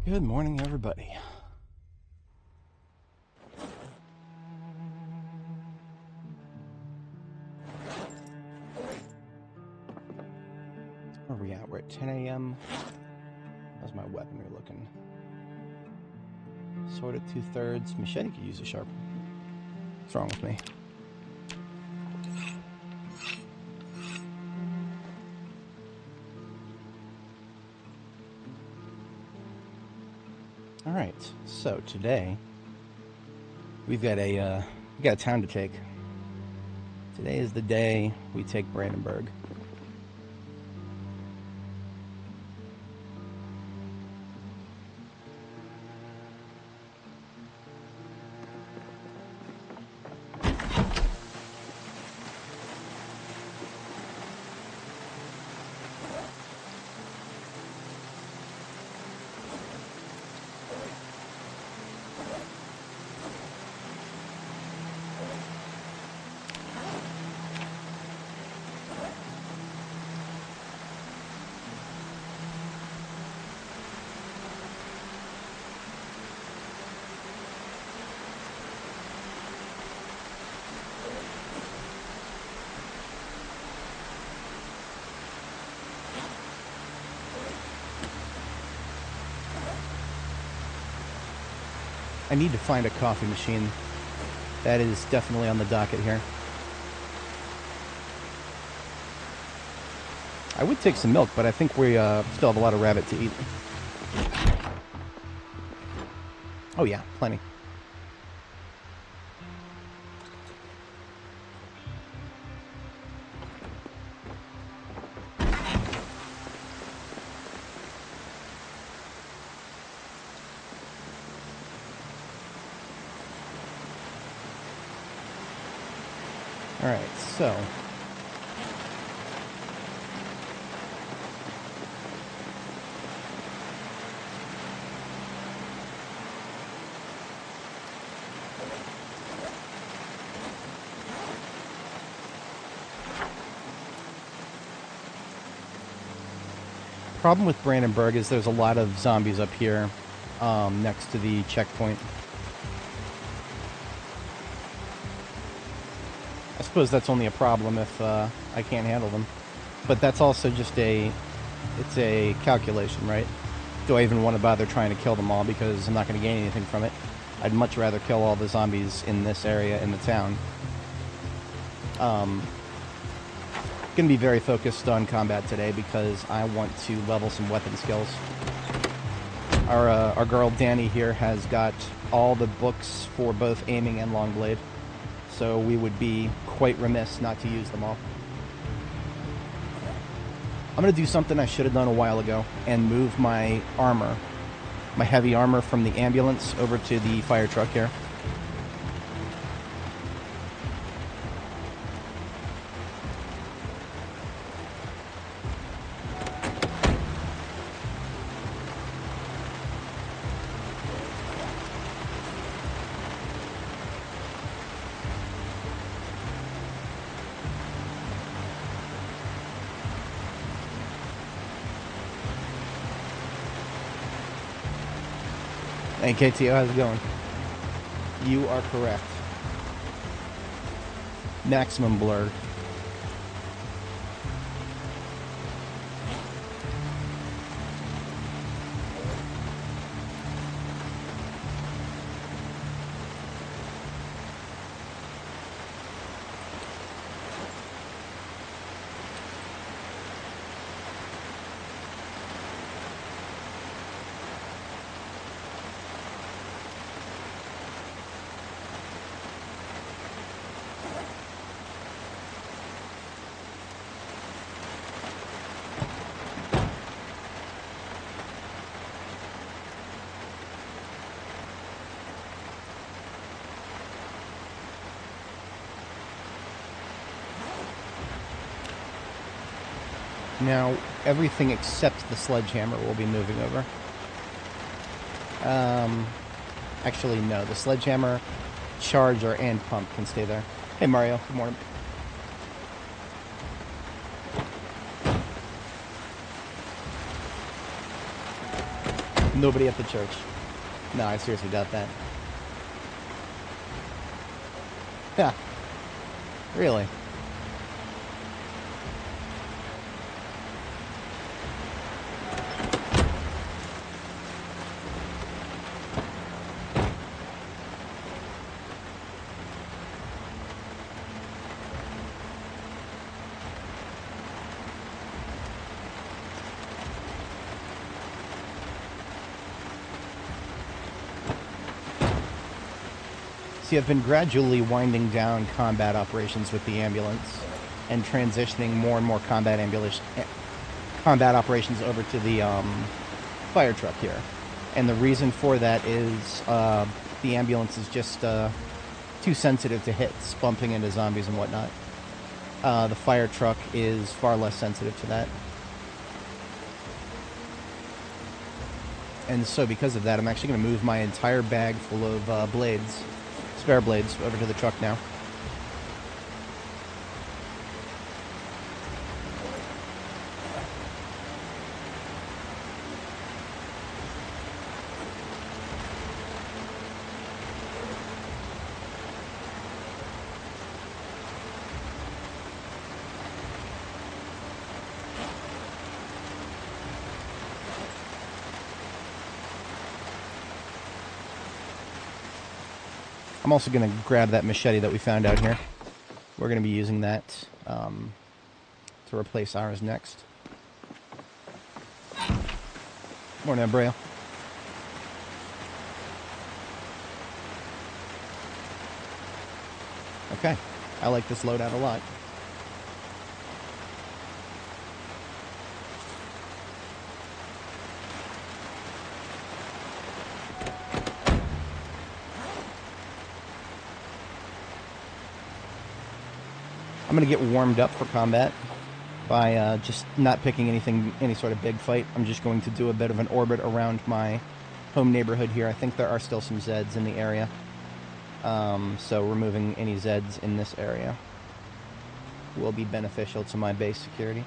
Good morning, everybody. Where are we at? We're at 10 a.m. How's my weaponry looking? Sword at 2/3. Machete could use a sharp. What's wrong with me? Alright, so today we've got a town to take. Today is the day we take Brandenburg. I need to find a coffee machine. That is definitely on the docket here. I would take some milk, but I think we still have a lot of rabbit to eat. Oh yeah, plenty. Alright, so problem with Brandenburg is there's a lot of zombies up here next to the checkpoint. I suppose that's only a problem if I can't handle them. But that's also just it's a calculation, right? Do I even want to bother trying to kill them all because I'm not going to gain anything from it? I'd much rather kill all the zombies in this area in the town. Going to be very focused on combat today because I want to level some weapon skills. Our girl Dani here has got all the books for both aiming and long blade. So we would be quite remiss not to use them all. I'm going to do something I should have done a while ago and move my armor, my heavy armor from the ambulance over to the fire truck here. Hey KTO, how's it going? You are correct. Maximum blur. Now, everything except the sledgehammer will be moving over. Actually, no. The sledgehammer, charger, and pump can stay there. Hey, Mario. Good morning. Nobody at the church. No, I seriously doubt that. Yeah. Really? See, I've been gradually winding down combat operations with the ambulance and transitioning more and more combat operations over to the fire truck here. And the reason for that is the ambulance is just too sensitive to hits, bumping into zombies and whatnot. The fire truck is far less sensitive to that. And so because of that, I'm actually going to move my entire bag full of blades, spare blades, over to the truck now. I'm also going to grab that machete that we found out here. We're going to be using that to replace ours next. Morning, Abreu. Okay, I like this loadout a lot. I'm going to get warmed up for combat by just not picking any sort of big fight. I'm just going to do a bit of an orbit around my home neighborhood here. I think there are still some Zeds in the area. So removing any Zeds in this area will be beneficial to my base security.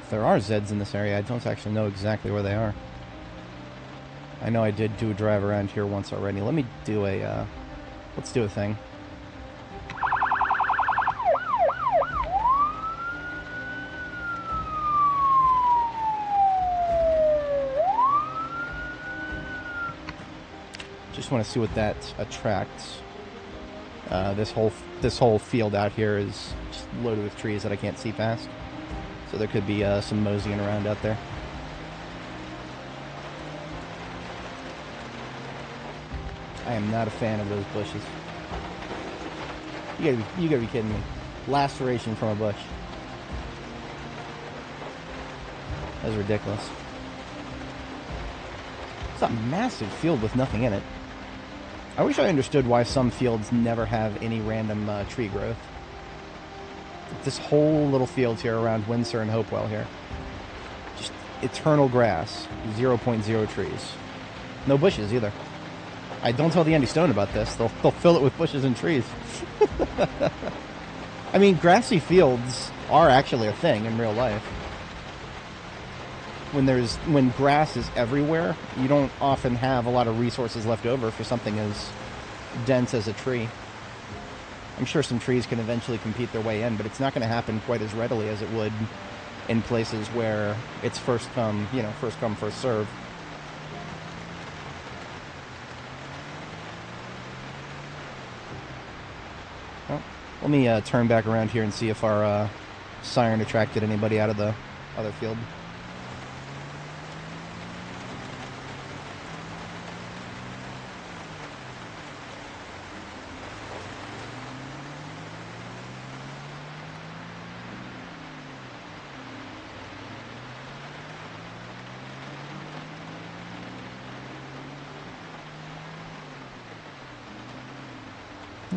If there are Zeds in this area, I don't actually know exactly where they are. I know I did do a drive around here once already. Let me do a, let's do a thing. Just want to see what that attracts. This whole field out here is just loaded with trees that I can't see past. So there could be some moseying around out there. I am not a fan of those bushes. You gotta be kidding me. Laceration from a bush. That's ridiculous. It's a massive field with nothing in it. I wish I understood why some fields never have any random tree growth. This whole little field here around Windsor and Hopewell here. Just eternal grass. 0.0 trees. No bushes either. Don't tell the Andy Stone about this. They'll fill it with bushes and trees. I mean, grassy fields are actually a thing in real life. When grass is everywhere, you don't often have a lot of resources left over for something as dense as a tree. I'm sure some trees can eventually compete their way in, but it's not going to happen quite as readily as it would in places where it's first come, first serve. Well, let me turn back around here and see if our siren attracted anybody out of the other field.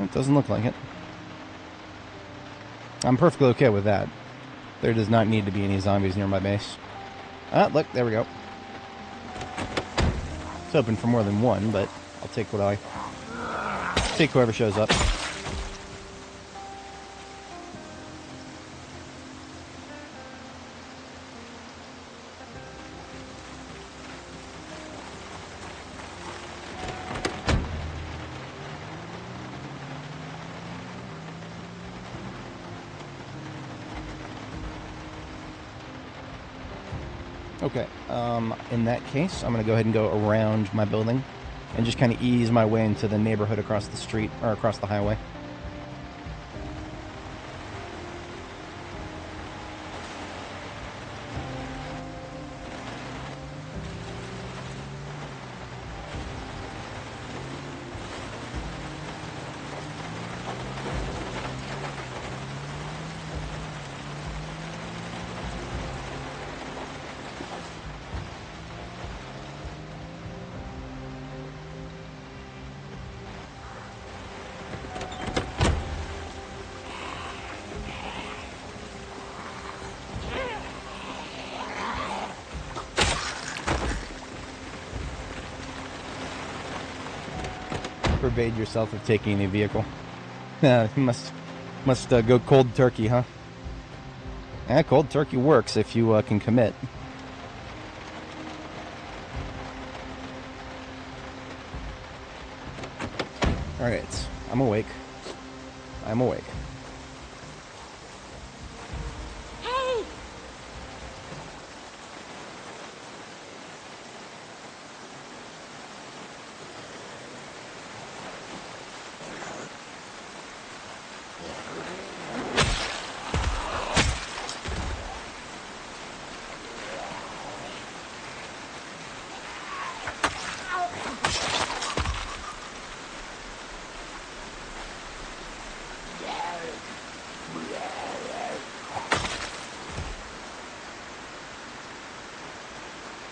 It doesn't look like it. I'm perfectly okay with that. There does not need to be any zombies near my base. Ah, look, there we go. was hoping for more than one, but I'll take take whoever shows up. Okay, in that case, I'm going to go ahead and go around my building and just kind of ease my way into the neighborhood across the street, or across the highway. Forbade yourself of taking any vehicle. You must go cold turkey, huh? Yeah, cold turkey works if you can commit. Alright, I'm awake. I'm awake. Hey!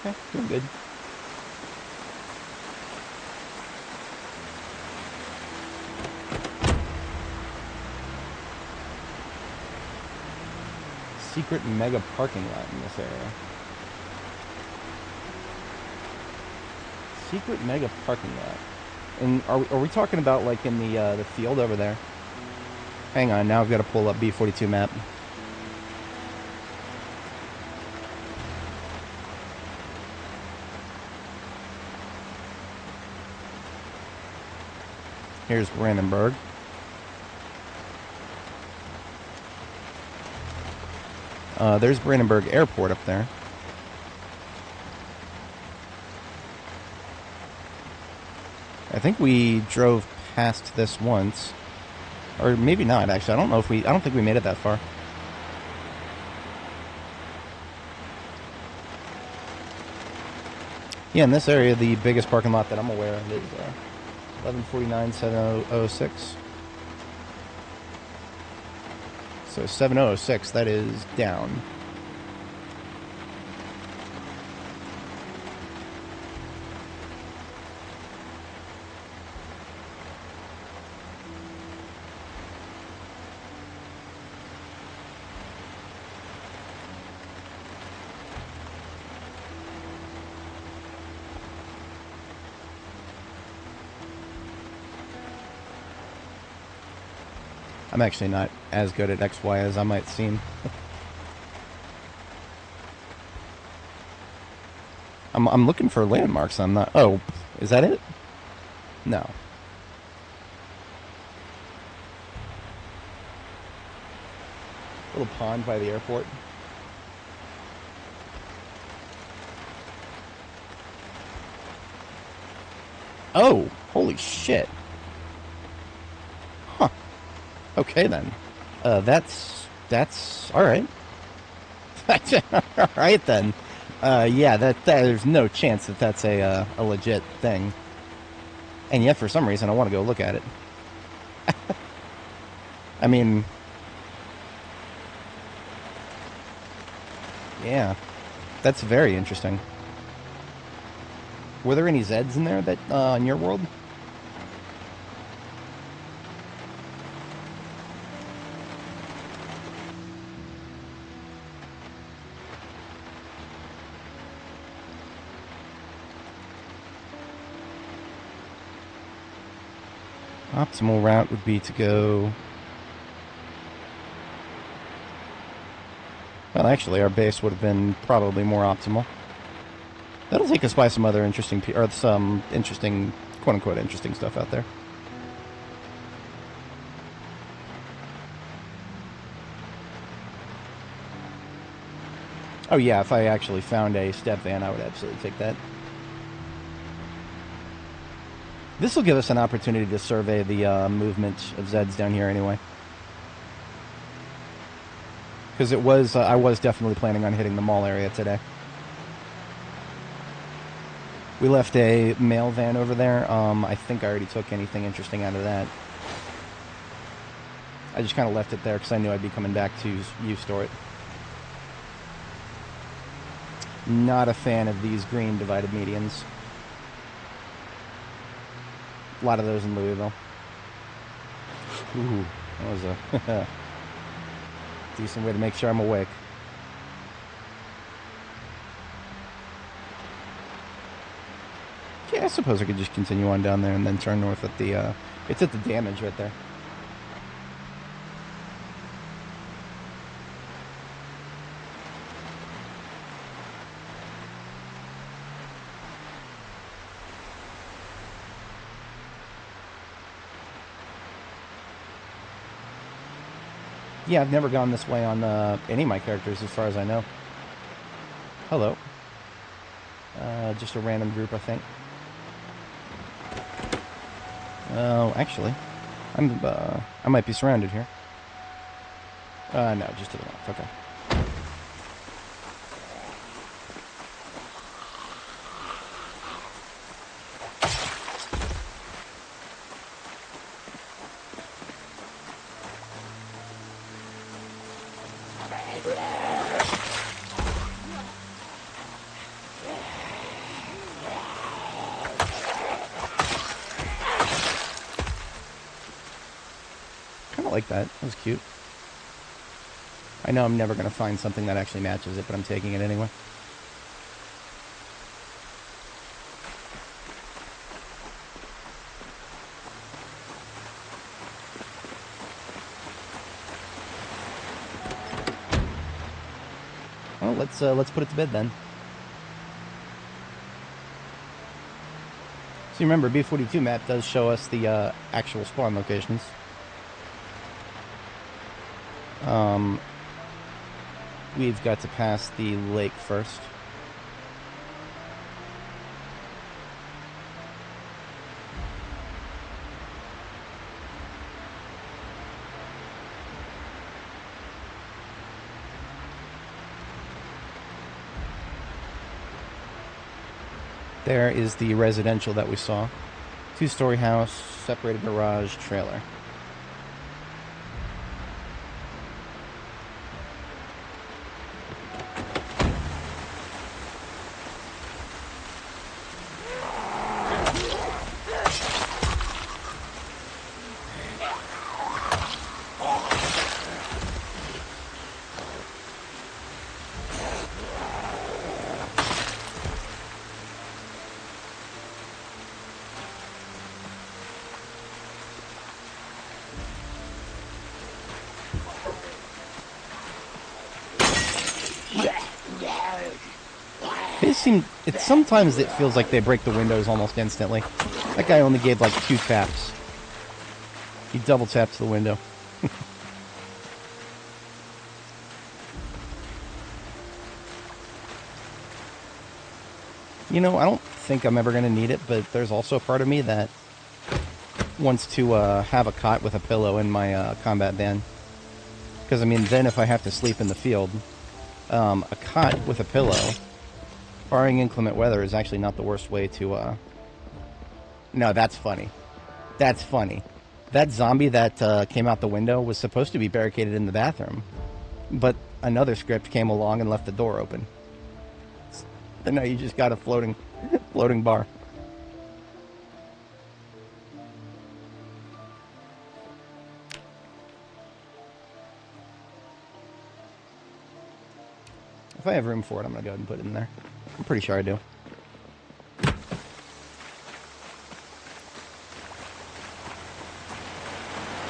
Okay, doing good. Secret mega parking lot in this area. Secret mega parking lot. And are we talking about like in the field over there? Hang on, now I've got to pull up B42 map. Here's Brandenburg. There's Brandenburg Airport up there. I think we drove past this once. Or maybe not, actually. I don't think we made it that far. Yeah, in this area, the biggest parking lot that I'm aware of is 1149 7006. So 7006, that is down. I'm actually not as good at XY as I might seem. I'm looking for landmarks. I'm not... Oh, is that it? No. Little pond by the airport. Oh, holy shit. Huh. Okay, then. That's all right. All right, then. Yeah, there's no chance that that's a legit thing. And yet, for some reason, I want to go look at it. I mean... Yeah. That's very interesting. Were there any Zeds in there that, in your world? Optimal route would be to go... Well, actually, our base would have been probably more optimal. That'll take us by some other interesting... or some interesting, quote-unquote, interesting stuff out there. Oh yeah, if I actually found a step van, I would absolutely take that. This will give us an opportunity to survey the movement of Zeds down here anyway. Because it was, I was definitely planning on hitting the mall area today. We left a mail van over there. I think I already took anything interesting out of that. I just kind of left it there because I knew I'd be coming back to U-Store it. Not a fan of these green divided medians. A lot of those in Louisville. Ooh, that was a decent way to make sure I'm awake. Yeah, I suppose I could just continue on down there and then turn north at the, it's at the damage right there. Yeah, I've never gone this way on any of my characters as far as I know. Hello. Just a random group, I think. Oh, actually, I might be surrounded here. No, just to the left. Okay. Like that. That was cute. I know I'm never going to find something that actually matches it, but I'm taking it anyway. Well, let's put it to bed then. So you remember, B42 map does show us the actual spawn locations. We've got to pass the lake first. There is the residential that we saw. Two-story house, separated garage, trailer. Sometimes it feels like they break the windows almost instantly. That guy only gave like 2 taps. He double tapped the window. You know, I don't think I'm ever going to need it, but there's also a part of me that wants to have a cot with a pillow in my combat van. Because, I mean, then if I have to sleep in the field, a cot with a pillow, barring inclement weather, is actually not the worst way to... No, that's funny. That's funny. That zombie that came out the window was supposed to be barricaded in the bathroom, but another script came along and left the door open. And now you just got a floating bar. If I have room for it, I'm going to go ahead and put it in there. I'm pretty sure I do.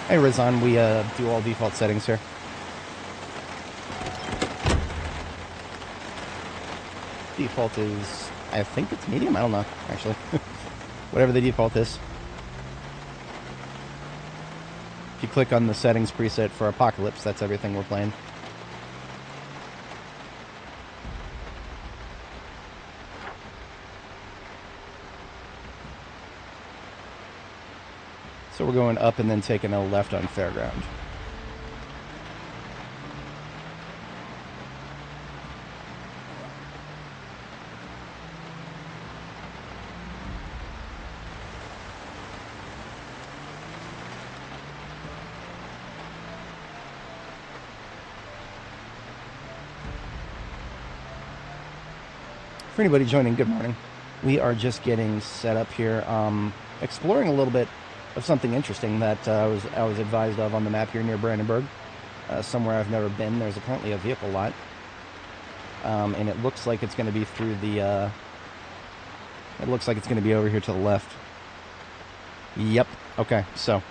Hey, Rizan, we do all default settings here. Default is, I think it's medium? I don't know, actually. Whatever the default is. If you click on the settings preset for Apocalypse, that's everything we're playing. So we're going up and then taking a left on Fairground. For anybody joining, good morning. We are just getting set up here, exploring a little bit of something interesting that I was advised of on the map here near Brandenburg, somewhere I've never been. There's apparently a vehicle lot, and it looks like it's going to be through the. It looks like it's going to be over here to the left. Yep. Okay. So,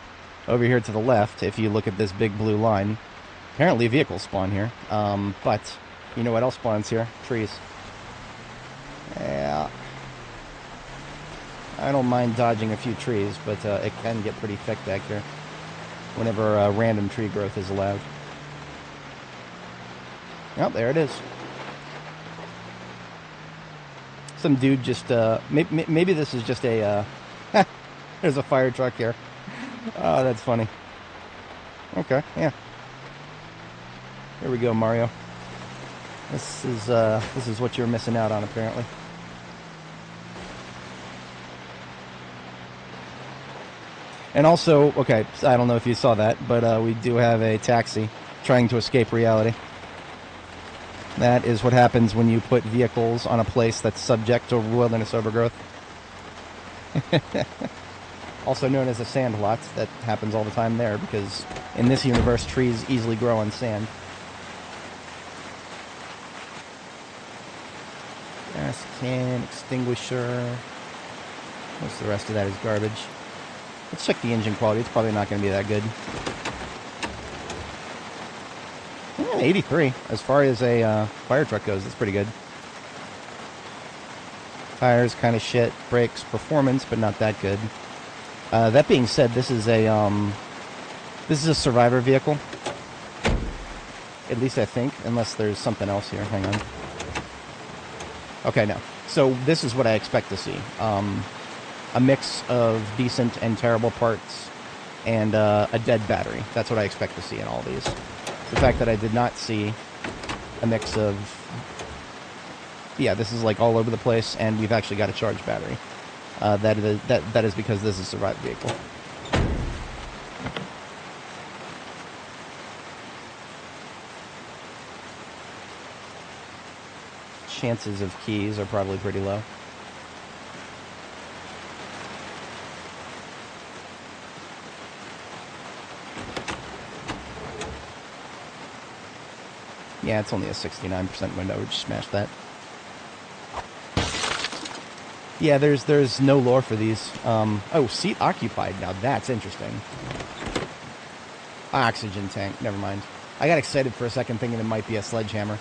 over here to the left, if you look at this big blue line, apparently vehicles spawn here. But you know what else spawns here? Trees. Yeah. I don't mind dodging a few trees, but it can get pretty thick back here whenever random tree growth is allowed. Oh, there it is. Some dude just, maybe this is just a, there's a fire truck here. Oh, that's funny. Okay, yeah. Here we go, Mario. This is what you're missing out on, apparently. And also, okay, I don't know if you saw that, but we do have a taxi trying to escape reality. That is what happens when you put vehicles on a place that's subject to wilderness overgrowth. Also known as a sand lot. That happens all the time there, because in this universe, trees easily grow on sand. Gas can, extinguisher. Most of the rest of that is garbage. Let's check the engine quality. It's probably not going to be that good. 83. As far as a fire truck goes, that's pretty good. Tires, kind of shit. Brakes, performance, but not that good. That being said, this is a survivor vehicle. At least I think, unless there's something else here. Hang on. Okay, no. So this is what I expect to see. A mix of decent and terrible parts and a dead battery. That's what I expect to see in all these. The fact that I did not see a mix of... Yeah, this is like all over the place, and we've actually got a charged battery. That is because this is a survivor vehicle. Chances of keys are probably pretty low. Yeah, it's only a 69% window. We just smashed that. Yeah, there's no lore for these. Oh, seat occupied. Now that's interesting. Oxygen tank. Never mind. I got excited for a second thinking it might be a sledgehammer.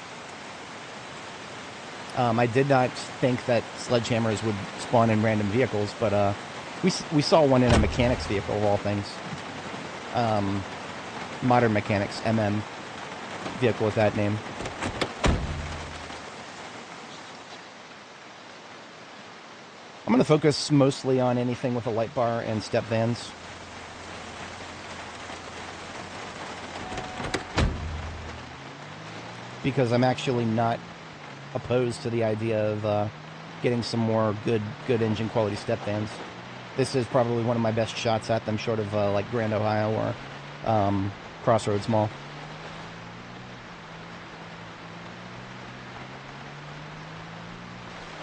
I did not think that sledgehammers would spawn in random vehicles, but we saw one in a mechanics vehicle of all things. Modern Mechanics, MM. Vehicle with that name. I'm going to focus mostly on anything with a light bar and step vans. Because I'm actually not opposed to the idea of getting some more good engine quality step vans. This is probably one of my best shots at them, short of like Grand Ohio or Crossroads Mall.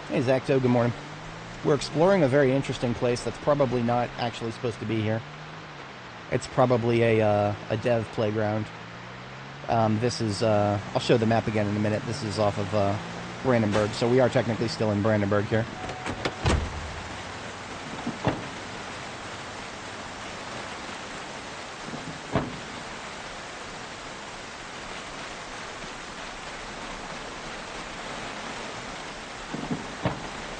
Hey Zacto, good morning. We're exploring a very interesting place that's probably not actually supposed to be here. It's probably a dev playground. This is, I'll show the map again in a minute. This is off of Brandenburg, so we are technically still in Brandenburg here.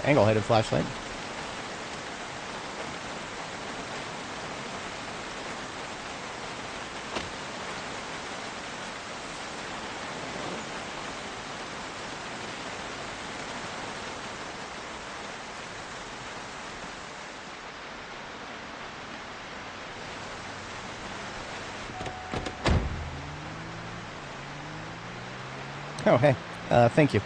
Angle-headed flashlight. Oh, hey. Thank you.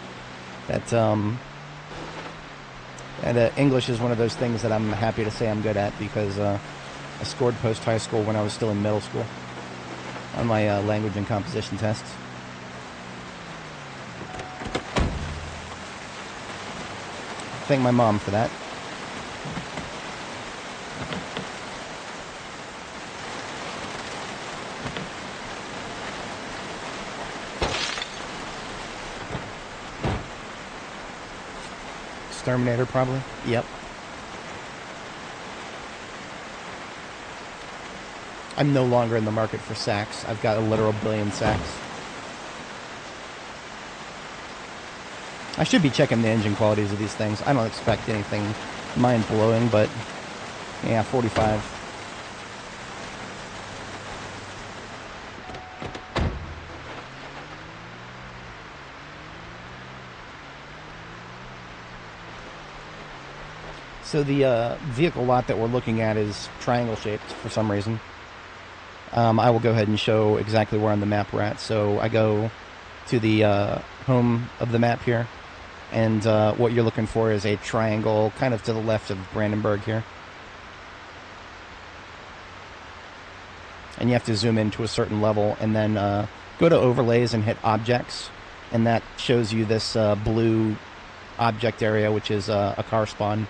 English is one of those things that I'm happy to say I'm good at because I scored post-high school when I was still in middle school on my language and composition tests. Thank my mom for that. Exterminator, probably. Yep. I'm no longer in the market for sacks. I've got a literal billion sacks. I should be checking the engine qualities of these things. I don't expect anything mind-blowing, but yeah, 45. So the vehicle lot that we're looking at is triangle-shaped for some reason. I will go ahead and show exactly where on the map we're at. So I go to the home of the map here, and what you're looking for is a triangle kind of to the left of Brandenburg here. And you have to zoom in to a certain level, and then go to overlays and hit objects, and that shows you this blue object area, which is a car spawn.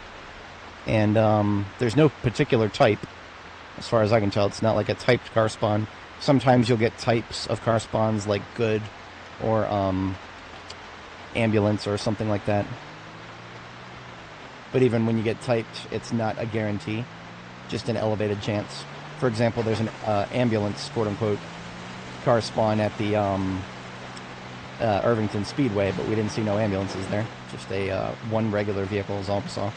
And there's no particular type, as far as I can tell. It's not like a typed car spawn. Sometimes you'll get types of car spawns like good or ambulance or something like that. But even when you get typed, it's not a guarantee, just an elevated chance. For example, there's an ambulance, quote-unquote, car spawn at the Irvington Speedway, but we didn't see no ambulances there. Just a one regular vehicle is all we saw.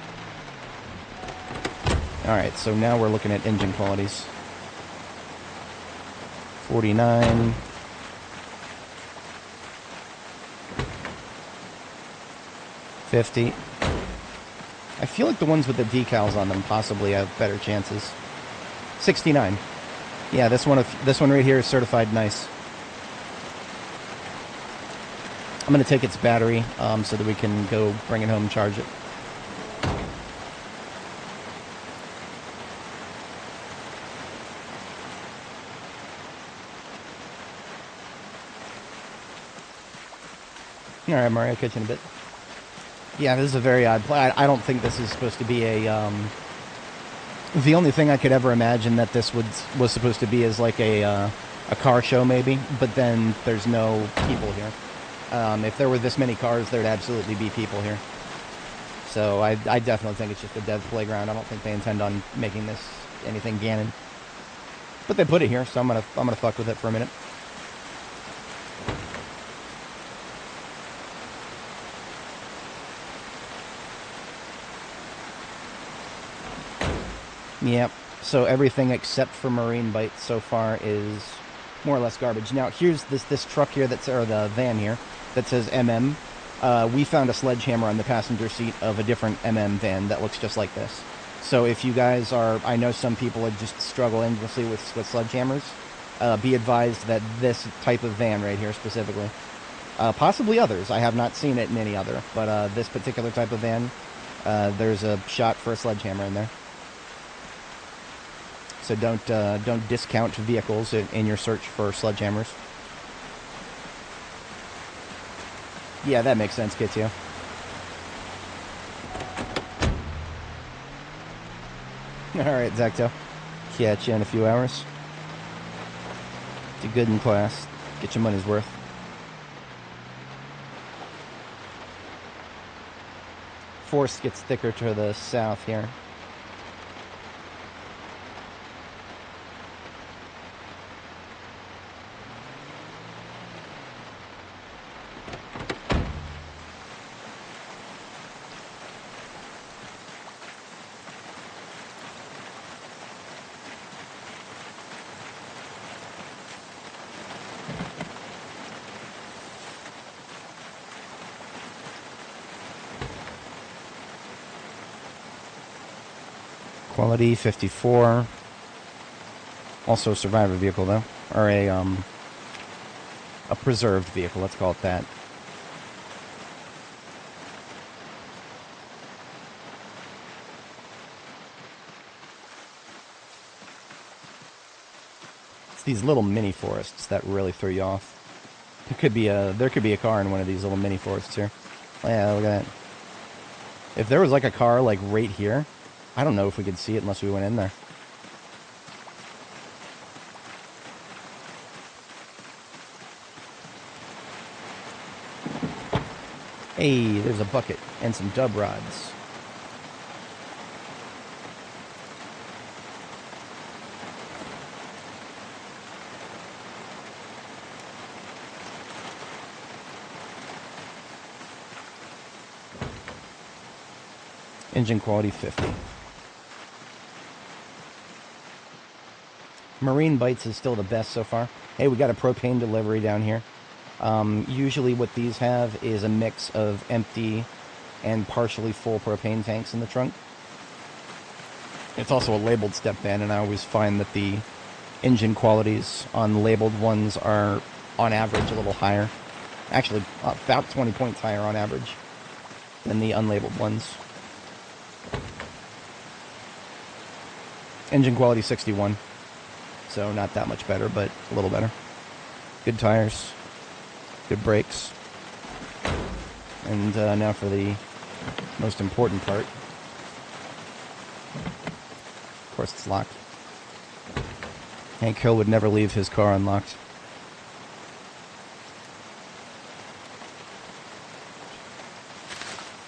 Alright, so now we're looking at engine qualities. 49. $50. I feel like the ones with the decals on them possibly have better chances. 69. Yeah, this one right here is certified nice. I'm going to take its battery so that we can go bring it home and charge it. Alright, Mario, I'll catch you in a bit. Yeah, this is a very odd play. I don't think this is supposed to be a, the only thing I could ever imagine that this was supposed to be is like a car show, maybe, but then there's no people here. If there were this many cars, there'd absolutely be people here. So I definitely think it's just a dev playground. I don't think they intend on making this anything Ganon. But they put it here, so I'm gonna fuck with it for a minute. Yep, so everything except for Marine Bite so far is more or less garbage. Now, here's this truck here, or the van here, that says MM. We found a sledgehammer on the passenger seat of a different MM van that looks just like this. So if you guys are, I know some people would just struggle endlessly with sledgehammers, be advised that this type of van right here specifically, possibly others, I have not seen it in any other, but this particular type of van, there's a shot for a sledgehammer in there. So don't discount vehicles in your search for sledgehammers. Yeah, that makes sense, Kitio. Alright, Zacto. Catch you in a few hours. Do good in class. Get your money's worth. Forest gets thicker to the south here. quality 54. Also a survivor vehicle though, or a preserved vehicle. Let's call it that. It's these little mini forests that really throw you off. There could be a car in one of these little mini forests here. Oh, yeah, look at that. If there was like a car like right here, I don't know if we could see it unless we went in there. Hey, there's a bucket and some dub rods. Engine quality 50. Marine Bites is still the best so far. Hey, we got a propane delivery down here. Usually what these have is a mix of empty and partially full propane tanks in the trunk. It's also a labeled step van, and I always find that the engine qualities on labeled ones are, on average, a little higher. Actually, about 20 points higher on average than the unlabeled ones. Engine quality 61, so not that much better, but a little better. Good tires, good brakes. And now for the most important part. Of course, it's locked. Hank Hill would never leave his car unlocked.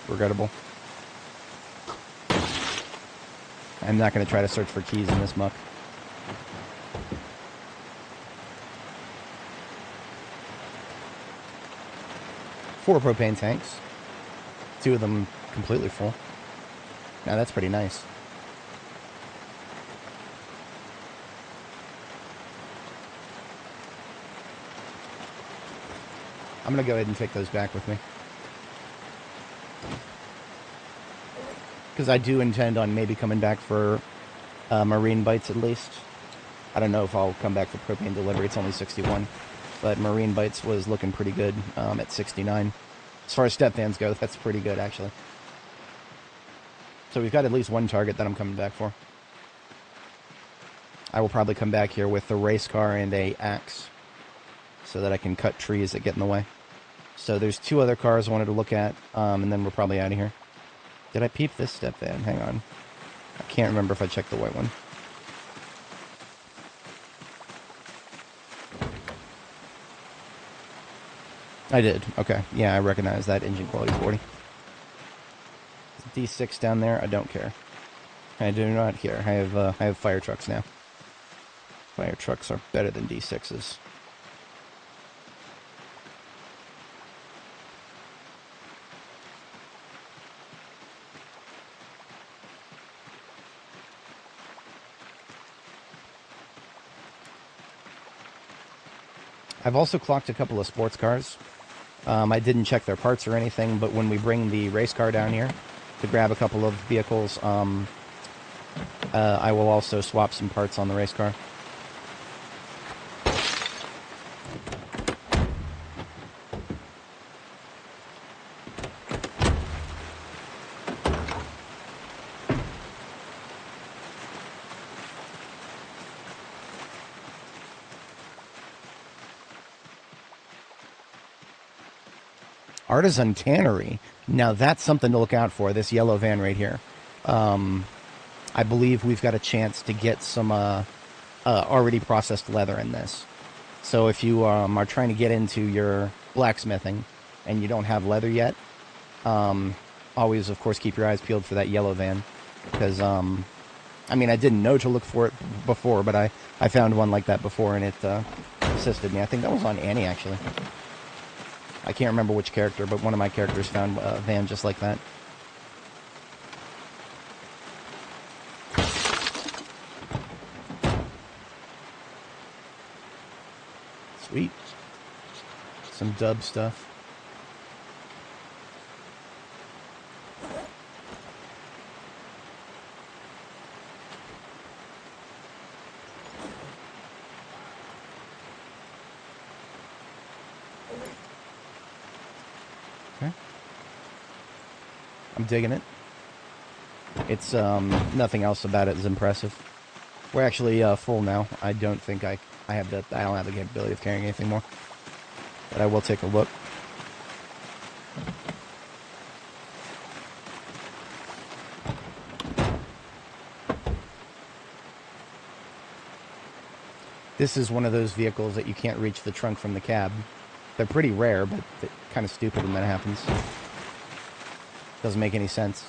Regrettable. I'm not going to try to search for keys in this muck. Four propane tanks. Two of them completely full. Now that's pretty nice. I'm going to go ahead and take those back with me. Because I do intend on maybe coming back for Marine Bites at least. I don't know if I'll come back for propane delivery. It's only 61. But Marine Bites was looking pretty good at 69. As far as step vans go, that's pretty good, actually. So we've got at least one target that I'm coming back for. I will probably come back here with a race car and a axe, so that I can cut trees that get in the way. So there's two other cars I wanted to look at, and then we're probably out of here. Did I peep this step van? Hang on. I can't remember if I checked the white one. I did. Okay. Yeah, I recognize that engine quality 40. D6 down there. I don't care. I do not care. I have fire trucks now. Fire trucks are better than D6s. I've also clocked a couple of sports cars. I didn't check their parts or anything, but when we bring the race car down here to grab a couple of vehicles, I will also swap some parts on the race car. Artisan Tannery. Now that's something to look out for, this yellow van right here. I believe we've got a chance to get some already processed leather in this. So if you are trying to get into your blacksmithing and you don't have leather yet, always, of course, keep your eyes peeled for that yellow van. Because, I mean, I didn't know to look for it before, but I found one like that before, and it assisted me. I think that was on Annie, actually. I can't remember which character, but one of my characters found a van just like that. Sweet. Some dub stuff. I'm digging it. It's, nothing else about it is impressive. We're actually, full now. I don't think I don't have the capability of carrying anything more. But I will take a look. This is one of those vehicles that you can't reach the trunk from the cab. They're pretty rare, but kind of stupid when that happens. Doesn't make any sense.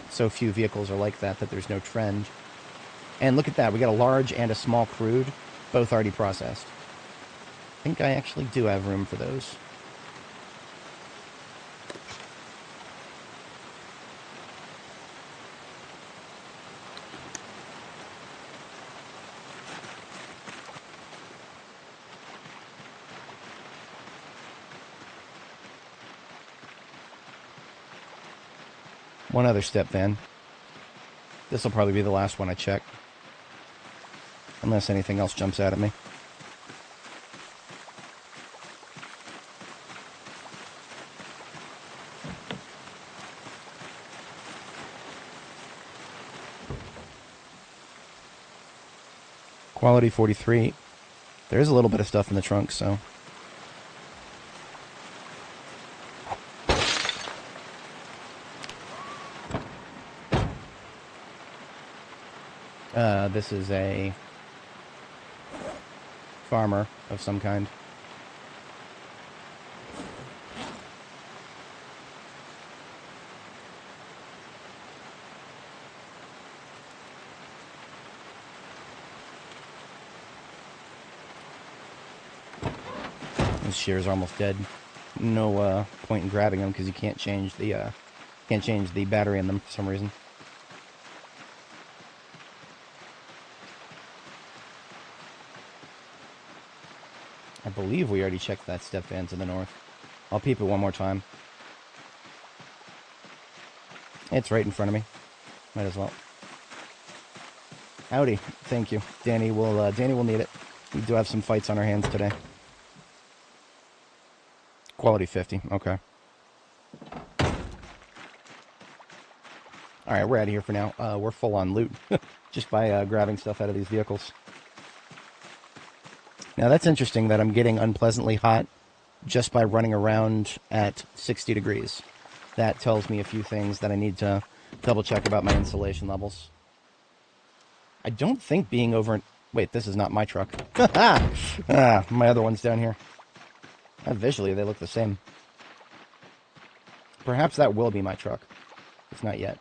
So few vehicles are like that there's no trend. And look at that, we got a large and a small crude, both already processed. I think I actually do have room for those. One other step van. This will probably be the last one I check. Unless anything else jumps out at me. Quality 43. There is a little bit of stuff in the trunk, so... this is a farmer of some kind. This shear's almost dead. No point in grabbing them because you can't change the battery in them for some reason. I believe we already checked that step van to the north. I'll peep it one more time. It's right in front of me. Might as well. Howdy. Thank you. Danny will need it. We do have some fights on our hands today. Quality 50. Okay. Alright, we're out of here for now. We're full on loot. Just by grabbing stuff out of these vehicles. Now that's interesting that I'm getting unpleasantly hot just by running around at 60 degrees. That tells me a few things that I need to double check about my insulation levels. I don't think being over... Wait, this is not my truck. My other one's down here. Visually, they look the same. Perhaps that will be my truck. It's not yet.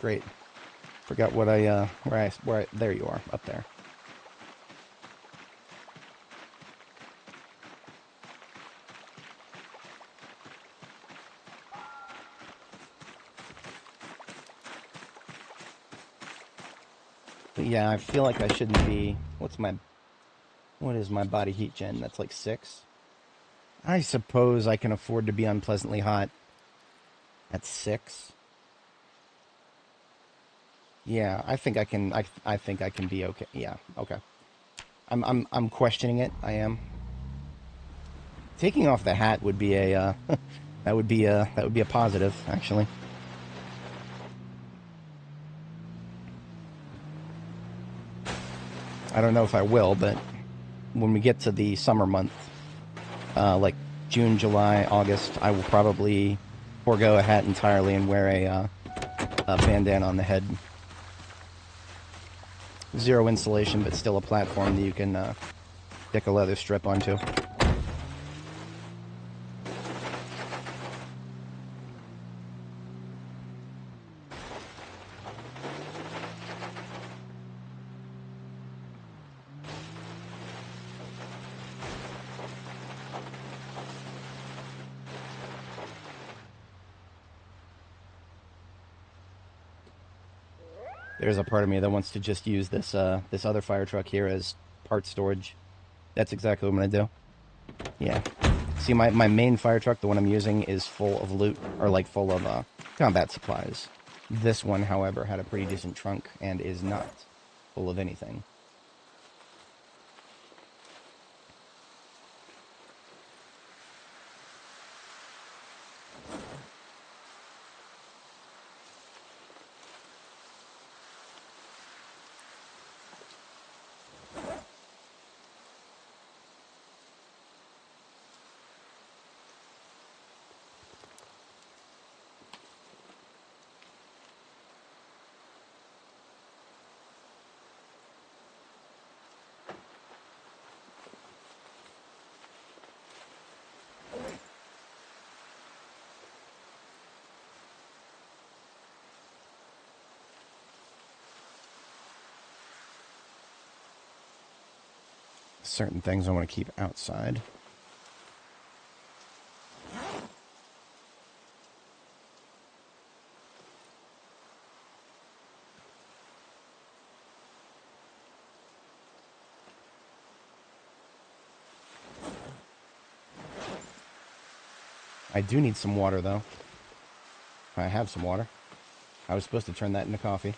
Great. Forgot what there you are, up there. But yeah, I feel like I shouldn't be... What is my body heat gen? That's like 6? I suppose I can afford to be unpleasantly hot at 6. Yeah, I think I can. I think I can be okay. Yeah, okay. I'm questioning it. I am. Taking off the hat would be a that would be a positive, actually. I don't know if I will, but when we get to the summer month, like June, July, August, I will probably forego a hat entirely and wear a bandana on the head. Zero insulation, but still a platform that you can stick a leather strip onto. There's a part of me that wants to just use this this other fire truck here as part storage. That's exactly what I'm gonna do. Yeah. See, my main fire truck, the one I'm using, is full of loot, or like full of combat supplies. This one, however, had a pretty decent trunk and is not full of anything. Certain things I want to keep outside. I do need some water, though. I have some water. I was supposed to turn that into coffee.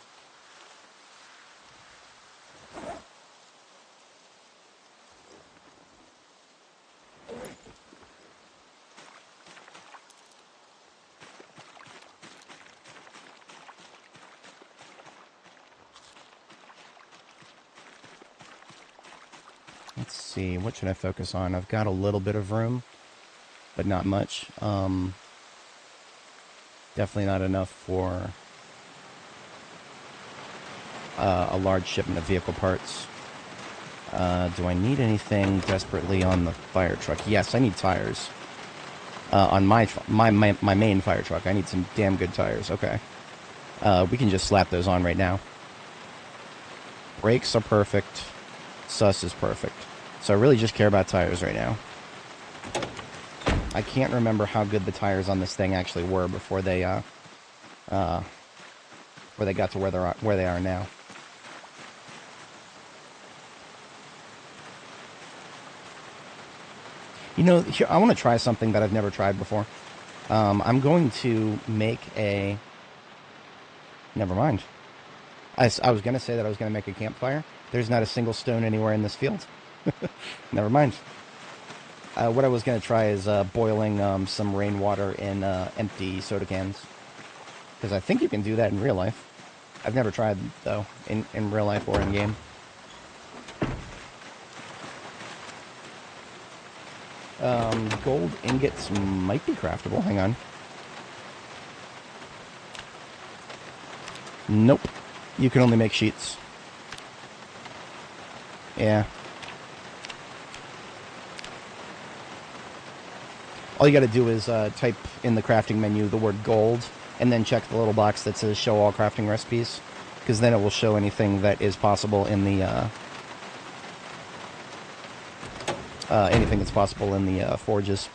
Let's see, what should I focus on? I've got a little bit of room, but not much. Definitely not enough for a large shipment of vehicle parts. Do I need anything desperately on the fire truck? Yes, I need tires. On my main fire truck, I need some damn good tires. Okay. We can just slap those on right now. Brakes are perfect. Sus is perfect. So I really just care about tires right now. I can't remember how good the tires on this thing actually were before they got to where they are now. You know, here, I want to try something that I've never tried before. I'm going to make a... Never mind. I was going to say that I was going to make a campfire. There's not a single stone anywhere in this field. Never mind. What I was going to try is boiling some rainwater in empty soda cans. Because I think you can do that in real life. I've never tried, though, in real life or in game. Gold ingots might be craftable. Hang on. Nope. You can only make sheets. Yeah. All you gotta do is type in the crafting menu the word gold, and then check the little box that says show all crafting recipes, because then it will show anything that is possible in the anything that's possible in the forges.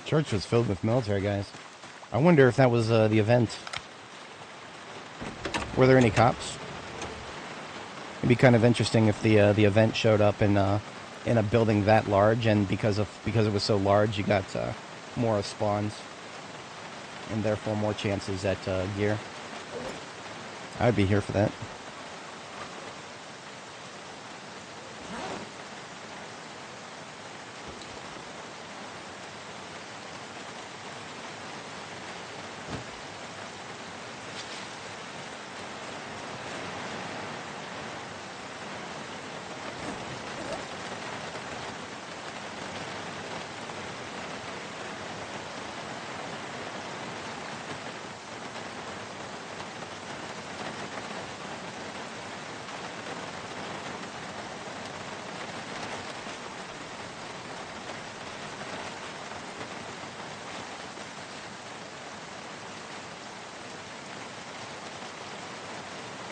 Church was filled with military guys. I wonder if that was the event. Were there any cops? It'd be kind of interesting if the event showed up in a building that large, and because it was so large, you got more spawns, and therefore more chances at gear. I'd be here for that.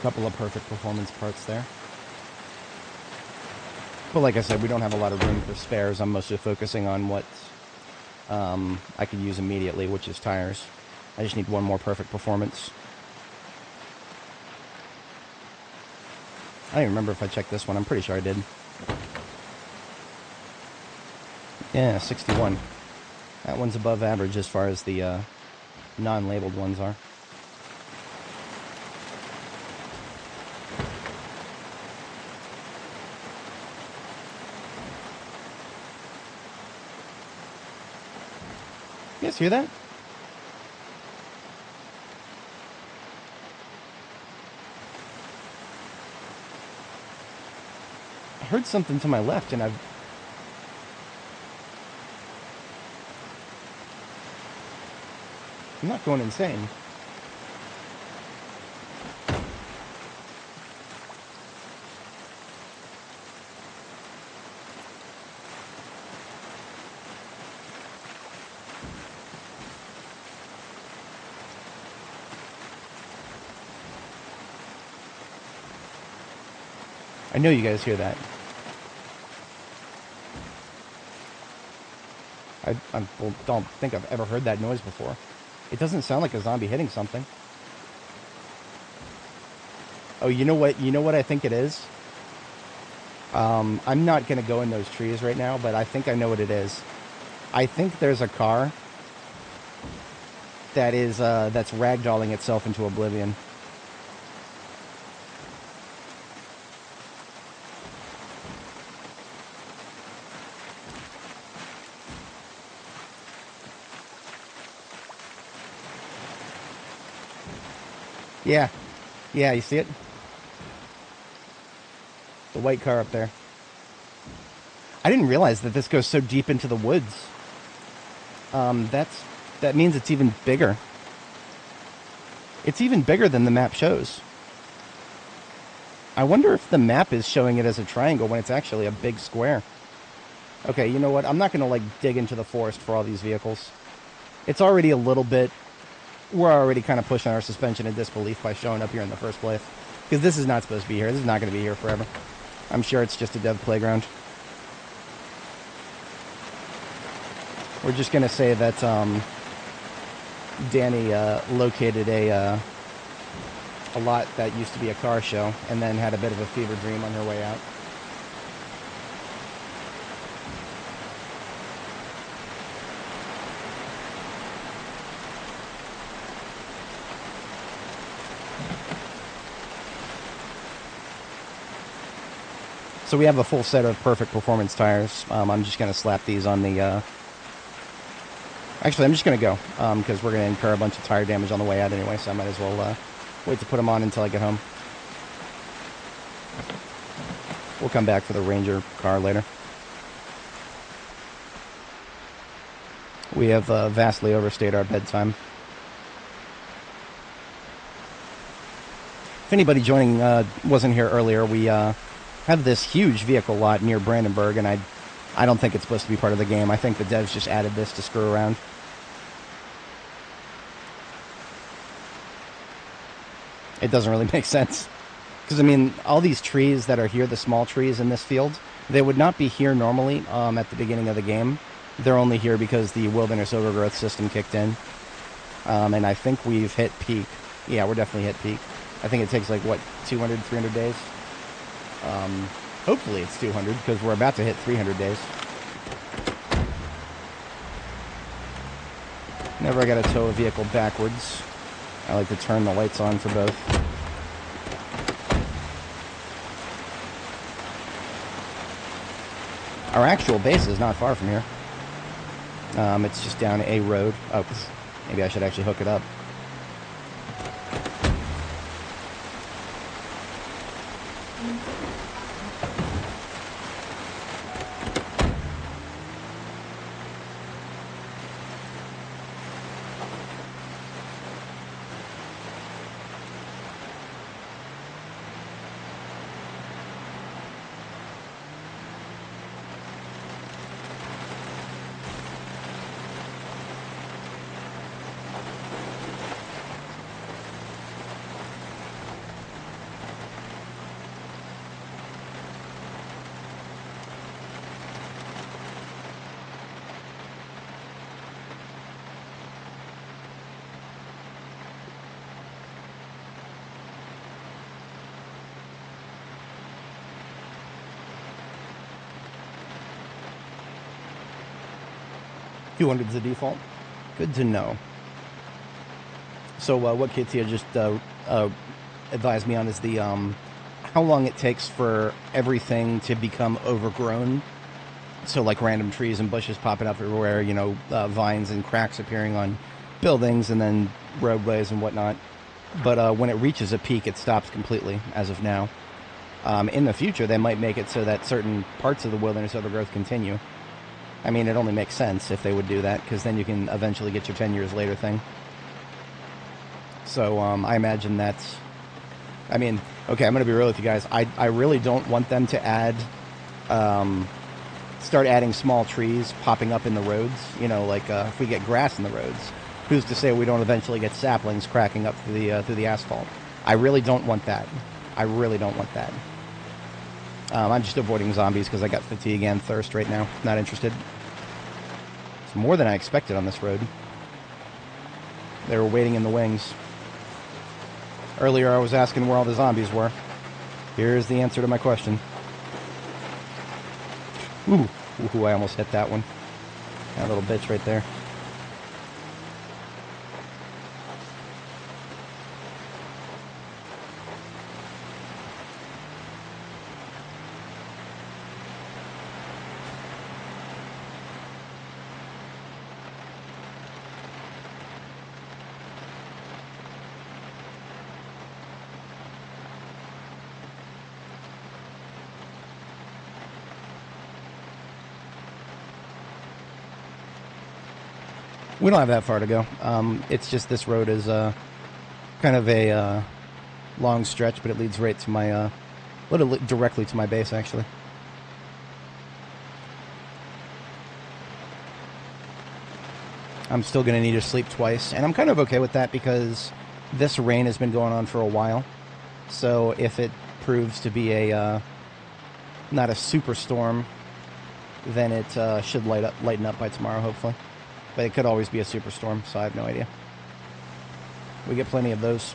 Couple of perfect performance parts there. But like I said, we don't have a lot of room for spares. I'm mostly focusing on what I could use immediately, which is tires. I just need one more perfect performance. I don't even remember if I checked this one. I'm pretty sure I did. Yeah, 61. That one's above average as far as the non-labeled ones are. You guys hear that? I heard something to my left, and I'm not going insane. I know you guys hear that. I don't think I've ever heard that noise before. It doesn't sound like a zombie hitting something. Oh, you know what? You know what I think it is? I'm not going to go in those trees right now, but I think I know what it is. I think there's a car that is that's ragdolling itself into oblivion. Yeah. Yeah, you see it? The white car up there. I didn't realize that this goes so deep into the woods. That means it's even bigger. It's even bigger than the map shows. I wonder if the map is showing it as a triangle when it's actually a big square. Okay, you know what? I'm not going to, like, dig into the forest for all these vehicles. It's already a little bit... We're already kind of pushing our suspension of disbelief by showing up here in the first place. Because this is not supposed to be here. This is not going to be here forever. I'm sure it's just a dev playground. We're just going to say that Dani located a lot that used to be a car show and then had a bit of a fever dream on her way out. So we have a full set of perfect performance tires. I'm just going to slap these on the... Actually, I'm just going to go, because we're going to incur a bunch of tire damage on the way out anyway, so I might as well wait to put them on until I get home. We'll come back for the Ranger car later. We have vastly overstayed our bedtime. If anybody joining wasn't here earlier, we have this huge vehicle lot near Brandenburg, and I don't think it's supposed to be part of the game. I think the devs just added this to screw around. It doesn't really make sense. Because, I mean, all these trees that are here, the small trees in this field, they would not be here normally at the beginning of the game. They're only here because the wilderness overgrowth system kicked in. And I think we've hit peak. Yeah, we're definitely hit peak. I think it takes, like, what, 200, 300 days? Hopefully it's 200, because we're about to hit 300 days. Never got to tow a vehicle backwards. I like to turn the lights on for both. Our actual base is not far from here. It's just down a road. Oh, maybe I should actually hook it up. 200 is the default. Good to know. So what Katia just advised me on is the how long it takes for everything to become overgrown. So like random trees and bushes popping up everywhere, you know, vines and cracks appearing on buildings and then roadways and whatnot. But when it reaches a peak, it stops completely as of now. In the future, they might make it so that certain parts of the wilderness overgrowth continue. I mean, it only makes sense if they would do that, because then you can eventually get your 10 years later thing. So I imagine that's... I mean, okay, I'm going to be real with you guys. I really don't want them to add... start adding small trees popping up in the roads. You know, like if we get grass in the roads, who's to say we don't eventually get saplings cracking up through the asphalt? I really don't want that. I really don't want that. I'm just avoiding zombies because I got fatigue and thirst right now. Not interested. It's more than I expected on this road. They were waiting in the wings. Earlier I was asking where all the zombies were. Here's the answer to my question. Ooh, I almost hit that one. That little bitch right there. We don't have that far to go. It's just this road is kind of a long stretch, but it leads right to my, directly to my base, actually. I'm still going to need to sleep twice, and I'm kind of okay with that because this rain has been going on for a while. So if it proves to be a not a super storm, then it should lighten up by tomorrow, hopefully. But it could always be a superstorm, so I have no idea. We get plenty of those.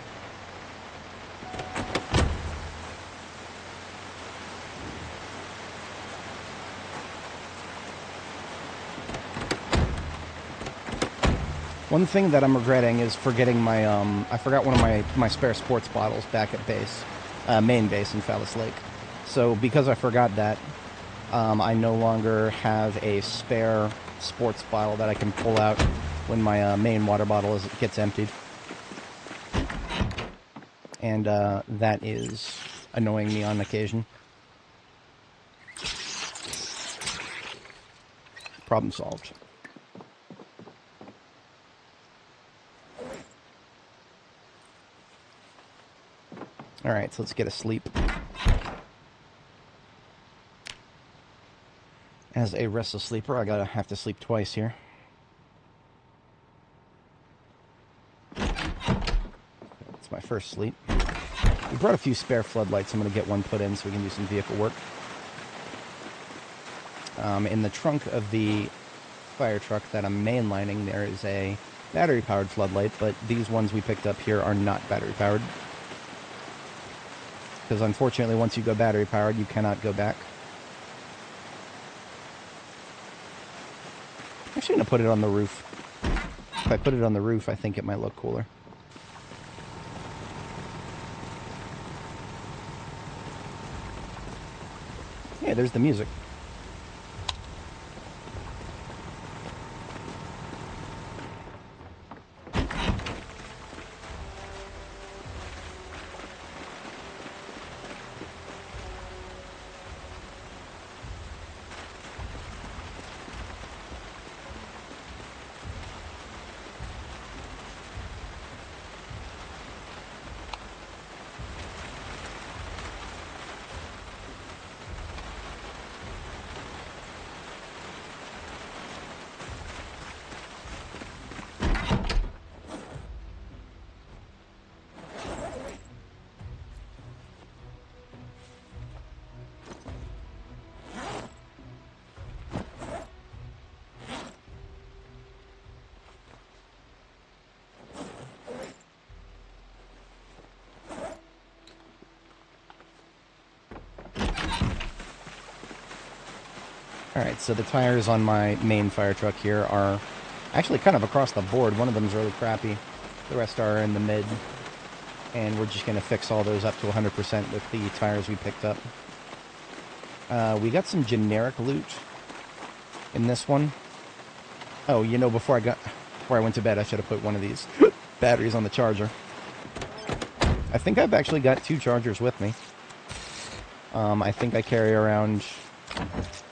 One thing that I'm regretting is forgetting my, I forgot one of my spare sports bottles back at base, main base in Phallus Lake. So because I forgot that, I no longer have a spare sports bottle that I can pull out when my main water bottle gets emptied. And that is annoying me on occasion. Problem solved. Alright, so let's get a sleep. As a restless sleeper, I have to sleep twice here. It's my first sleep. We brought a few spare floodlights. I'm going to get one put in so we can do some vehicle work. In the trunk of the fire truck that I'm mainlining, there is a battery-powered floodlight, but these ones we picked up here are not battery-powered. Because unfortunately, once you go battery-powered, you cannot go back. I'm actually going to put it on the roof. If I put it on the roof, I think it might look cooler. Yeah, there's the music. Alright, so the tires on my main fire truck here are Actually, kind of across the board. One of them's really crappy. The rest are in the mid. And we're just going to fix all those up to 100% with the tires we picked up. We got some generic loot in this one. Oh, you know, before I went to bed, I should have put one of these batteries on the charger. I think I've actually got 2 chargers with me. I think I carry around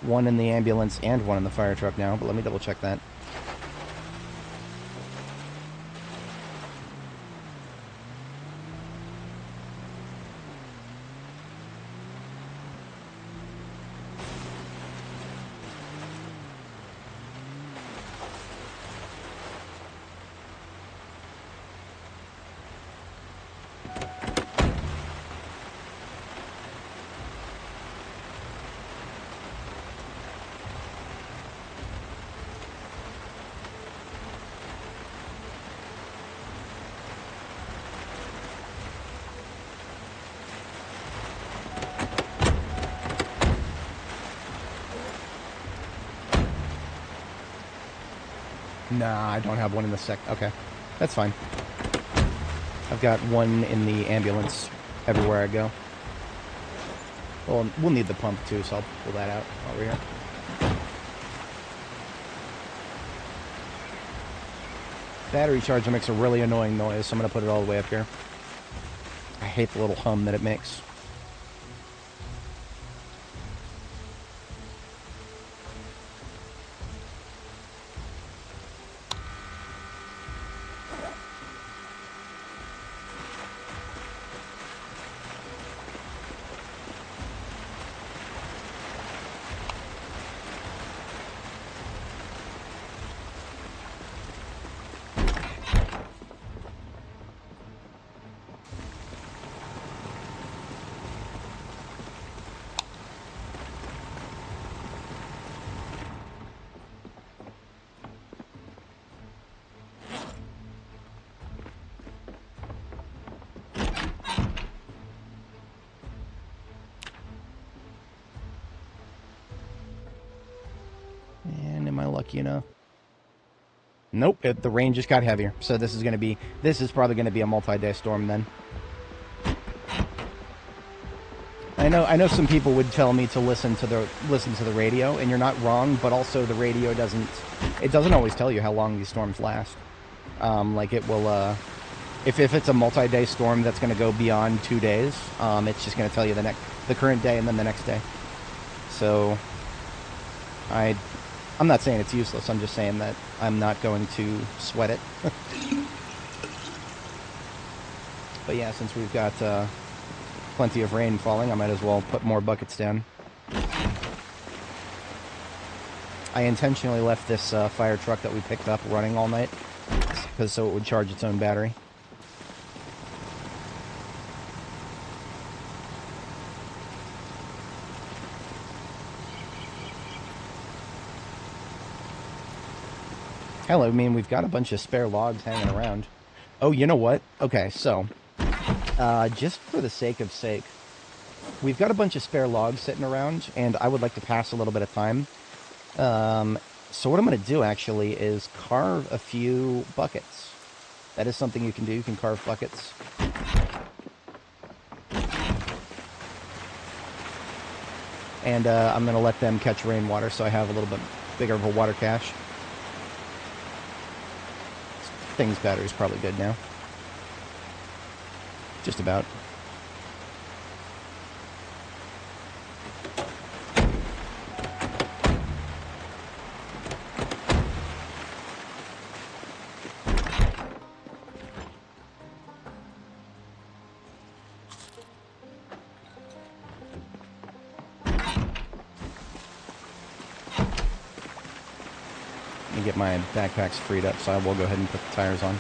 one in the ambulance and one in the fire truck now, but let me double check that. Nah, I don't have one in the sec. Okay, that's fine. I've got one in the ambulance everywhere I go. Well, we'll need the pump too, so I'll pull that out while we're here. Battery charger makes a really annoying noise, so I'm going to put it all the way up here. I hate the little hum that it makes. Am I lucky enough? Nope, the rain just got heavier. So this is probably gonna be a multi-day storm then. I know some people would tell me to listen to the radio, and you're not wrong, but also the radio doesn't always tell you how long these storms last. Like it will if it's a multi-day storm that's gonna go beyond 2 days, it's just gonna tell you the current day and then the next day. So I'm not saying it's useless, I'm just saying that I'm not going to sweat it. But yeah, since we've got plenty of rain falling, I might as well put more buckets down. I intentionally left this fire truck that we picked up running all night, so it would charge its own battery. Hell, I mean, we've got a bunch of spare logs hanging around. Oh, you know what? Okay, so, just for the sake, we've got a bunch of spare logs sitting around, and I would like to pass a little bit of time. So what I'm going to do, actually, is carve a few buckets. That is something you can do. You can carve buckets. And I'm going to let them catch rainwater, so I have a little bit bigger of a water cache. Thing's battery's probably good now. Just about. Let me get my backpacks freed up, so I will go ahead and put the tires on.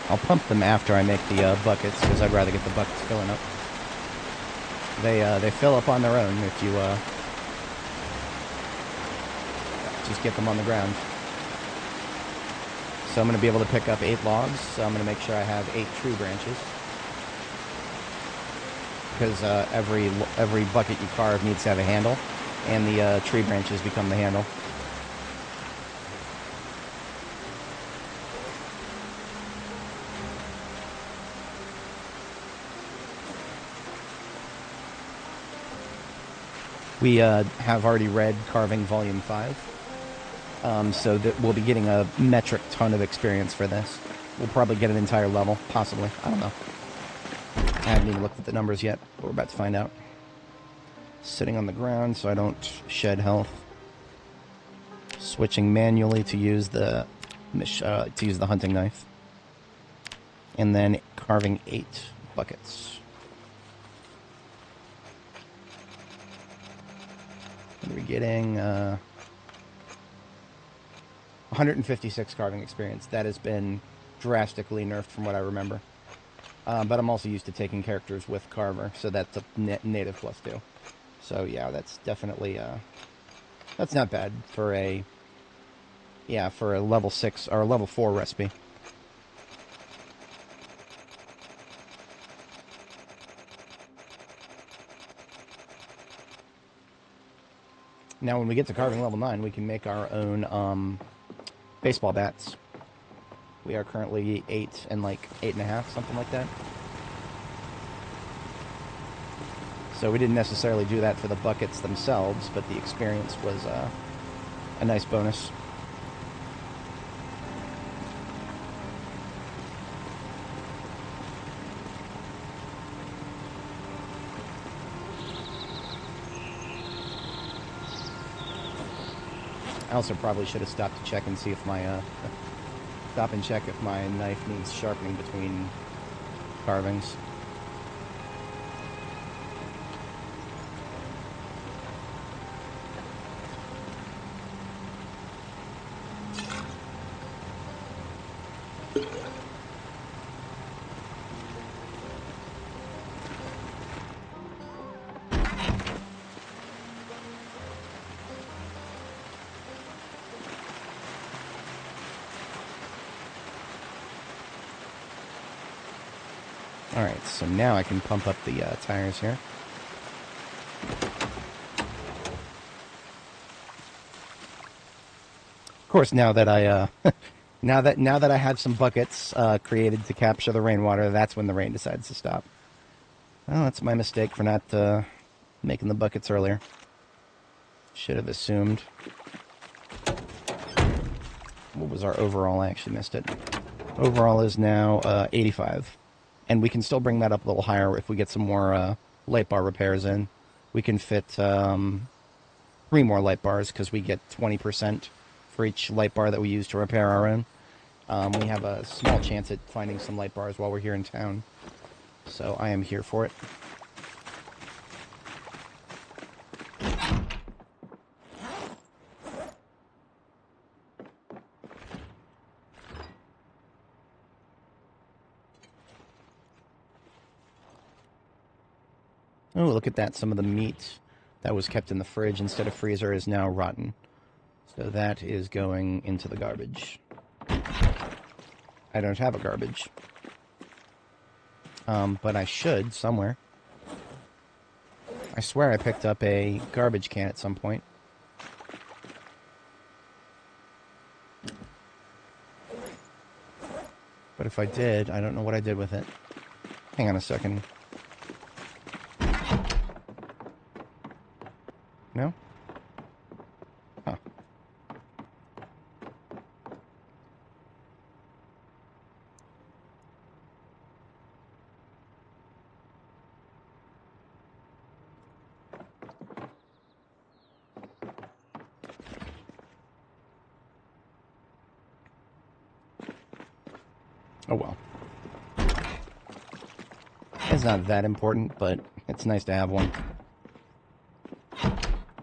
I'll pump them after I make the buckets, because I'd rather get the buckets filling up. They fill up on their own if you just get them on the ground. So I'm going to be able to pick up 8 logs, so I'm going to make sure I have 8 tree branches. Because every bucket you carve needs to have a handle, and the tree branches become the handle. We have already read Carving Volume 5, so that we'll be getting a metric ton of experience for this. We'll probably get an entire level, possibly. I don't know. I haven't even looked at the numbers yet, but we're about to find out. Sitting on the ground so I don't shed health. Switching manually to use the hunting knife. And then carving 8 buckets. What are we getting? 156 carving experience. That has been drastically nerfed from what I remember. But I'm also used to taking characters with Carver, so that's a native +2. So yeah, that's definitely that's not bad for a level 6 or a level 4 recipe. Now, when we get to carving level 9, we can make our own baseball bats. We are currently 8 and like 8.5, something like that. So we didn't necessarily do that for the buckets themselves, but the experience was a nice bonus. I also probably should have stopped to check and see if my stop and check if my knife needs sharpening between carvings. Alright, so now I can pump up the tires here. Of course, now that I now that I have some buckets created to capture the rainwater, that's when the rain decides to stop. Well, that's my mistake for not making the buckets earlier. Should have assumed. What was our overall? I actually missed it. Overall is now 85. And we can still bring that up a little higher if we get some more light bar repairs in. We can fit 3 more light bars because we get 20% for each light bar that we use to repair our own. We have a small chance at finding some light bars while we're here in town. So I am here for it. Oh, look at that. Some of the meat that was kept in the fridge instead of freezer is now rotten. So that is going into the garbage. I don't have a garbage. But I should somewhere. I swear I picked up a garbage can at some point. But if I did, I don't know what I did with it. Hang on a second. No? Huh. Oh well. It's not that important, but it's nice to have one.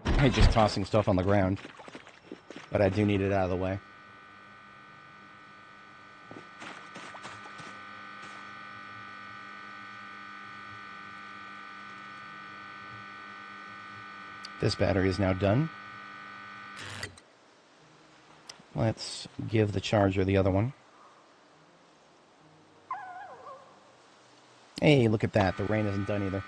I hate just tossing stuff on the ground, but I do need it out of the way. This battery is now done. Let's give the charger the other one. Hey, look at that. The rain isn't done either.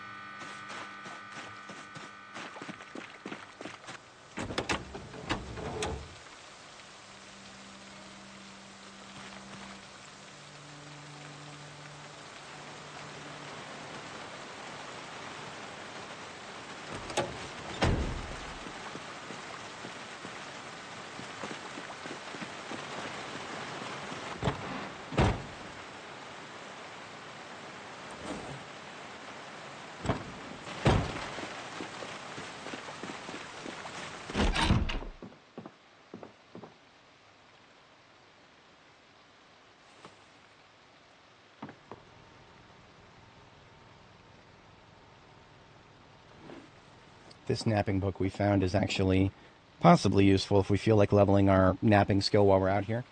This napping book we found is actually possibly useful if we feel like leveling our napping skill while we're out here,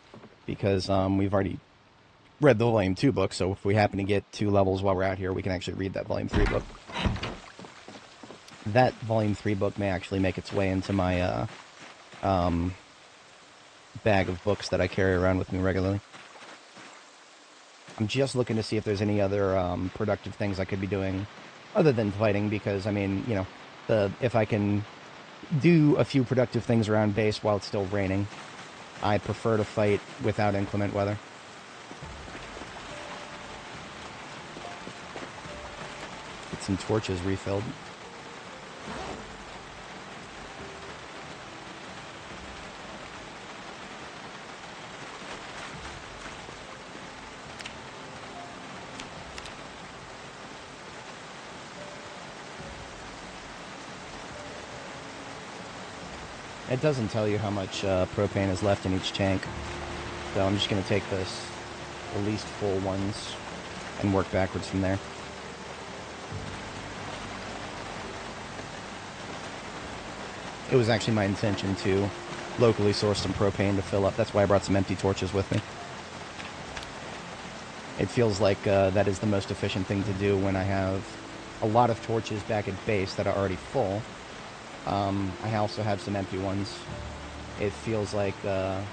because we've already read the Volume 2 book, so if we happen to get 2 levels while we're out here, we can actually read that Volume 3 book. That Volume 3 book may actually make its way into my bag of books that I carry around with me regularly. I'm just looking to see if there's any other productive things I could be doing other than fighting, because, I mean, you know, if I can do a few productive things around base while it's still raining, I prefer to fight without inclement weather. Get some torches refilled. It doesn't tell you how much propane is left in each tank, so I'm just going to take the least full ones and work backwards from there. It was actually my intention to locally source some propane to fill up. That's why I brought some empty torches with me. It feels like that is the most efficient thing to do when I have a lot of torches back at base that are already full. I also have some empty ones. It feels like a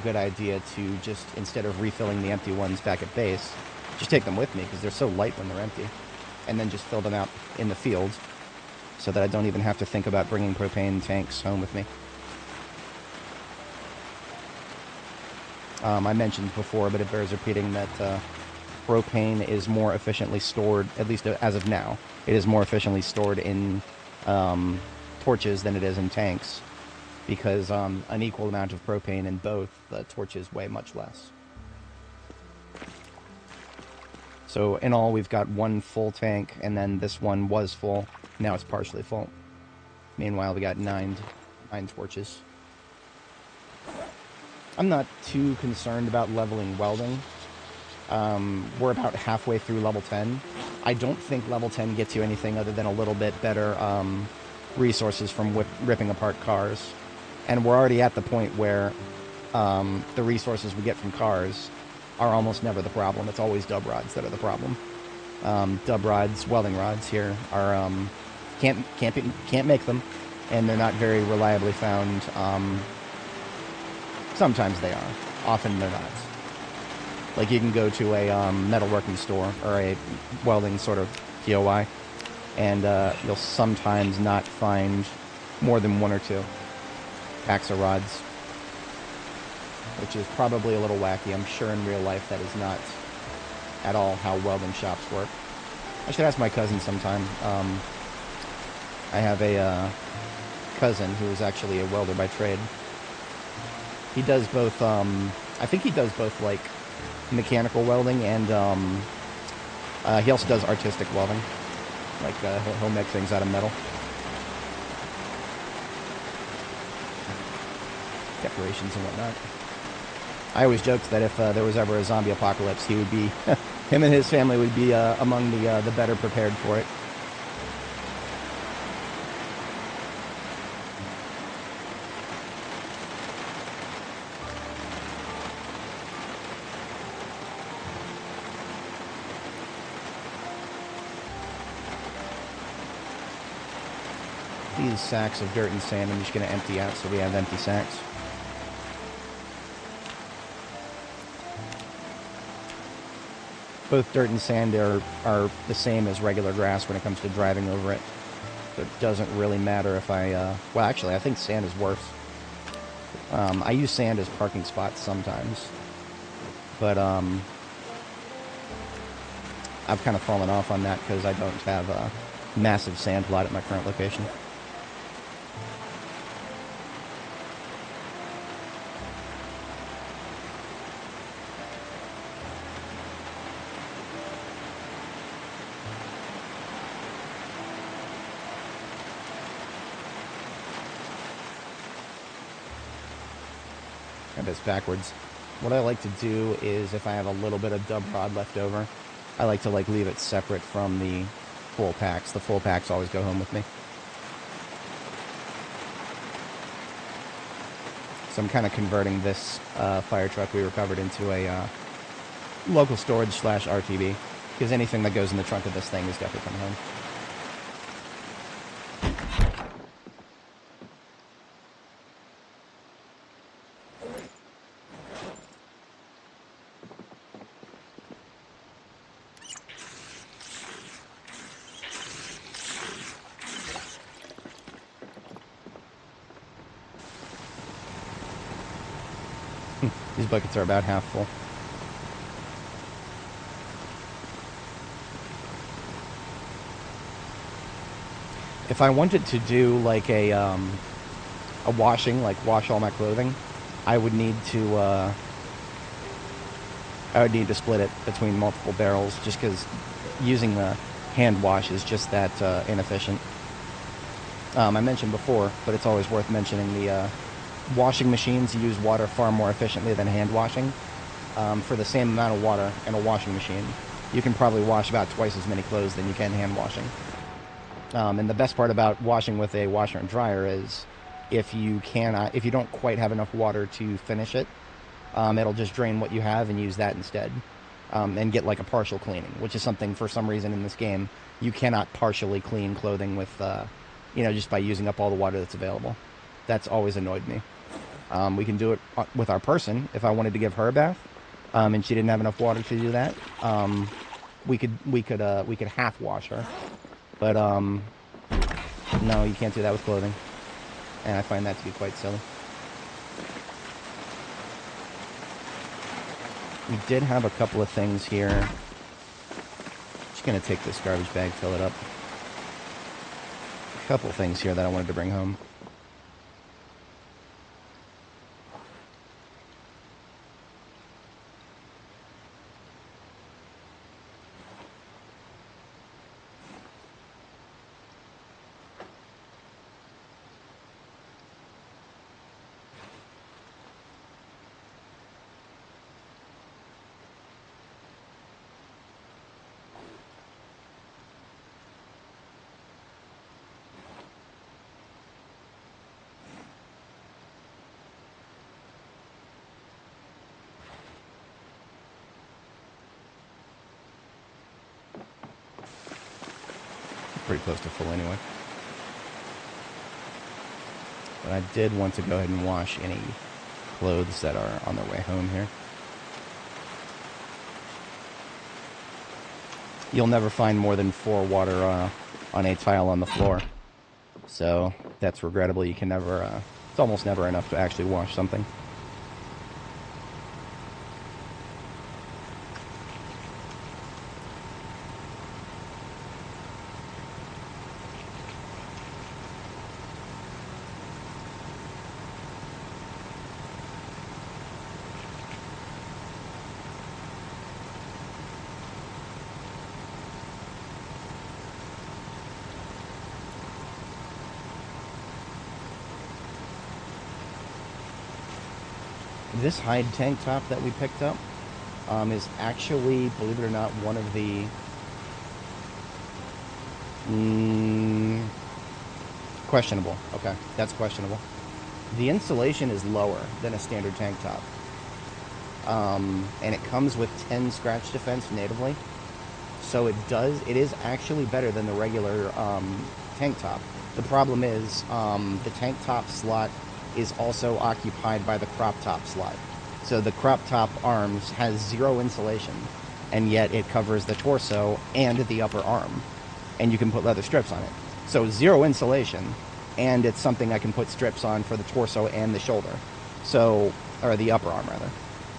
good idea to just, instead of refilling the empty ones back at base, just take them with me, because they're so light when they're empty, and then just fill them out in the field, so that I don't even have to think about bringing propane tanks home with me. I mentioned before, but it bears repeating, that propane is more efficiently stored, at least as of now, it is more efficiently stored in torches than it is in tanks, because an equal amount of propane in both, the torches weigh much less. So in all, we've got 1 full tank, and then this one was full. Now it's partially full. Meanwhile, we got 9 torches. I'm not too concerned about leveling welding. We're about halfway through level 10. I don't think level 10 gets you anything other than a little bit better resources from ripping apart cars. And we're already at the point where the resources we get from cars are almost never the problem. It's always dub rods that are the problem. Dub rods, welding rods here are can't make them, and they're not very reliably found. Sometimes they are. Often they're not. Like, you can go to a metalworking store or a welding sort of POI, and you'll sometimes not find more than 1 or 2 packs of rods, which is probably a little wacky. I'm sure in real life that is not at all how welding shops work. I should ask my cousin sometime. I have a cousin who is actually a welder by trade. He does both, I think he does both, like, mechanical welding, and he also does artistic welding. Like, he'll make things out of metal. Decorations and whatnot. I always joked that if there was ever a zombie apocalypse, he would be, him and his family would be among the better prepared for it. These sacks of dirt and sand I'm just going to empty out so we have empty sacks. Both dirt and sand are the same as regular grass when it comes to driving over it. So it doesn't really matter if I... well, actually, I think sand is worse. I use sand as parking spots sometimes. But I've kind of fallen off on that because I don't have a massive sand lot at my current location. Got this backwards. What I like to do is, if I have a little bit of dub prod left over, I like to leave it separate from the full packs. The full packs always go home with me. So I'm kind of converting this fire truck we recovered into a local storage / RTB, because anything that goes in the trunk of this thing is definitely coming home. These buckets are about half full. If I wanted to do like a washing, like wash all my clothing, I would need to split it between multiple barrels, just because using the hand wash is just that inefficient. I mentioned before, but it's always worth mentioning, the washing machines use water far more efficiently than hand washing. For the same amount of water in a washing machine, you can probably wash about twice as many clothes than you can hand washing. And the best part about washing with a washer and dryer is, if you don't quite have enough water to finish it, it'll just drain what you have and use that instead, and get like a partial cleaning, which is something, for some reason in this game, you cannot partially clean clothing with, just by using up all the water that's available. That's always annoyed me. We can do it with our person. If I wanted to give her a bath, and she didn't have enough water to do that, we could half wash her. But no, you can't do that with clothing, and I find that to be quite silly. We did have a couple of things here. Just gonna take this garbage bag, fill it up. A couple of things here that I wanted to bring home. Pretty close to full anyway. But I did want to go ahead and wash any clothes that are on their way home here. You'll never find more than 4 water on a tile on the floor. So that's regrettable. You can never, it's almost never enough to actually wash something. This hide tank top that we picked up is actually, believe it or not, one of the questionable. Okay, that's questionable. The insulation is lower than a standard tank top, and it comes with 10 scratch defense natively, so it is actually better than the regular tank top. The problem is the tank top slot is also occupied by the crop top slot. So the crop top arms has 0 insulation, and yet it covers the torso and the upper arm, and you can put leather strips on it. So 0 insulation, and it's something I can put strips on for the torso and the shoulder, so, or the upper arm rather.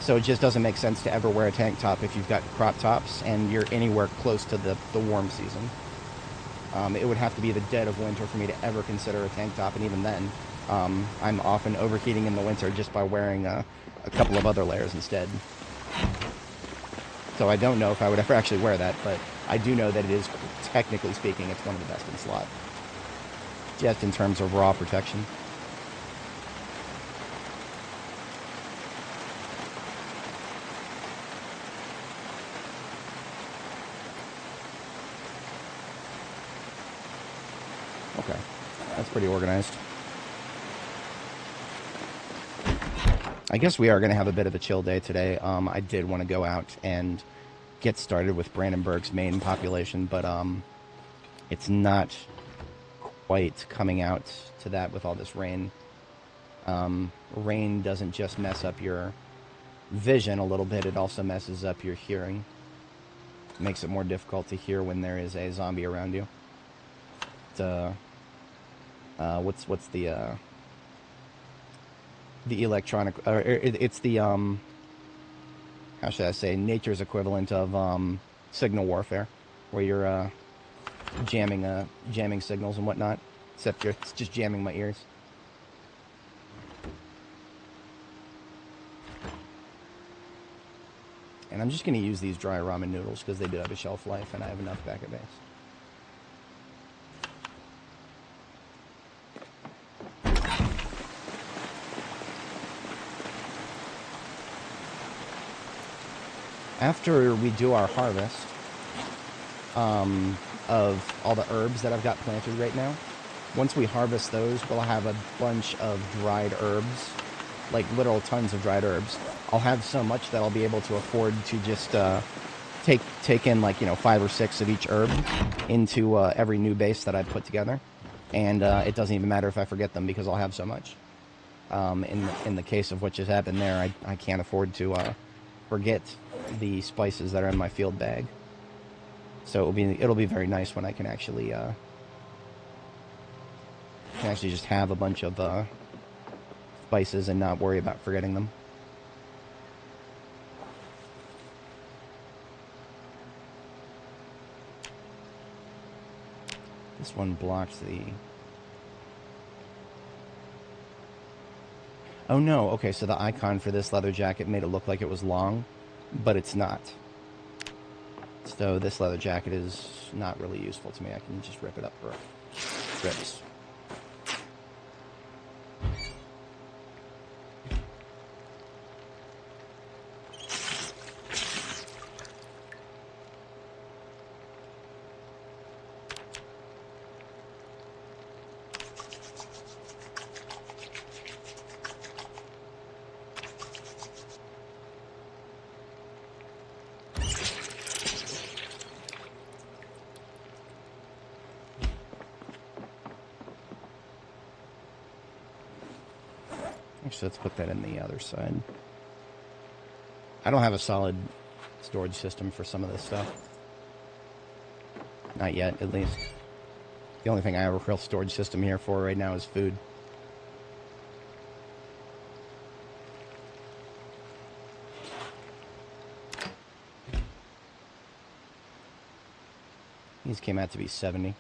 So it just doesn't make sense to ever wear a tank top if you've got crop tops and you're anywhere close to the warm season. It would have to be the dead of winter for me to ever consider a tank top, and even then, I'm often overheating in the winter just by wearing a couple of other layers instead. So I don't know if I would ever actually wear that, but I do know that it is, technically speaking, it's one of the best in slot. Just in terms of raw protection. Okay, that's pretty organized. I guess we are going to have a bit of a chill day today. I did want to go out and get started with Brandenburg's main population, but it's not quite coming out to that with all this rain. Rain doesn't just mess up your vision a little bit, it also messes up your hearing. It makes it more difficult to hear when there is a zombie around you. What's the electronic, it's the how should I say, nature's equivalent of signal warfare, where you're jamming signals and whatnot, except it's just jamming my ears. And I'm just going to use these dry ramen noodles because they do have a shelf life and I have enough back at base. After we do our harvest of all the herbs that I've got planted right now, once we harvest those, we'll have a bunch of dried herbs, like literal tons of dried herbs. I'll have so much that I'll be able to afford to just take in, like, 5 or 6 of each herb into every new base that I put together, and it doesn't even matter if I forget them because I'll have so much. In the case of what just happened there, I can't afford to forget the spices that are in my field bag. So it'll be very nice when I can actually just have a bunch of spices and not worry about forgetting them. This one blocks the... Oh no, okay, so the icon for this leather jacket made it look like it was long, but it's not. So this leather jacket is not really useful to me. I can just rip it up for strips. Actually, let's put that in the other side. I don't have a solid storage system for some of this stuff. Not yet, at least. The only thing I have a real storage system here for right now is food. These came out to be 70.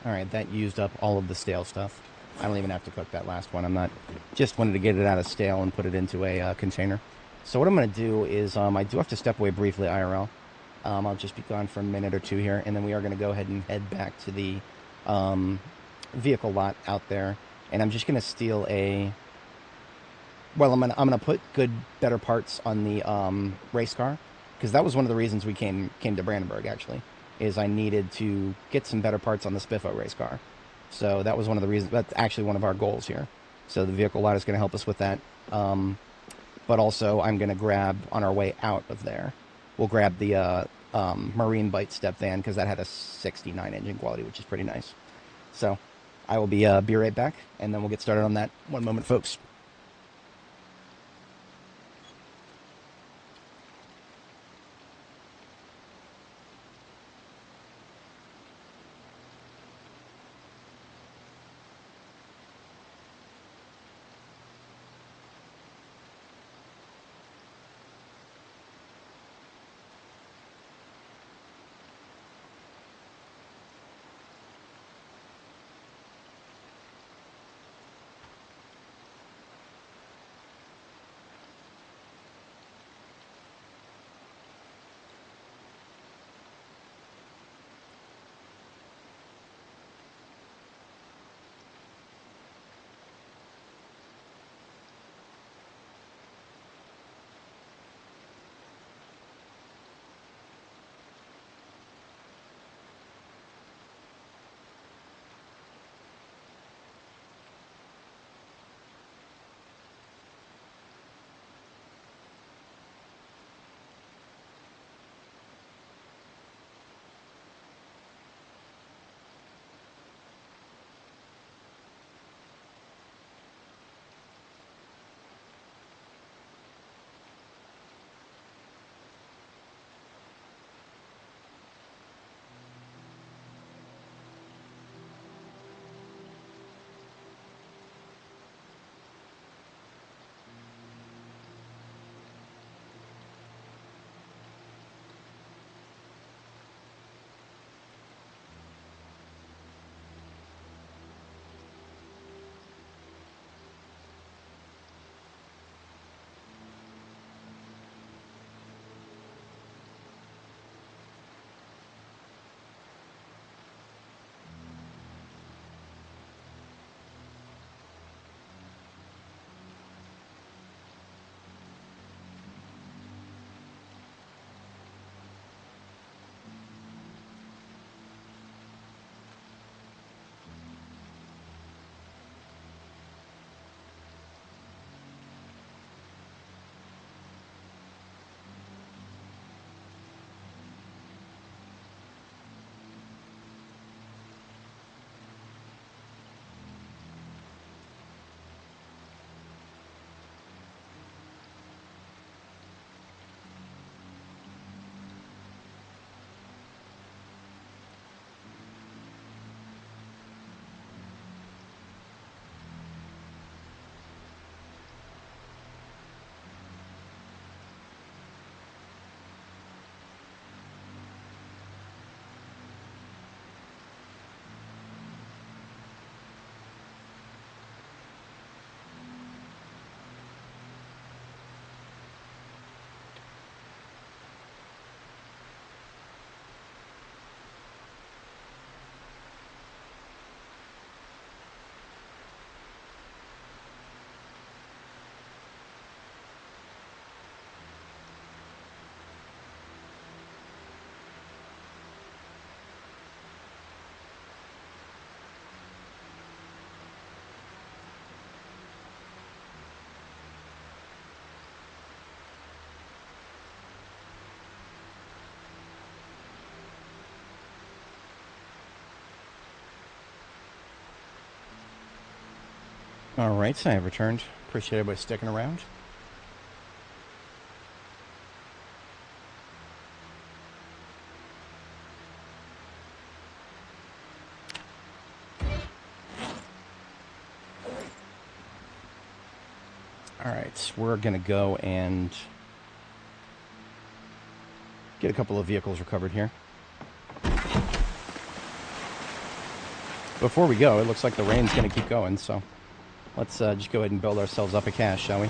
Alright, that used up all of the stale stuff. I don't even have to cook that last one. I'm not... Just wanted to get it out of stale and put it into a container. So what I'm going to do is, I do have to step away briefly, IRL. I'll just be gone for a minute or two here, and then we are going to go ahead and head back to the vehicle lot out there and I'm just gonna steal a. Well, I'm gonna put better parts on the race car, because that was one of the reasons we came to Brandenburg. Actually, is I needed to get some better parts on the Spiffo race car. So that was one of the reasons. That's actually one of our goals here. So the vehicle ladder is going to help us with that. But also, I'm going to grab on our way out of there. We'll grab the Marine Bite step van, because that had a 69 engine quality, which is pretty nice. So I will be right back, and then we'll get started on that. One moment, folks. All right, so I have returned. Appreciate everybody sticking around. All right, we're going to go and get a couple of vehicles recovered here. Before we go, it looks like the rain's going to keep going, so let's just go ahead and build ourselves up a cache, shall we?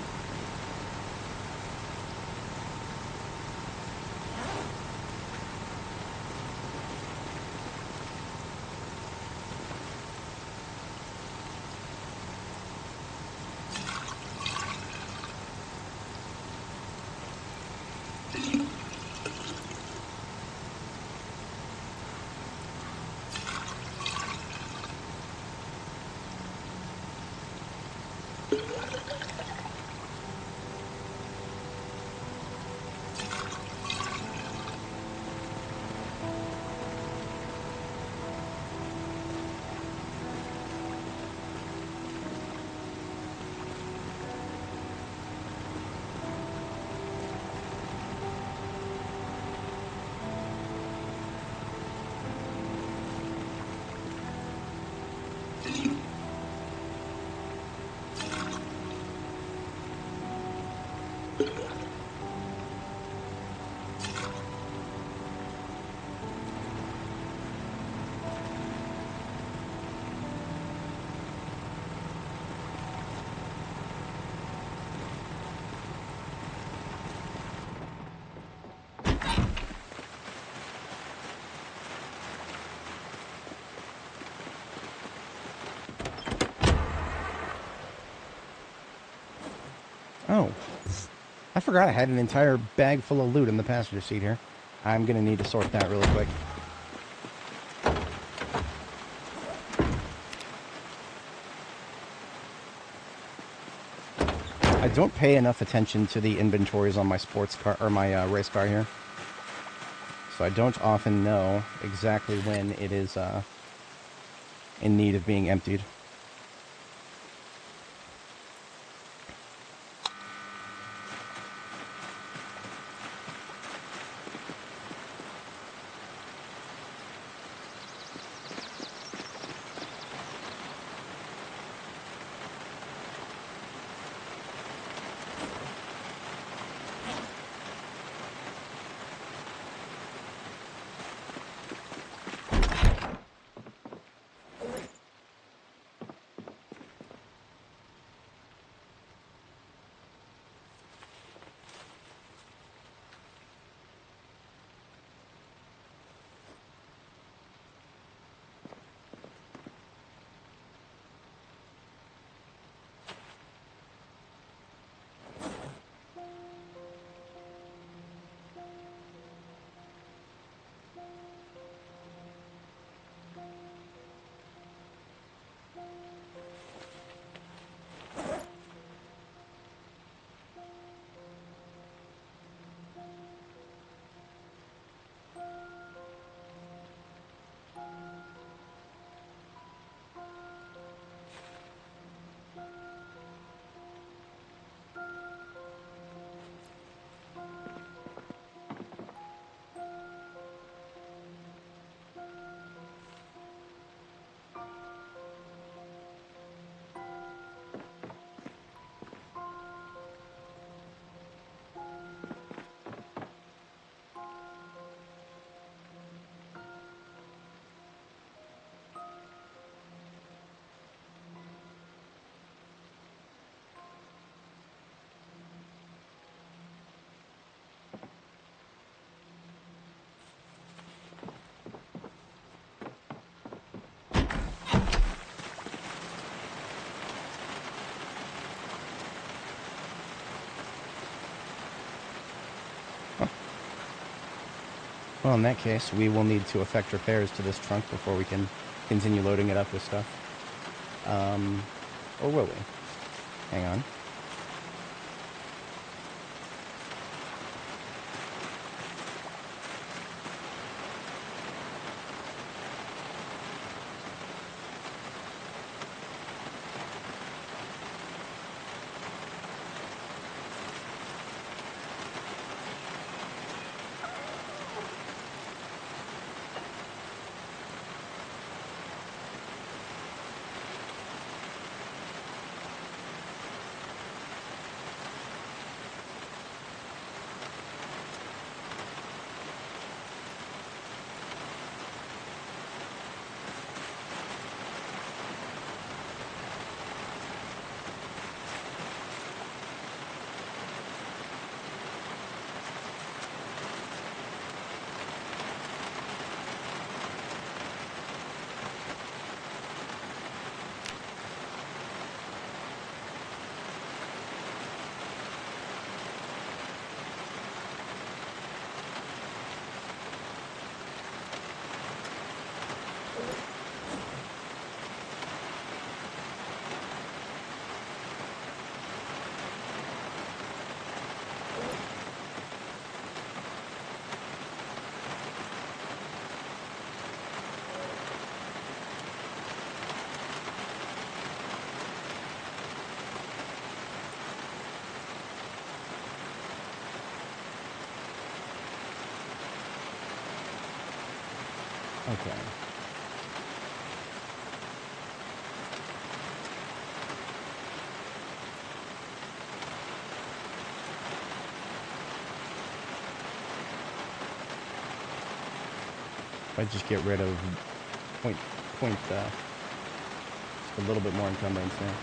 Oh. I forgot I had an entire bag full of loot in the passenger seat here. I'm going to need to sort that really quick. I don't pay enough attention to the inventories on my sports car, or my race car here. So I don't often know exactly when it is in need of being emptied. Well, in that case, we will need to effect repairs to this trunk before we can continue loading it up with stuff. Or will we? Hang on. Okay. If I just get rid of just a little bit more encumbrance there.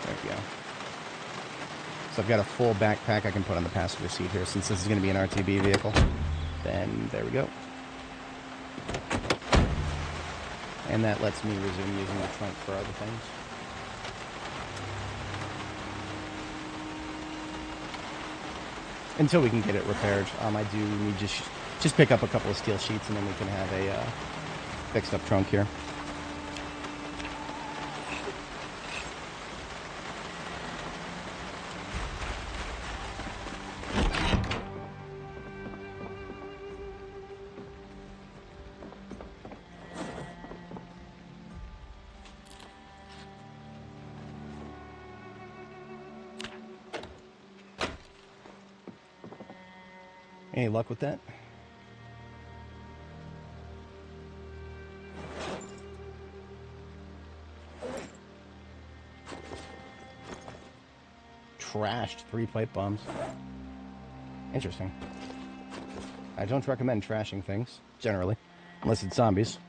There we go. So I've got a full backpack I can put on the passenger seat here, since this is going to be an RTB vehicle. Then, there we go. And that lets me resume using the trunk for other things. Until we can get it repaired. I do need just pick up a couple of steel sheets, and then we can have a fixed up trunk here. Any luck with that? Trashed 3 pipe bombs. Interesting. I don't recommend trashing things, generally, unless it's zombies.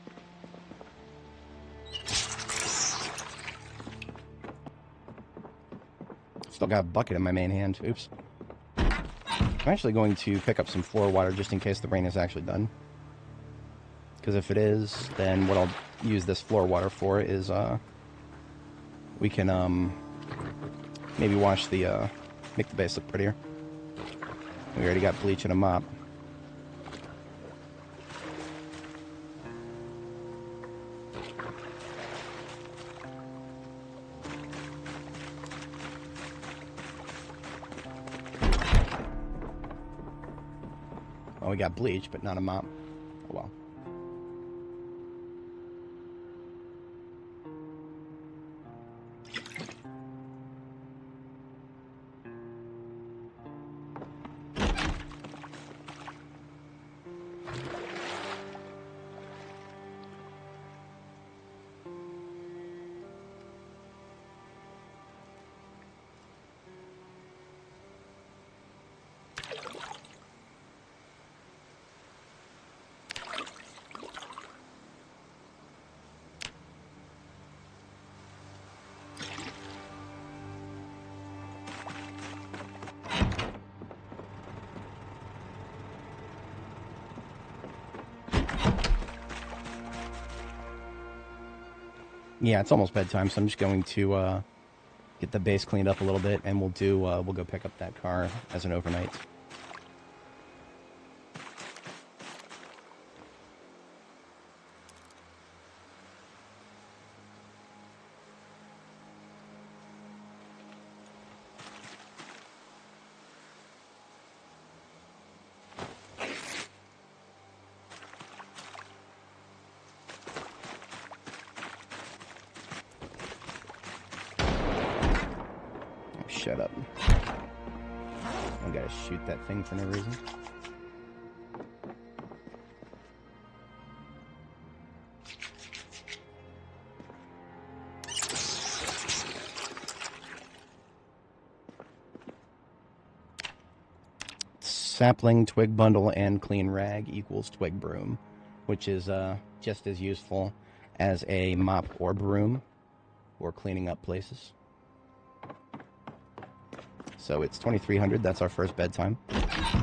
Still got a bucket in my main hand. Oops. I'm actually going to pick up some floor water just in case the rain is actually done. Because if it is, then what I'll use this floor water for is, we can, maybe wash the, make the base look prettier. We already got bleach and a mop. Well, we got bleach, but not a mop. Oh well. Yeah, it's almost bedtime, so I'm just going to get the base cleaned up a little bit, and we'll go pick up that car as an overnight. Shut up. I gotta shoot that thing for no reason. Sapling, twig bundle, and clean rag equals twig broom, which is just as useful as a mop or broom or cleaning up places. So it's 2300, that's our first bedtime.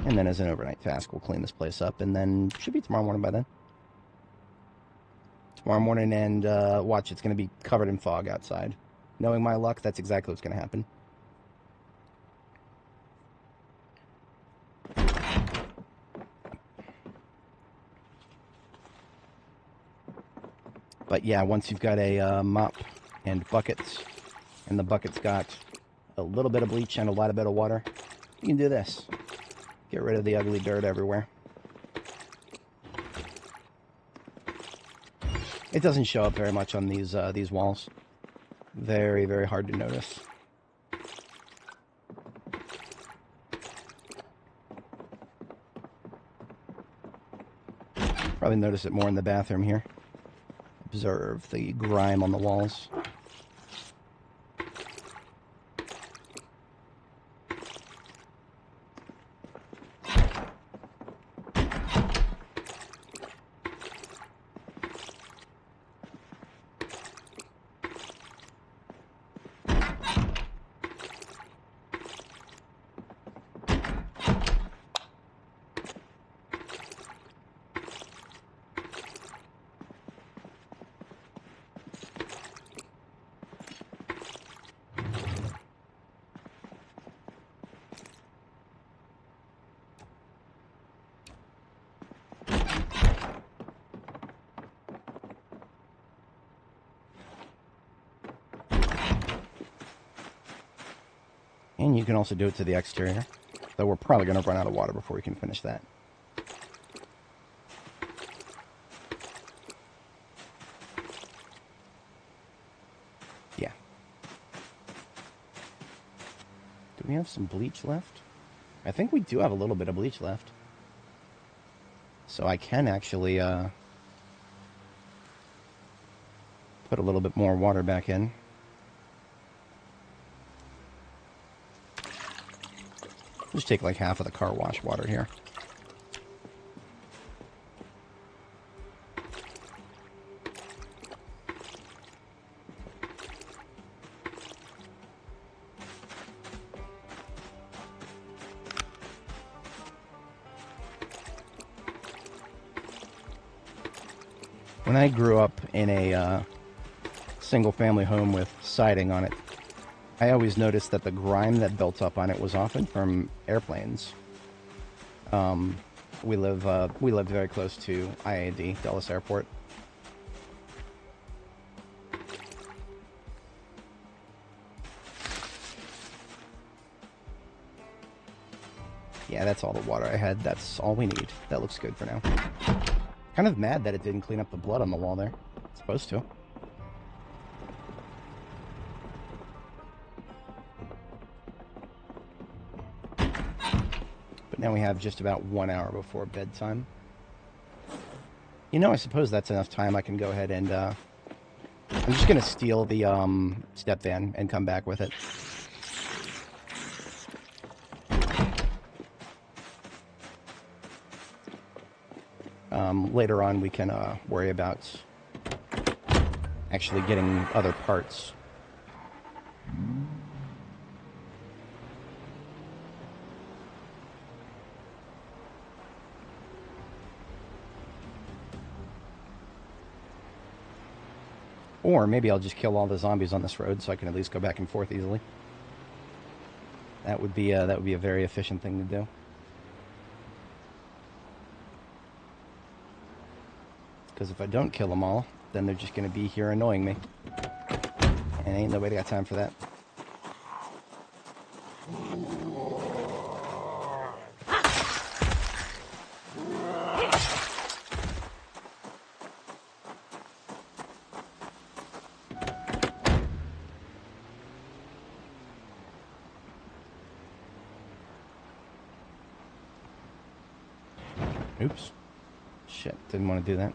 And then as an overnight task, we'll clean this place up, and then should be tomorrow morning by then. Tomorrow morning, and watch, it's going to be covered in fog outside. Knowing my luck, that's exactly what's going to happen. But yeah, once you've got a mop and buckets, and the bucket's got a little bit of bleach and a lot of bit of water, you can do this. Get rid of the ugly dirt everywhere. It doesn't show up very much on these walls. Very, very hard to notice. Probably notice it more in the bathroom here. Observe the grime on the walls. And you can also do it to the exterior, though we're probably going to run out of water before we can finish that. Yeah. Do we have some bleach left? I think we do have a little bit of bleach left. So I can actually put a little bit more water back in. Just take like half of the car wash water here. When I grew up in a single-family home with siding on it, I always noticed that the grime that built up on it was often from airplanes. We lived very close to IAD, Dulles Airport. Yeah, that's all the water I had. That's all we need. That looks good for now. Kind of mad that it didn't clean up the blood on the wall there. It's supposed to. But now we have just about 1 hour before bedtime. You know, I suppose that's enough time I can go ahead and, I'm just gonna steal the, step van and come back with it. Later on, we can worry about actually getting other parts. Or maybe I'll just kill all the zombies on this road so I can at least go back and forth easily. That would be a very efficient thing to do. Because if I don't kill them all, then they're just going to be here annoying me. And ain't nobody got time for that. Oops. Shit, didn't want to do that.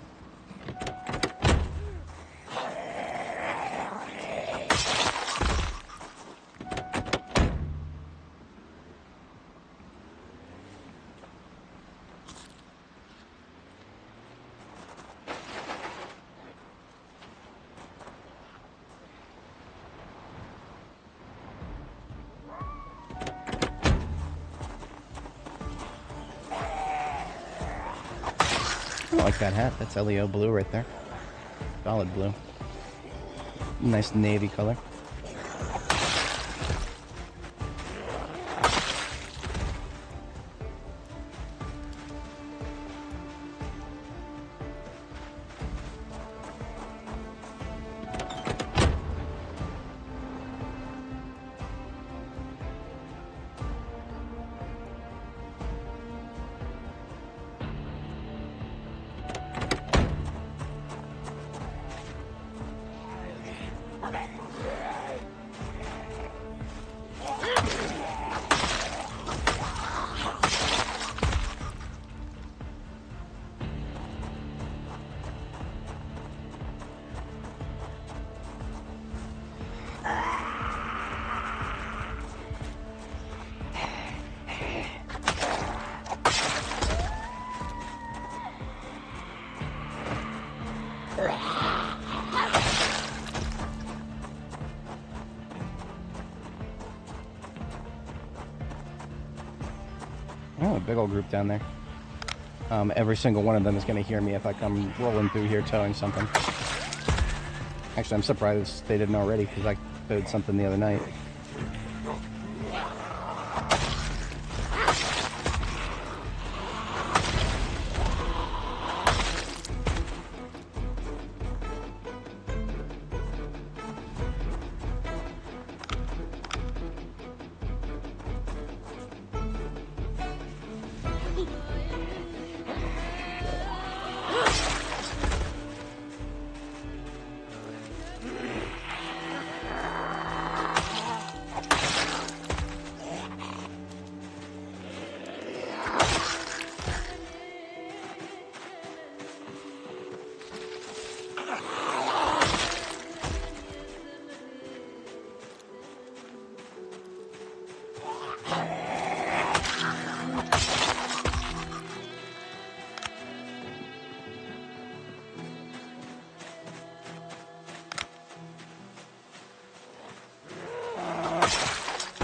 I like that hat. That's LEO blue right there. Solid blue. Nice navy color. Oh, a big old group down there. Every single one of them is going to hear me if I come rolling through here towing something. Actually, I'm surprised they didn't already, because I towed something the other night.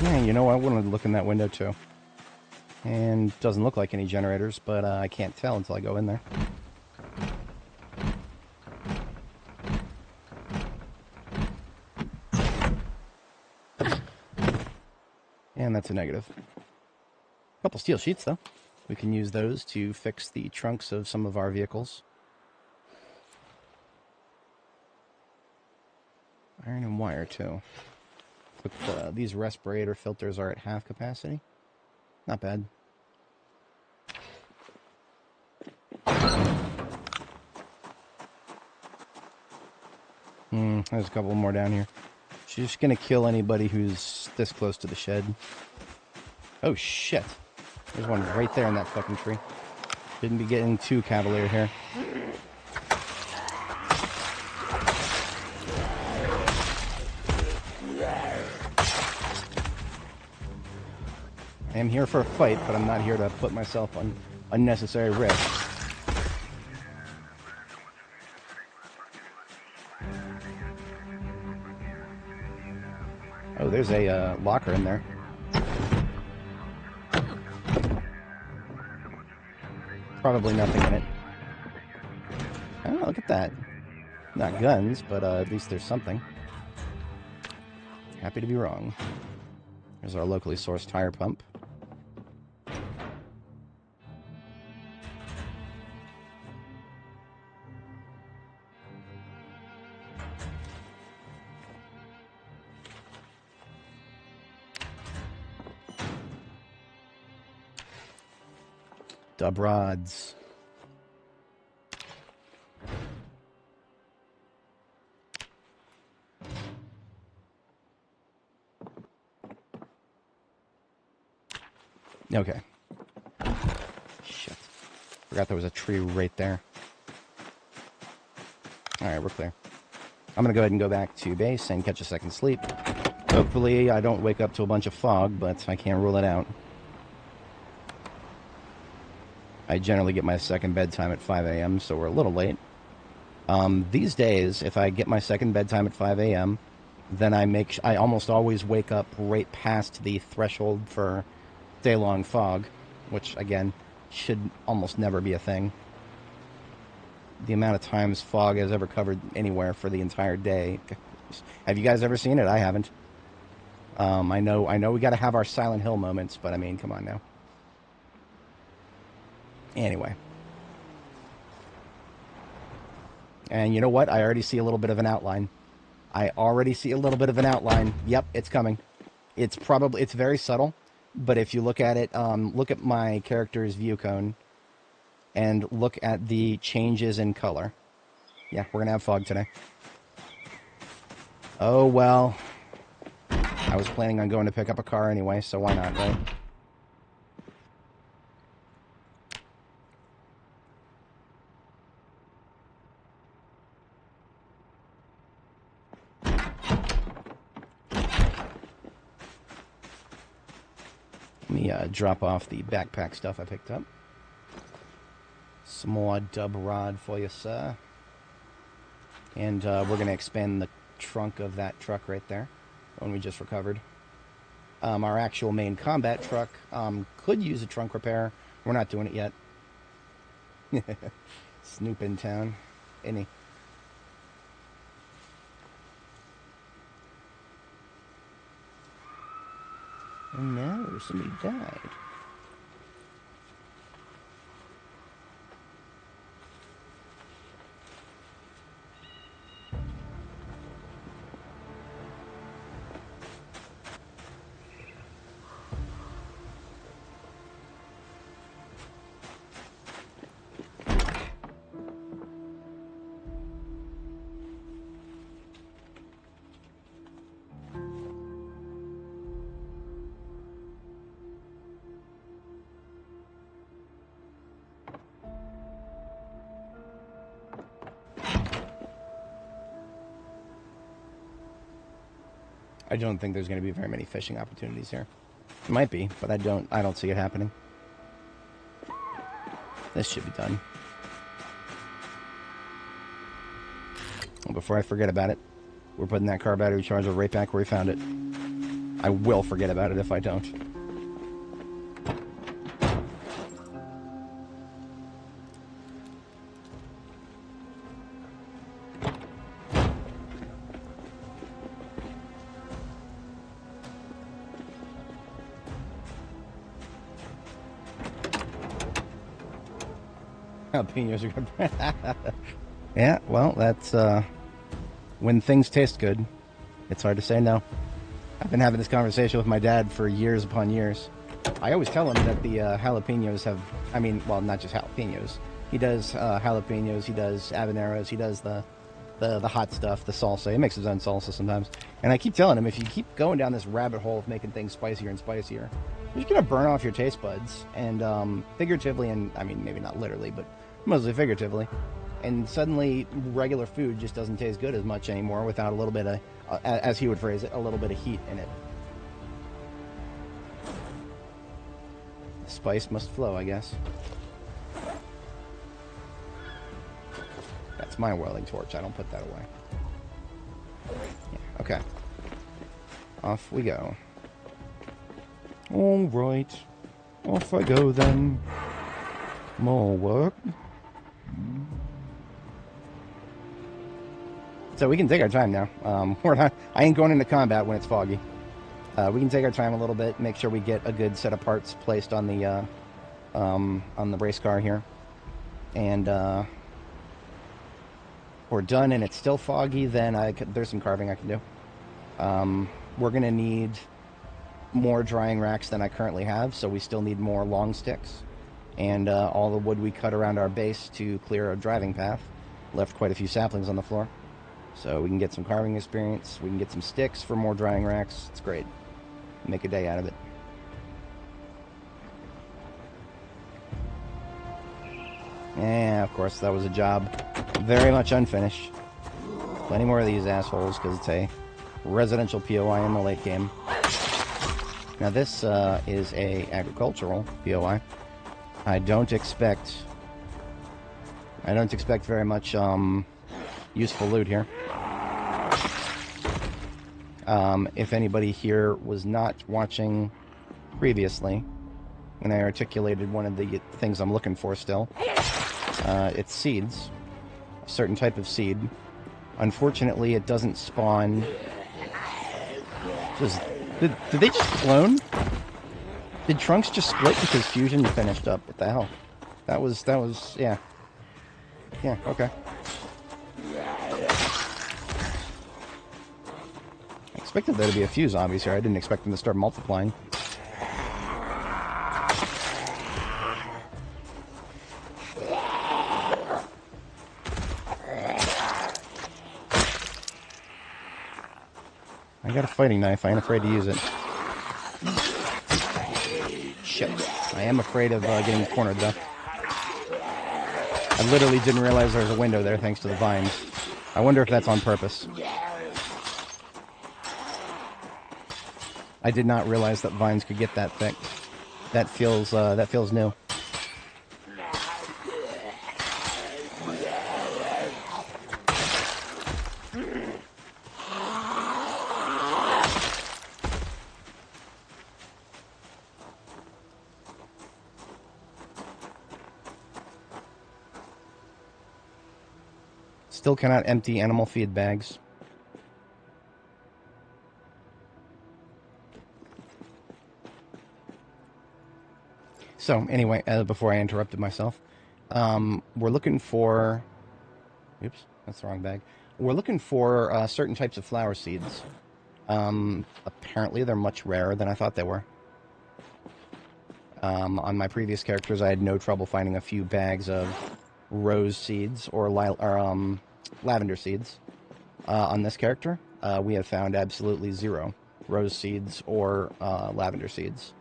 Yeah, you know, I wanted to look in that window too. And doesn't look like any generators, but I can't tell until I go in there. And that's a negative. A couple steel sheets, though. We can use those to fix the trunks of some of our vehicles. Iron and wire, too. But these respirator filters are at half capacity. Not bad. There's a couple more down here. She's just gonna kill anybody who's this close to the shed. Oh shit. There's one right there in that fucking tree. Didn't be getting too cavalier here. I am here for a fight, but I'm not here to put myself on unnecessary risk. Oh, there's a locker in there. Probably nothing in it. Oh, look at that. Not guns, but at least there's something. Happy to be wrong. There's our locally sourced tire pump. Dub rods. Okay. Shit. Forgot there was a tree right there. Alright, we're clear. I'm gonna go ahead and go back to base and catch a second sleep. Hopefully I don't wake up to a bunch of fog, but I can't rule it out. I generally get my second bedtime at 5 a.m., so we're a little late. These days, if I get my second bedtime at 5 a.m., then I almost always wake up right past the threshold for day-long fog, which, again, should almost never be a thing. The amount of times fog has ever covered anywhere for the entire day. Have you guys ever seen it? I haven't. I know we got to have our Silent Hill moments, but I mean, come on now. Anyway. And you know what? I already see a little bit of an outline. Yep, it's coming. It's very subtle, but if you look at it, look at my character's view cone and look at the changes in color. Yeah, we're going to have fog today. Oh, well. I was planning on going to pick up a car anyway, so why not, right? Let me drop off the backpack stuff I picked up. Some more dub rod for you, sir. And we're going to expand the trunk of that truck right there, one we just recovered. Our actual main combat truck could use a trunk repair. We're not doing it yet. Snoop in town. Any. And now somebody died. I don't think there's going to be very many fishing opportunities here. It might be, but I don't see it happening. This should be done. Well, before I forget about it, we're putting that car battery charger right back where we found it. I will forget about it if I don't. Jalapenos are good. Yeah, well, that's when things taste good, it's hard to say no. I've been having this conversation with my dad for years upon years. I always tell him that the jalapenos have, I mean, well, not just jalapenos. He does jalapenos, he does habaneros, he does the hot stuff, the salsa. He makes his own salsa sometimes. And I keep telling him, if you keep going down this rabbit hole of making things spicier and spicier, you're just going to burn off your taste buds. And figuratively, and I mean, maybe not literally, but mostly figuratively. And suddenly, regular food just doesn't taste good as much anymore without a little bit of, as he would phrase it, a little bit of heat in it. The spice must flow, I guess. That's my whirling torch. I don't put that away. Yeah, okay. Off we go. All right. Off I go then. More work. So we can take our time now. We're not, I ain't going into combat when it's foggy. We can take our time a little bit, make sure we get a good set of parts placed on the race car here. And we're done and it's still foggy, then there's some carving I can do. We're going to need more drying racks than I currently have, so we still need more long sticks. And all the wood we cut around our base to clear a driving path left quite a few saplings on the floor. So we can get some carving experience, we can get some sticks for more drying racks. It's great. Make a day out of it. Yeah, of course, that was a job very much unfinished. Plenty more of these assholes, because it's a residential POI in the late game. Now this is a agricultural POI. I don't expect very much useful loot here. If anybody here was not watching previously, when I articulated one of the things I'm looking for still, it's seeds. A certain type of seed. Unfortunately, it doesn't spawn... Did they just clone? Did Trunks just split because Fusion finished up? What the hell? That was, yeah. Yeah, okay. I expected there to be a few zombies here. I didn't expect them to start multiplying. I got a fighting knife. I ain't afraid to use it. Shit. I am afraid of getting cornered, though. I literally didn't realize there was a window there thanks to the vines. I wonder if that's on purpose. I did not realize that vines could get that thick. That feels new. Still cannot empty animal feed bags. So, anyway, before I interrupted myself, we're looking for... Oops, that's the wrong bag. We're looking for certain types of flower seeds. Apparently they're much rarer than I thought they were. On my previous characters, I had no trouble finding a few bags of rose seeds or lavender seeds. On this character, we have found absolutely zero rose seeds or lavender seeds.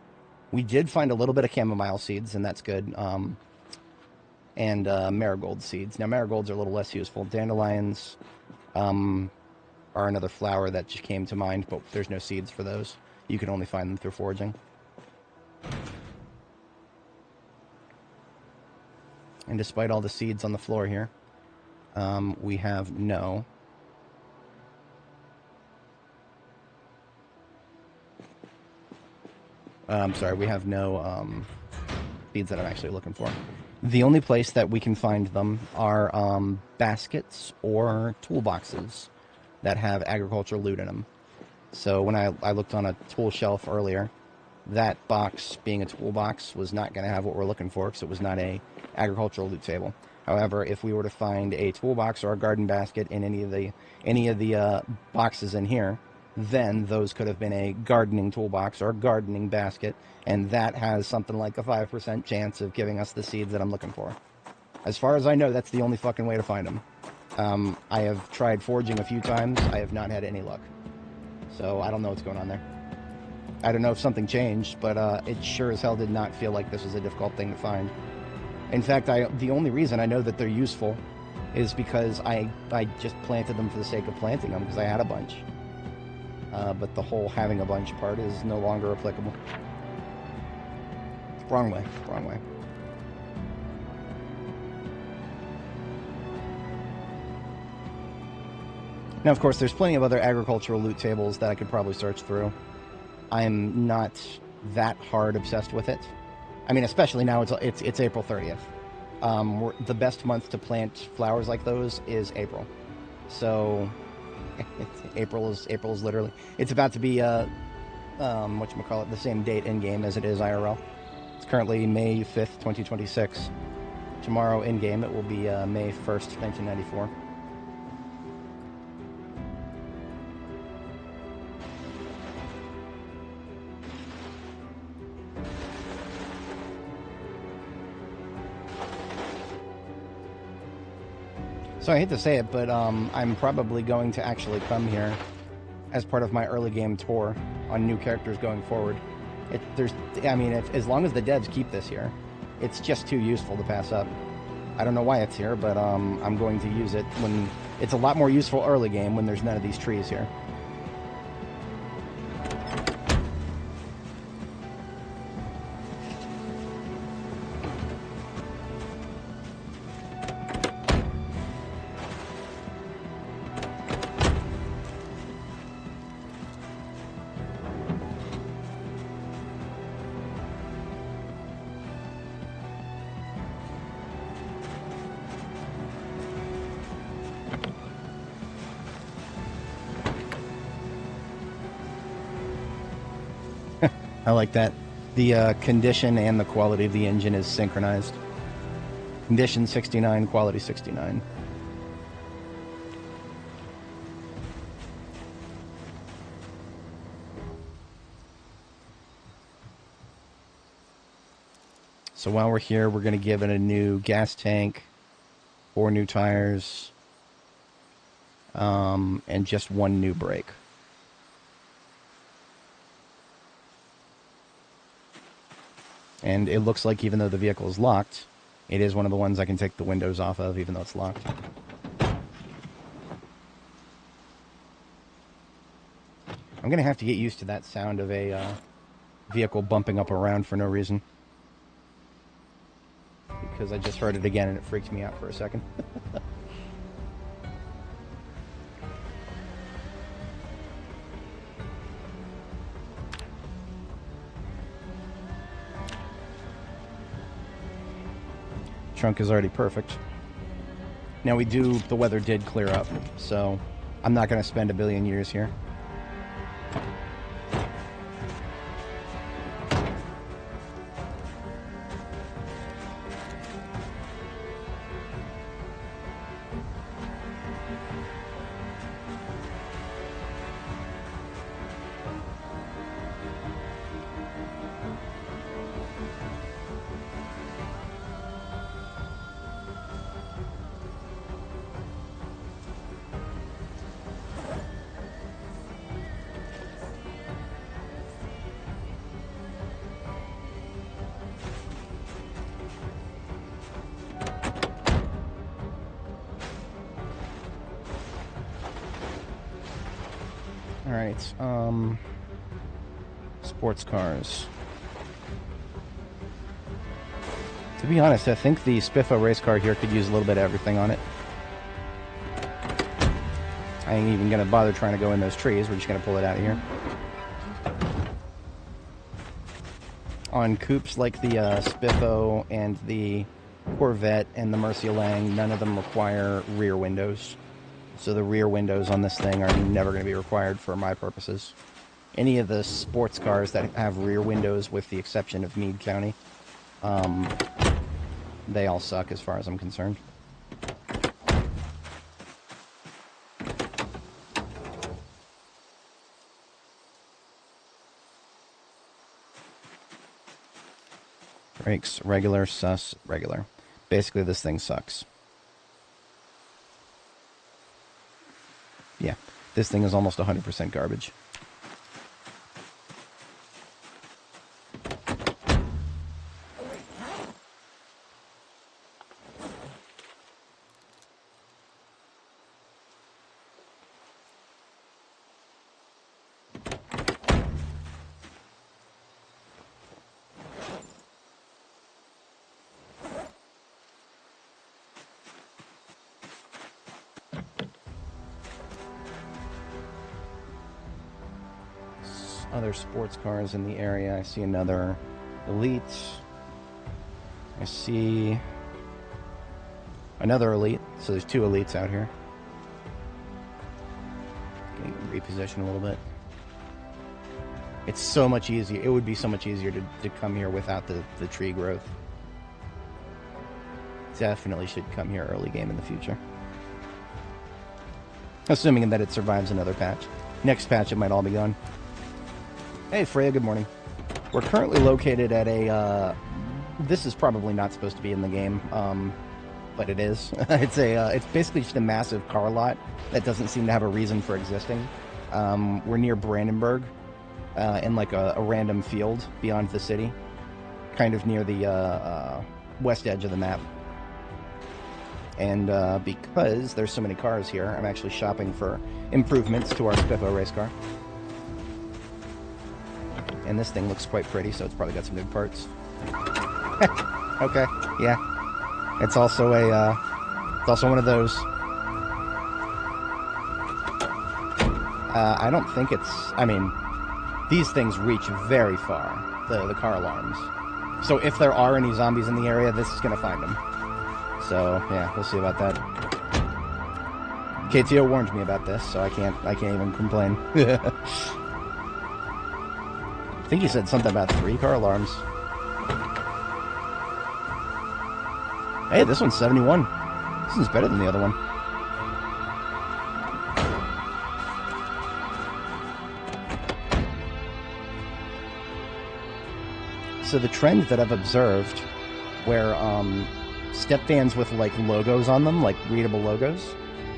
We did find a little bit of chamomile seeds, and that's good. And marigold seeds. Now, marigolds are a little less useful. Dandelions are another flower that just came to mind, but there's no seeds for those. You can only find them through foraging. And despite all the seeds on the floor here, we have no... I'm sorry, we have no seeds that I'm actually looking for. The only place that we can find them are baskets or toolboxes that have agricultural loot in them. So when I looked on a tool shelf earlier, that box, being a toolbox, was not going to have what we're looking for because it was not a agricultural loot table. However, if we were to find a toolbox or a garden basket in any of the boxes in here, then those could have been a gardening toolbox or a gardening basket, and that has something like a 5% chance of giving us the seeds that I'm looking for. As far as I know, that's the only fucking way to find them. I have tried foraging a few times. I have not had any luck. So I don't know what's going on there. I don't know if something changed, but it sure as hell did not feel like this was a difficult thing to find. In fact, the only reason I know that they're useful is because I just planted them for the sake of planting them, because I had a bunch. But the whole having a bunch part is no longer applicable. Wrong way, wrong way. Now, of course, there's plenty of other agricultural loot tables that I could probably search through. I'm not that hard obsessed with it. I mean, especially now it's April 30th. The best month to plant flowers like those is April. So April is literally, it's about to be whatchamacallit, the same date in game as it is IRL. It's currently May 5th, 2026. Tomorrow in game it will be May 1st, 1994. So I hate to say it, but I'm probably going to actually come here as part of my early game tour on new characters going forward. As long as the devs keep this here, it's just too useful to pass up. I don't know why it's here, but I'm going to use it when it's a lot more useful early game when there's none of these trees here. I like that. The condition and the quality of the engine is synchronized. Condition 69, quality 69. So while we're here, we're going to give it a new gas tank, 4 new tires, and just 1 new brake. And it looks like even though the vehicle is locked, it is one of the ones I can take the windows off of, even though it's locked. I'm going to have to get used to that sound of a vehicle bumping up around for no reason. Because I just heard it again and it freaked me out for a second. Trunk is already perfect. Now the weather did clear up, so I'm not going to spend a billion years here. Alright, sports cars. To be honest, I think the Spiffo race car here could use a little bit of everything on it. I ain't even gonna bother trying to go in those trees, we're just gonna pull it out of here. On coupes like the Spiffo and the Corvette and the Murcielago, none of them require rear windows. So the rear windows on this thing are never going to be required for my purposes. Any of the sports cars that have rear windows, with the exception of Meade County, they all suck as far as I'm concerned. Brakes, regular, sus, regular. Basically, this thing sucks. Yeah, this thing is almost 100% garbage. Other sports cars in the area. I see another Elite. I see another Elite. So there's two Elites out here. Getting repositioned a little bit. It's so much easier. It would be so much easier to come here without the tree growth. Definitely should come here early game in the future. Assuming that it survives another patch. Next patch it might all be gone. Hey Freya, good morning. We're currently located at a, this is probably not supposed to be in the game, but it is. It's basically just a massive car lot that doesn't seem to have a reason for existing. We're near Brandenburg, in like a random field beyond the city, kind of near the west edge of the map. And because there's so many cars here, I'm actually shopping for improvements to our Spiffo race car. And this thing looks quite pretty, so it's probably got some good parts. Okay, yeah. It's also it's also one of those. I don't think it's, I mean, these things reach very far, the car alarms. So if there are any zombies in the area, this is gonna find them. So, yeah, we'll see about that. KTO warned me about this, so I can't even complain. I think he said something about 3 car alarms. Hey, this one's 71. This one's better than the other one. So the trend that I've observed, where step vans with like logos on them, like readable logos,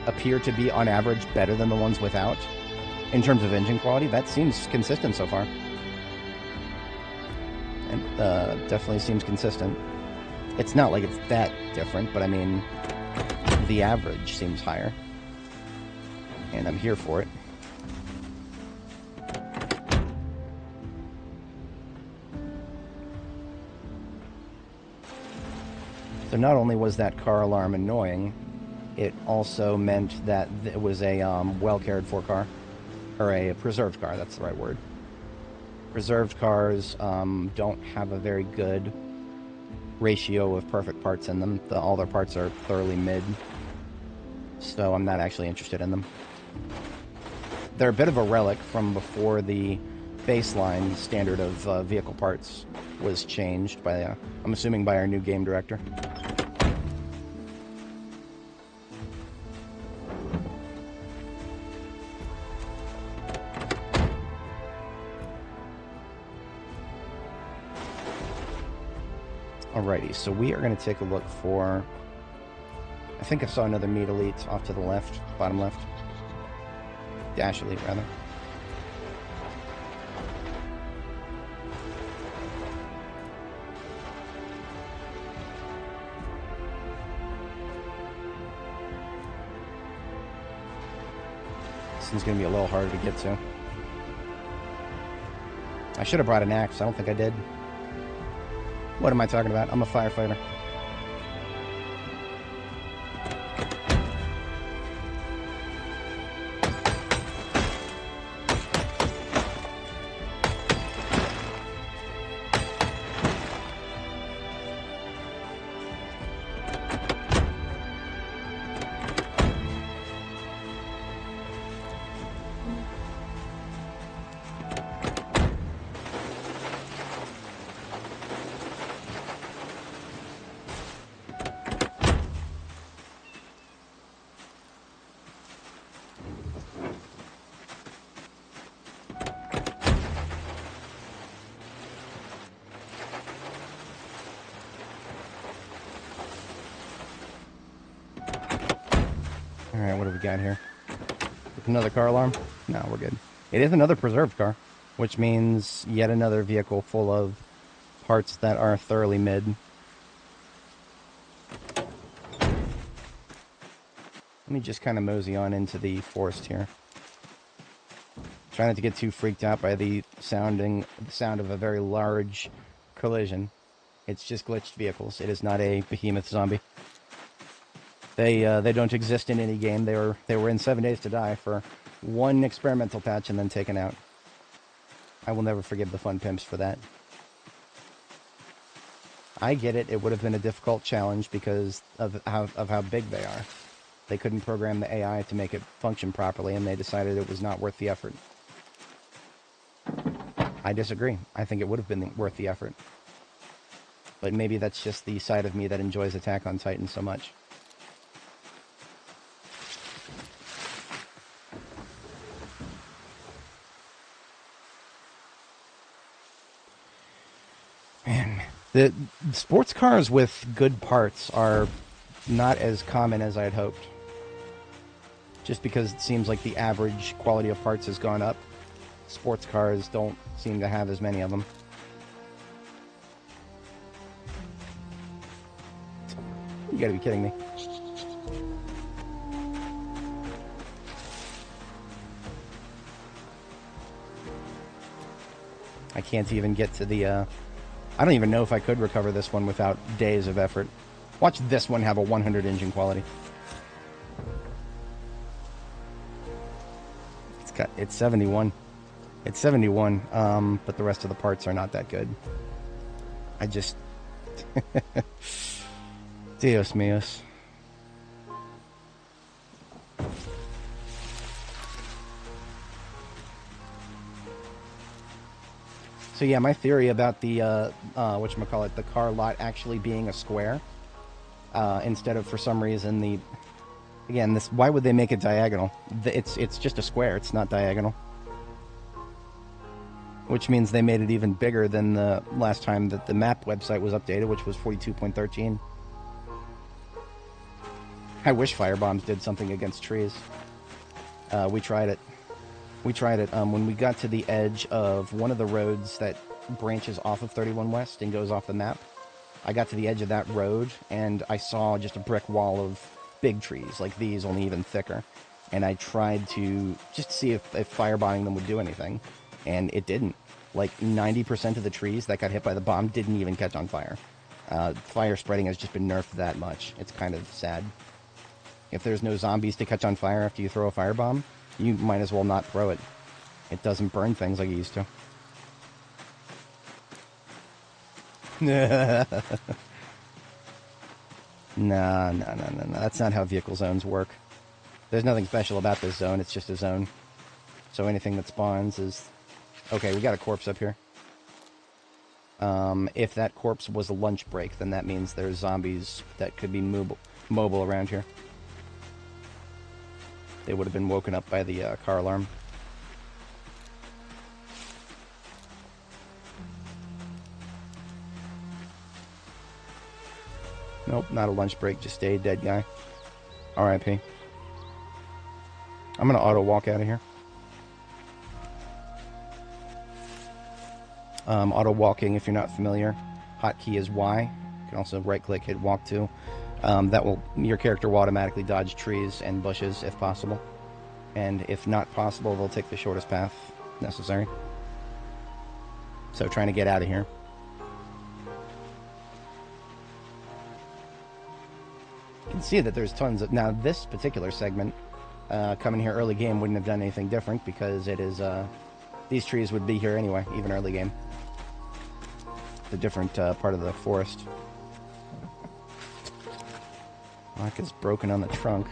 appear to be on average better than the ones without, in terms of engine quality, that seems consistent so far. And definitely seems consistent. It's not like it's that different, but I mean, the average seems higher. And I'm here for it. So not only was that car alarm annoying, it also meant that it was a well cared for car. Or a preserved car, that's the right word. Preserved cars don't have a very good ratio of perfect parts in them. All their parts are thoroughly mid. so I'm not actually interested in them. They're a bit of a relic from before the baseline standard of vehicle parts was changed by, I'm assuming, by our new game director. Alrighty, so we are going to take a look for... I think I saw another meat elite off to the left, bottom left. Dash elite, rather. This one's going to be a little harder to get to. I should have brought an axe. I don't think I did. What am I talking about? I'm a firefighter. Alright, what do we got here? Another car alarm? No, we're good. It is another preserved car, which means yet another vehicle full of parts that are thoroughly mid. Let me just kind of mosey on into the forest here. Try not to get too freaked out by the sound of a very large collision. It's just glitched vehicles. It is not a behemoth zombie. They don't exist in any game. They were in 7 Days to Die for one experimental patch and then taken out. I will never forgive the fun pimps for that. I get it. It would have been a difficult challenge because of how big they are. They couldn't program the AI to make it function properly, and they decided it was not worth the effort. I disagree. I think it would have been worth the effort. But maybe that's just the side of me that enjoys Attack on Titan so much. Man, the sports cars with good parts are not as common as I had hoped. Just because it seems like the average quality of parts has gone up. Sports cars don't seem to have as many of them. You gotta be kidding me. I can't even get to the, I don't even know if I could recover this one without days of effort. Watch this one have a 100 engine quality. It's 71. It's 71, but the rest of the parts are not that good. I just... Dios míos. So yeah, my theory about the, whatchamacallit, the car lot actually being a square, instead of, for some reason, the... Again, this, why would they make it diagonal? It's just a square, it's not diagonal. Which means they made it even bigger than the last time that the map website was updated, which was 42.13. I wish firebombs did something against trees. We tried it. When we got to the edge of one of the roads that branches off of 31 West and goes off the map. I got to the edge of that road, and I saw just a brick wall of big trees, like these, only even thicker. And I tried to just see if firebombing them would do anything, and it didn't. Like, 90% of the trees that got hit by the bomb didn't even catch on fire. Fire spreading has just been nerfed that much. It's kind of sad. If there's no zombies to catch on fire after you throw a firebomb, you might as well not throw it. It doesn't burn things like it used to. No. That's not how vehicle zones work. There's nothing special about this zone. It's just a zone. So anything that spawns is... Okay, we got a corpse up here. If that corpse was a lunch break, then that means there's zombies that could be mobile around here. They would have been woken up by the car alarm. Nope, not a lunch break, just a dead guy. R.I.P. I'm gonna auto walk out of here. Auto walking, if you're not familiar, hotkey is Y. You can also right click, hit walk to. Your character will automatically dodge trees and bushes if possible. And if not possible, they'll take the shortest path necessary. So trying to get out of here. You can see that there's tons of... Now, this particular segment, coming here early game, wouldn't have done anything different because it is... these trees would be here anyway, even early game. The different part of the forest. Lock is broken on the trunk.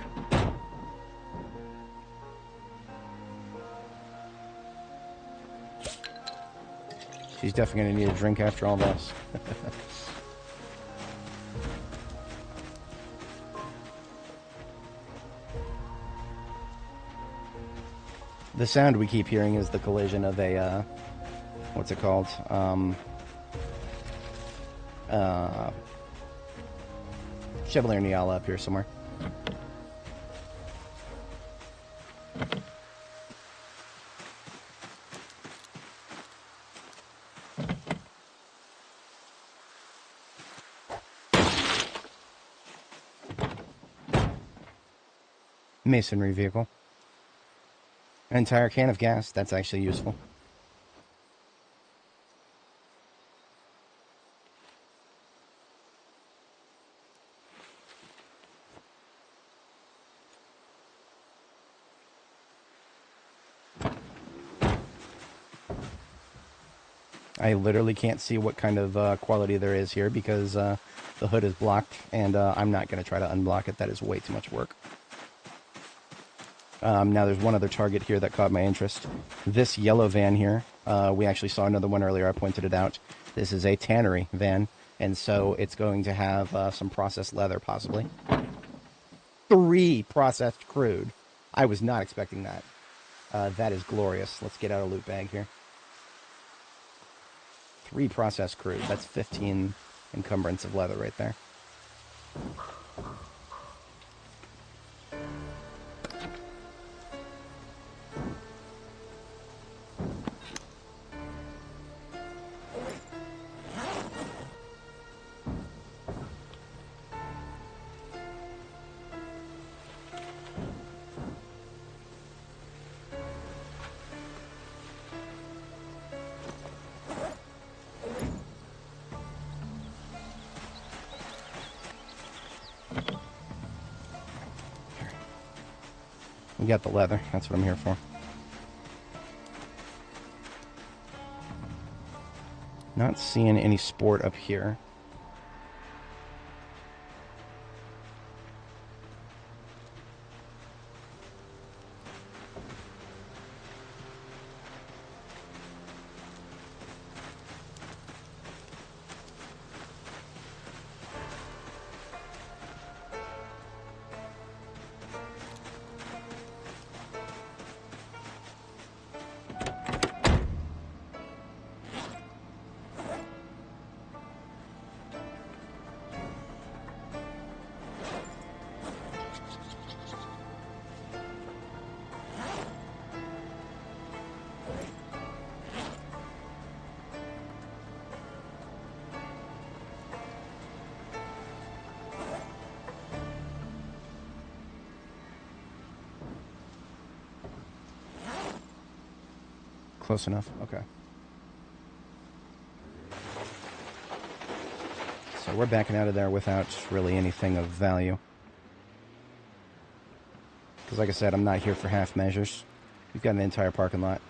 She's definitely going to need a drink after all this. The sound we keep hearing is the collision of a, what's it called? Chevalier Niala up here somewhere. Masonry vehicle. An entire can of gas, that's actually useful. I literally can't see what kind of quality there is here because the hood is blocked, and I'm not going to try to unblock it. That is way too much work. Now there's one other target here that caught my interest. This yellow van here, we actually saw another one earlier, I pointed it out. This is a tannery van, and so it's going to have some processed leather, possibly. 3 processed crude. I was not expecting that. That is glorious. Let's get out a loot bag here. 3 processed crude. That's 15 encumbrance of leather right there. We got the leather. That's what I'm here for. Not seeing any sport up here. Close enough. Okay. So we're backing out of there without really anything of value. Because like I said, I'm not here for half measures. We've got an entire parking lot.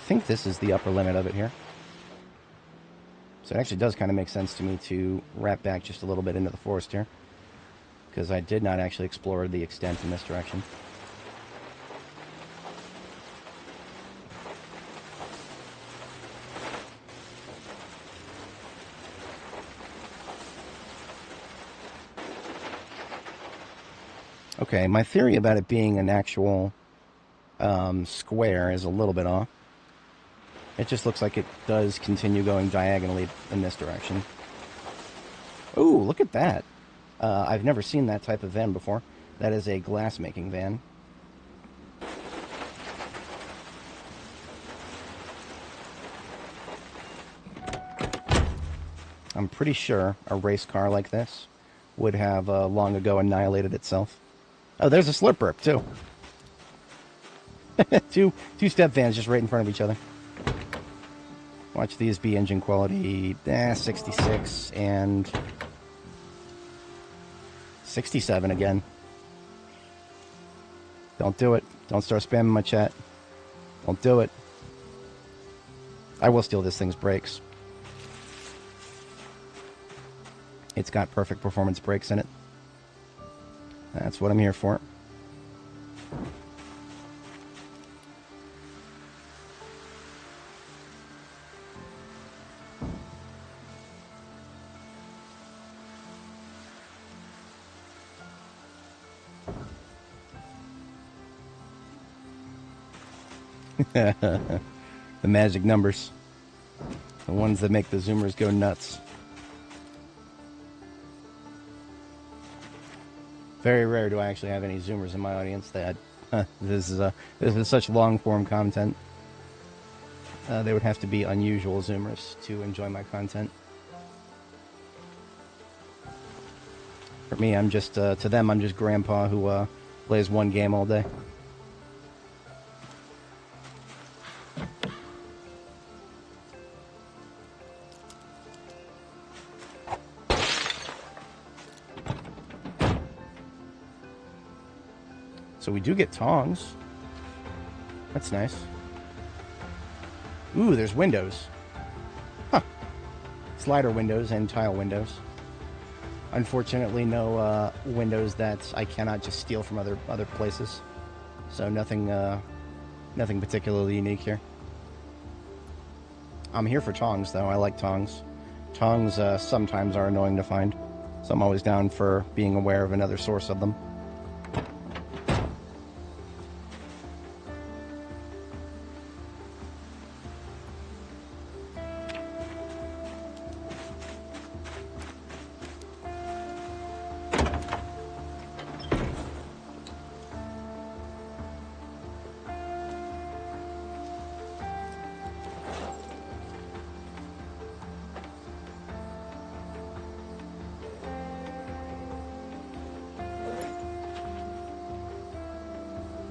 think this is the upper limit of it here. So it actually does kind of make sense to me to wrap back just a little bit into the forest here, because I did not actually explore the extent in this direction. Okay, my theory about it being an actual square is a little bit off. It just looks like it does continue going diagonally in this direction. Ooh, look at that. I've never seen that type of van before. That is a glass-making van. I'm pretty sure a race car like this would have long ago annihilated itself. Oh, there's a slurp burp, too. two step vans just right in front of each other. Watch these be engine quality 66 and 67 again. Don't do it. Don't start spamming my chat. Don't do it. I will steal this thing's brakes. It's got perfect performance brakes in it. That's what I'm here for. The magic numbers. The ones that make the Zoomers go nuts. Very rare do I actually have any Zoomers in my audience. This is such long-form content. They would have to be unusual Zoomers to enjoy my content. For me, I'm just to them, I'm just grandpa who plays one game all day. So we do get tongs. That's nice. Ooh, there's windows. Huh. Slider windows and tile windows. Unfortunately, no windows that I cannot just steal from other places. So nothing particularly unique here. I'm here for tongs, though. I like tongs. Tongs sometimes are annoying to find, so I'm always down for being aware of another source of them.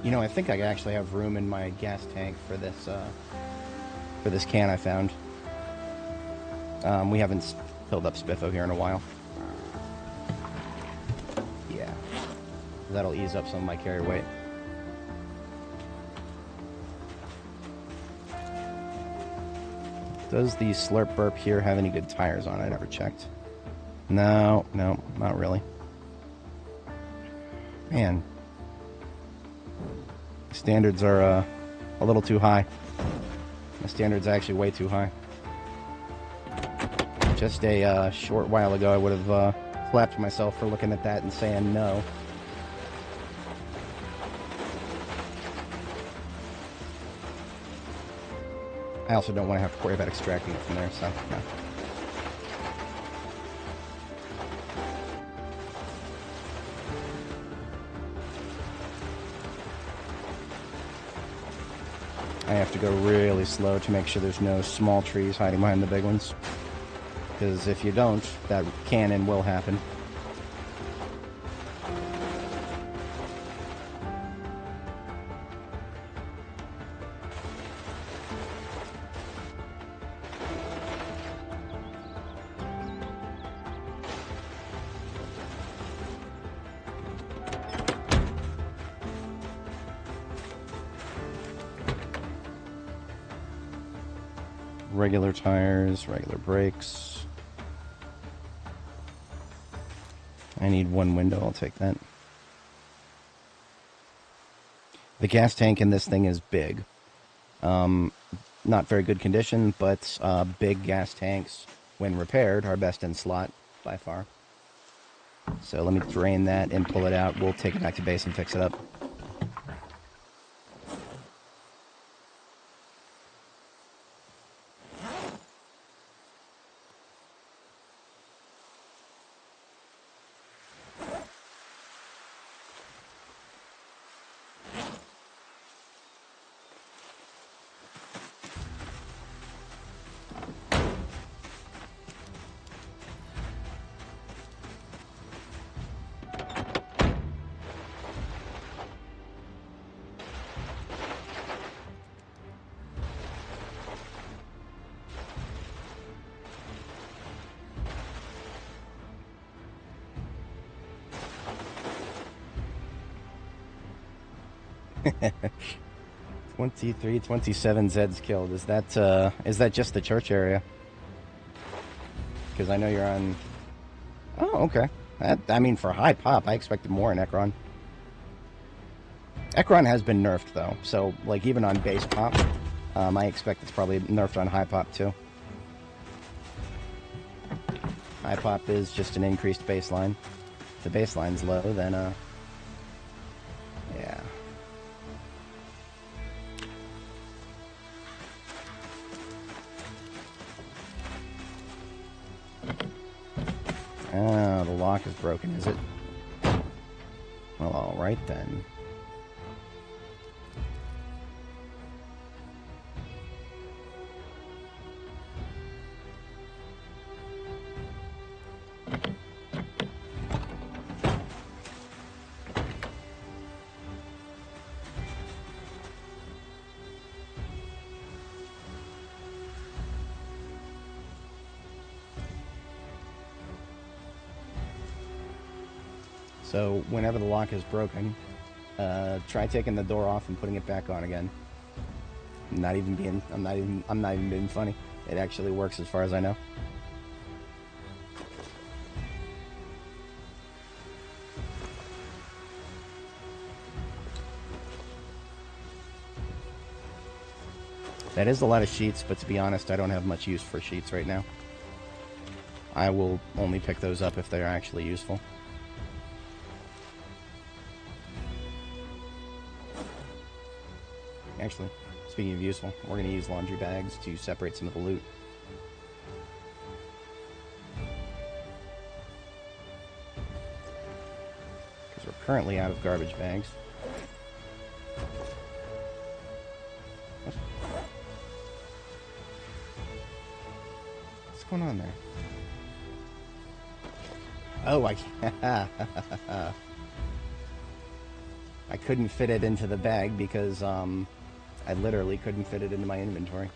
You know, I think I actually have room in my gas tank for this can I found. We haven't filled up Spiffo here in a while. Yeah. That'll ease up some of my carry weight. Does the Slurp Burp here have any good tires on it? I never checked. No, not really. Man. Standards are a little too high. The standards are actually way too high. Just a short while ago, I would have slapped myself for looking at that and saying no. I also don't want to have to worry about extracting it from there, so no. I have to go really slow to make sure there's no small trees hiding behind the big ones. Because if you don't, that can and will happen. Regular tires, regular brakes. I need one window, I'll take that. The gas tank in this thing is big. Not very good condition, but big gas tanks, when repaired, are best in slot, by far. So let me drain that and pull it out. We'll take it back to base and fix it up. "23, 27 Zeds killed. Is that just the church area? Because I know you're on... Oh, okay. I mean, for high pop, I expected more in Ekron. Ekron has been nerfed, though. So, like, even on base pop, I expect it's probably nerfed on high pop, too. High pop is just an increased baseline. If the baseline's low, then, yeah. Ah, the lock is broken, is it? Well, alright then. So whenever the lock is broken, try taking the door off and putting it back on again. I'm not even being funny. It actually works as far as I know. That is a lot of sheets, but to be honest, I don't have much use for sheets right now. I will only pick those up if they're actually useful. Actually, speaking of useful, we're going to use laundry bags to separate some of the loot. Because we're currently out of garbage bags. What's going on there? Oh, I couldn't fit it into the bag because, I literally couldn't fit it into my inventory.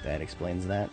That explains that.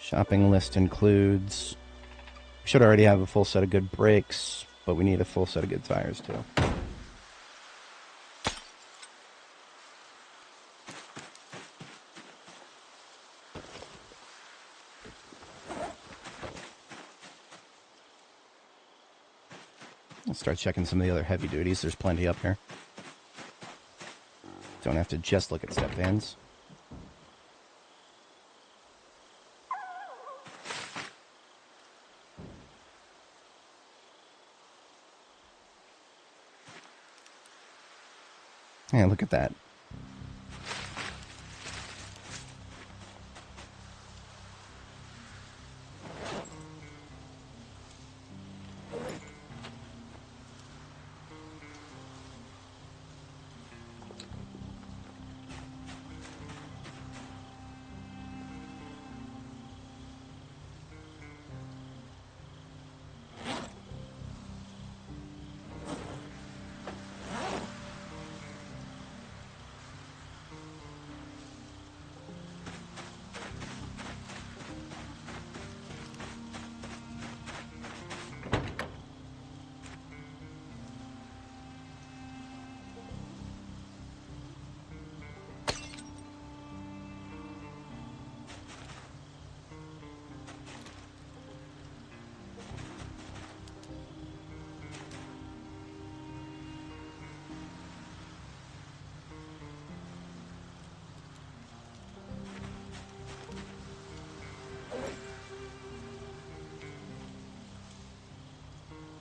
Shopping list includes... We should already have a full set of good brakes, but we need a full set of good tires, too. Let's start checking some of the other heavy duties. There's plenty up here. Don't have to just look at step vans. Yeah, look at that.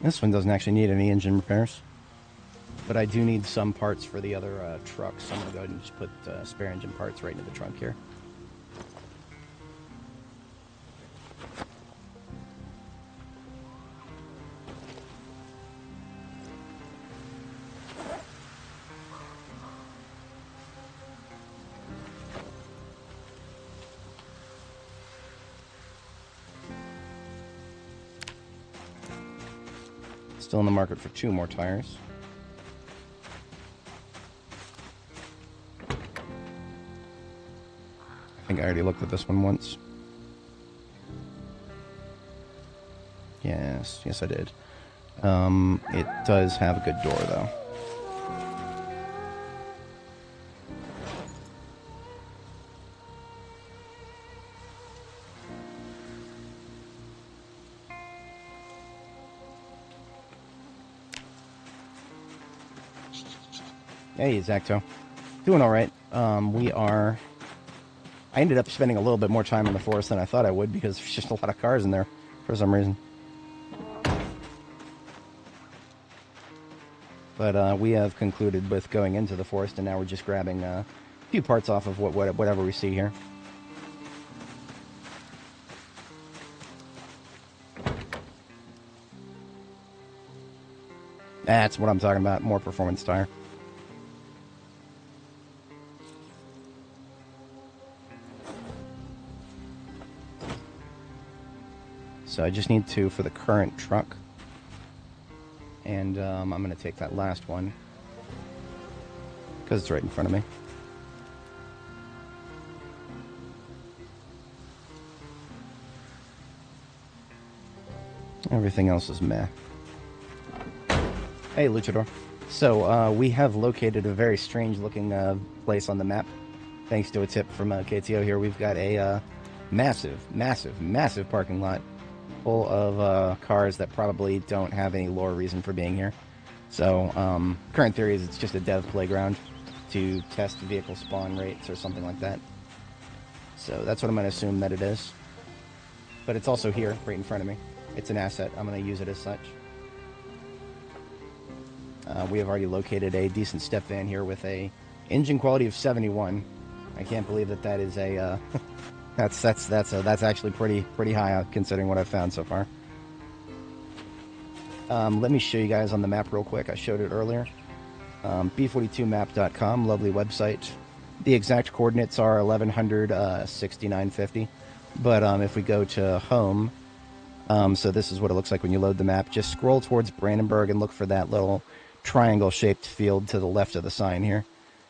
This one doesn't actually need any engine repairs, but I do need some parts for the other trucks. So I'm going to go ahead and just put spare engine parts right into the trunk here. Still in the market for 2 more tires. I think I already looked at this one once. Yes, I did. It does have a good door, though. Hey, Zacto. Doing alright. I ended up spending a little bit more time in the forest than I thought I would because there's just a lot of cars in there for some reason. But we have concluded with going into the forest, and now we're just grabbing a few parts off of whatever we see here. That's what I'm talking about, more performance tire. So I just need 2 for the current truck. And I'm going to take that last one, because it's right in front of me. Everything else is meh. Hey, Luchador. So, we have located a very strange-looking place on the map. Thanks to a tip from KTO here, we've got a massive parking lot full of cars that probably don't have any lore reason for being here. So, current theory is it's just a dev playground to test vehicle spawn rates or something like that. So that's what I'm going to assume that it is. But it's also here, right in front of me. It's an asset. I'm going to use it as such. We have already located a decent step van here with a engine quality of 71. I can't believe that is a that's actually pretty high considering what I've found so far. Let me show you guys on the map real quick. I showed it earlier. B42map.com, lovely website. The exact coordinates are 1100 6950. But if we go to home, so this is what it looks like when you load the map. Just scroll towards Brandenburg and look for that little triangle-shaped field to the left of the sign here.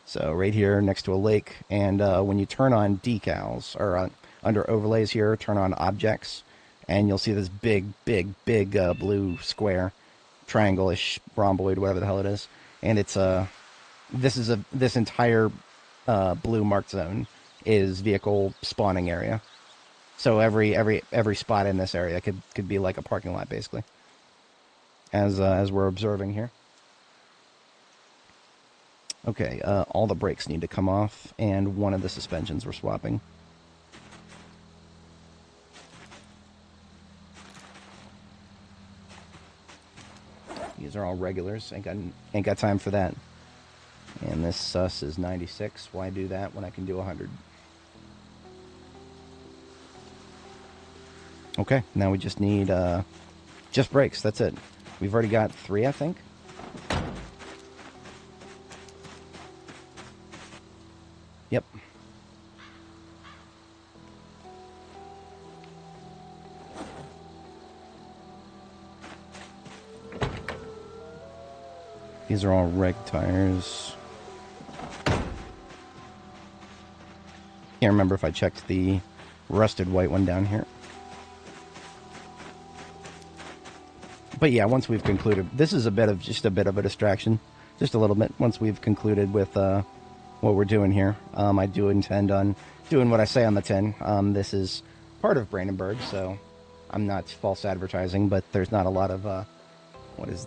So right here next to a lake, and when you turn on decals, or under overlays here, turn on objects, and you'll see this big blue square, triangle-ish, rhomboid, whatever the hell it is. And it's this entire blue marked zone is vehicle spawning area. So every spot in this area could be like a parking lot, basically, as we're observing here. Okay, all the brakes need to come off, and one of the suspensions we're swapping. These are all regulars. Ain't got time for that. And this sus is 96. Why do that when I can do 100? Okay, now we just need just brakes. That's it. We've already got 3, I think. Yep. These are all reg tires. Can't remember if I checked the rusted white one down here. But yeah, once we've concluded, this is just a bit of a distraction, just a little bit. Once we've concluded with what we're doing here, I do intend on doing what I say on the tin. This is part of Brandenburg, so I'm not false advertising, but there's not a lot of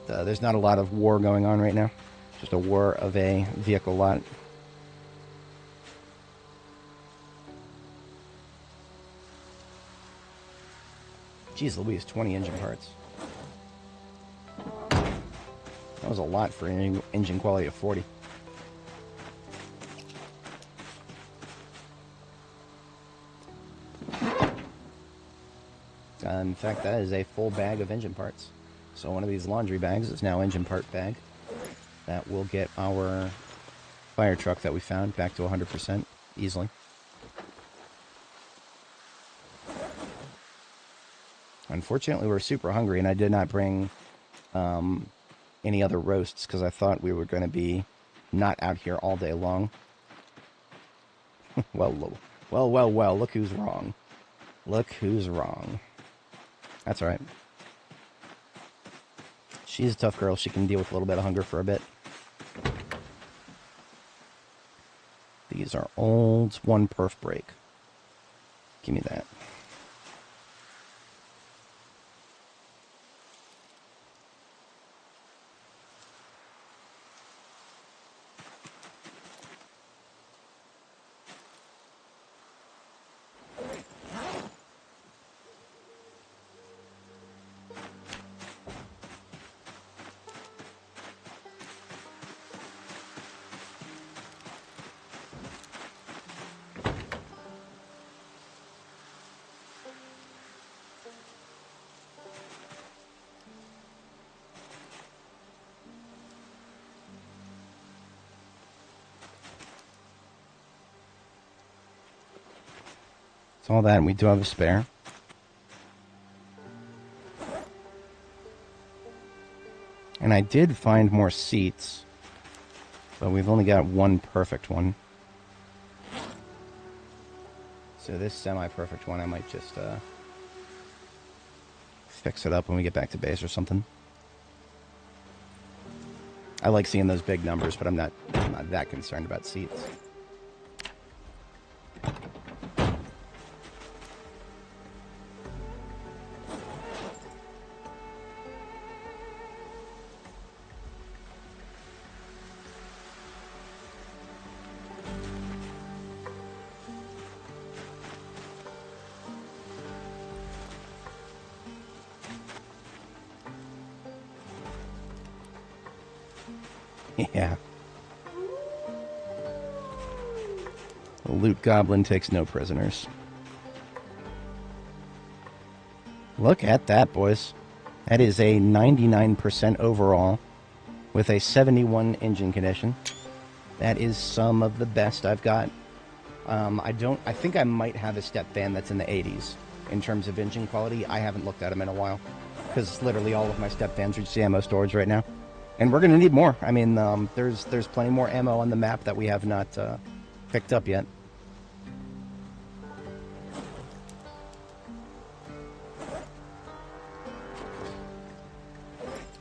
there's not a lot of war going on right now. Just a war of a vehicle lot. Jeez Louise, 20 engine parts. That was a lot for an engine quality of 40. In fact, that is a full bag of engine parts. So one of these laundry bags is now engine part bag. That will get our fire truck that we found back to 100% easily. Unfortunately, we're super hungry, and I did not bring any other roasts because I thought we were going to be not out here all day long. Well, look who's wrong. Look who's wrong. That's all right. She's a tough girl. She can deal with a little bit of hunger for a bit. These are old 1 perf brake. Give me that. It's all that, and we do have a spare. And I did find more seats, but we've only got 1 perfect one. So this semi-perfect one, I might just fix it up when we get back to base or something. I like seeing those big numbers, but I'm not that concerned about seats. Yeah. The loot goblin takes no prisoners. Look at that, boys. That is a 99% overall with a 71 engine condition. That is some of the best I've got. I think I might have a step van that's in the 80s in terms of engine quality. I haven't looked at them in a while because literally all of my step vans are just ammo storage right now. And we're going to need more. I mean, there's plenty more ammo on the map that we have not picked up yet.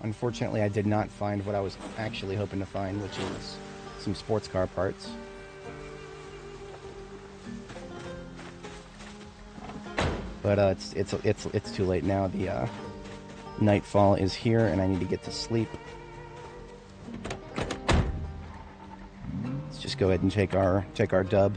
Unfortunately, I did not find what I was actually hoping to find, which is some sports car parts. But it's too late now. The nightfall is here, and I need to get to sleep. Let's just go ahead and take our dub.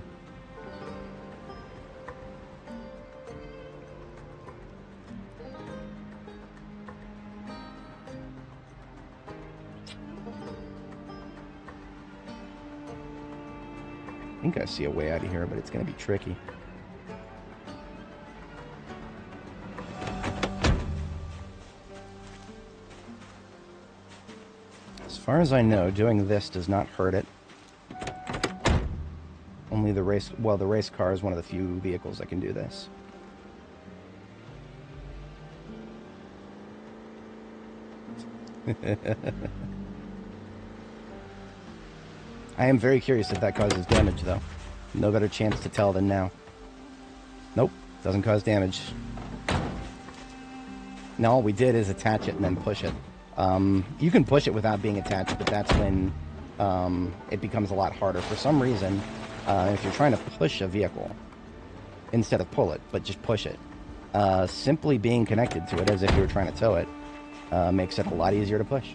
I think I see a way out of here, but it's going to be tricky. As far as I know, doing this does not hurt it. Only the race... Well, the race car is one of the few vehicles that can do this. I am very curious if that causes damage, though. No better chance to tell than now. Nope, doesn't cause damage. No, all we did is attach it and then push it. You can push it without being attached, but that's when it becomes a lot harder. For some reason, if you're trying to push a vehicle, instead of pull it, but just push it, simply being connected to it as if you were trying to tow it makes it a lot easier to push.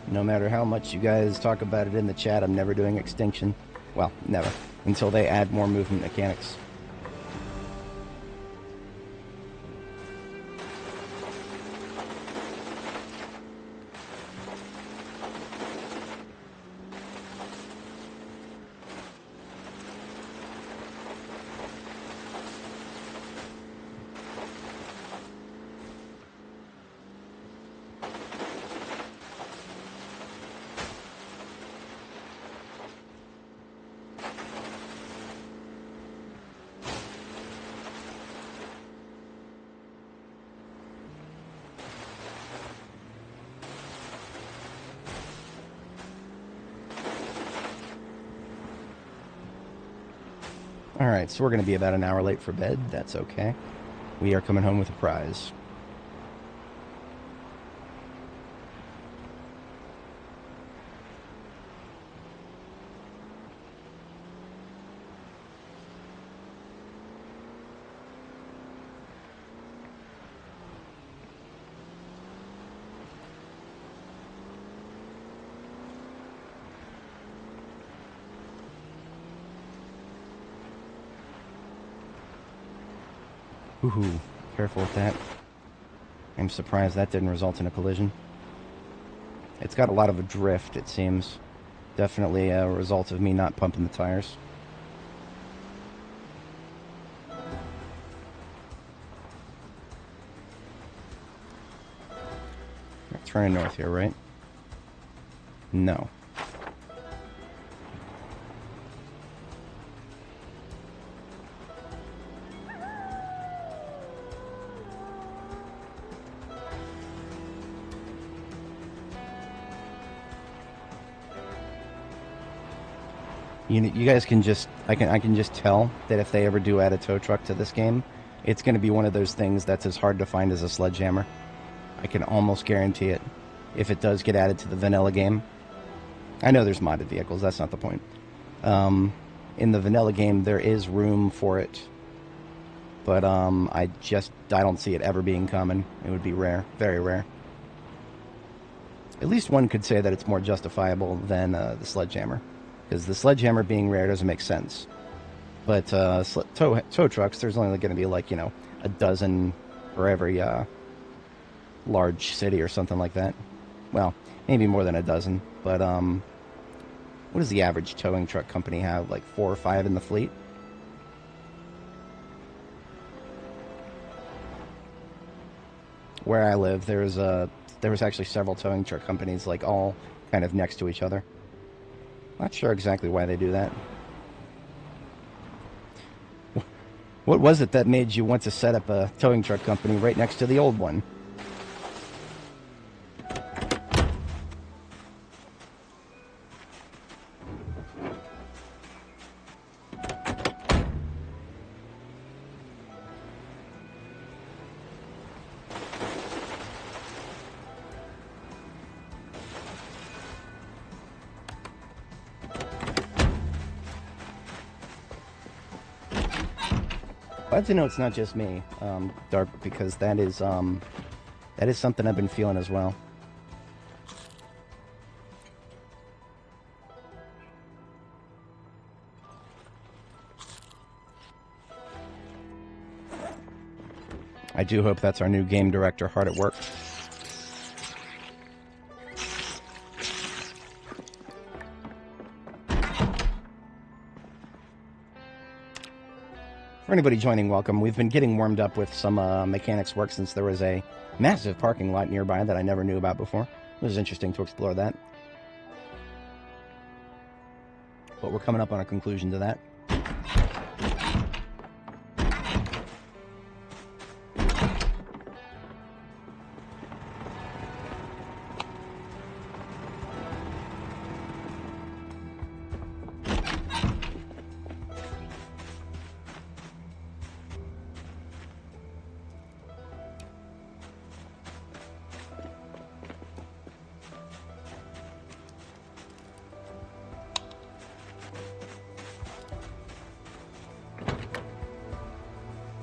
No matter how much you guys talk about it in the chat, I'm never doing extinction. Well, never. Until they add more movement mechanics. Alright, so we're going to be about an hour late for bed. That's okay. We are coming home with a prize. Ooh, careful with that. I'm surprised that didn't result in a collision. It's got a lot of a drift, it seems. Definitely a result of me not pumping the tires. We're turning north here, right? No. You guys can just... I can just tell that if they ever do add a tow truck to this game, it's going to be one of those things that's as hard to find as a sledgehammer. I can almost guarantee it. If it does get added to the vanilla game. I know there's modded vehicles, that's not the point. In the vanilla game, there is room for it. But I don't see it ever being common. It would be rare. Very rare. At least one could say that it's more justifiable than the sledgehammer. Because the sledgehammer being rare doesn't make sense. But tow trucks, there's only going to be like, a dozen for every large city or something like that. Well, maybe more than a dozen. But what does the average towing truck company have? Like 4 or 5 in the fleet? Where I live, there was actually several towing truck companies, like all kind of next to each other. Not sure exactly why they do that. What was it that made you want to set up a towing truck company right next to the old one? Glad to know it's not just me, Dark, because that is something I've been feeling as well. do hope that's our new game director hard at work. For anybody joining, welcome. We've been getting warmed up with some mechanics work since there was a massive parking lot nearby that I never knew about before. It was interesting to explore that. But we're coming up on a conclusion to that.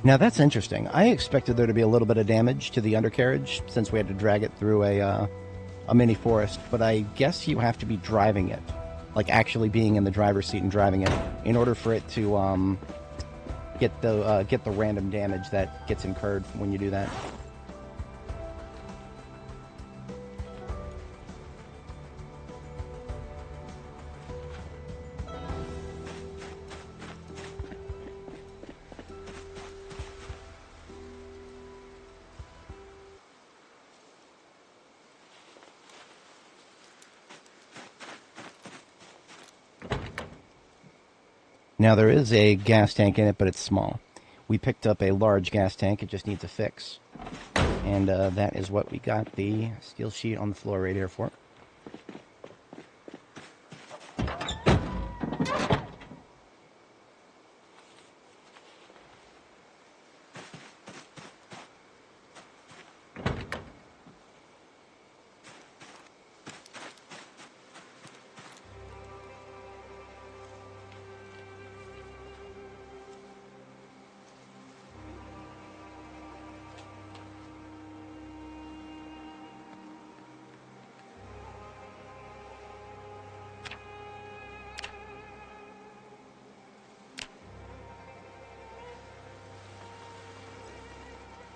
Now that's interesting. I expected there to be a little bit of damage to the undercarriage since we had to drag it through a mini forest, but I guess you have to be driving it, like actually being in the driver's seat and driving it, in order for it to get the random damage that gets incurred when you do that. Now there is a gas tank in it, but it's small. We picked up a large gas tank, it just needs a fix. And that is what we got the steel sheet on the floor right here for.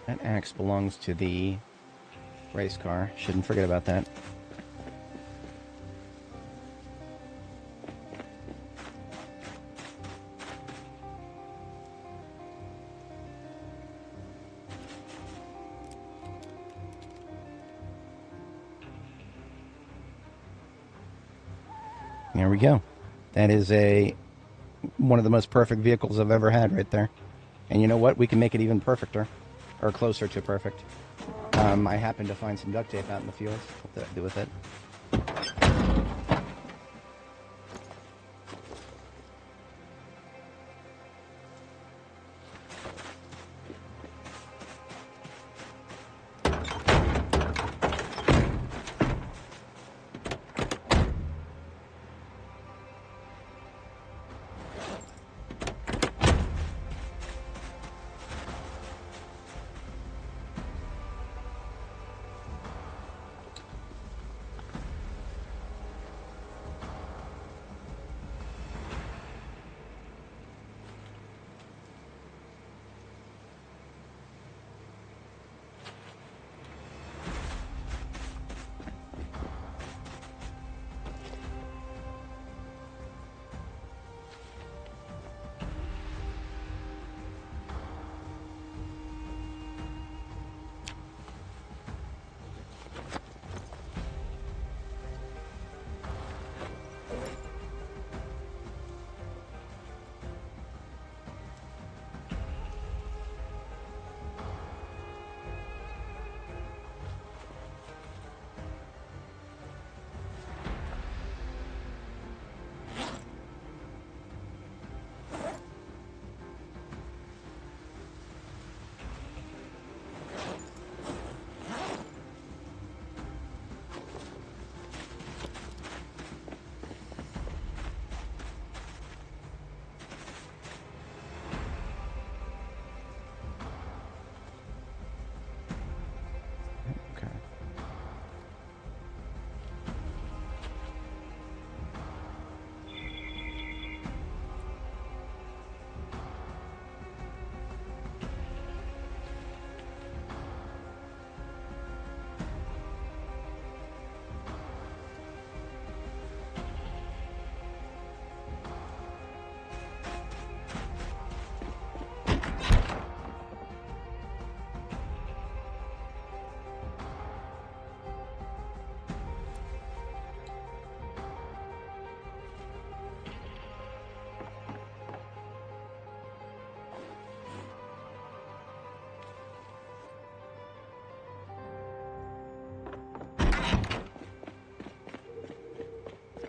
That axe belongs to the race car. Shouldn't forget about that. There we go. That is one of the most perfect vehicles I've ever had right there. And you know what? We can make it even perfecter. Or closer to perfect. I happened to find some duct tape out in the field. What did I do with it?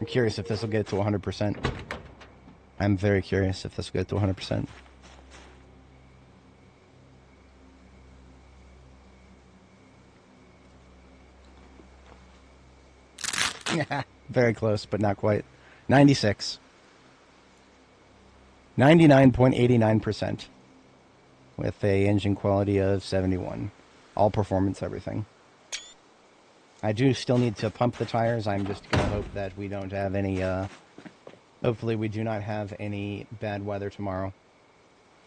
curious if this will get to 100%. I'm very curious if this will get to 100%. Very close, but not quite. 96. 99.89%. With a engine quality of 71. All performance, everything. I do still need to pump the tires. I'm just going to hope that we don't have any, hopefully we do not have any bad weather tomorrow.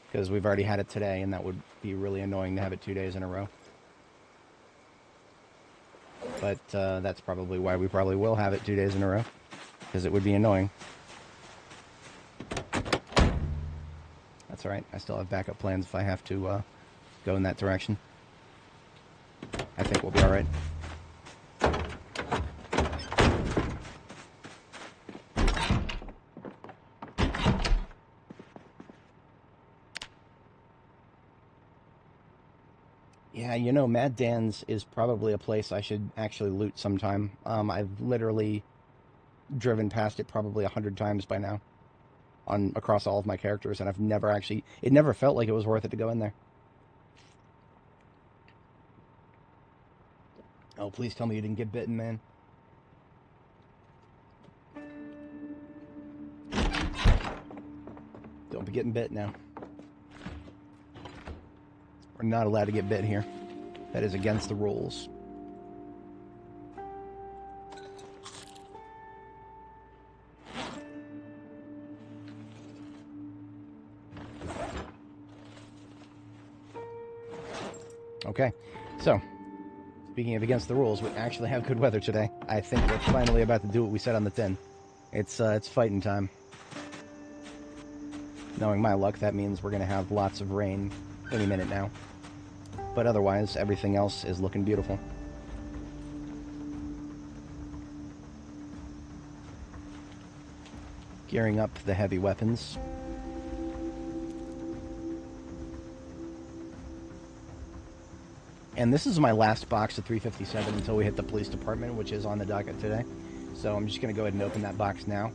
Because we've already had it today, and that would be really annoying to have it 2 days in a row. But that's probably why we probably will have it 2 days in a row. Because it would be annoying. That's alright. I still have backup plans if I have to go in that direction. I think we'll be alright. Yeah, you know, Mad Dan's is probably a place I should actually loot sometime. I've literally driven past it probably 100 times by now. Across all of my characters, and I've never actually... It never felt like it was worth it to go in there. Oh, please tell me you didn't get bitten, man. Don't be getting bit now. We're not allowed to get bit here. That is against the rules. Okay, so, speaking of against the rules, we actually have good weather today. I think we're finally about to do what we said on the tin. It's fighting time. Knowing my luck, that means we're going to have lots of rain any minute now. But otherwise, everything else is looking beautiful. Gearing up the heavy weapons. And this is my last box of 357 until we hit the police department, which is on the docket today. So I'm just going to go ahead and open that box now.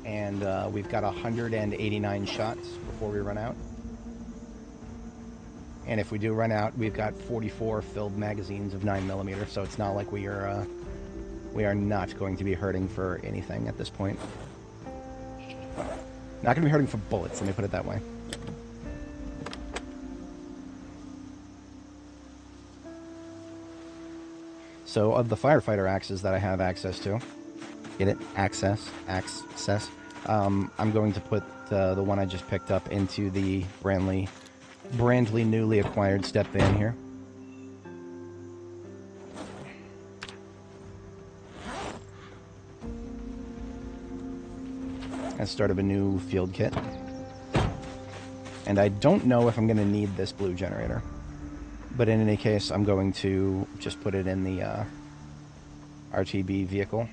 And we've got 189 shots before we run out. And if we do run out, we've got 44 filled magazines of 9mm, so it's not like we are not going to be hurting for anything at this point. Not going to be hurting for bullets, let me put it that way. So, of the firefighter axes that I have access to, get it? Access. I'm going to put the one I just picked up into the brandly newly acquired step van here. As start of a new field kit. And I don't know if I'm going to need this blue generator. But in any case, I'm going to just put it in the RTB vehicle.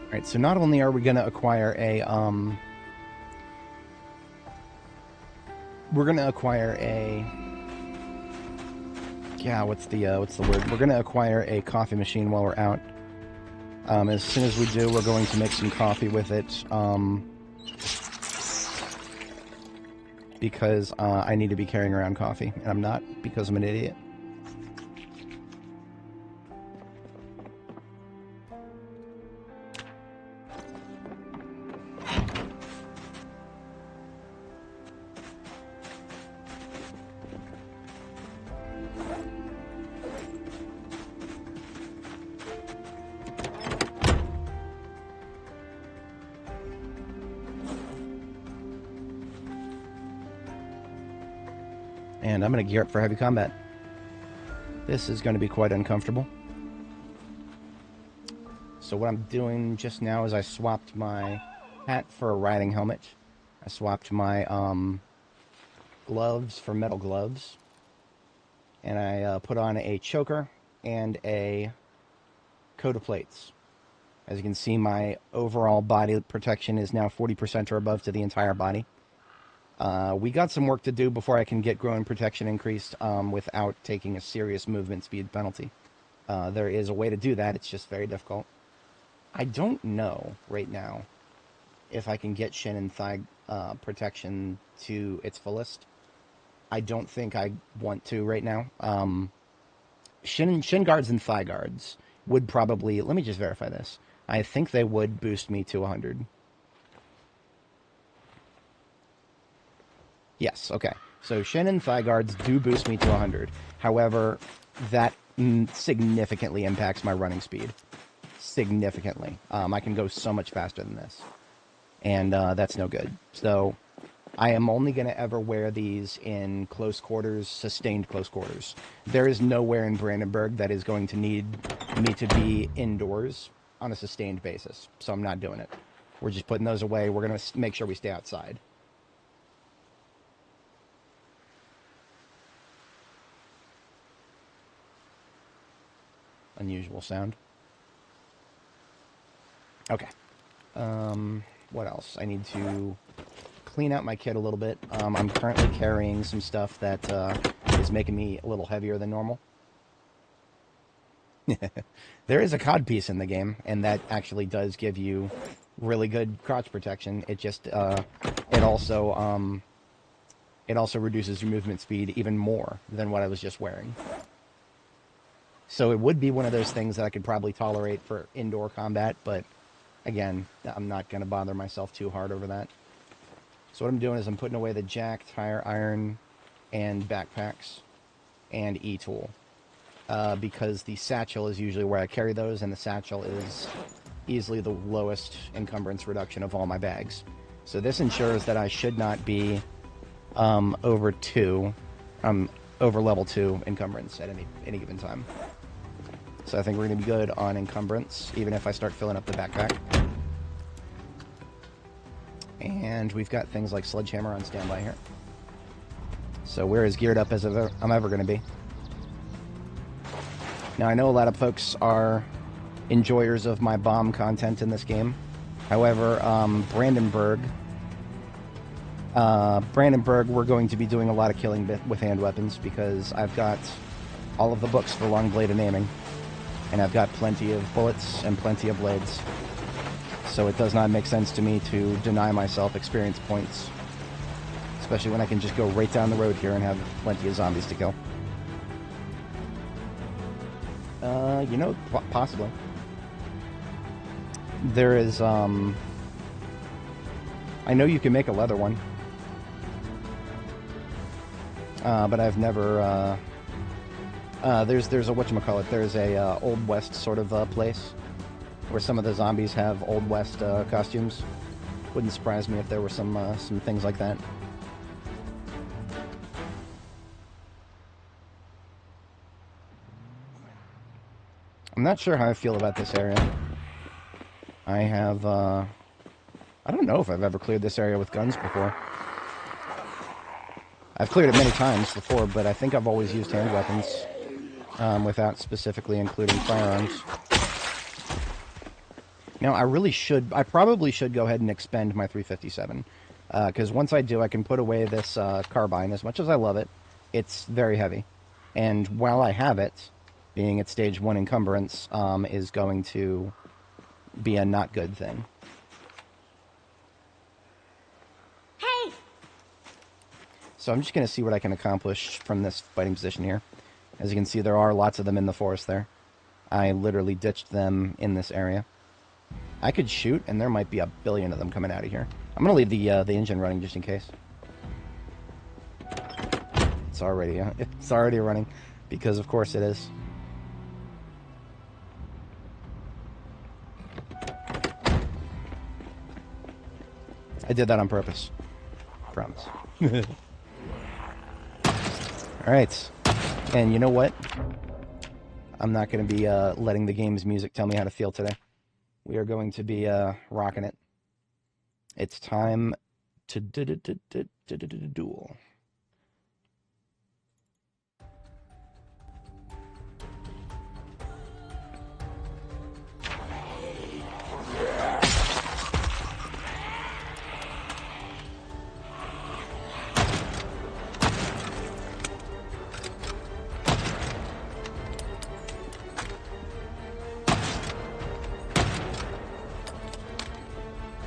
Alright, so not only are we going to acquire a, we're going to acquire a, yeah, what's the word? We're going to acquire a coffee machine while we're out. As soon as we do, we're going to make some coffee with it, because I need to be carrying around coffee, and I'm not, because I'm an idiot. And I'm going to gear up for heavy combat. This is going to be quite uncomfortable. So what I'm doing just now is I swapped my hat for a riding helmet. I swapped my gloves for metal gloves. And I put on a choker and a coat of plates. As you can see, my overall body protection is now 40% or above to the entire body. We got some work to do before I can get growing protection increased without taking a serious movement speed penalty. There is a way to do that, it's just very difficult. I don't know right now if I can get shin and thigh protection to its fullest. I don't think I want to right now. Shin guards and thigh guards would probably... Let me just verify this. I think they would boost me to 100. Yes, okay. So shin and thigh guards do boost me to 100. However, that significantly impacts my running speed. Significantly. I can go so much faster than this. And that's no good. So I am only going to ever wear these in close quarters, sustained close quarters. There is nowhere in Brandenburg that is going to need me to be indoors on a sustained basis. So I'm not doing it. We're just putting those away. We're going to make sure we stay outside. Unusual sound. Okay. What else? I need to clean out my kit a little bit. I'm currently carrying some stuff that is making me a little heavier than normal. There is a codpiece in the game, and that actually does give you really good crotch protection. It just it also reduces your movement speed even more than what I was just wearing. So it would be one of those things that I could probably tolerate for indoor combat, but again, I'm not going to bother myself too hard over that. So what I'm doing is I'm putting away the jack, tire iron, and backpacks, and e-tool. Because the satchel is usually where I carry those, and the satchel is easily the lowest encumbrance reduction of all my bags. So this ensures that I should not be over level 2 encumbrance at any given time. So I think we're going to be good on encumbrance, even if I start filling up the backpack. And we've got things like sledgehammer on standby here. So we're as geared up as I'm ever going to be. Now, I know a lot of folks are enjoyers of my bomb content in this game. However, Brandenburg, we're going to be doing a lot of killing with hand weapons because I've got all of the books for long blade and aiming. And I've got plenty of bullets and plenty of blades. So it does not make sense to me to deny myself experience points. Especially when I can just go right down the road here and have plenty of zombies to kill. You know, possibly. There is, I know you can make a leather one. But I've never, there's a whatchamacallit, there's a Old West sort of place where some of the zombies have Old West costumes. Wouldn't surprise me if there were some things like that. I'm not sure how I feel about this area. I have, I don't know if I've ever cleared this area with guns before. I've cleared it many times before, but I think I've always used hand weapons without specifically including firearms. Now, I probably should go ahead and expend my 357, because once I do, I can put away this carbine. As much as I love it, it's very heavy. And while I have it, being at stage 1 encumbrance is going to be a not good thing. Hey! So I'm just going to see what I can accomplish from this fighting position here. As you can see, there are lots of them in the forest there. I literally ditched them in this area. I could shoot, and there might be a billion of them coming out of here. I'm going to leave the engine running just in case. It's already running, because of course it is. I did that on purpose. Promise. Alright. And you know what? I'm not going to be letting the game's music tell me how to feel today. We are going to be rocking it. It's time to duel.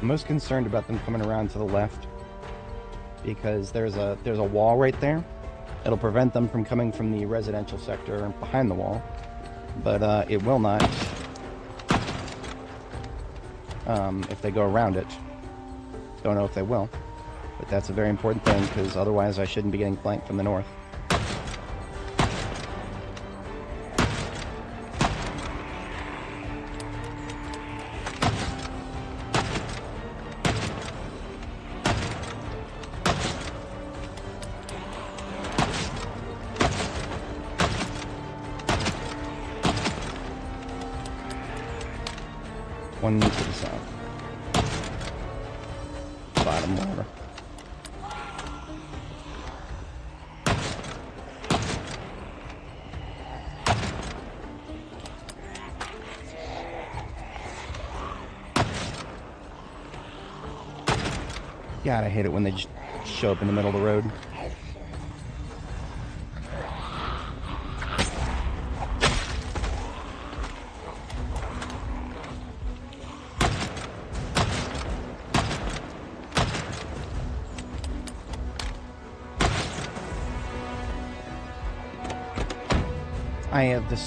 I'm most concerned about them coming around to the left because there's a wall right there. It'll prevent them from coming from the residential sector behind the wall, but it will not if they go around it. Don't know if they will, but that's a very important thing because otherwise I shouldn't be getting flanked from the north. One to the south. Bottom water. God, I hate it when they just show up in the middle of the road.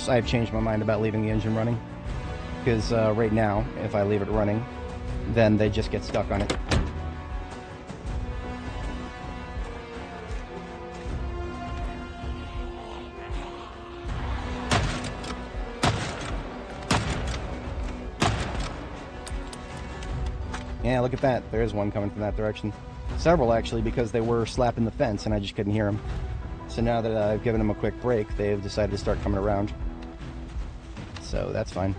I've changed my mind about leaving the engine running, because right now, if I leave it running, then they just get stuck on it. Yeah, look at that. There is one coming from that direction. Several, actually, because they were slapping the fence and I just couldn't hear them. So now that I've given them a quick break, they've decided to start coming around. So that's fine.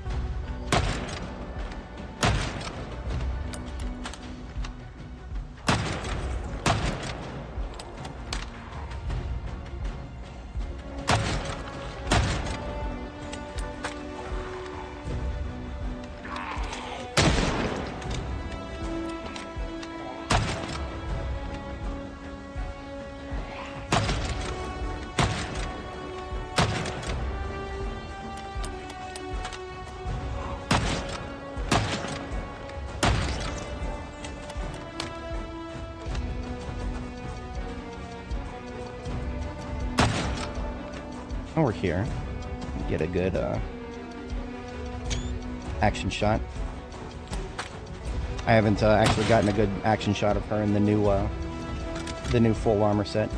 Over here, get a good action shot. I haven't actually gotten a good action shot of her in the new full armor set.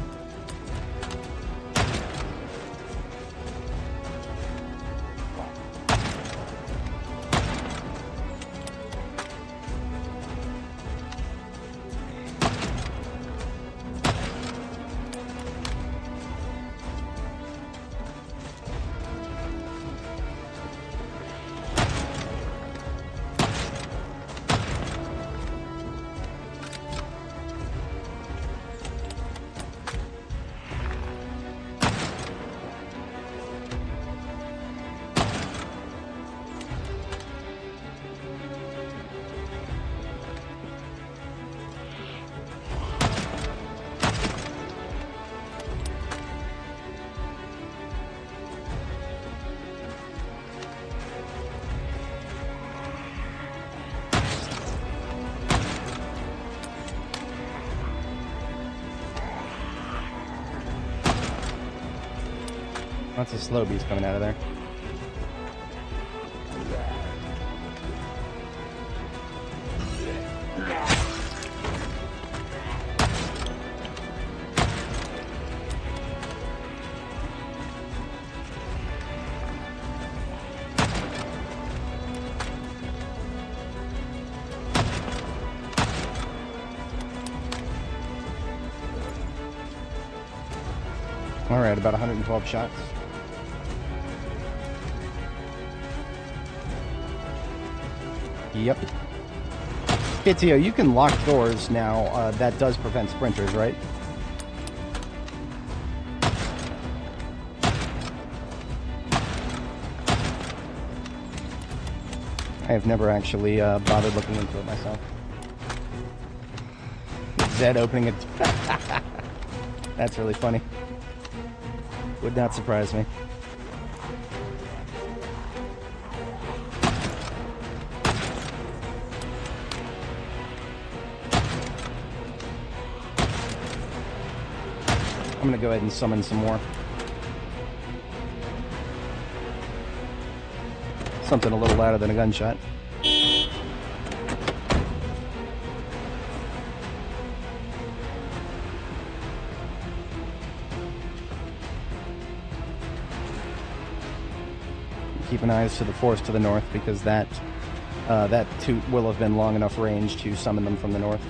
Lots of slow beats coming out of there. Alright, about 112 shots. Yep. Kitio, you can lock doors now. That does prevent sprinters, right? I have never actually bothered looking into it myself. Zed opening it. That's really funny. Would not surprise me. I'm gonna go ahead and summon some more. Something a little louder than a gunshot. Keep an eye to the forest to the north, because that toot will have been long enough range to summon them from the north.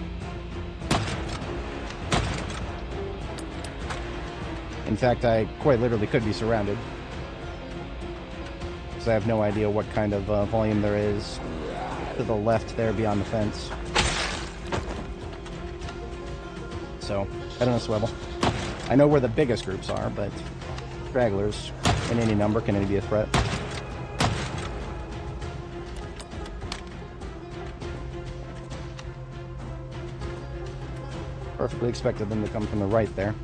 In fact, I quite literally could be surrounded, because I have no idea what kind of volume there is to the left there beyond the fence. So, I don't know, Swivel. I know where the biggest groups are, but stragglers in any number can be a threat. Perfectly expected them to come from the right there.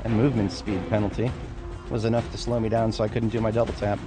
And movement speed penalty was enough to slow me down so I couldn't do my double tap.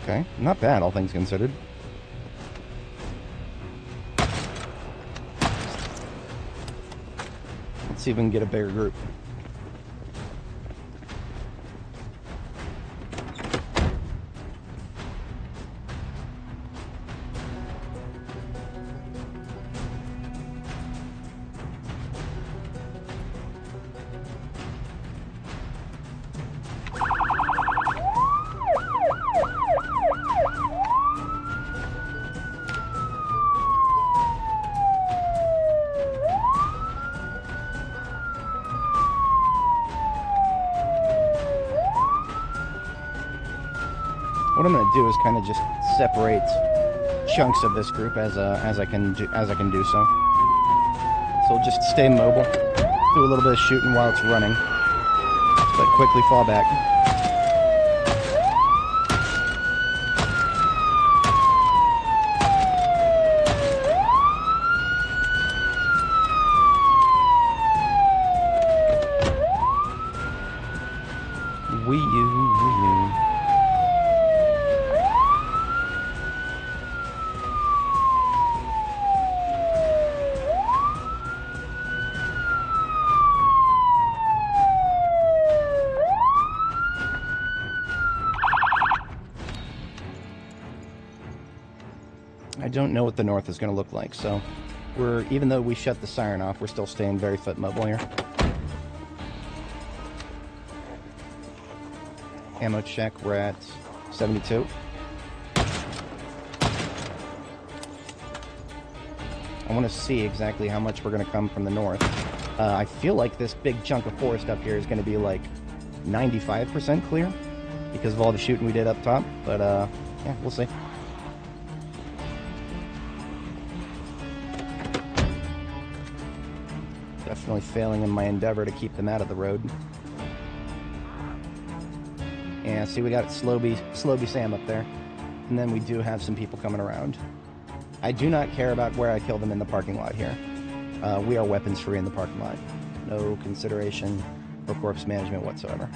Okay, not bad, all things considered. Let's see if we can get a bigger group. What I'm going to do is kind of just separate chunks of this group as I can do so. So we'll just stay mobile, do a little bit of shooting while it's running, but quickly fall back. Wee you. I don't know what the north is going to look like, so even though we shut the siren off, we're still staying very foot mobile here. Ammo check, we're at 72. I want to see exactly how much we're going to come from the north. I feel like this big chunk of forest up here is going to be like 95% clear because of all the shooting we did up top, but yeah, we'll see. Definitely failing in my endeavor to keep them out of the road. Yeah, see, we got Slowby Sam up there. And then we do have some people coming around. I do not care about where I kill them in the parking lot here. We are weapons free in the parking lot. No consideration for corpse management whatsoever.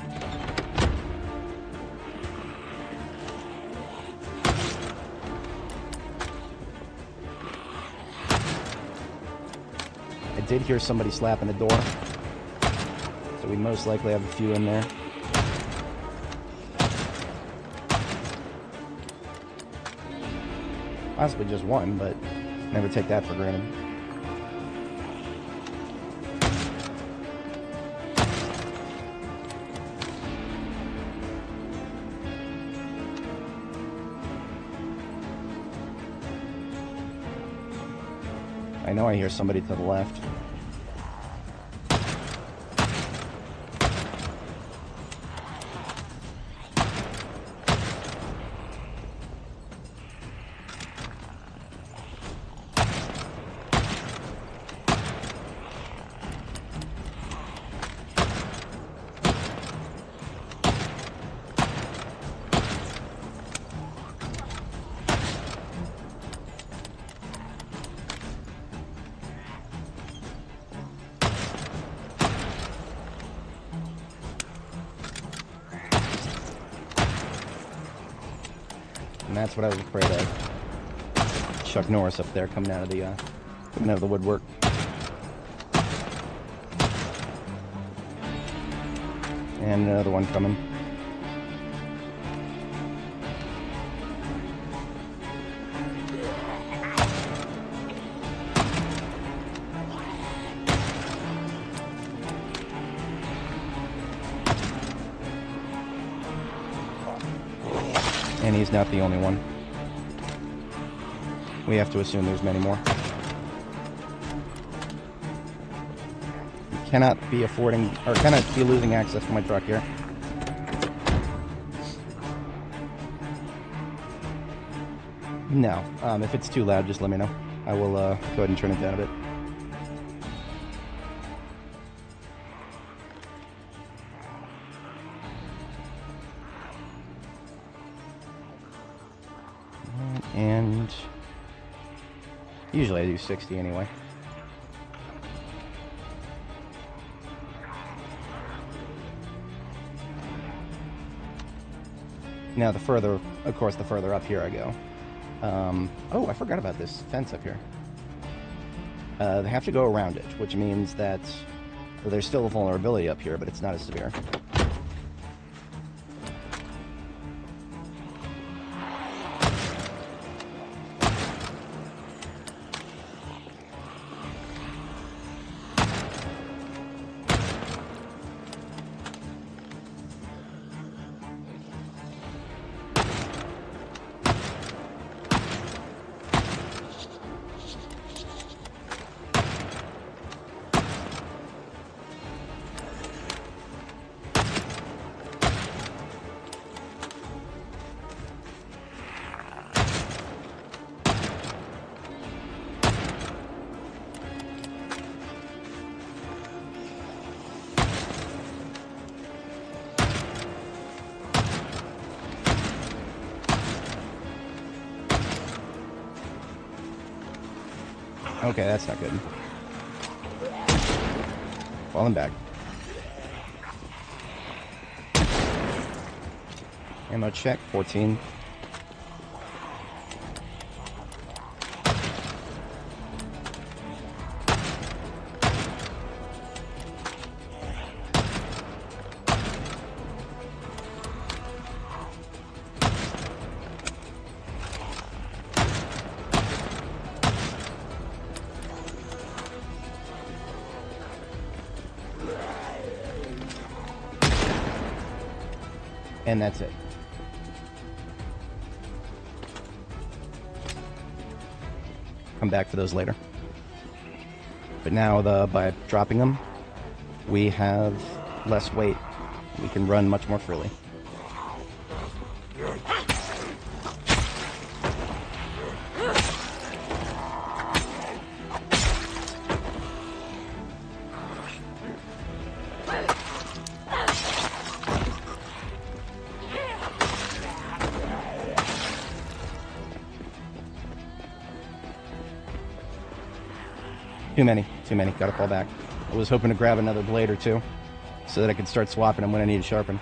I did hear somebody slapping the door. So we most likely have a few in there. Possibly just one, but never take that for granted. I know I hear somebody to the left. And that's what I was afraid of. Chuck Norris up there coming out of the woodwork. And another one coming. And he's not the only one. We have to assume there's many more. You cannot be cannot be losing access to my truck here. No. If it's too loud, just let me know. I will go ahead and turn it down a bit. And usually I do 60 anyway. Now the further up here I go. Oh, I forgot about this fence up here. They have to go around it, which means that there's still a vulnerability up here, but it's not as severe. Okay, that's not good. Falling back. Ammo check, 14. And that's it. Come back for those later. But now, by dropping them, we have less weight. We can run much more freely. Too many. Gotta fall back. I was hoping to grab another blade or two so that I could start swapping them when I need to sharpen.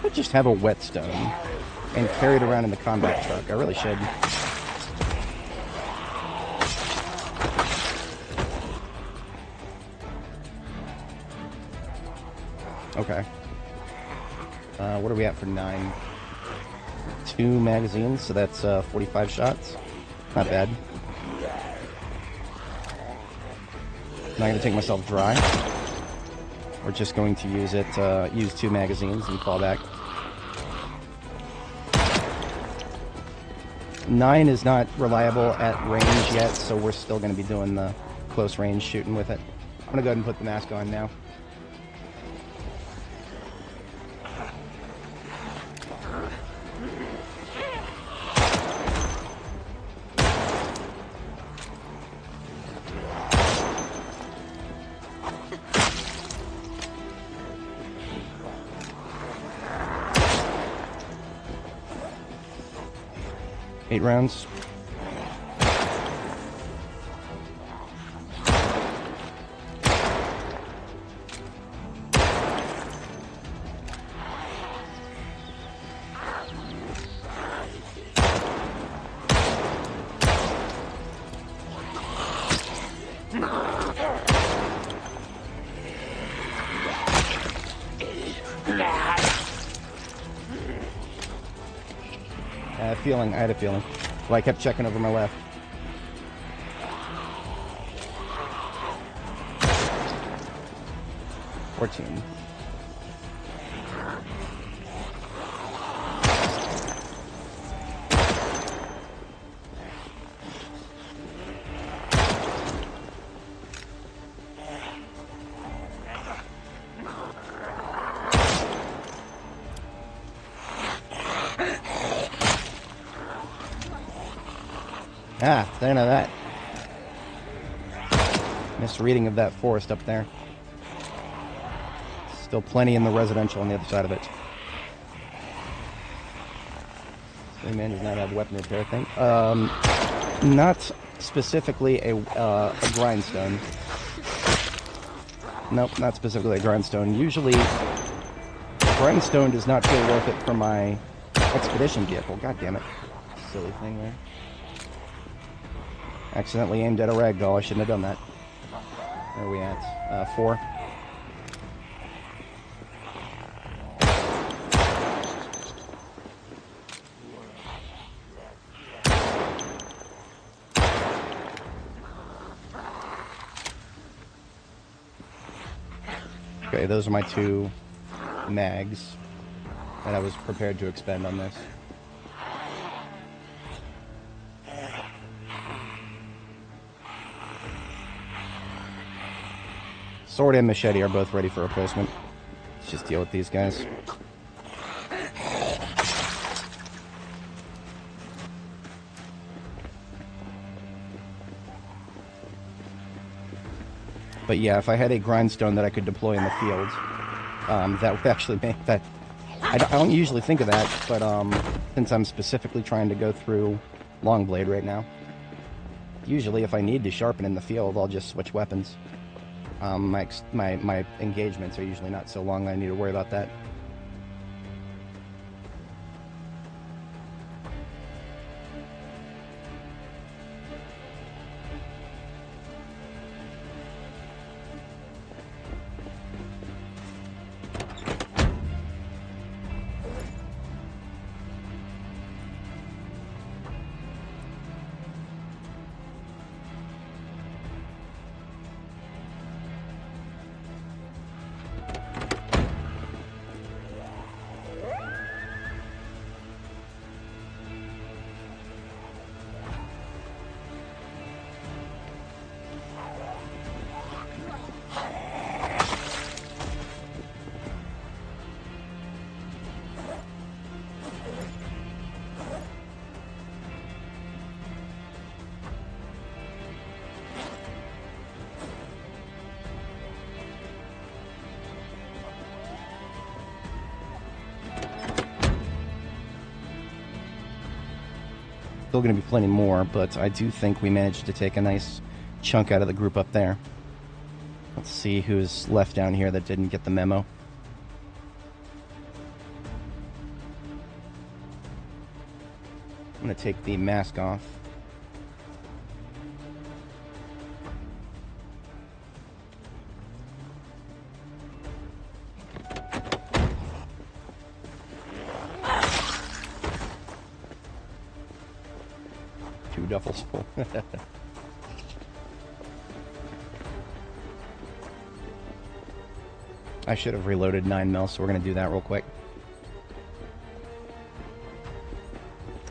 I just have a whetstone and carry it around in the combat truck. I really should. Okay. What are we at for 9? 2 magazines, so that's 45 shots. Not bad. Not going to take myself dry. We're just going to use it, use 2 magazines and fall back. 9 is not reliable at range yet, so we're still going to be doing the close range shooting with it. I'm going to go ahead and put the mask on now. Eight rounds. I had a feeling. Well, I kept checking over my left. $14. Ah, there know that. Misreading of that forest up there. Still plenty in the residential on the other side of it. This man does not have a weapon repair thing. Not specifically a grindstone. Nope, not specifically a grindstone. Usually, grindstone does not feel worth it for my expedition vehicle. God damn it. Silly thing there. Accidentally aimed at a ragdoll. I shouldn't have done that. Where are we at? 4. Okay, those are my 2 mags that I was prepared to expend on this. Sword and machete are both ready for replacement. Let's just deal with these guys. But yeah, if I had a grindstone that I could deploy in the field, that would actually make that... I don't usually think of that, but since I'm specifically trying to go through Longblade right now, usually if I need to sharpen in the field, I'll just switch weapons. My engagements are usually not so long that I need to worry about that. Still going to be plenty more, but I do think we managed to take a nice chunk out of the group up there. Let's see who's left down here that didn't get the memo. I'm going to take the mask off. Two duffels full. I should have reloaded 9mm, so we're going to do that real quick.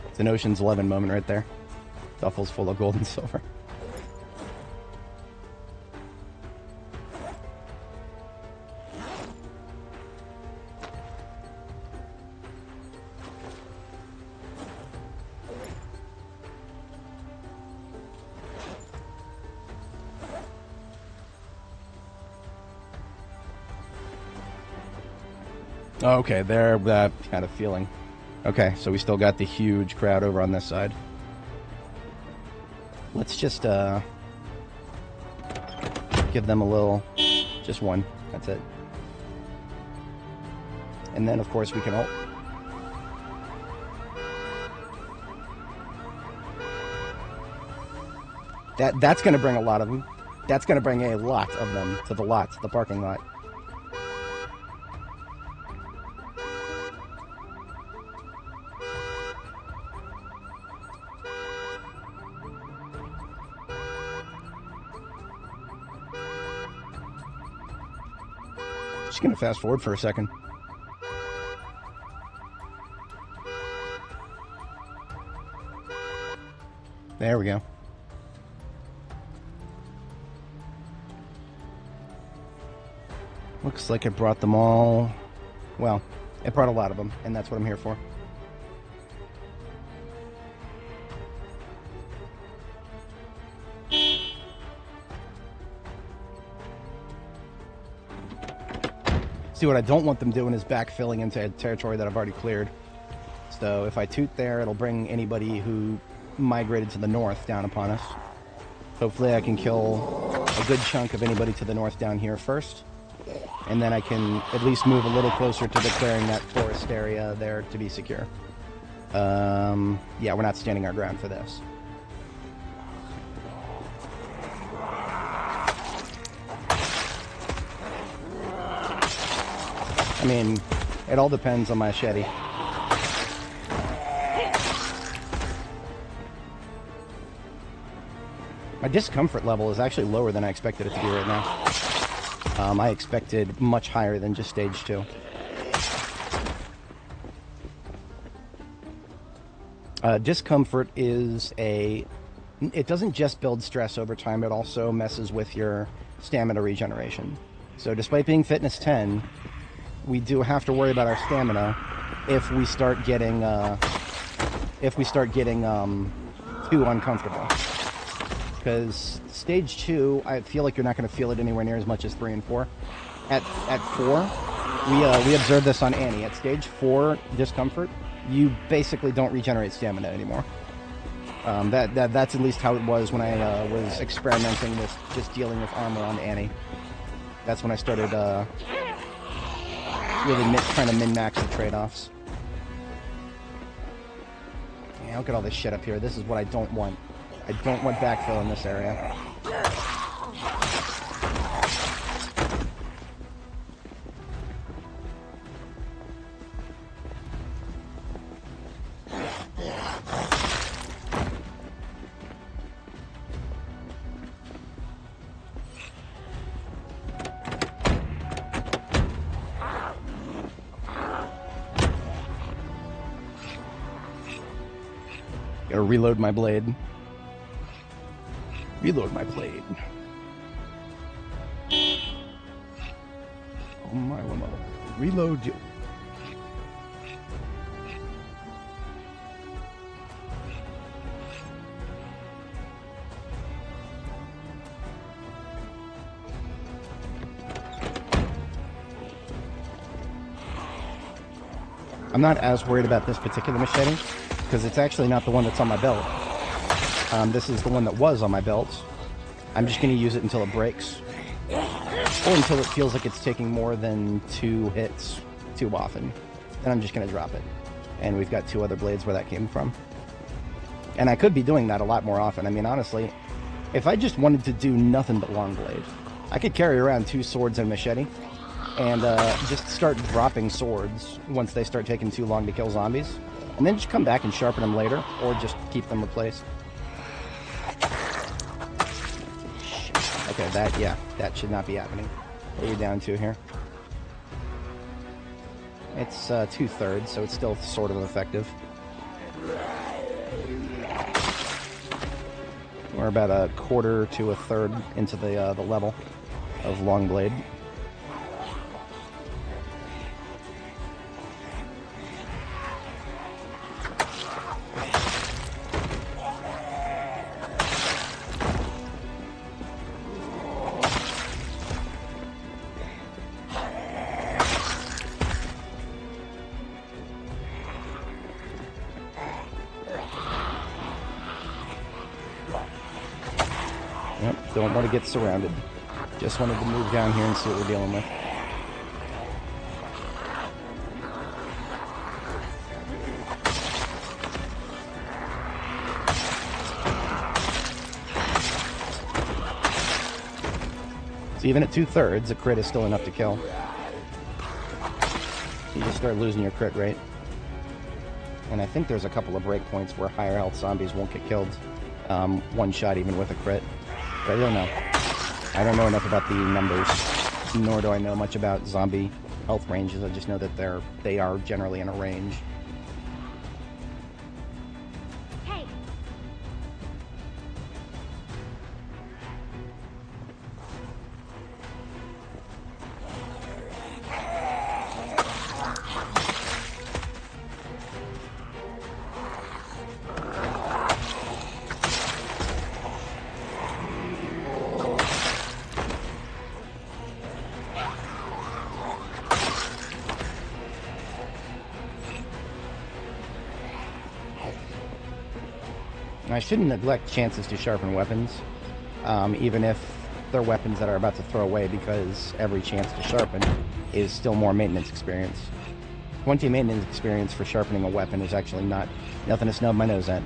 It's an Ocean's 11 moment right there. Duffel's full of gold and silver. Okay, there, that kind of feeling. Okay, so we still got the huge crowd over on this side. Let's just, give them a little, just one, that's it. And then, of course, we can ult. That's going to bring a lot of them. That's going to bring a lot of them to the parking lot. Just gonna fast forward for a second. There we go. Looks like it brought them all. Well, it brought a lot of them, and that's what I'm here for. See, what I don't want them doing is backfilling into a territory that I've already cleared. So if I toot there, it'll bring anybody who migrated to the north down upon us. Hopefully I can kill a good chunk of anybody to the north down here first. And then I can at least move a little closer to declaring that forest area there to be secure. Yeah, we're not standing our ground for this. I mean, it all depends on my machete. My discomfort level is actually lower than I expected it to be right now. I expected much higher than just stage 2. Discomfort is it doesn't just build stress over time, it also messes with your stamina regeneration. So despite being fitness 10, we do have to worry about our stamina if we start getting too uncomfortable. Because stage 2, I feel like you're not going to feel it anywhere near as much as 3 and 4. At 4, we observed this on Annie. At stage 4 discomfort, you basically don't regenerate stamina anymore. That's at least how it was when I was experimenting with just dealing with armor on Annie. That's when I started really trying to min-max the trade-offs. Yeah, look at all this shit up here. This is what I don't want. I don't want backfill in this area. Gotta reload my blade. Reload my blade. Oh my limo. Reload you. I'm not as worried about this particular machete, because it's actually not the one that's on my belt. This is the one that was on my belt. I'm just going to use it until it breaks. Or until it feels like it's taking more than 2 hits too often. Then I'm just going to drop it. And we've got 2 other blades where that came from. And I could be doing that a lot more often. I mean, honestly, if I just wanted to do nothing but long blade, I could carry around 2 swords and a machete and just start dropping swords once they start taking too long to kill zombies. And then just come back and sharpen them later, or just keep them replaced. Okay, that should not be happening. What are we down to here? It's 2/3, so it's still sort of effective. We're about 1/4 to 1/3 into the level of Longblade. Yep, don't want to get surrounded. Just wanted to move down here and see what we're dealing with. So even at 2/3, a crit is still enough to kill. You just start losing your crit rate. And I think there's a couple of breakpoints where higher health zombies won't get killed one shot even with a crit. But I don't know. I don't know enough about the numbers, nor do I know much about zombie health ranges. I just know that they are generally in a range. Hey. I shouldn't neglect chances to sharpen weapons, even if they're weapons that are about to throw away, because every chance to sharpen is still more maintenance experience. 20 maintenance experience for sharpening a weapon is actually nothing to snub my nose at.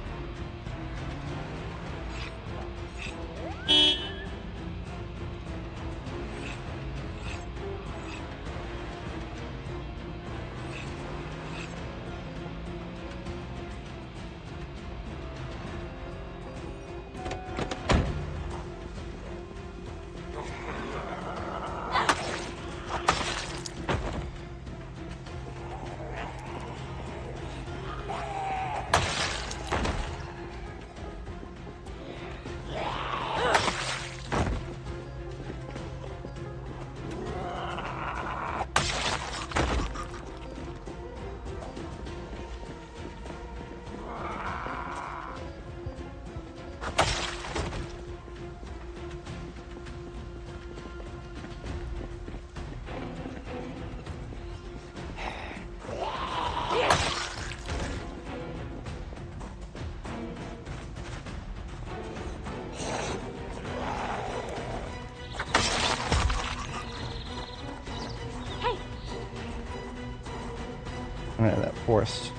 That forest.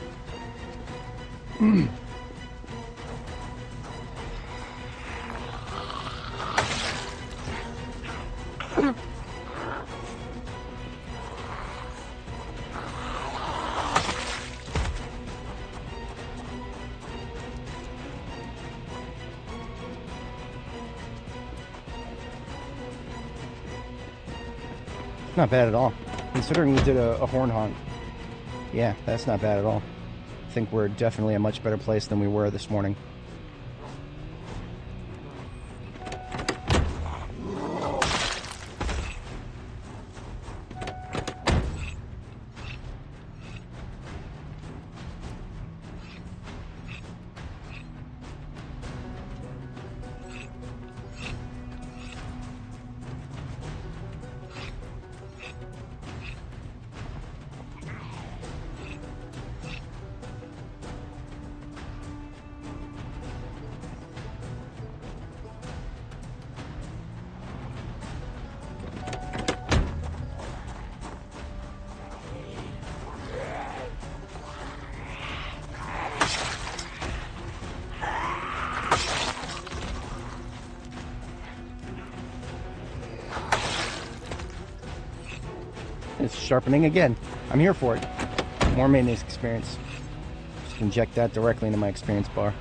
Not bad at all, considering we did a horn honk. Yeah, that's not bad at all. I think we're definitely a much better place than we were this morning. It's sharpening again. I'm here for it. More maintenance experience. Just inject that directly into my experience bar.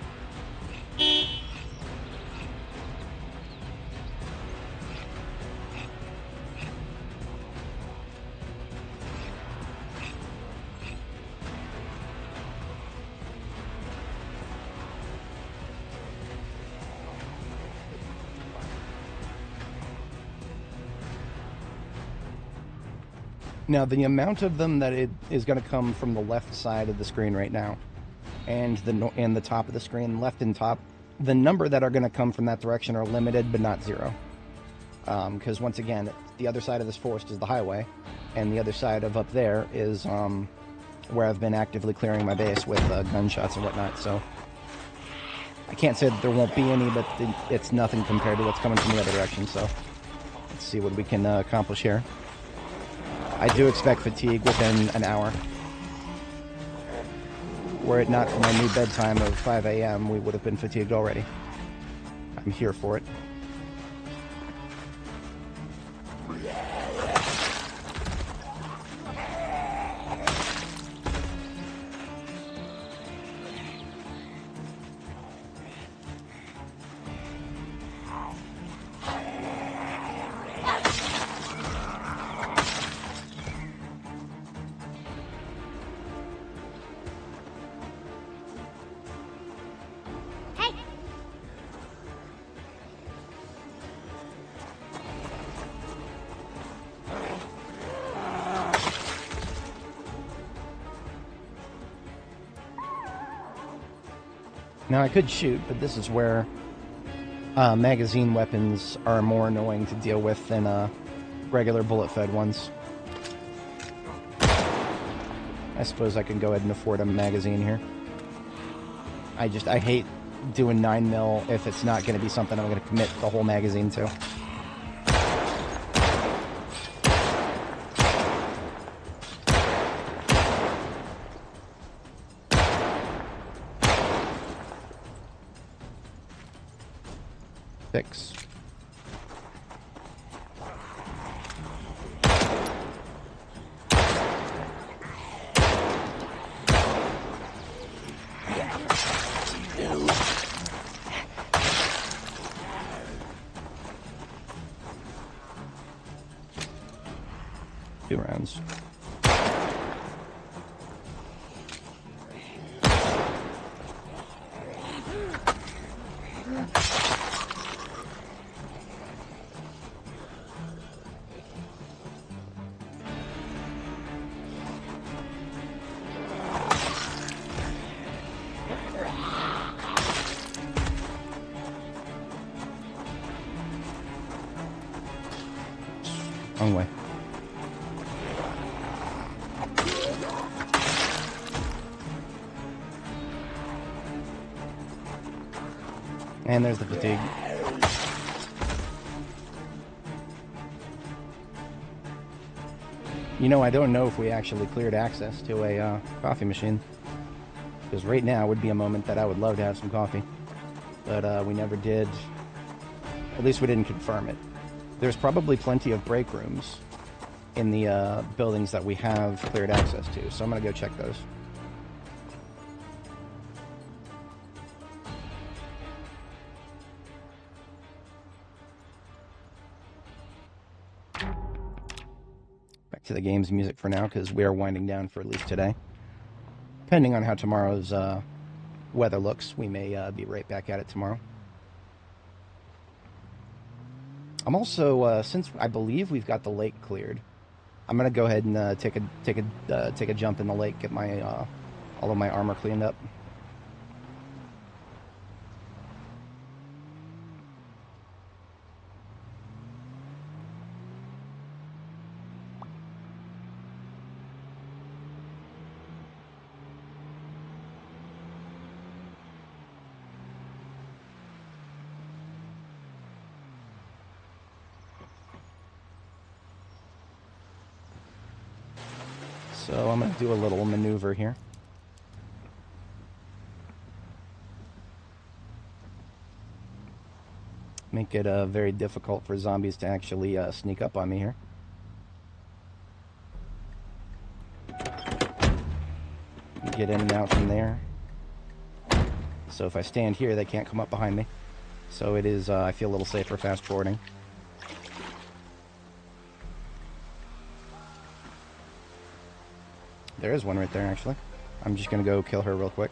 Now, the amount of them that it is going to come from the left side of the screen right now, and the top of the screen, left and top, the number that are going to come from that direction are limited, but not zero. Because once again, the other side of this forest is the highway, and the other side of up there is where I've been actively clearing my base with gunshots and whatnot. So I can't say that there won't be any, but it's nothing compared to what's coming from the other direction. So let's see what we can accomplish here. I do expect fatigue within an hour. Were it not for my new bedtime of 5 a.m., we would have been fatigued already. I'm here for it. Now, I could shoot, but this is where magazine weapons are more annoying to deal with than regular bullet-fed ones. I suppose I can go ahead and afford a magazine here. I hate doing 9mm if it's not going to be something I'm going to commit the whole magazine to. Six. Two rounds. Wrong way. And there's the fatigue. You know, I don't know if we actually cleared access to a coffee machine. Because right now would be a moment that I would love to have some coffee. But we never did. At least we didn't confirm it. There's probably plenty of break rooms in the buildings that we have cleared access to. So I'm going to go check those. Back to the game's music for now, because we are winding down for at least today. Depending on how tomorrow's weather looks, we may be right back at it tomorrow. I'm also, since I believe we've got the lake cleared, I'm gonna go ahead and take a jump in the lake, get my all of my armor cleaned up. So I'm going to do a little maneuver here. Make it very difficult for zombies to actually sneak up on me here. get in and out from there. So if I stand here, they can't come up behind me. So it is, I feel a little safer fast forwarding. There is one right there, actually. I'm just gonna go kill her real quick.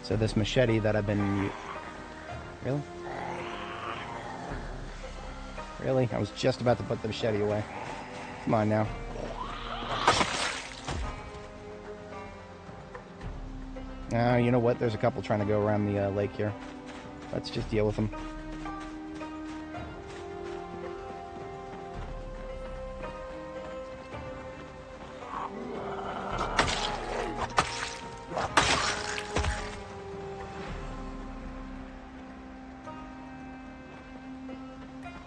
So this machete that I've been... Really? Really? I was just about to put the machete away. Come on now. You know what? There's a couple trying to go around the lake here. Let's just deal with them.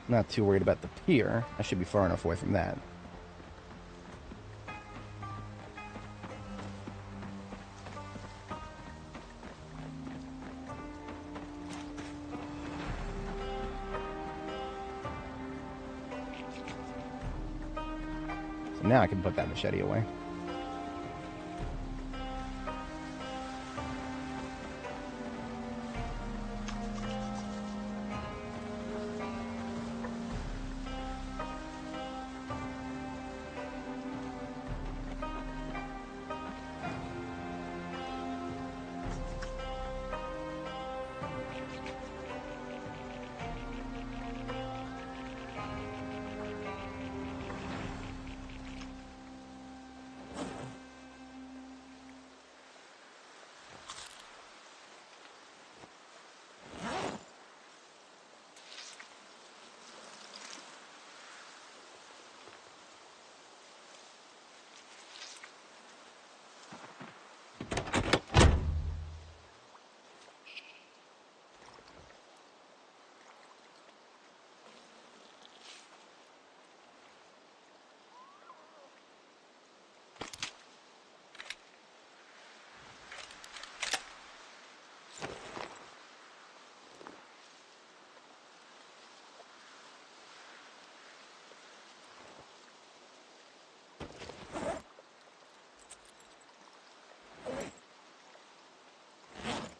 Not too worried about the pier. I should be far enough away from that. So now I can put that machete away.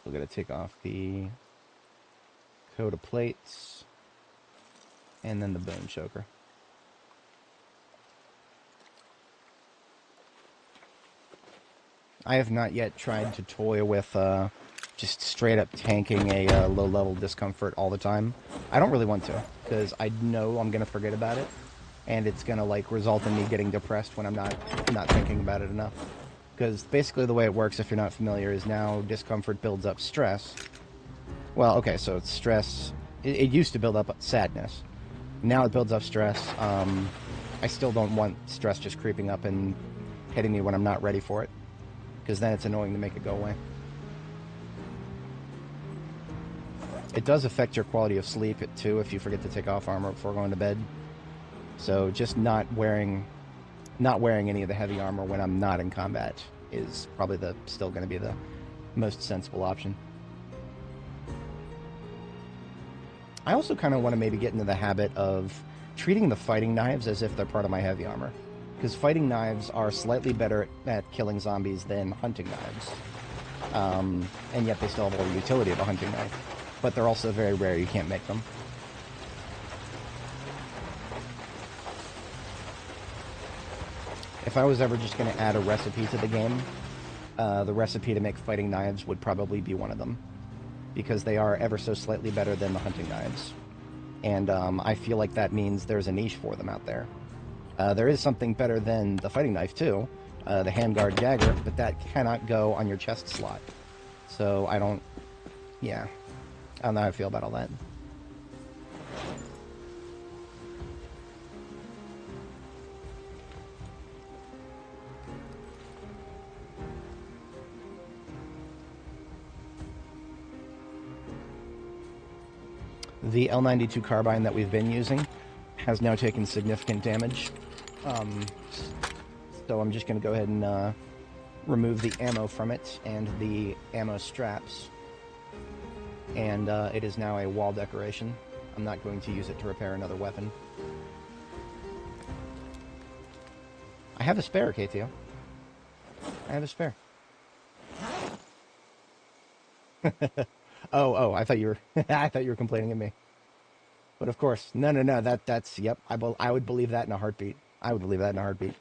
We're going to take off the coat of plates and then the bone choker. I have not yet tried to toy with just straight up tanking a low-level discomfort all the time. I don't really want to, because I know I'm going to forget about it, and it's going to like result in me getting depressed when I'm not thinking about it enough. Because basically the way it works, if you're not familiar, is now discomfort builds up stress. Well, okay, so it's stress. It used to build up sadness. Now it builds up stress. I still don't want stress just creeping up and hitting me when I'm not ready for it. Because then it's annoying to make it go away. It does affect your quality of sleep, too, if you forget to take off armor before going to bed. So just not wearing any of the heavy armor when I'm not in combat is probably still going to be the most sensible option. I also kind of want to maybe get into the habit of treating the fighting knives as if they're part of my heavy armor. Because fighting knives are slightly better at killing zombies than hunting knives. And yet they still have all the utility of a hunting knife. But they're also very rare, you can't make them. If I was ever just going to add a recipe to the game, the recipe to make fighting knives would probably be one of them. Because they are ever so slightly better than the hunting knives. And I feel like that means there's a niche for them out there. There is something better than the fighting knife, too. The handguard dagger, but that cannot go on your chest slot. So I don't know how I feel about all that. The L92 carbine that we've been using has now taken significant damage. So I'm just going to go ahead and remove the ammo from it and the ammo straps. And it is now a wall decoration. I'm not going to use it to repair another weapon. I have a spare, KTO. I have a spare. Oh, I thought you were I thought you were complaining at me. But of course, no, that's yep. I would believe that in a heartbeat. I would believe that in a heartbeat.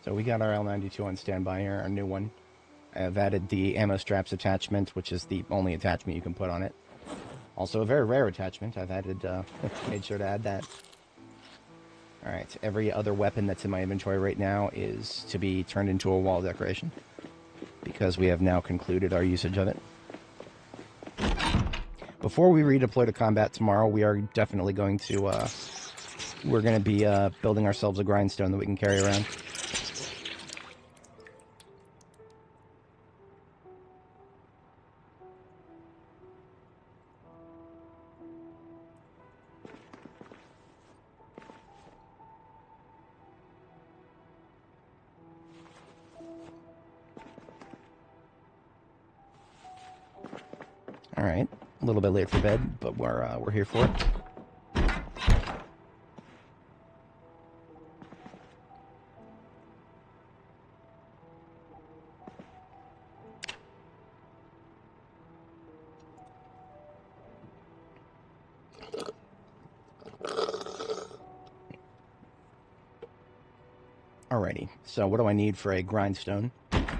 So we got our L92 on standby here, our new one. I've added the ammo straps attachment, which is the only attachment you can put on it. Also a very rare attachment. I've added, made sure to add that. Alright, every other weapon that's in my inventory right now is to be turned into a wall decoration, because we have now concluded our usage of it. Before we redeploy to combat tomorrow, we are definitely going to, we're going to be building ourselves a grindstone that we can carry around. Alright, a little bit late for bed, but we're here for it. Alrighty, so what do I need for a grindstone?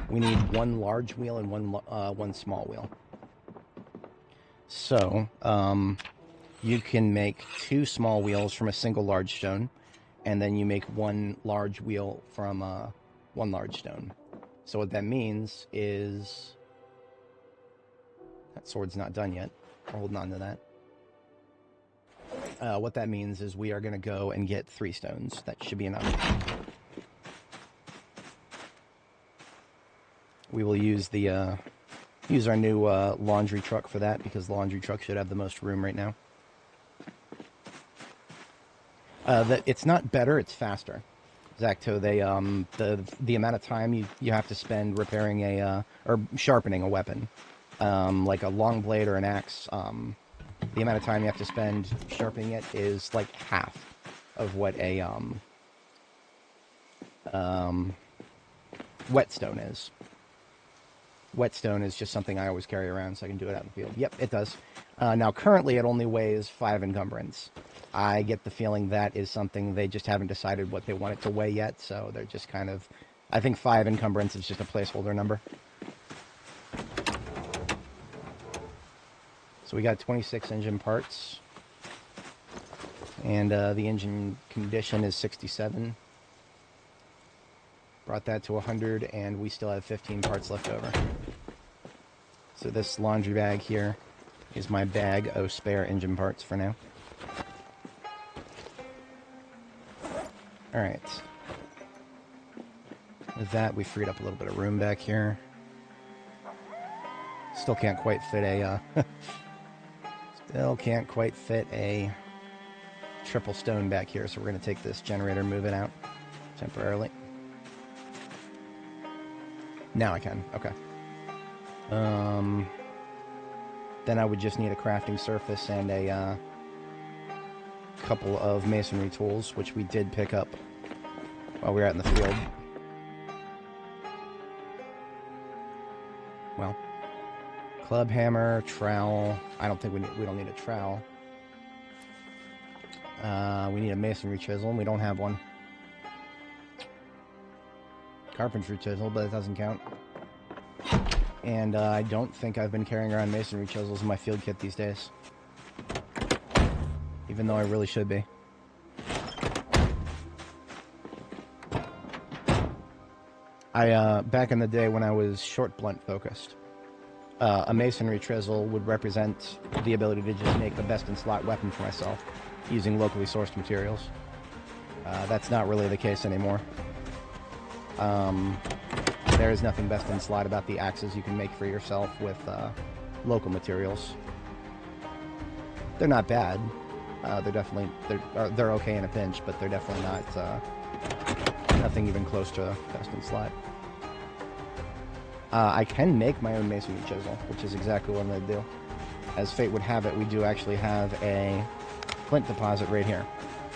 We need one large wheel and one small wheel. So, you can make 2 small wheels from a single large stone, and then you make 1 large wheel from 1 large stone. So what that means is... That sword's not done yet. We're holding on to that. What that means is we are going to go and get 3 stones. That should be enough. We will use the use our new laundry truck for that, because the laundry truck should have the most room right now. It's not better, it's faster. Zacto, the amount of time you have to spend repairing or sharpening a weapon, like a long blade or an axe, the amount of time you have to spend sharpening it is like half of what a whetstone is. Whetstone is just something I always carry around so I can do it out in the field. Yep, it does. Now, currently, it only weighs 5 encumbrance. I get the feeling that is something they just haven't decided what they want it to weigh yet, so they're just kind of... I think 5 encumbrance is just a placeholder number. So we got 26 engine parts. And the engine condition is 67. Brought that to 100, and we still have 15 parts left over. So this laundry bag here is my bag of spare engine parts for now. Alright. With that, we freed up a little bit of room back here. Still can't quite fit a... still can't quite fit a triple stone back here, so we're going to take this generator, move it out temporarily. Now I can. Okay. Then I would just need a crafting surface and a couple of masonry tools, which we did pick up while we were out in the field. Well, club hammer, trowel. I don't think we don't need a trowel. We need a masonry chisel, and we don't have one. Carpentry chisel, but it doesn't count. And I don't think I've been carrying around masonry chisels in my field kit these days. Even though I really should be. Back in the day when I was short blunt focused, a masonry chisel would represent the ability to just make the best in slot weapon for myself using locally sourced materials. That's not really the case anymore. There is nothing best in slot about the axes you can make for yourself with local materials. They're not bad. They're okay in a pinch, but they're definitely not nothing even close to best in slot. I can make my own masonry chisel, which is exactly what I'm going to do. As fate would have it, we do actually have a flint deposit right here.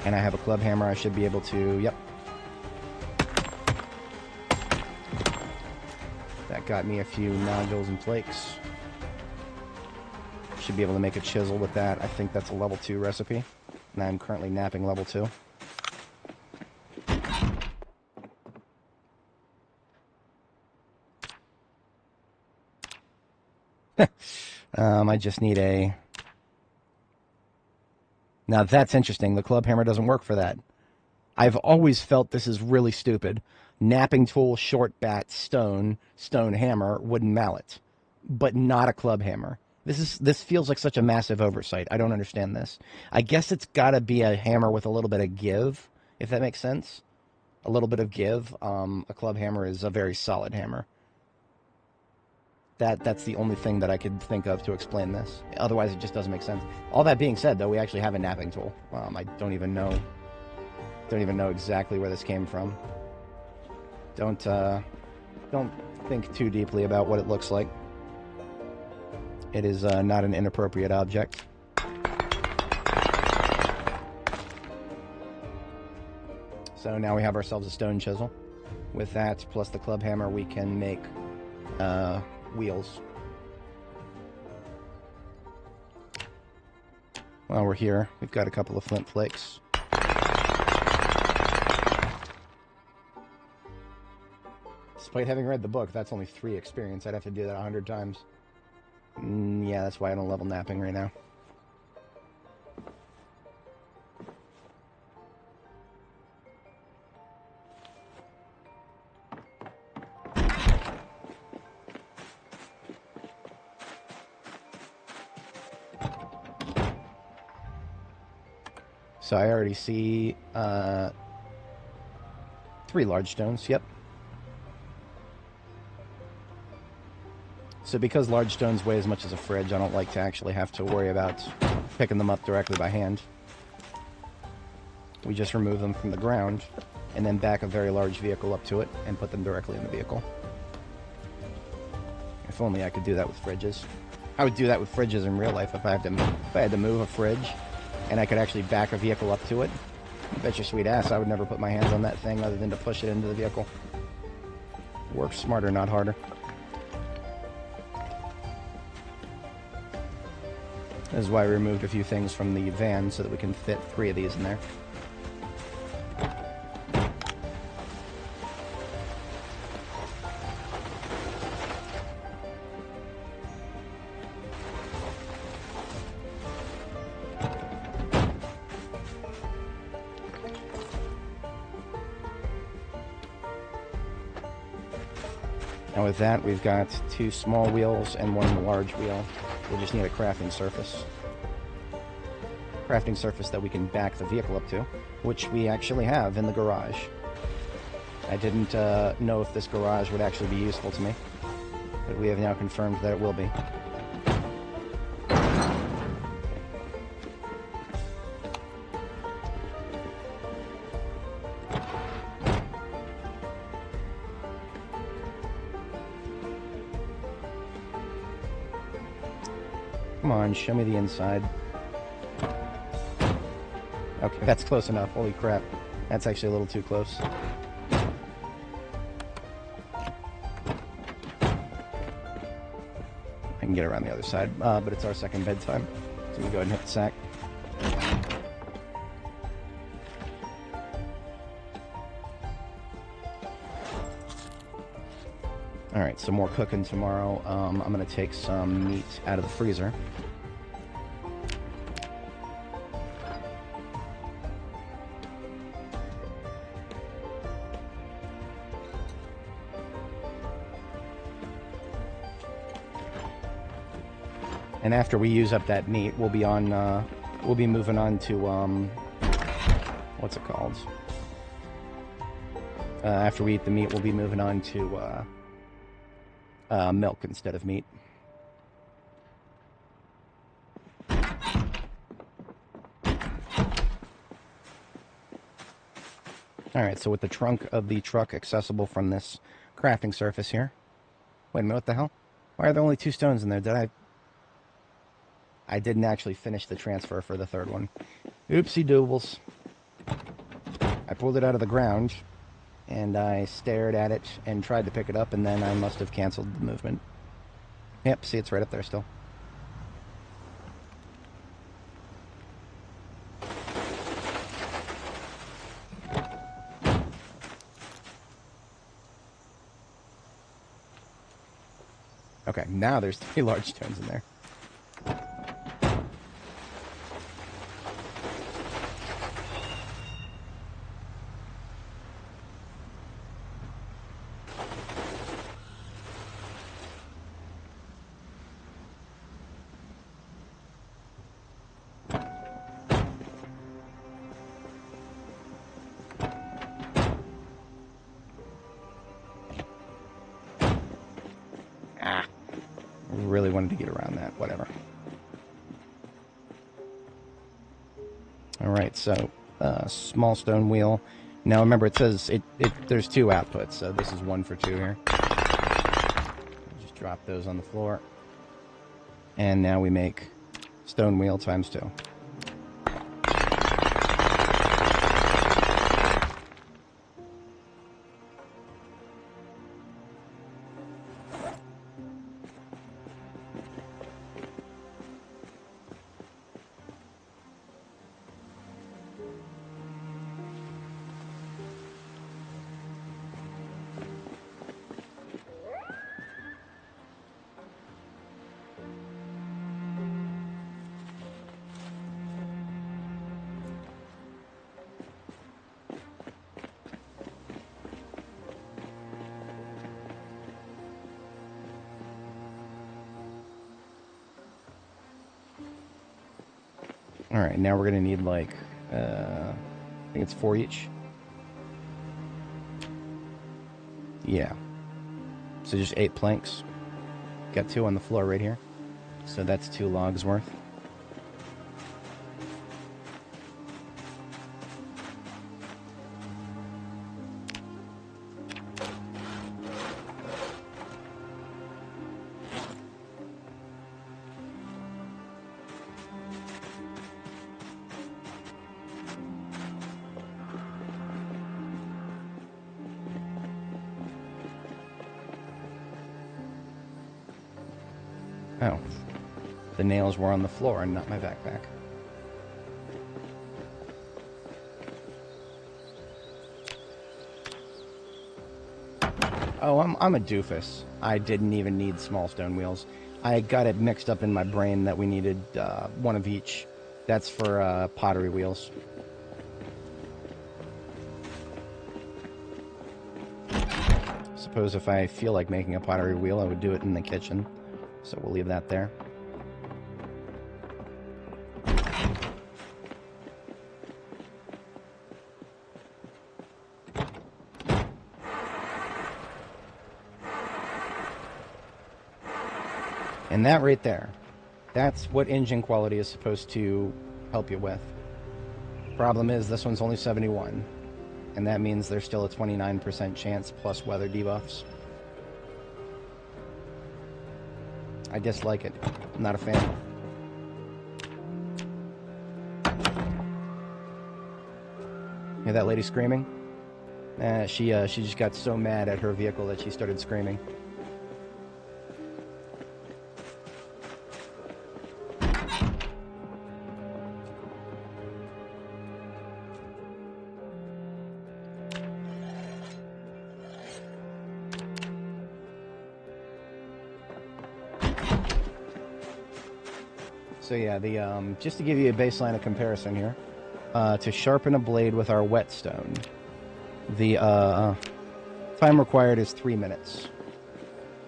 And I have a club hammer. I should be able to... Yep. That got me a few nodules and flakes. Should be able to make a chisel with that. I think that's a level 2 recipe. And I'm currently napping level 2. I just need a... Now that's interesting. The club hammer doesn't work for that. I've always felt this is really stupid. Napping tool, short bat, stone hammer, wooden mallet. But not a club hammer. This feels like such a massive oversight. I don't understand this. I guess it's got to be a hammer with a little bit of give, if that makes sense. A little bit of give. A club hammer is a very solid hammer. That's the only thing that I could think of to explain this. Otherwise, it just doesn't make sense. All that being said, though, we actually have a napping tool. I don't even know exactly where this came from. Don't think too deeply about what it looks like. It is not an inappropriate object. So now we have ourselves a stone chisel. With that, plus the club hammer, we can make wheels. While we're here, we've got a couple of flint flakes. Despite having read the book, that's only 3 experience. I'd have to do that 100 times. Yeah, that's why I don't level napping right now. So I already see 3 large stones, yep. So because large stones weigh as much as a fridge, I don't like to actually have to worry about picking them up directly by hand. We just remove them from the ground, and then back a very large vehicle up to it, and put them directly in the vehicle. If only I could do that with fridges. I would do that with fridges in real life if I had to move a fridge, and I could actually back a vehicle up to it. I bet your sweet ass I would never put my hands on that thing other than to push it into the vehicle. Works smarter, not harder. This is why we removed a few things from the van so that we can fit 3 of these in there. Now with that, we've got 2 small wheels and 1 large wheel. We'll just need a crafting surface. Crafting surface that we can back the vehicle up to, which we actually have in the garage. I didn't know if this garage would actually be useful to me, but we have now confirmed that it will be. Come on, show me the inside. Okay, that's close enough. Holy crap. That's actually a little too close. I can get around the other side, but it's our second bedtime. So we go ahead and hit the sack. Alright, so more cooking tomorrow. I'm going to take some meat out of the freezer. And after we use up that meat, we'll be moving on to, what's it called? After we eat the meat, we'll be moving on to, milk instead of meat. Alright, so with the trunk of the truck accessible from this crafting surface here. Wait a minute, what the hell? Why are there only 2 stones in there? I didn't actually finish the transfer for the third one. Oopsie doobles. I pulled it out of the ground, and I stared at it and tried to pick it up, and then I must have canceled the movement. Yep, see, it's right up there still. Okay, now there's 3 large stones in there. Really wanted to get around that, whatever. Alright, so, small stone wheel. Now remember, it says, there's 2 outputs, so this is 1 for 2 here. Just drop those on the floor. And now we make stone wheel times 2. Alright, now we're going to need like, I think it's 4 each. Yeah. So just 8 planks. Got 2 on the floor right here. So that's 2 logs worth. Oh. The nails were on the floor and not my backpack. Oh, I'm a doofus. I didn't even need small stone wheels. I got it mixed up in my brain that we needed 1 of each. That's for pottery wheels. Suppose if I feel like making a pottery wheel, I would do it in the kitchen. So we'll leave that there. And that right there, that's what engine quality is supposed to help you with. Problem is, this one's only 71. And that means there's still a 29% chance plus weather debuffs. I dislike it. I'm not a fan. Hear that lady screaming? She just got so mad at her vehicle that she started screaming. So yeah, the just to give you a baseline of comparison here, to sharpen a blade with our whetstone, the time required is 3 minutes.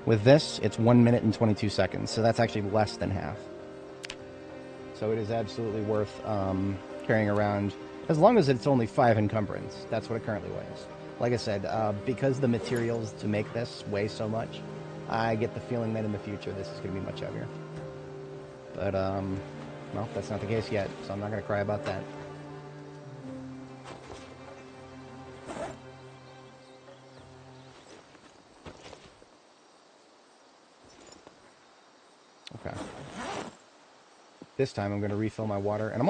With this, it's 1 minute and 22 seconds, so that's actually less than half. So it is absolutely worth carrying around, as long as it's only 5 encumbrance. That's what it currently weighs. Like I said, because the materials to make this weigh so much, I get the feeling that in the future this is going to be much heavier. But, well, that's not the case yet, so I'm not going to cry about that. Okay. This time I'm going to refill my water, and I'm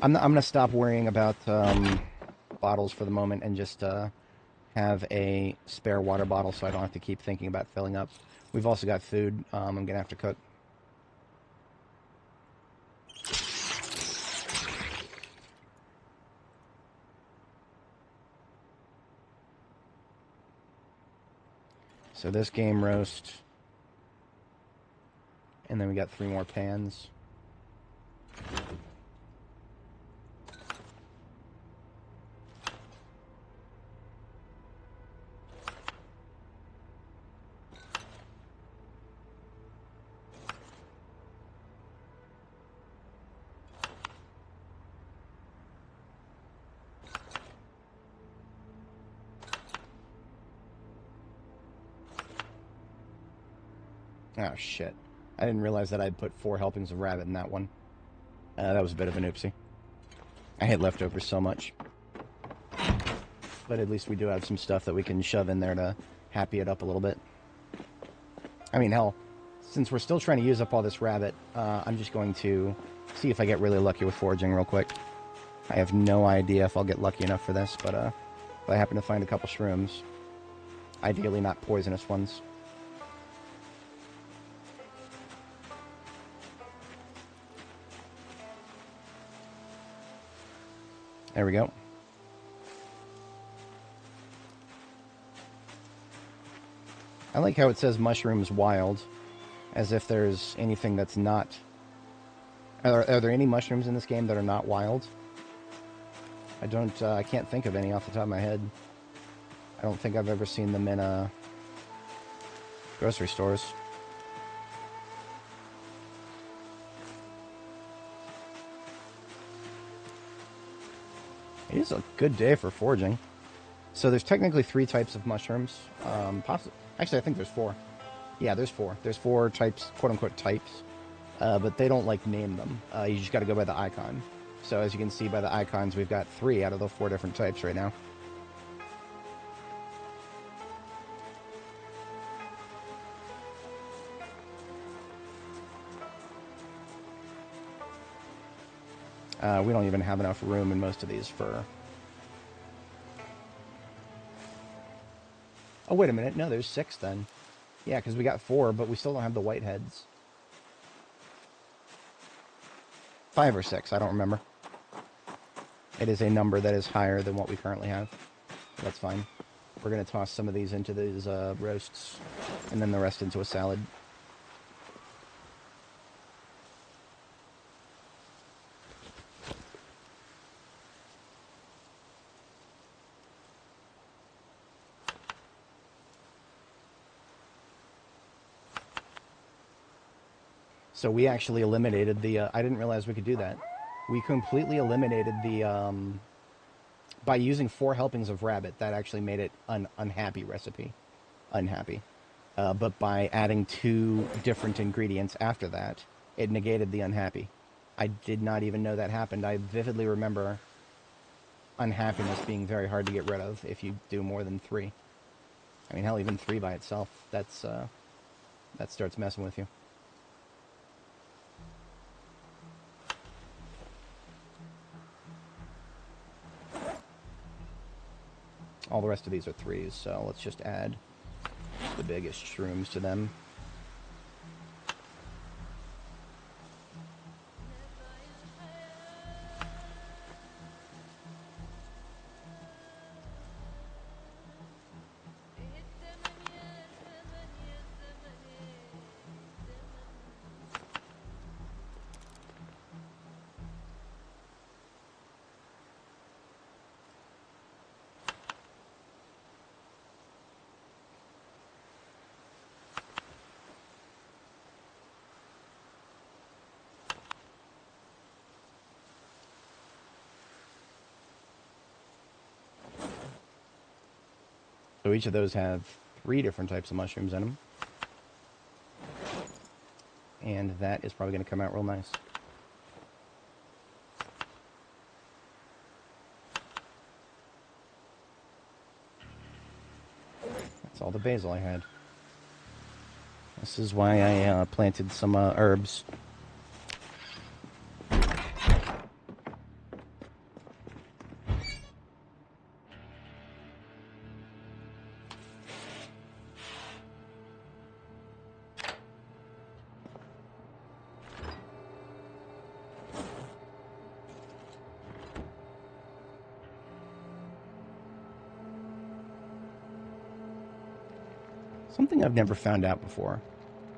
gonna stop worrying about bottles for the moment and just have a spare water bottle so I don't have to keep thinking about filling up. We've also got food I'm going to have to cook. So this game roast, and then we got 3 more pans. Oh, shit. I didn't realize that I'd put 4 helpings of rabbit in that one. That was a bit of an oopsie. I hate leftovers so much. But at least we do have some stuff that we can shove in there to happy it up a little bit. I mean, hell, since we're still trying to use up all this rabbit, I'm just going to see if I get really lucky with foraging real quick. I have no idea if I'll get lucky enough for this, but if I happen to find a couple shrooms, ideally not poisonous ones. There we go. I like how it says mushrooms wild, as if there's anything that's not... Are there any mushrooms in this game that are not wild? I can't think of any off the top of my head. I don't think I've ever seen them in grocery stores. It is a good day for foraging. So there's technically 3 types of mushrooms. Actually, I think there's 4. Yeah, there's 4. There's 4 types, quote-unquote types. But they don't, like, name them. You just got to go by the icon. So as you can see by the icons, we've got 3 out of the 4 different types right now. We don't even have enough room in most of these for... Oh, wait a minute. No, there's 6 then. Yeah, because we got 4, but we still don't have the white heads. 5 or 6, I don't remember. It is a number that is higher than what we currently have. That's fine. We're going to toss some of these into these roasts, and then the rest into a salad. So we actually eliminated the... I didn't realize we could do that. We completely eliminated the... by using 4 helpings of rabbit, that actually made it an unhappy recipe. Unhappy. But by adding 2 different ingredients after that, it negated the unhappy. I did not even know that happened. I vividly remember unhappiness being very hard to get rid of if you do more than 3. I mean, hell, even 3 by itself, that's that starts messing with you. All the rest of these are 3s, so let's just add the biggest shrooms to them. So each of those have 3 different types of mushrooms in them. And that is probably going to come out real nice. That's all the basil I had. This is why I planted some herbs. Something I've never found out before,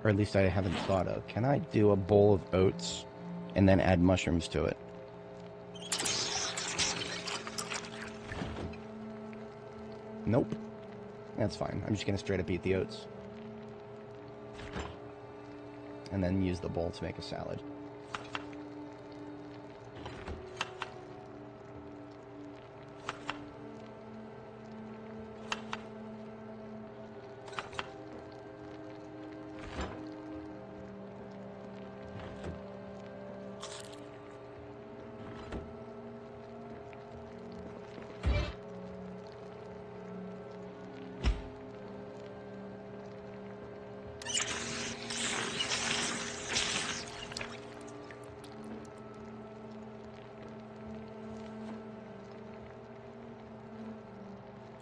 or at least I haven't thought of. Can I do a bowl of oats and then add mushrooms to it? Nope. That's fine. I'm just going to straight up eat the oats. And then use the bowl to make a salad.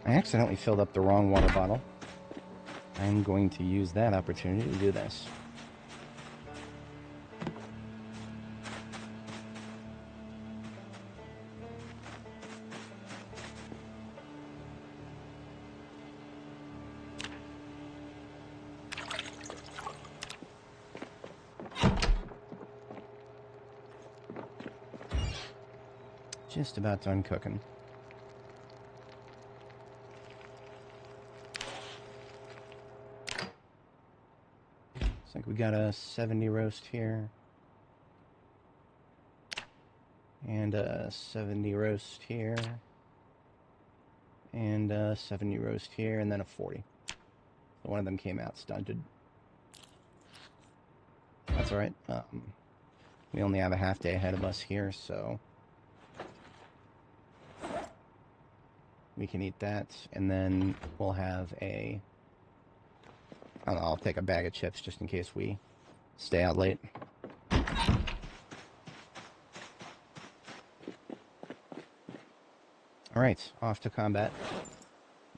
I accidentally filled up the wrong water bottle. I'm going to use that opportunity to do this. Just about done cooking. Looks like we got a 70 roast here. And a 70 roast here. And a 70 roast here, and then a 40. So one of them came out stunted. That's alright. We only have a half day ahead of us here, so we can eat that, and then we'll have a... I don't know, I'll take a bag of chips just in case we stay out late. Alright, off to combat.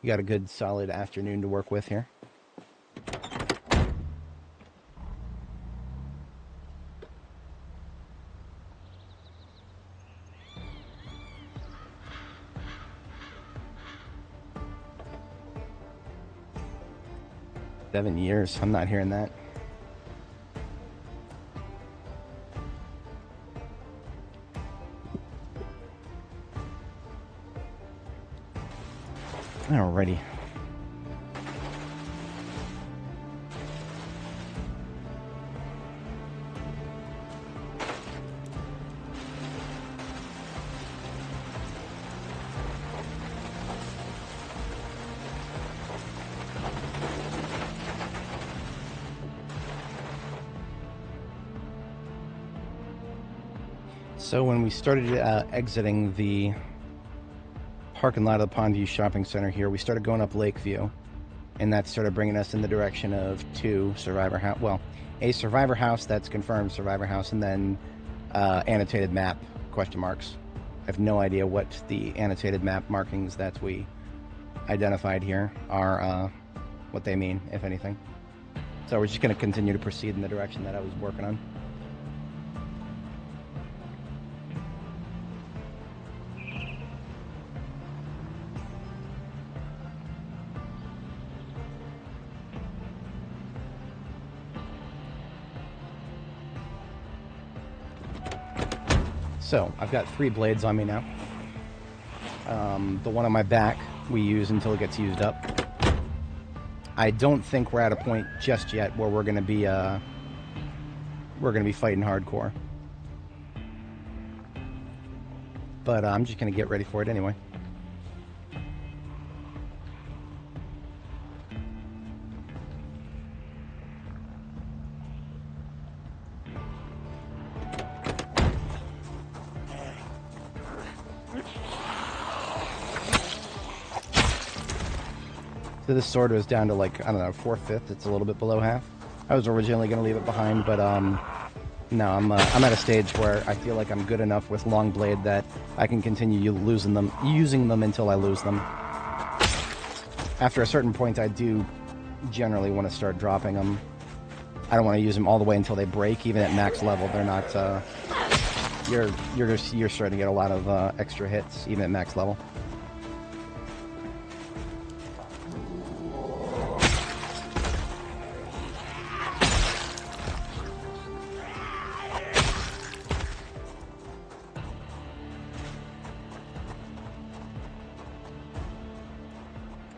You got a good solid afternoon to work with here. Seven years, I'm not hearing that. Alrighty. So when we started exiting the parking lot of the Pondview Shopping Center here, we started going up Lakeview, and that started bringing us in the direction of two survivor house. Well, a survivor house that's confirmed survivor house, and then annotated map question marks. I have no idea what the annotated map markings that we identified here are, what they mean, if anything. So we're just going to continue to proceed in the direction that I was working on. So, I've got 3 blades on me now. The one on my back we use until it gets used up. I don't think we're at a point just yet where we're gonna be fighting hardcore. But I'm just gonna get ready for it anyway. So this sword was down to like, I don't know, 4/5. It's a little bit below half. I was originally going to leave it behind, but no, I'm at a stage where I feel like I'm good enough with long blade that I can continue using them until I lose them. After a certain point, I do generally want to start dropping them. I don't want to use them all the way until they break. Even at max level, they're not. You're starting to get a lot of extra hits even at max level.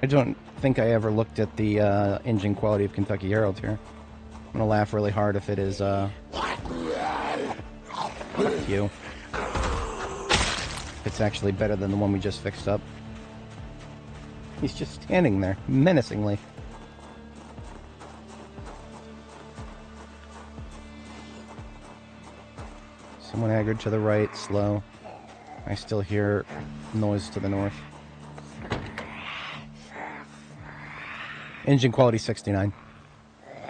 I don't think I ever looked at the engine quality of Kentucky Herald here. I'm gonna laugh really hard if it is, fuck you. It's actually better than the one we just fixed up. He's just standing there, menacingly. Someone aggroed to the right, slow. I still hear noise to the north. Engine quality 69.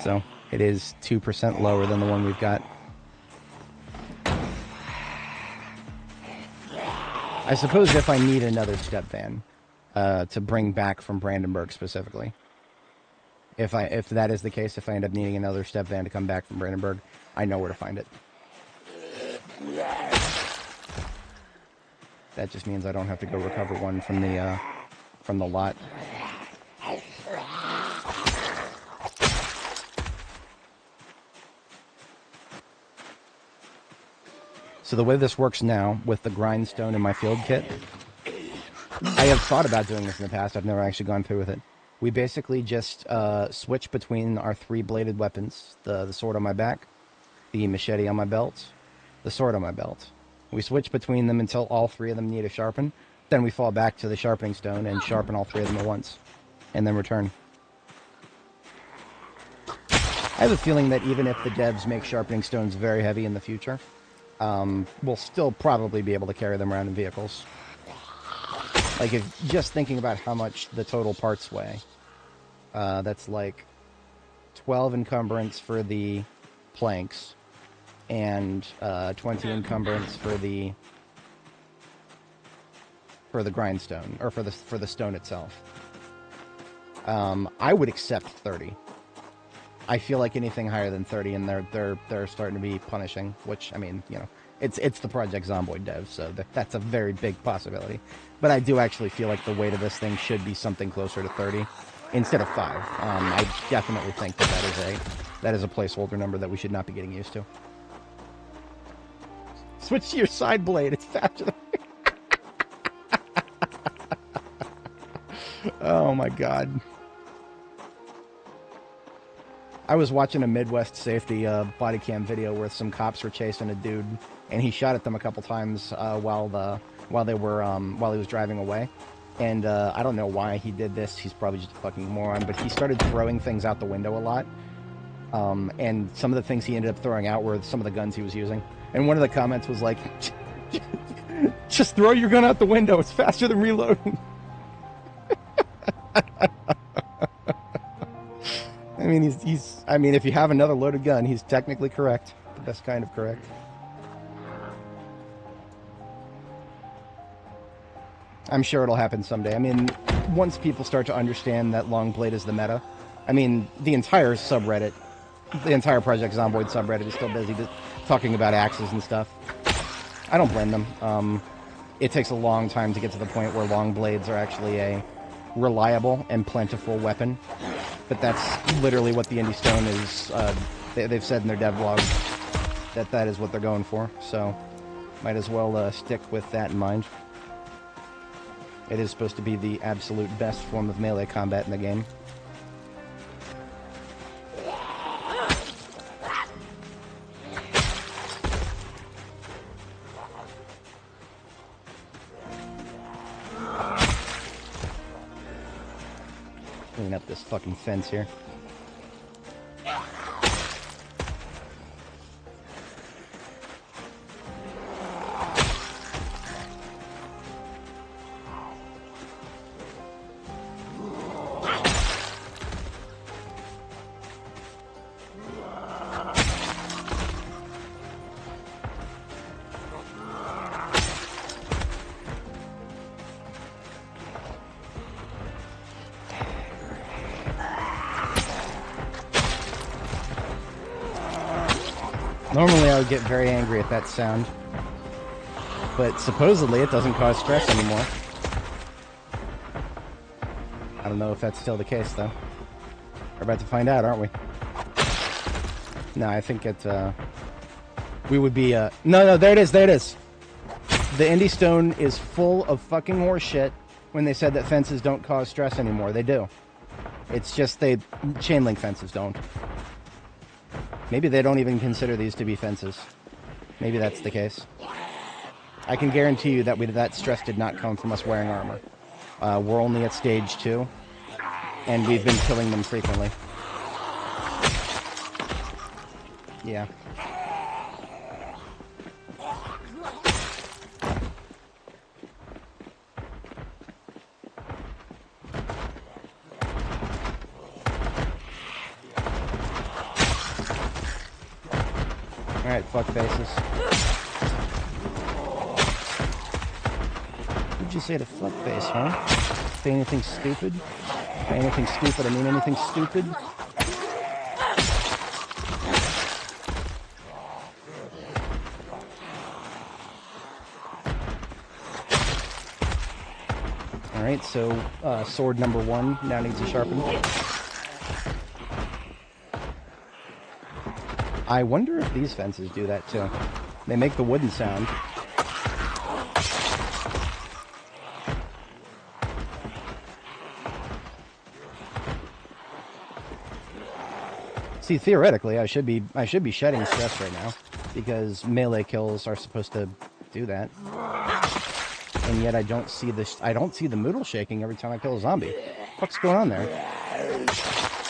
So it is 2% lower than the one we've got. I suppose if I need another step van to bring back from Brandenburg specifically, if that is the case, if I end up needing another step van to come back from Brandenburg, I know where to find it. That just means I don't have to go recover one from the lot. So the way this works now, with the grindstone in my field kit, I have thought about doing this in the past. I've never actually gone through with it. We basically just switch between our 3-bladed weapons, the sword on my back, the machete on my belt, the sword on my belt. We switch between them until all 3 of them need a sharpen. Then we fall back to the sharpening stone and sharpen all 3 of them at once, and then return. I have a feeling that even if the devs make sharpening stones very heavy in the future, we'll still probably be able to carry them around in vehicles. Like, if just thinking about how much the total parts weigh, that's like 12 encumbrance for the planks and 20 encumbrance for the grindstone, or for the stone itself. I would accept 30. I feel like anything higher than 30, and they're starting to be punishing. Which, I mean, you know, it's the Project Zomboid dev, so that's a very big possibility. But I do actually feel like the weight of this thing should be something closer to 30 instead of 5. I definitely think that is a placeholder number that we should not be getting used to. Switch to your side blade. It's faster than... Oh my god. I was watching a Midwest safety body cam video where some cops were chasing a dude, and he shot at them a couple times while he was driving away. And I don't know why he did this. He's probably just a fucking moron. But he started throwing things out the window a lot. And some of the things he ended up throwing out were some of the guns he was using. And one of the comments was like, "Just throw your gun out the window. It's faster than reloading." I mean, I mean, if you have another loaded gun, he's technically correct. The best kind of correct. I'm sure it'll happen someday. I mean, once people start to understand that Longplay is the meta. I mean, the entire subreddit, the entire Project Zomboid subreddit is still busy talking about axes and stuff. I don't blame them. It takes a long time to get to the point where long blades are actually a reliable and plentiful weapon. But that's literally what the Indie Stone is. They've said in their devlog that is what they're going for. So, might as well stick with that in mind. It is supposed to be the absolute best form of melee combat in the game. Clean up this fucking fence here. Normally I would get very angry at that sound. But supposedly it doesn't cause stress anymore. I don't know if that's still the case, though. We're about to find out, aren't we? No, I think it, we would be, No, there it is, there it is! The Indie Stone is full of fucking horse shit when they said that fences don't cause stress anymore. They do. It's just chain link fences don't. Maybe they don't even consider these to be fences. Maybe that's the case. I can guarantee you that that stress did not come from us wearing armor. We're only at stage 2, and we've been killing them frequently. Yeah. Alright, fuck faces. What'd you say to fuck face, huh? Say anything stupid? Say anything stupid, I mean anything stupid? Alright, so sword number 1 now needs to sharpen. I wonder if these fences do that too. They make the wooden sound. See, theoretically, I should be shedding stress right now because melee kills are supposed to do that. And yet I don't see the moodle shaking every time I kill a zombie. What's going on there?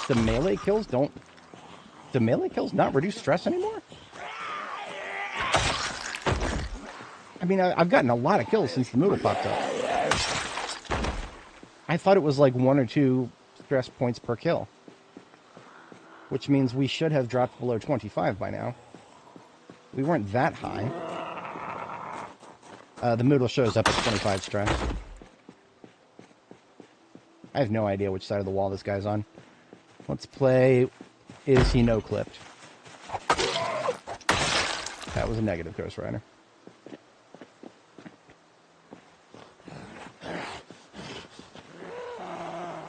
The melee kills don't... Do melee kills not reduce stress anymore? I mean, I've gotten a lot of kills since the moodle popped up. I thought it was like 1 or 2 stress points per kill. Which means we should have dropped below 25 by now. We weren't that high. The moodle shows up at 25 stress. I have no idea which side of the wall this guy's on. Let's play... Is he no-clipped? That was a negative, Ghost Rider.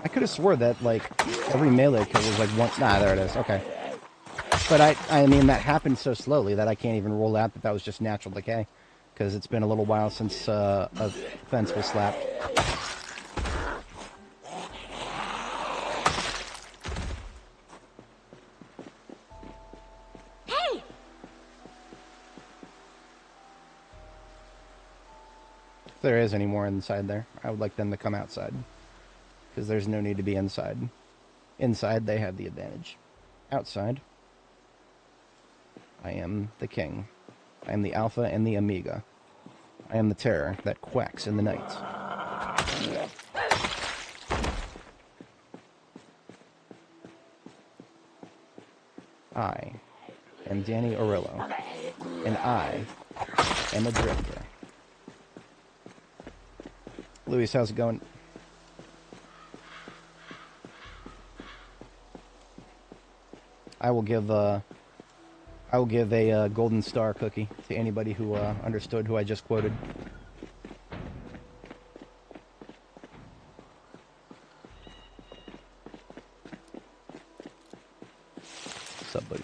I could have swore that, like, every melee kill was like one... Nah, there it is. Okay. But I mean, that happened so slowly that I can't even rule out that that was just natural decay. Because it's been a little while since a fence was slapped. Hey! If there is any more inside there, I would like them to come outside. Because there's no need to be inside. Inside, they have the advantage. Outside, I am the king. I am the alpha and the omega. I am the terror that quacks in the night. I am Dani Orillo, and I am a drifter. Luis, how's it going? I will give a golden star cookie to anybody who understood who I just quoted. What's up, buddy?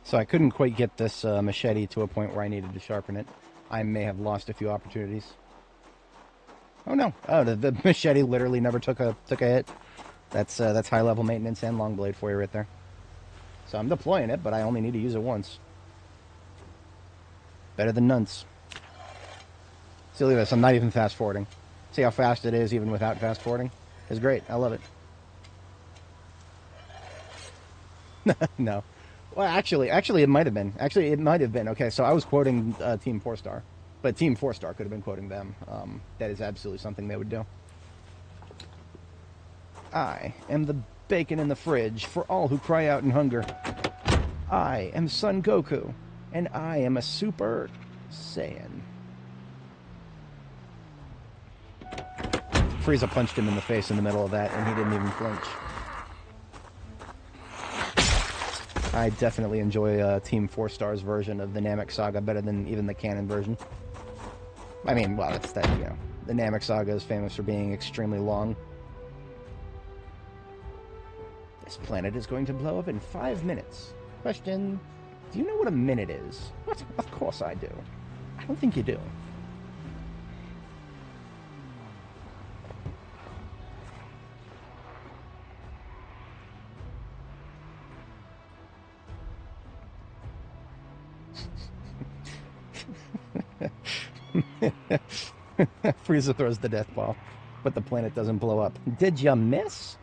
So I couldn't quite get this machete to a point where I needed to sharpen it. I may have lost a few opportunities. Oh no! Oh, the machete literally never took a hit. That's high level maintenance and long blade for you right there. So I'm deploying it, but I only need to use it once. Better than nunts. See, look at this. I'm not even fast forwarding. See how fast it is even without fast forwarding? It's great. I love it. No. Well, actually, it might have been. Actually, it might have been. Okay, so I was quoting Team 4-Star. But Team 4-Star could have been quoting them. That is absolutely something they would do. I am the bacon in the fridge for all who cry out in hunger. I am Son Goku, and I am a Super Saiyan. Frieza punched him in the face in the middle of that, and he didn't even flinch. I definitely enjoy Team 4 Star's version of the Namek Saga better than even the canon version. I mean, well, that's that, you know. The Namek Saga is famous for being extremely long. This planet is going to blow up in 5 minutes. Question, do you know what a minute is? What? Of course I do. I don't think you do. Frieza throws the death ball, but the planet doesn't blow up. Did you miss?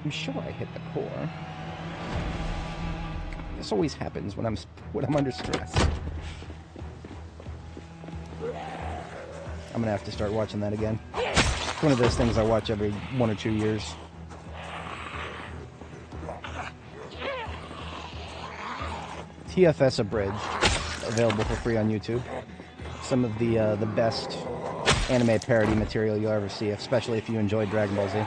I'm sure I hit the core. This always happens when I'm under stress. I'm gonna have to start watching that again. It's one of those things I watch every 1 or 2 years. TFS Abridged, available for free on YouTube. Some of the best anime parody material you'll ever see, especially if you enjoy Dragon Ball Z.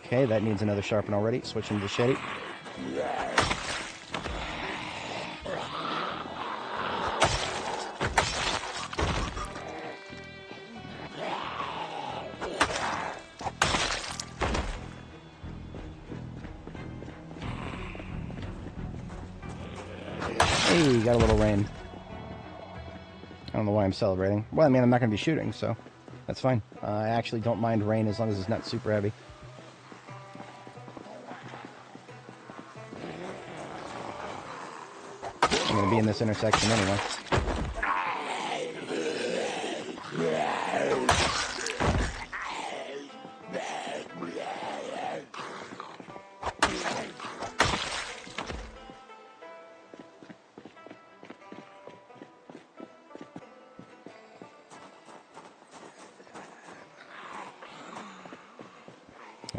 Okay, that needs another sharpen already. Switching to machete. Hey, got a little rain. I don't know why I'm celebrating. Well, I mean, I'm not going to be shooting, so that's fine. I actually don't mind rain as long as it's not super heavy. I'm going to be in this intersection anyway.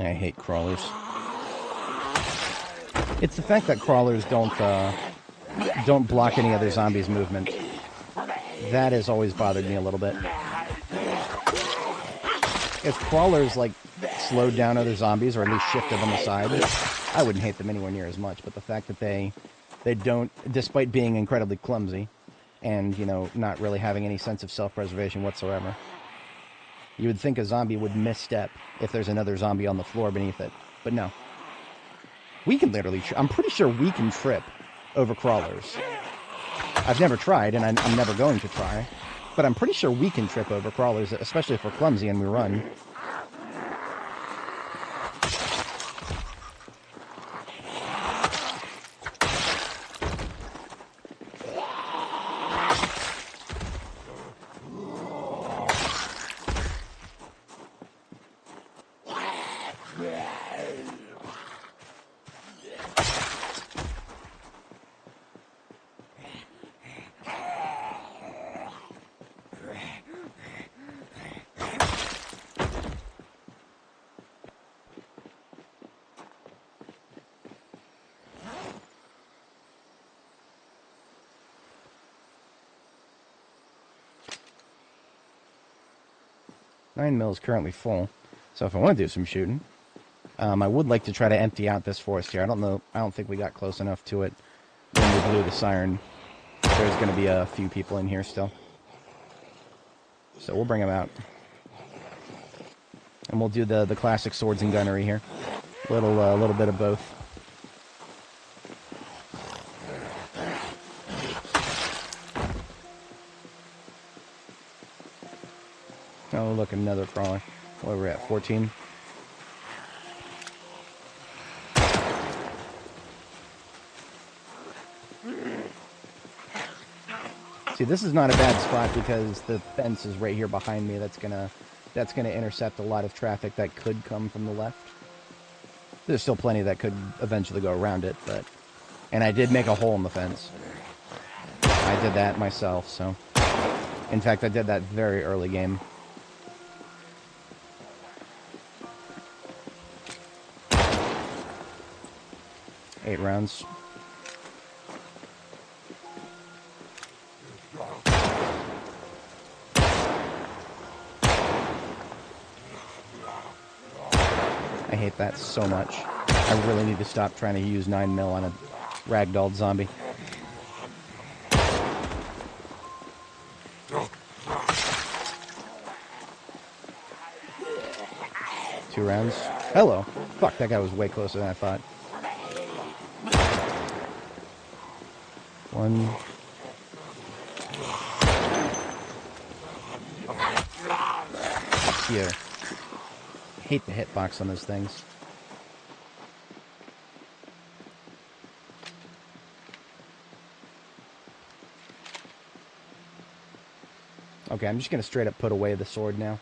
I hate crawlers. It's the fact that crawlers don't block any other zombies' movement. That has always bothered me a little bit. If crawlers, like, slowed down other zombies, or at least shifted them aside, I wouldn't hate them anywhere near as much. But the fact that they don't, despite being incredibly clumsy, and, you know, not really having any sense of self-preservation whatsoever, you would think a zombie would misstep if there's another zombie on the floor beneath it. But no. We can literally... I'm pretty sure we can trip over crawlers. I've never tried, and I'm never going to try. But I'm pretty sure we can trip over crawlers, especially if we're clumsy and we run. Nine mil is currently full, so if I want to do some shooting, I would like to try to empty out this forest here. I don't think we got close enough to it when we blew the siren. There's going to be a few people in here still, so we'll bring them out, and we'll do the classic swords and gunnery here. Little bit of both. Oh, look, another crawler. Where we're at, 14. See, this is not a bad spot because the fence is right here behind me. That's gonna intercept a lot of traffic that could come from the left. There's still plenty that could eventually go around it, but... And I did make a hole in the fence. I did that myself, so... In fact, I did that very early game. 8 rounds. I hate that so much. I really need to stop trying to use 9mm on a ragdolled zombie. Two rounds. Hello. Fuck, that guy was way closer than I thought. One. Fuck you. I hate the hitbox on those things. Okay, I'm just going to straight up put away the sword now.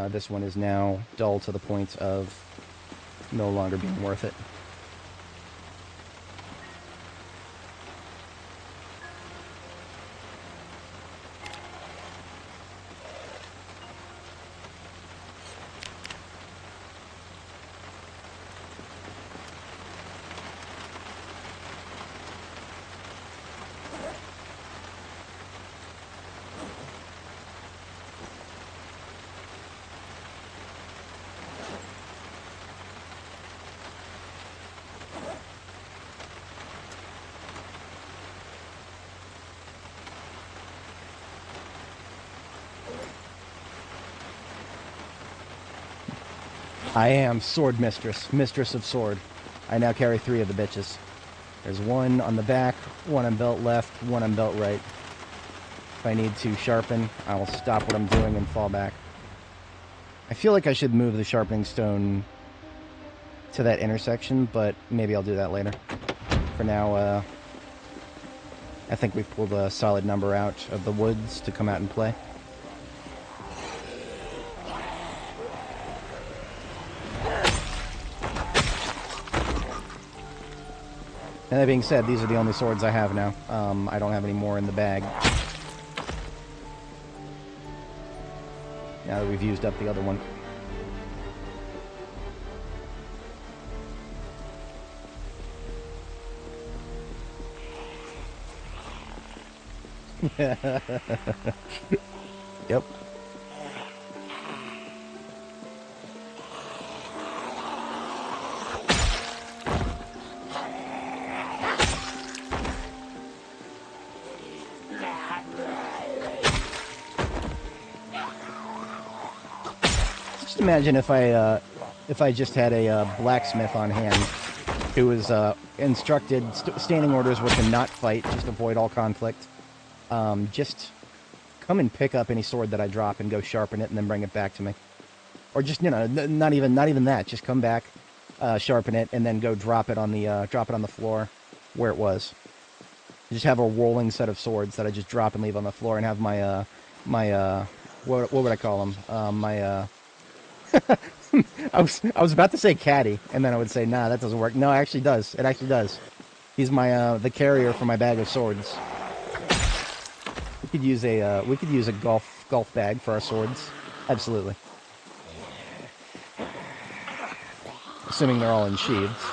This one is now dull to the point of no longer being worth it. I am Sword Mistress, Mistress of Sword. I now carry 3 of the bitches. There's one on the back, one on belt left, one on belt right. If I need to sharpen, I will stop what I'm doing and fall back. I feel like I should move the sharpening stone to that intersection, but maybe I'll do that later. For now, I think we've pulled a solid number out of the woods to come out and play. And that being said, these are the only swords I have now. I don't have any more in the bag. Now that we've used up the other one. Yep. Just imagine if I just had a blacksmith on hand who was instructed, standing orders were to not fight, just avoid all conflict. Just come and pick up any sword that I drop and go sharpen it and then bring it back to me. Or just, you know, not even that. Just come back, sharpen it, and then go drop it on the floor where it was. Just have a rolling set of swords that I just drop and leave on the floor, and have my what would I call them? I was about to say caddy, and then I would say, nah, that doesn't work. No, it actually does. It actually does. He's my the carrier for my bag of swords. We could use a golf bag for our swords. Absolutely. Assuming they're all in sheaths.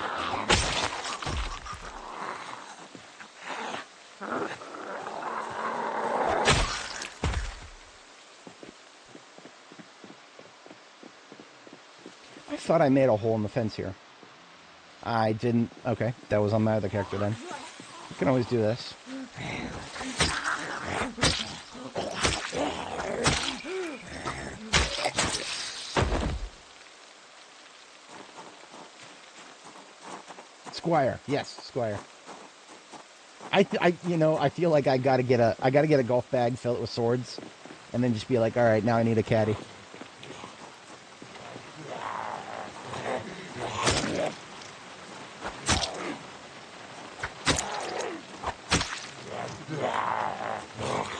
I thought I made a hole in the fence here. I didn't. Okay, that was on my other character then. You can always do this. Squire, yes, Squire. I feel like I gotta get a golf bag, fill it with swords, and then just be like, all right, now I need a caddy.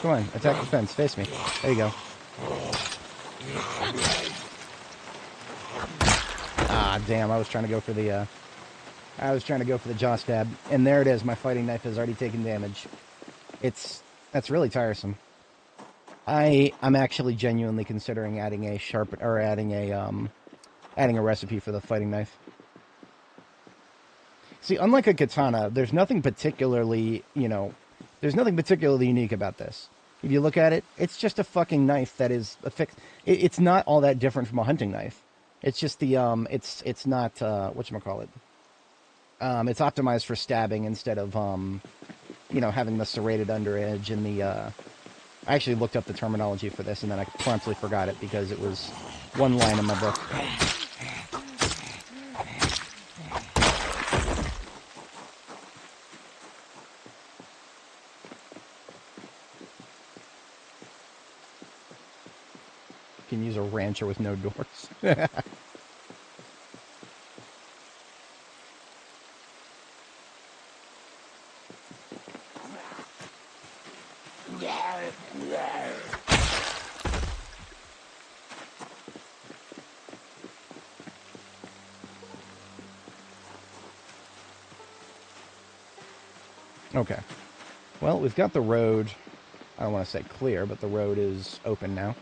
Come on, attack the fence, face me. There you go. Ah, damn! I was trying to go for the jaw stab, and there it is. My fighting knife has already taken damage. That's really tiresome. I'm actually genuinely considering adding a adding a recipe for the fighting knife. See, unlike a katana, there's nothing particularly, there's nothing particularly unique about this. If you look at it, it's just a fucking knife that is affixed. It's not all that different from a hunting knife. It's just the, it's not, whatchamacallit. It's optimized for stabbing instead of, having the serrated under edge and the, I actually looked up the terminology for this and then I promptly forgot it because it was one line in my book. You can use a rancher with no doors. Okay. Well, we've got the road, I don't want to say clear, but the road is open now.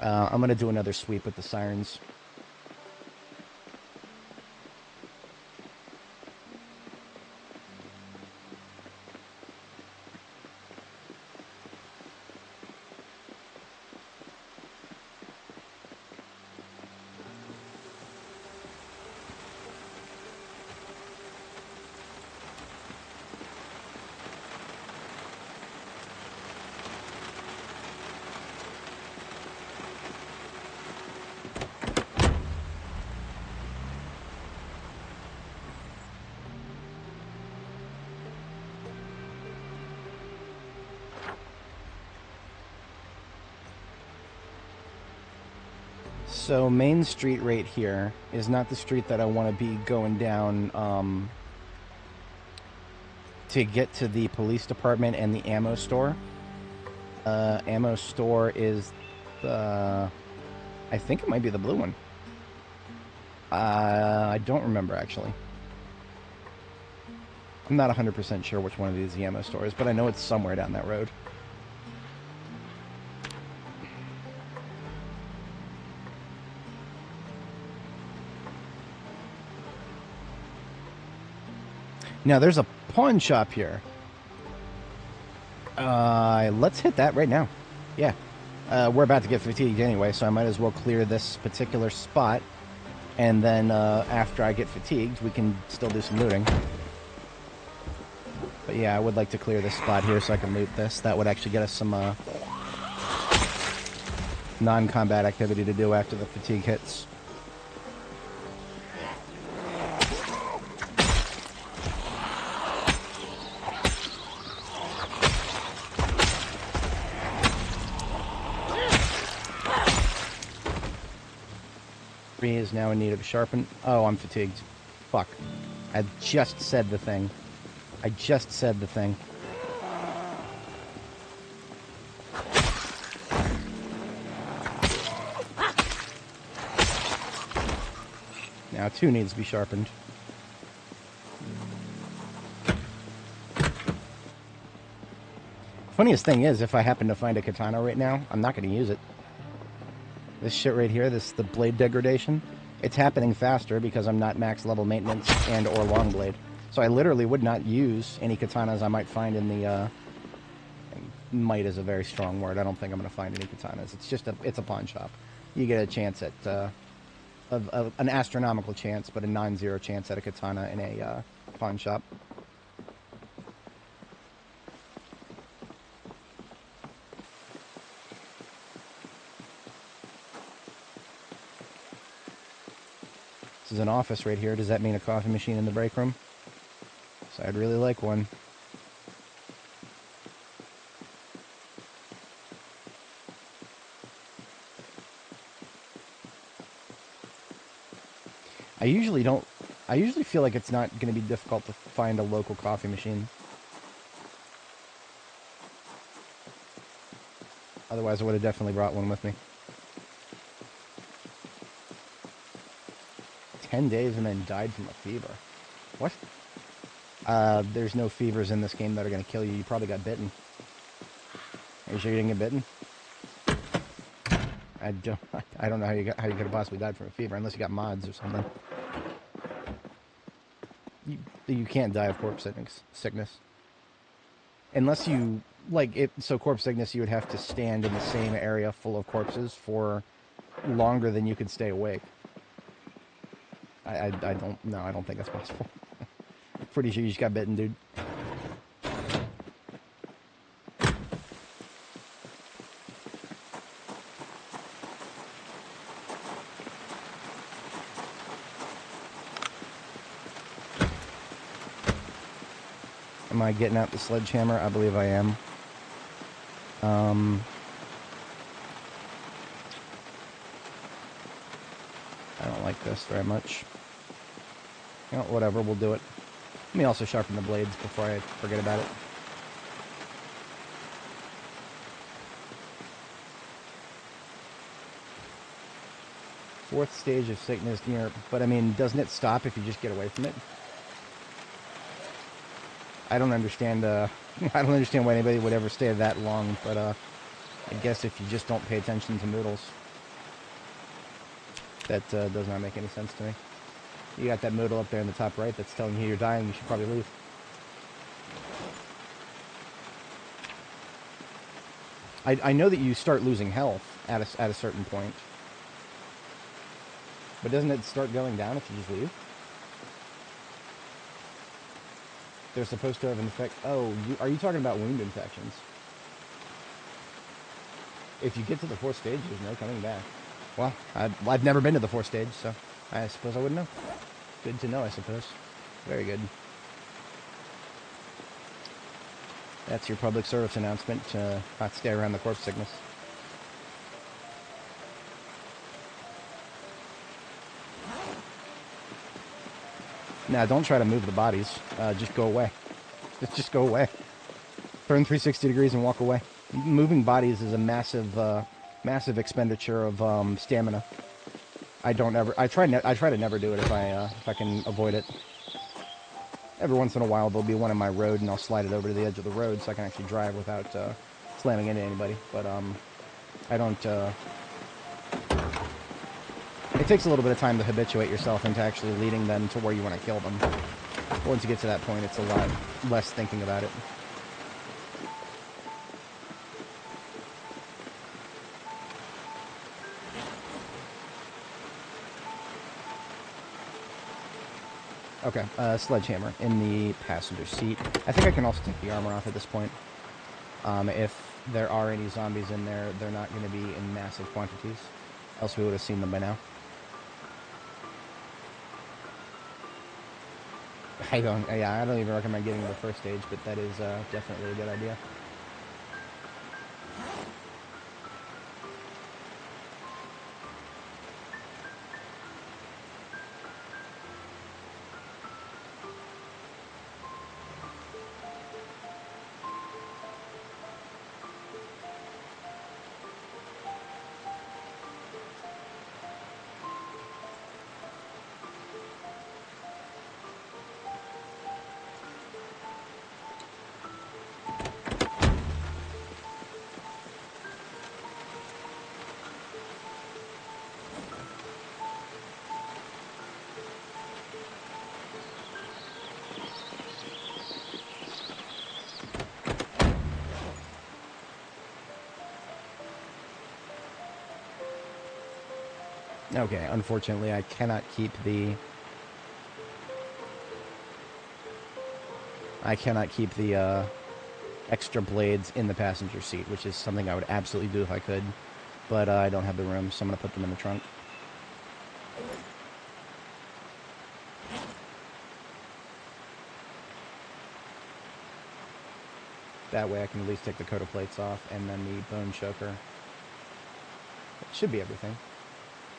I'm going to do another sweep with the sirens. So Main Street right here is not the street that I want to be going down to get to the police department and the ammo store. Ammo store is the... I think it might be the blue one. I don't remember, actually. I'm not 100% sure which one of these the ammo store is, but I know it's somewhere down that road. Now, there's a pawn shop here. Let's hit that right now. Yeah. We're about to get fatigued anyway, so I might as well clear this particular spot. And then after I get fatigued, we can still do some looting. But yeah, I would like to clear this spot here so I can loot this. That would actually get us some non-combat activity to do after the fatigue hits. Is now in need of sharpen. Oh, I'm fatigued. Fuck. I just said the thing. I just said the thing. Now 2 needs to be sharpened. Funniest thing is, if I happen to find a katana right now, I'm not going to use it. This shit right here, the blade degradation, it's happening faster because I'm not max level maintenance and or long blade. So I literally would not use any katanas I might find in the, might is a very strong word. I don't think I'm going to find any katanas. It's just it's a pawn shop. You get a chance at, an astronomical chance, but a non-zero chance at a katana in a, pawn shop. This is an office right here. Does that mean a coffee machine in the break room? So I'd really like one. I usually feel like it's not going to be difficult to find a local coffee machine. Otherwise I would have definitely brought one with me. 10 days and then died from a fever. What? There's no fevers in this game that are going to kill you. You probably got bitten. Are you sure you didn't get bitten? I don't know how you could have possibly died from a fever unless you got mods or something. You can't die of corpse sickness. Unless you, so corpse sickness, you would have to stand in the same area full of corpses for longer than you could stay awake. I don't, no, I don't think that's possible. Pretty sure you just got bitten, dude. Am I getting out the sledgehammer? I believe I am. I don't like this very much. You know, whatever, we'll do it. Let me also sharpen the blades before I forget about it. Fourth stage of sickness near, but I mean, doesn't it stop if you just get away from it? I don't understand, I don't understand why anybody would ever stay that long, but, I guess if you just don't pay attention to noodles. That, does not make any sense to me. You got that modal up there in the top right that's telling you you're dying, you should probably leave. I know that you start losing health at a certain point. But doesn't it start going down if you just leave? They're supposed to have infect... Oh, are you talking about wound infections? If you get to the fourth stage, there's no coming back. Well, I've never been to the fourth stage, so I suppose I wouldn't know. Good to know, I suppose. Very good. That's your public service announcement to not stay around the corpse sickness. Now, don't try to move the bodies. Just go away. Just go away. Turn 360 degrees and walk away. Moving bodies is a massive, massive expenditure of stamina. I try to never do it if I can avoid it. Every once in a while, there'll be one in my road, and I'll slide it over to the edge of the road so I can actually drive without slamming into anybody. But I don't. It takes a little bit of time to habituate yourself into actually leading them to where you want to kill them. Once you get to that point, it's a lot less thinking about it. Okay, sledgehammer in the passenger seat. I think I can also take the armor off at this point. If there are any zombies in there, they're not going to be in massive quantities. Else we would have seen them by now. I don't even recommend getting to the first stage, but that is definitely a good idea. Okay, unfortunately I cannot keep the... extra blades in the passenger seat, which is something I would absolutely do if I could. But I don't have the room, so I'm going to put them in the trunk. That way I can at least take the coat of plates off, and then the bone choker. It should be everything.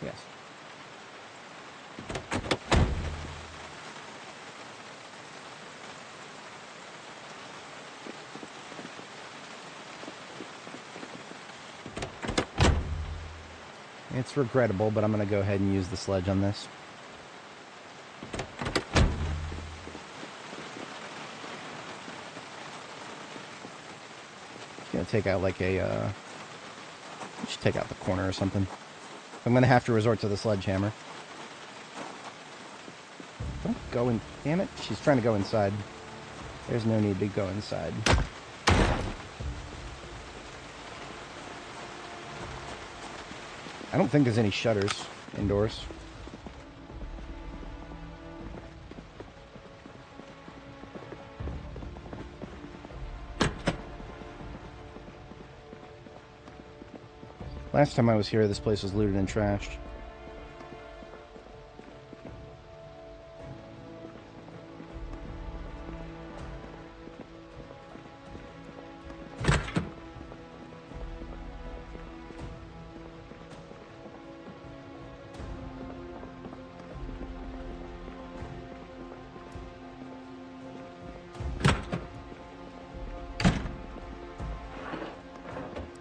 Yes. It's regrettable, but I'm going to go ahead and use the sledge on this. Just going to take out like a, just take out the corner or something. I'm going to have to resort to the sledgehammer. Don't go in. Damn it. She's trying to go inside. There's no need to go inside. I don't think there's any shutters indoors. Last time I was here, this place was looted and trashed.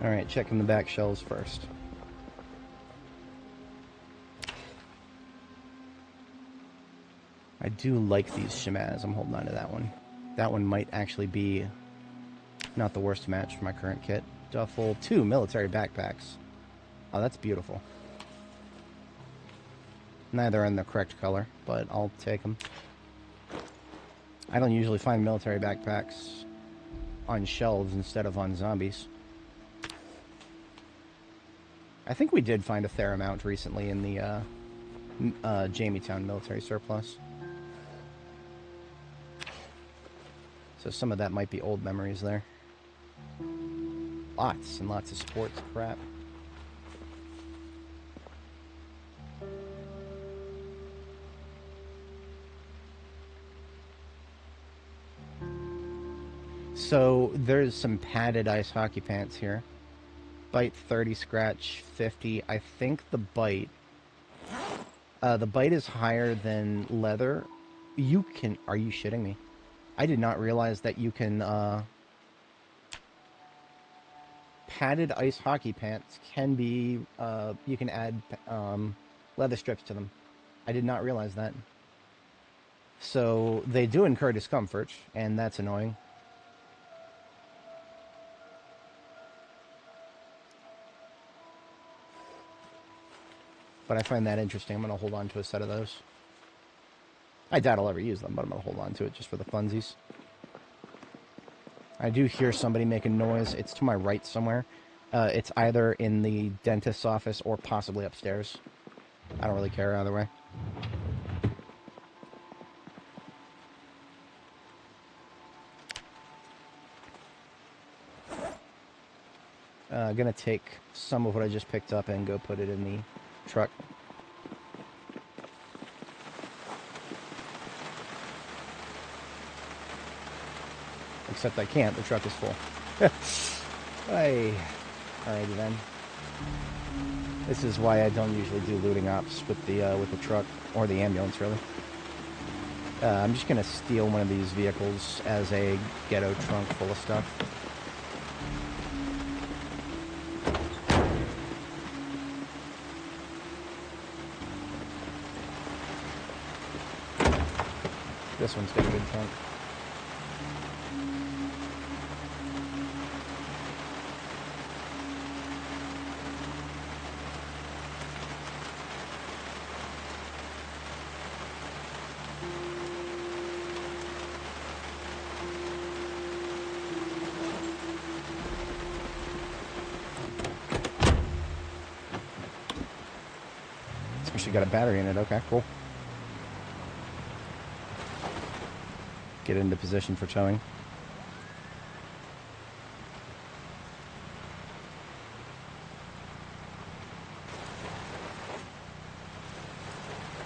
Alright, checking the back shelves first. I do like these Shemaz. I'm holding on to that one. That one might actually be not the worst match for my current kit. Duffel, 2 military backpacks. Oh, that's beautiful. Neither in the correct color, but I'll take them. I don't usually find military backpacks on shelves instead of on zombies. I think we did find a fair amount recently in the Jamietown military surplus. So some of that might be old memories there. Lots and lots of sports crap. So there's some padded ice hockey pants here. Bite 30, scratch 50. I think the bite is higher than leather. You can... Are you shitting me? I did not realize that you can, padded ice hockey pants can be, you can add, leather strips to them. I did not realize that. So, they do incur discomfort, and that's annoying. But I find that interesting. I'm going to hold on to a set of those. I doubt I'll ever use them, but I'm going to hold on to it just for the funsies. I do hear somebody making noise. It's to my right somewhere. It's either in the dentist's office or possibly upstairs. I don't really care either way. I'm going to take some of what I just picked up and go put it in the truck. Except I can't, the truck is full. Alrighty then. This is why I don't usually do looting ops with the truck, or the ambulance really. I'm just gonna steal one of these vehicles as a ghetto trunk full of stuff. This one's got a good trunk. Especially got a battery in it. Okay, cool. Get into position for towing.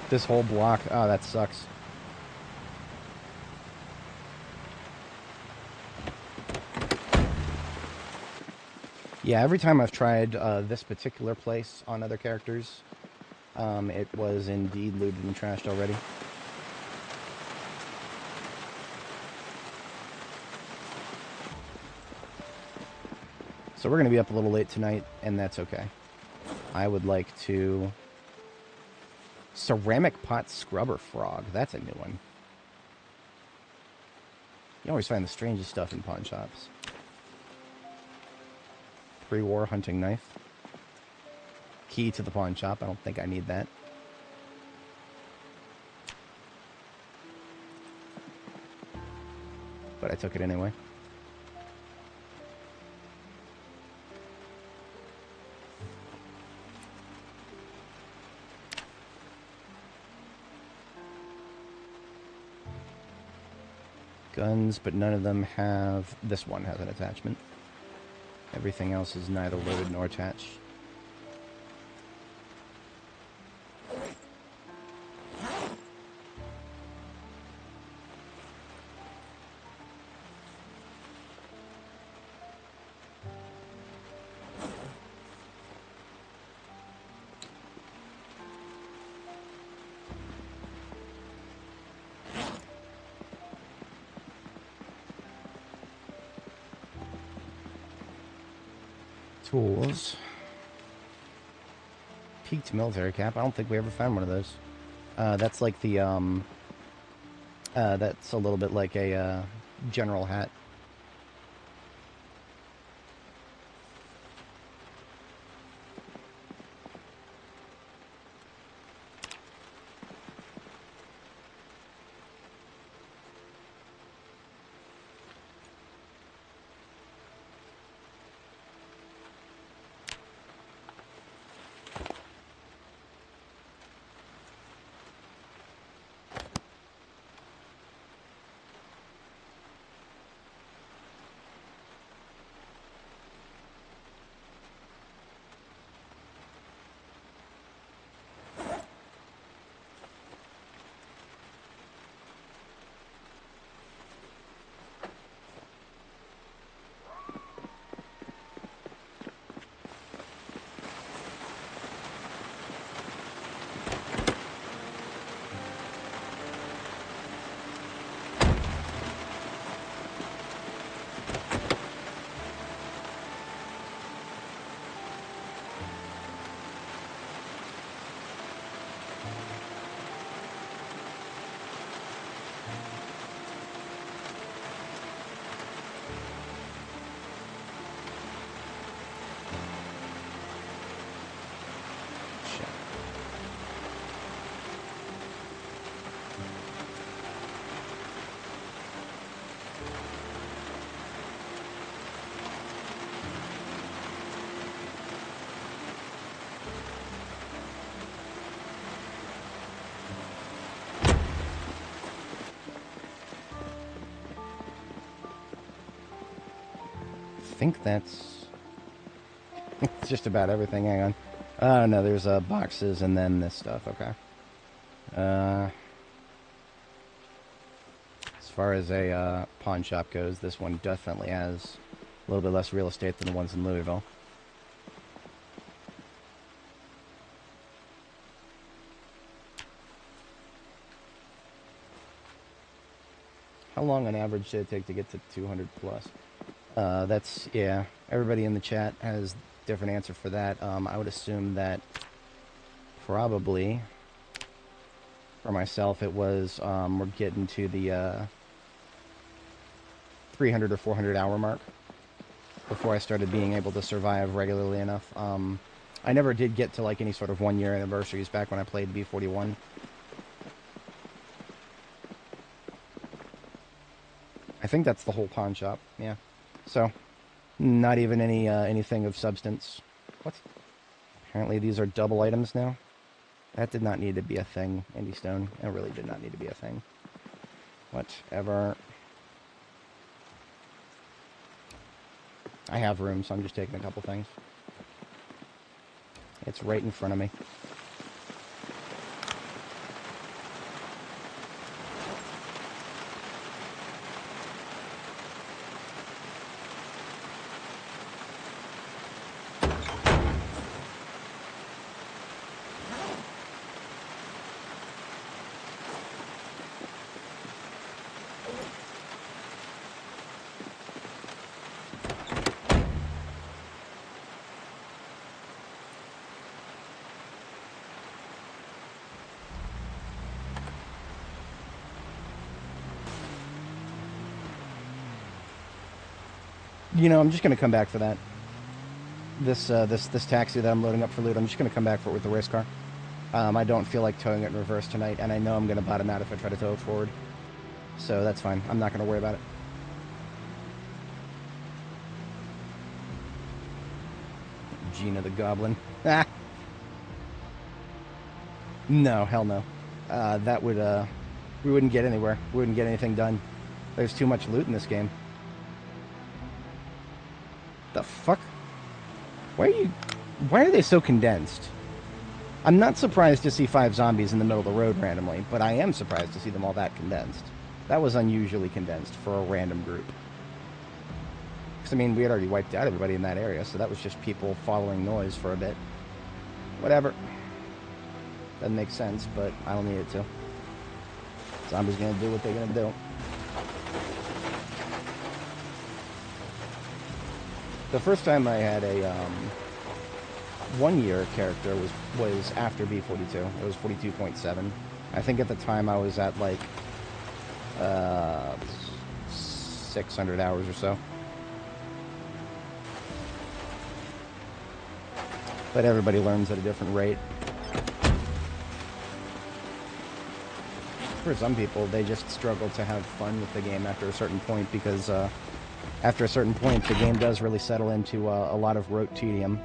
This whole block, oh, that sucks. Yeah, every time I've tried this particular place on other characters, it was indeed looted and trashed already. So we're going to be up a little late tonight, and that's okay. I would like to... Ceramic pot scrubber frog. That's a new one. You always find the strangest stuff in pawn shops. Pre-war hunting knife. Key to the pawn shop. I don't think I need that. but I took it anyway. Guns, but none of them have... This one has an attachment. Everything else is neither loaded nor attached. Tools. Peaked military cap. I don't think we ever found one of those. That's like the, that's a little bit like a, general hat. I think that's just about everything. Hang on. Oh, no, there's boxes and then this stuff. Okay. As far as a pawn shop goes, this one definitely has a little bit less real estate than the ones in Louisville. How long on average did it take to get to 200 plus? That's, yeah, everybody in the chat has different answer for that. I would assume that probably, for myself, it was, we're getting to the 300 or 400 hour mark before I started being able to survive regularly enough. I never did get to, like, any sort of one-year anniversaries back when I played B41. I think that's the whole pawn shop, yeah. So, not even any anything of substance. What? Apparently these are double items now. That did not need to be a thing, Indy Stone. It really did not need to be a thing. Whatever. I have room, so I'm just taking a couple things. It's right in front of me. You know, I'm just going to come back for that. This taxi that I'm loading up for loot, I'm just going to come back for it with the race car. I don't feel like towing it in reverse tonight, and I know I'm going to bottom out if I try to tow it forward. So that's fine. I'm not going to worry about it. Gina the Goblin. Ah! No, hell no. That would, we wouldn't get anywhere. We wouldn't get anything done. There's too much loot in this game. The fuck? Why are they so condensed? I'm not surprised to see 5 zombies in the middle of the road randomly, but I am surprised to see them all that condensed. That was unusually condensed for a random group. Because, I mean, we had already wiped out everybody in that area, so that was just people following noise for a bit. Whatever. Doesn't make sense, but I don't need it to. Zombies gonna do what they're gonna do. The first time I had a, 1-year character was after B42. It was 42.7. I think at the time I was at, like, 600 hours or so. But everybody learns at a different rate. For some people, they just struggle to have fun with the game after a certain point because after a certain point, the game does really settle into a lot of rote tedium.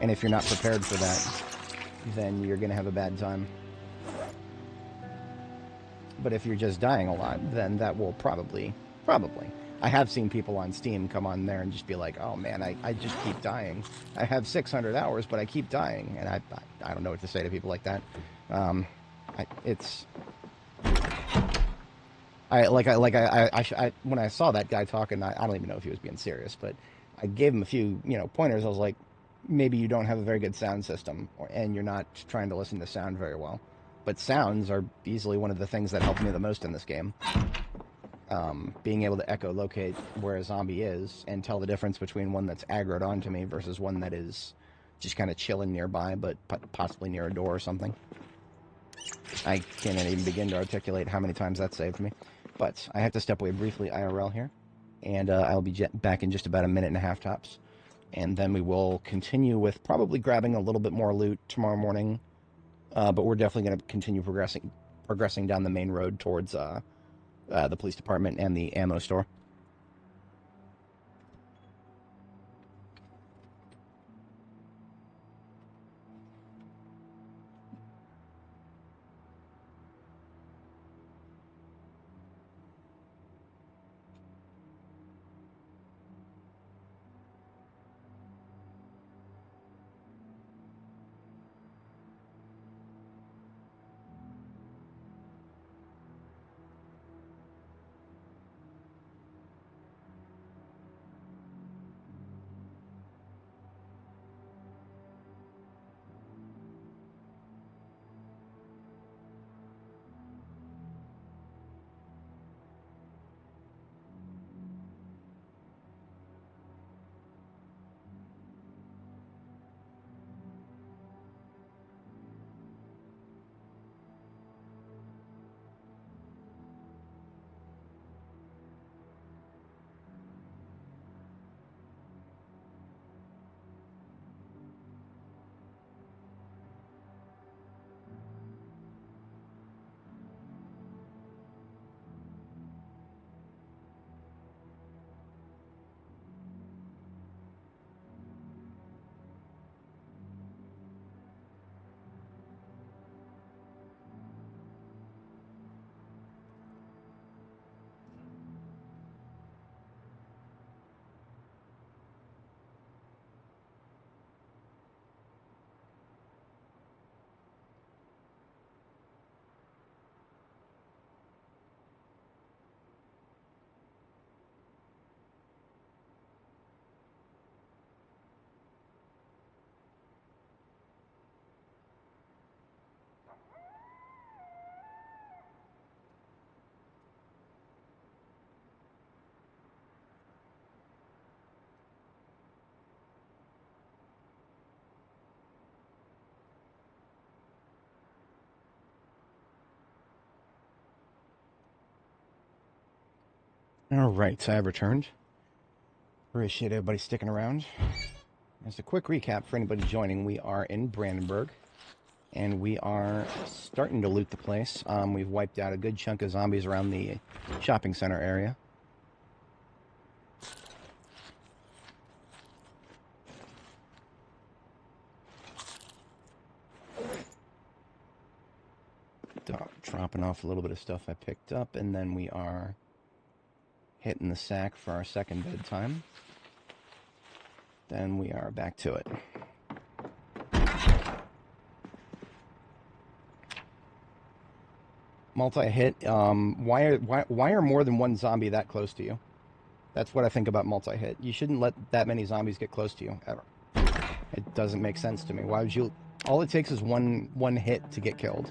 And if you're not prepared for that, then you're going to have a bad time. But if you're just dying a lot, then that will probably. I have seen people on Steam come on there and just be like, oh man, I just keep dying. I have 600 hours, but I keep dying. And I don't know what to say to people like that. When I saw that guy talking, I don't even know if he was being serious, but I gave him a few, pointers. I was like, maybe you don't have a very good sound system, and you're not trying to listen to sound very well. But sounds are easily one of the things that help me the most in this game. Being able to echolocate where a zombie is and tell the difference between one that's aggroed onto me versus one that is just kind of chilling nearby, but possibly near a door or something. I can't even begin to articulate how many times that saved me. But I have to step away briefly IRL here, and I'll be back in just about a minute and a half tops. And then we will continue with probably grabbing a little bit more loot tomorrow morning. But we're definitely going to continue progressing down the main road towards the police department and the ammo store. Alright, I have returned. Appreciate everybody sticking around. As a quick recap for anybody joining, we are in Brandenburg, and we are starting to loot the place. We've wiped out a good chunk of zombies around the shopping center area. Dropping off a little bit of stuff I picked up, and then we are hitting the sack for our second bedtime. Then we are back to it. Multi-hit. Why are more than one zombie that close to you? That's what I think about multi-hit. You shouldn't let that many zombies get close to you ever. It doesn't make sense to me. Why would you? All it takes is one hit to get killed.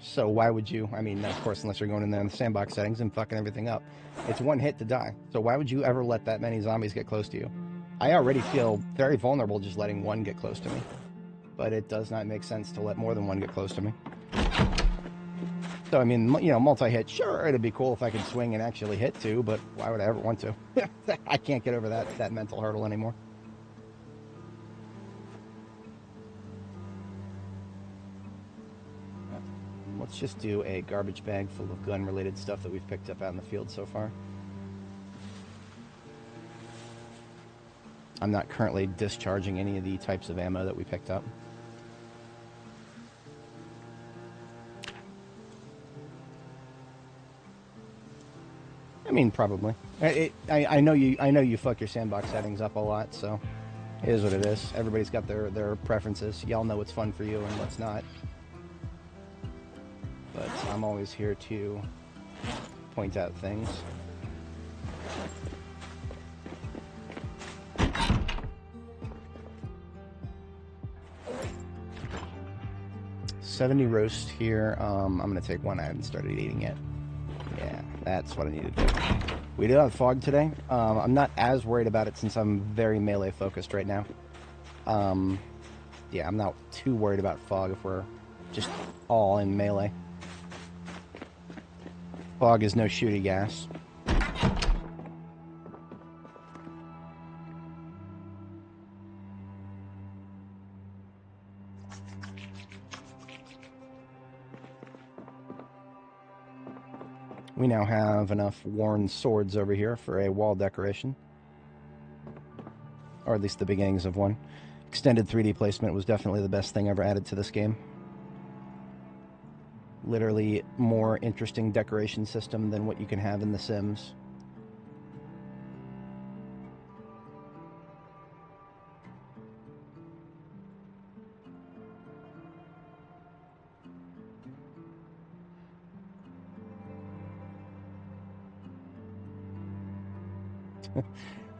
So why would you? I mean, of course, unless you're going in there in the sandbox settings and fucking everything up. It's one hit to die. So why would you ever let that many zombies get close to you? I already feel very vulnerable just letting one get close to me. But it does not make sense to let more than one get close to me. So, I mean, you know, multi-hit, sure, it'd be cool if I could swing and actually hit two, but why would I ever want to? I can't get over that mental hurdle anymore. Let's just do a garbage bag full of gun-related stuff that we've picked up out in the field so far. I'm not currently discharging any of the types of ammo that we picked up. I mean, probably. I know you fuck your sandbox settings up a lot, so it is what it is. Everybody's got their preferences. Y'all know what's fun for you and what's not. But I'm always here to point out things. $70 roast here. I'm gonna take one. I haven't started eating yet. Yeah, that's what I need to do. We do have fog today. I'm not as worried about it since I'm very melee focused right now. Yeah, I'm not too worried about fog if we're just all in melee. Fog is no shooty gas. We now have enough worn swords over here for a wall decoration. Or at least the beginnings of one. Extended 3D placement was definitely the best thing ever added to this game. Literally more interesting decoration system than what you can have in The Sims.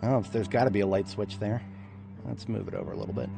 Oh, there's got to be a light switch there. Let's move it over a little bit.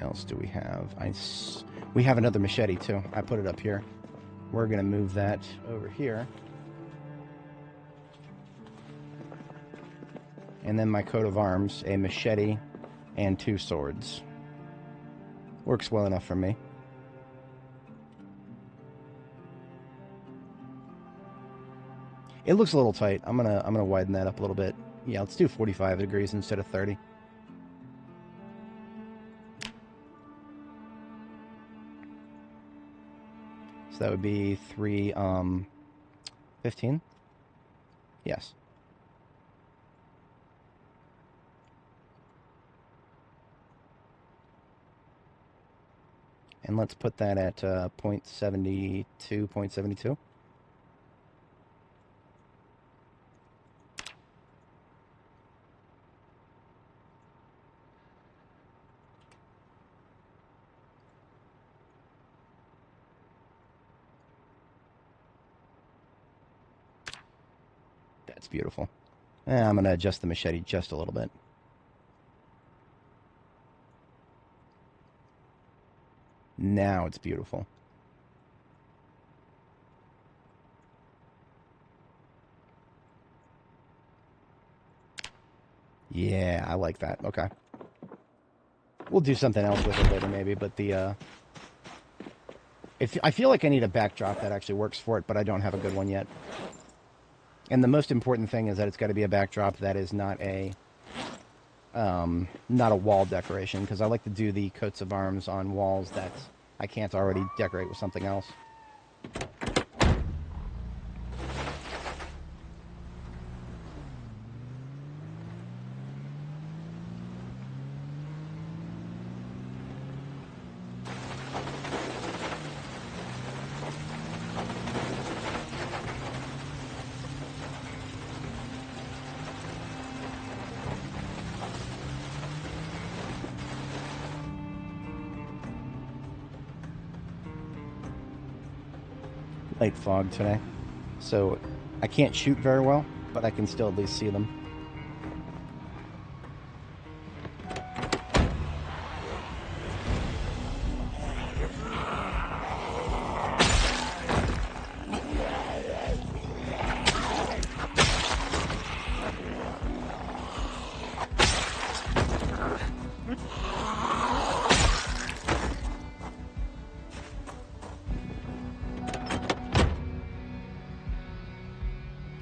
Else do we have? We have another machete too. I put it up here. We're gonna move that over here. And then my coat of arms, a machete and 2 swords. Works well enough for me. It looks a little tight. I'm gonna widen that up a little bit. Yeah, let's do 45 degrees instead of 30. So that would be 315? Yes. And let's put that at 0.72, 0.72. That's beautiful. And I'm going to adjust the machete just a little bit. Now it's beautiful. Yeah, I like that. Okay. We'll do something else with it later, maybe, but the, I feel like I need a backdrop that actually works for it, but I don't have a good one yet. And the most important thing is that it's got to be a backdrop that is not a wall decoration, because I like to do the coats of arms on walls that I can't already decorate with something else. Light fog today, so I can't shoot very well, but I can still at least see them.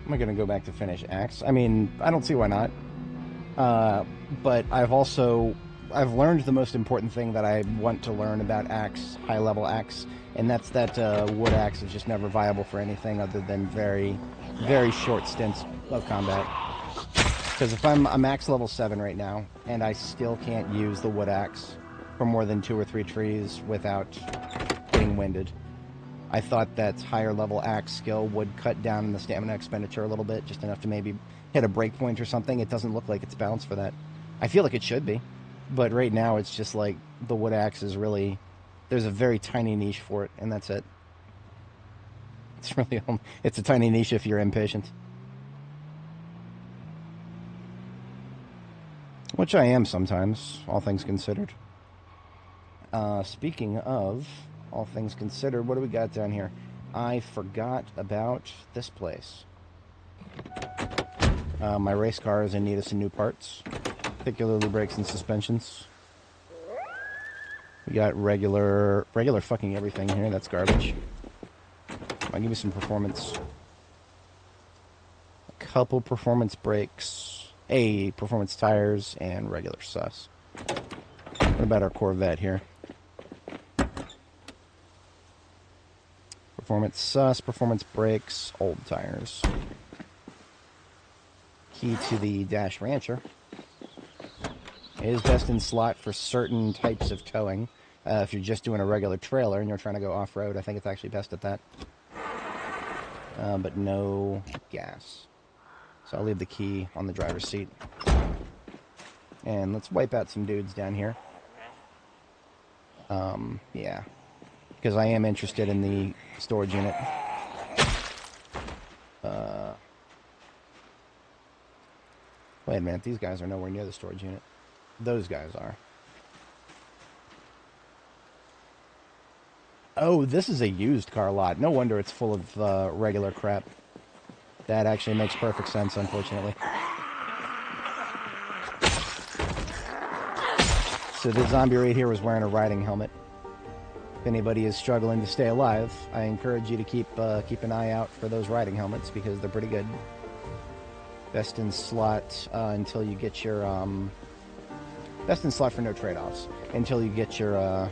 Am I going to go back to finish Axe? I mean, I don't see why not. But I've learned the most important thing that I want to learn about Axe, high-level Axe, and that's that wood axe is just never viable for anything other than very, very short stints of combat. Because if I'm Axe level 7 right now, and I still can't use the wood axe for more than 2 or 3 trees without getting winded. I thought that higher level axe skill would cut down the stamina expenditure a little bit, just enough to maybe hit a breakpoint or something. It doesn't look like it's balanced for that. I feel like it should be, but right now it's just like the wood axe is really, there's a very tiny niche for it, and that's it. It's really, it's a tiny niche if you're impatient. Which I am sometimes, all things considered. Speaking of all things considered, what do we got down here? I forgot about this place. My race car is in need of some new parts, particularly brakes and suspensions. We got regular fucking everything here. That's garbage. I'll give you some performance. A couple performance brakes, performance tires, and regular sus. What about our Corvette here? Performance sus, performance brakes, old tires. Key to the Dash Rancher. It is best in slot for certain types of towing. If you're just doing a regular trailer and you're trying to go off-road, I think it's actually best at that. But no gas. So I'll leave the key on the driver's seat. And let's wipe out some dudes down here. Yeah. Because I am interested in the storage unit. Wait a minute, these guys are nowhere near the storage unit. Those guys are. Oh, this is a used car lot. No wonder it's full of regular crap. That actually makes perfect sense, unfortunately. So the zombie right here was wearing a riding helmet. If anybody is struggling to stay alive, I encourage you to keep an eye out for those riding helmets because they're pretty good. Best in slot until you get your best in slot for no trade-offs until you get your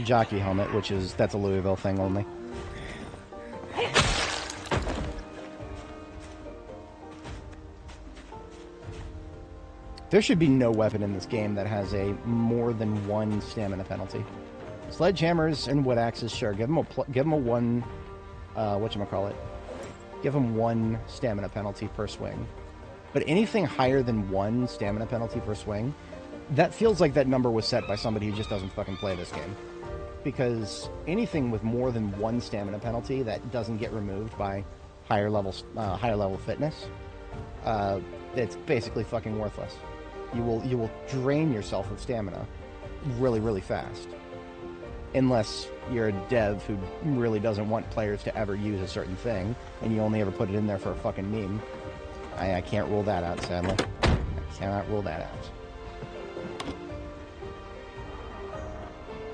jockey helmet, that's a Louisville thing only. There should be no weapon in this game that has a more than 1 stamina penalty. Sledgehammers and wood axes, sure. Give them a 1, whatchamacallit. Give them 1 stamina penalty per swing. But anything higher than 1 stamina penalty per swing, that feels like that number was set by somebody who just doesn't fucking play this game. Because anything with more than 1 stamina penalty that doesn't get removed by higher level fitness, it's basically fucking worthless. You will drain yourself of stamina really, really fast. Unless you're a dev who really doesn't want players to ever use a certain thing, and you only ever put it in there for a fucking meme. I can't rule that out, sadly. I cannot rule that out.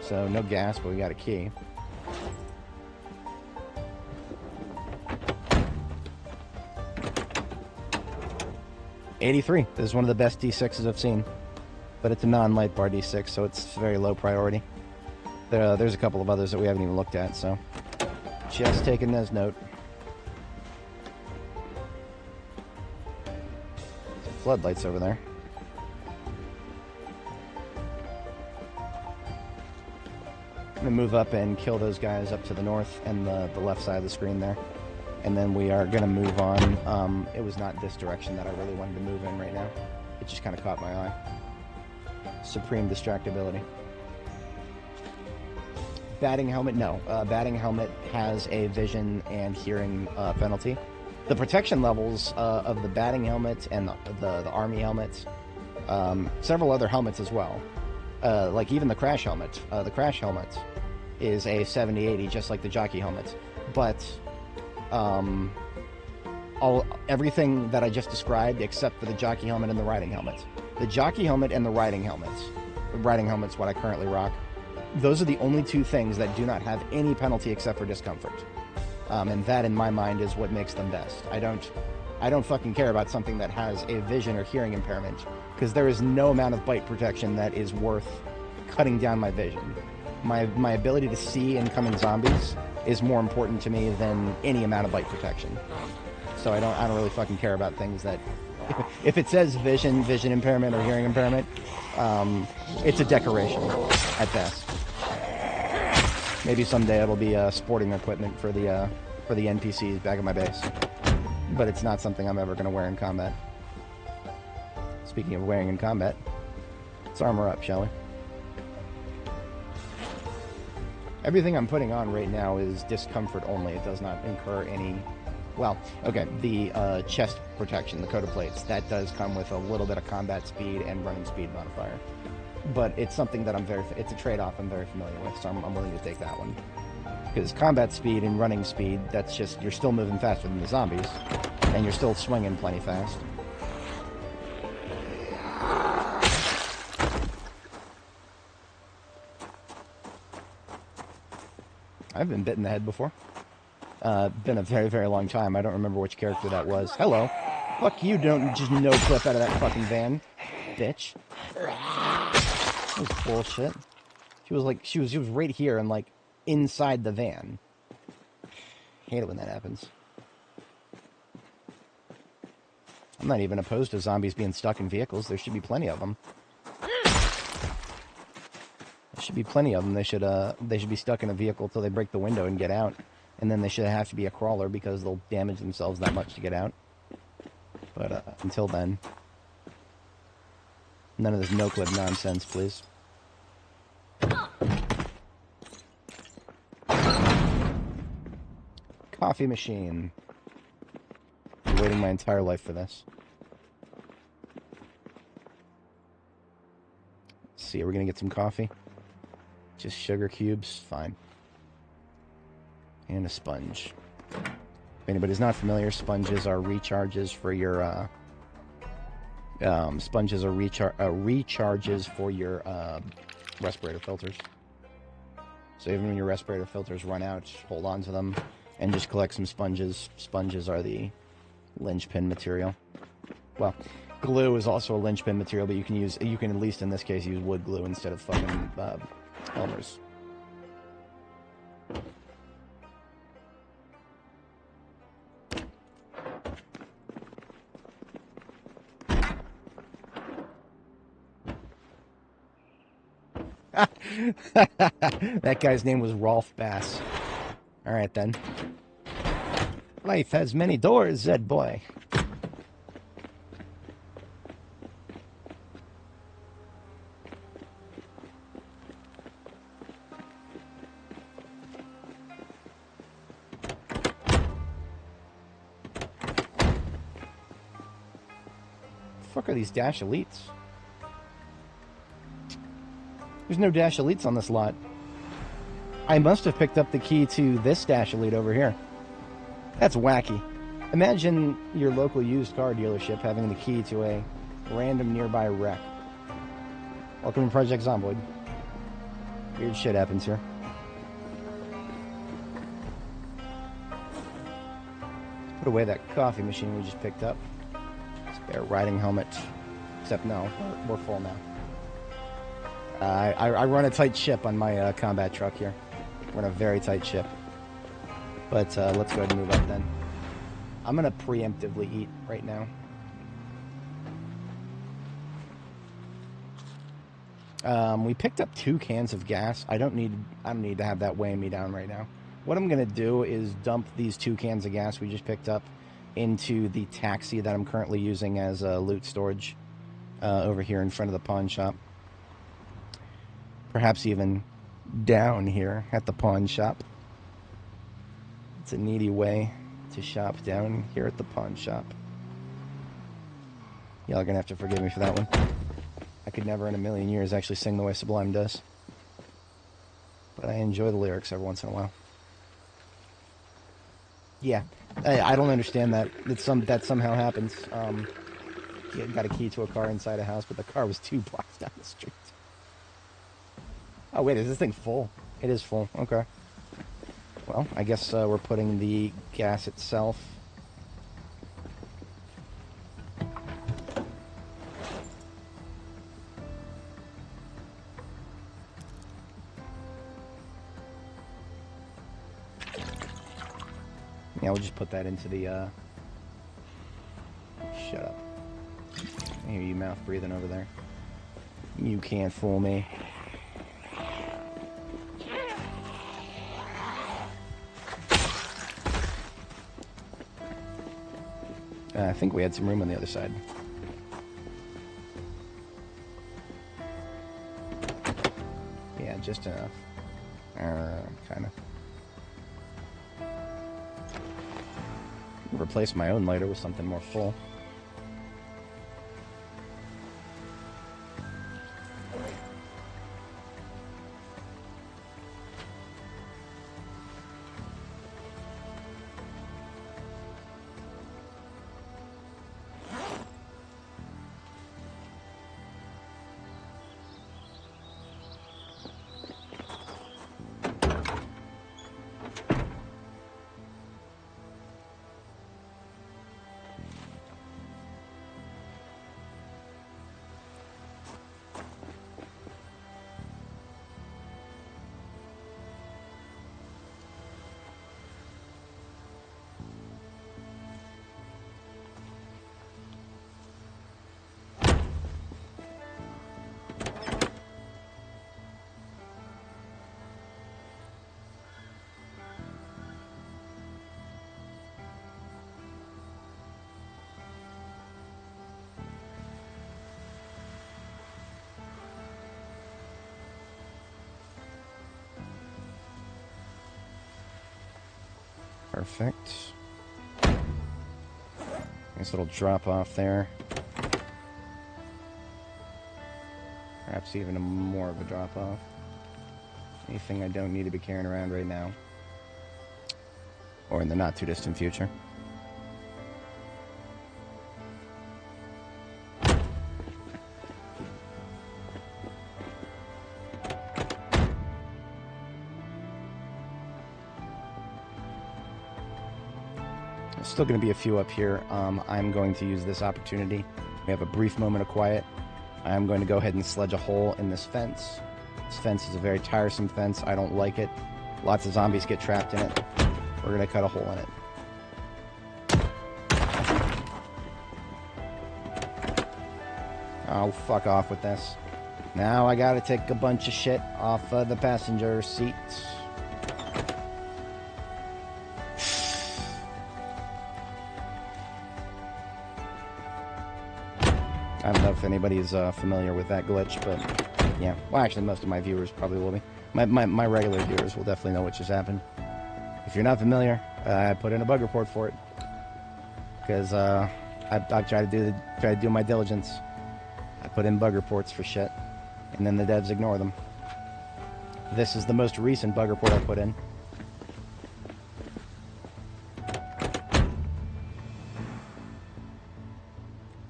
So, no gas, but we got a key. $83. This is one of the best D6s I've seen. But it's a non-light bar D6, so it's very low priority. There's a couple of others that we haven't even looked at, so just taking this note. Some floodlights over there. I'm going to move up and kill those guys up to the north and the left side of the screen there. And then we are going to move on. It was not this direction that I really wanted to move in right now. It just kind of caught my eye. Supreme distractibility. Batting helmet, no. Batting helmet has a vision and hearing penalty. The protection levels of the batting helmet and the army helmet, several other helmets as well, like even the crash helmet. The crash helmet is a 70-80, just like the jockey helmet. But everything that I just described, except for the jockey helmet and the riding helmet. The jockey helmet and the riding helmets. The riding helmet's what I currently rock. Those are the only two things that do not have any penalty except for discomfort. And that, in my mind, is what makes them best. I don't fucking care about something that has a vision or hearing impairment, because there is no amount of bite protection that is worth cutting down my vision. My ability to see incoming zombies is more important to me than any amount of bite protection. So I don't really fucking care about things that, if it says vision impairment or hearing impairment, it's a decoration at best. Maybe someday it'll be sporting equipment for the NPCs back at my base, but it's not something I'm ever going to wear in combat. Speaking of wearing in combat, let's armor up, shall we? Everything I'm putting on right now is discomfort only. It does not incur any... Well, okay, the chest protection, the coat of plates, that does come with a little bit of combat speed and running speed modifier. But it's something that it's a trade-off I'm very familiar with, so I'm willing to take that one. Because combat speed and running speed, that's just, you're still moving faster than the zombies, and you're still swinging plenty fast. I've been bit in the head before. Been a very, very long time. I don't remember which character that was. Hello. Fuck you, don't just no-clip out of that fucking van, bitch. That was bullshit. She was like, she was right here and like inside the van. Hate it when that happens. I'm not even opposed to zombies being stuck in vehicles. There should be plenty of them. There should be plenty of them. They should be stuck in a vehicle till they break the window and get out. And then they should have to be a crawler because they'll damage themselves that much to get out. But until then, none of this no-clip nonsense, please. Coffee machine. I've been waiting my entire life for this. Let's see, are we gonna get some coffee? Just sugar cubes? Fine. And a sponge. If anybody's not familiar, sponges are recharges for your recharges for your respirator filters. So even when your respirator filters run out, hold on to them and just collect some sponges. Sponges are the linchpin material. Well, glue is also a linchpin material, but you can at least in this case use wood glue instead of fucking Elmer's. That guy's name was Rolf Bass. Alright then. Life has many doors, Zed boy. The fuck are these Dash Elites? There's no Dash Elites on this lot. I must have picked up the key to this stash elite over here. That's wacky. Imagine your local used car dealership having the key to a random nearby wreck. Welcome to Project Zomboid. Weird shit happens here. Let's put away that coffee machine we just picked up. Spare riding helmet. Except no, we're full now. I run a tight ship on my combat truck here. We're in a very tight ship. But let's go ahead and move up then. I'm gonna preemptively eat right now. We picked up 2 cans of gas. I don't need to have that weighing me down right now. What I'm gonna do is dump these 2 cans of gas we just picked up into the taxi that I'm currently using as loot storage over here in front of the pawn shop. Perhaps even down here at the pawn shop. It's a needy way to shop down here at the pawn shop. Y'all are gonna have to forgive me for that one. I could never in a million years actually sing the way Sublime does. But I enjoy the lyrics every once in a while. Yeah, I don't understand that. That somehow happens. You got a key to a car inside a house, but the car was 2 blocks down the street. Oh wait, is this thing full? It is full, okay. Well, I guess we're putting the gas itself. Yeah, we'll just put that into the, Shut up. I hear you mouth breathing over there. You can't fool me. I think we had some room on the other side. Yeah, just enough. Kind of. Replace my own lighter with something more full. Perfect. Nice little drop off there. Perhaps even more of a drop off. Anything I don't need to be carrying around right now. Or in the not too distant future. Still going to be a few up here. I'm going to use this opportunity. We have a brief moment of quiet. I'm going to go ahead and sledge a hole in this fence. This fence is a very tiresome fence. I don't like it. Lots of zombies get trapped in it. We're going to cut a hole in it. Oh, fuck off with this. Now I got to take a bunch of shit off the passenger seats. I don't know if anybody's familiar with that glitch, but yeah. Well, actually, most of my viewers probably will be. My regular viewers will definitely know what just happened. If you're not familiar, I put in a bug report for it because I've tried to do my diligence. I put in bug reports for shit, and then the devs ignore them. This is the most recent bug report I put in.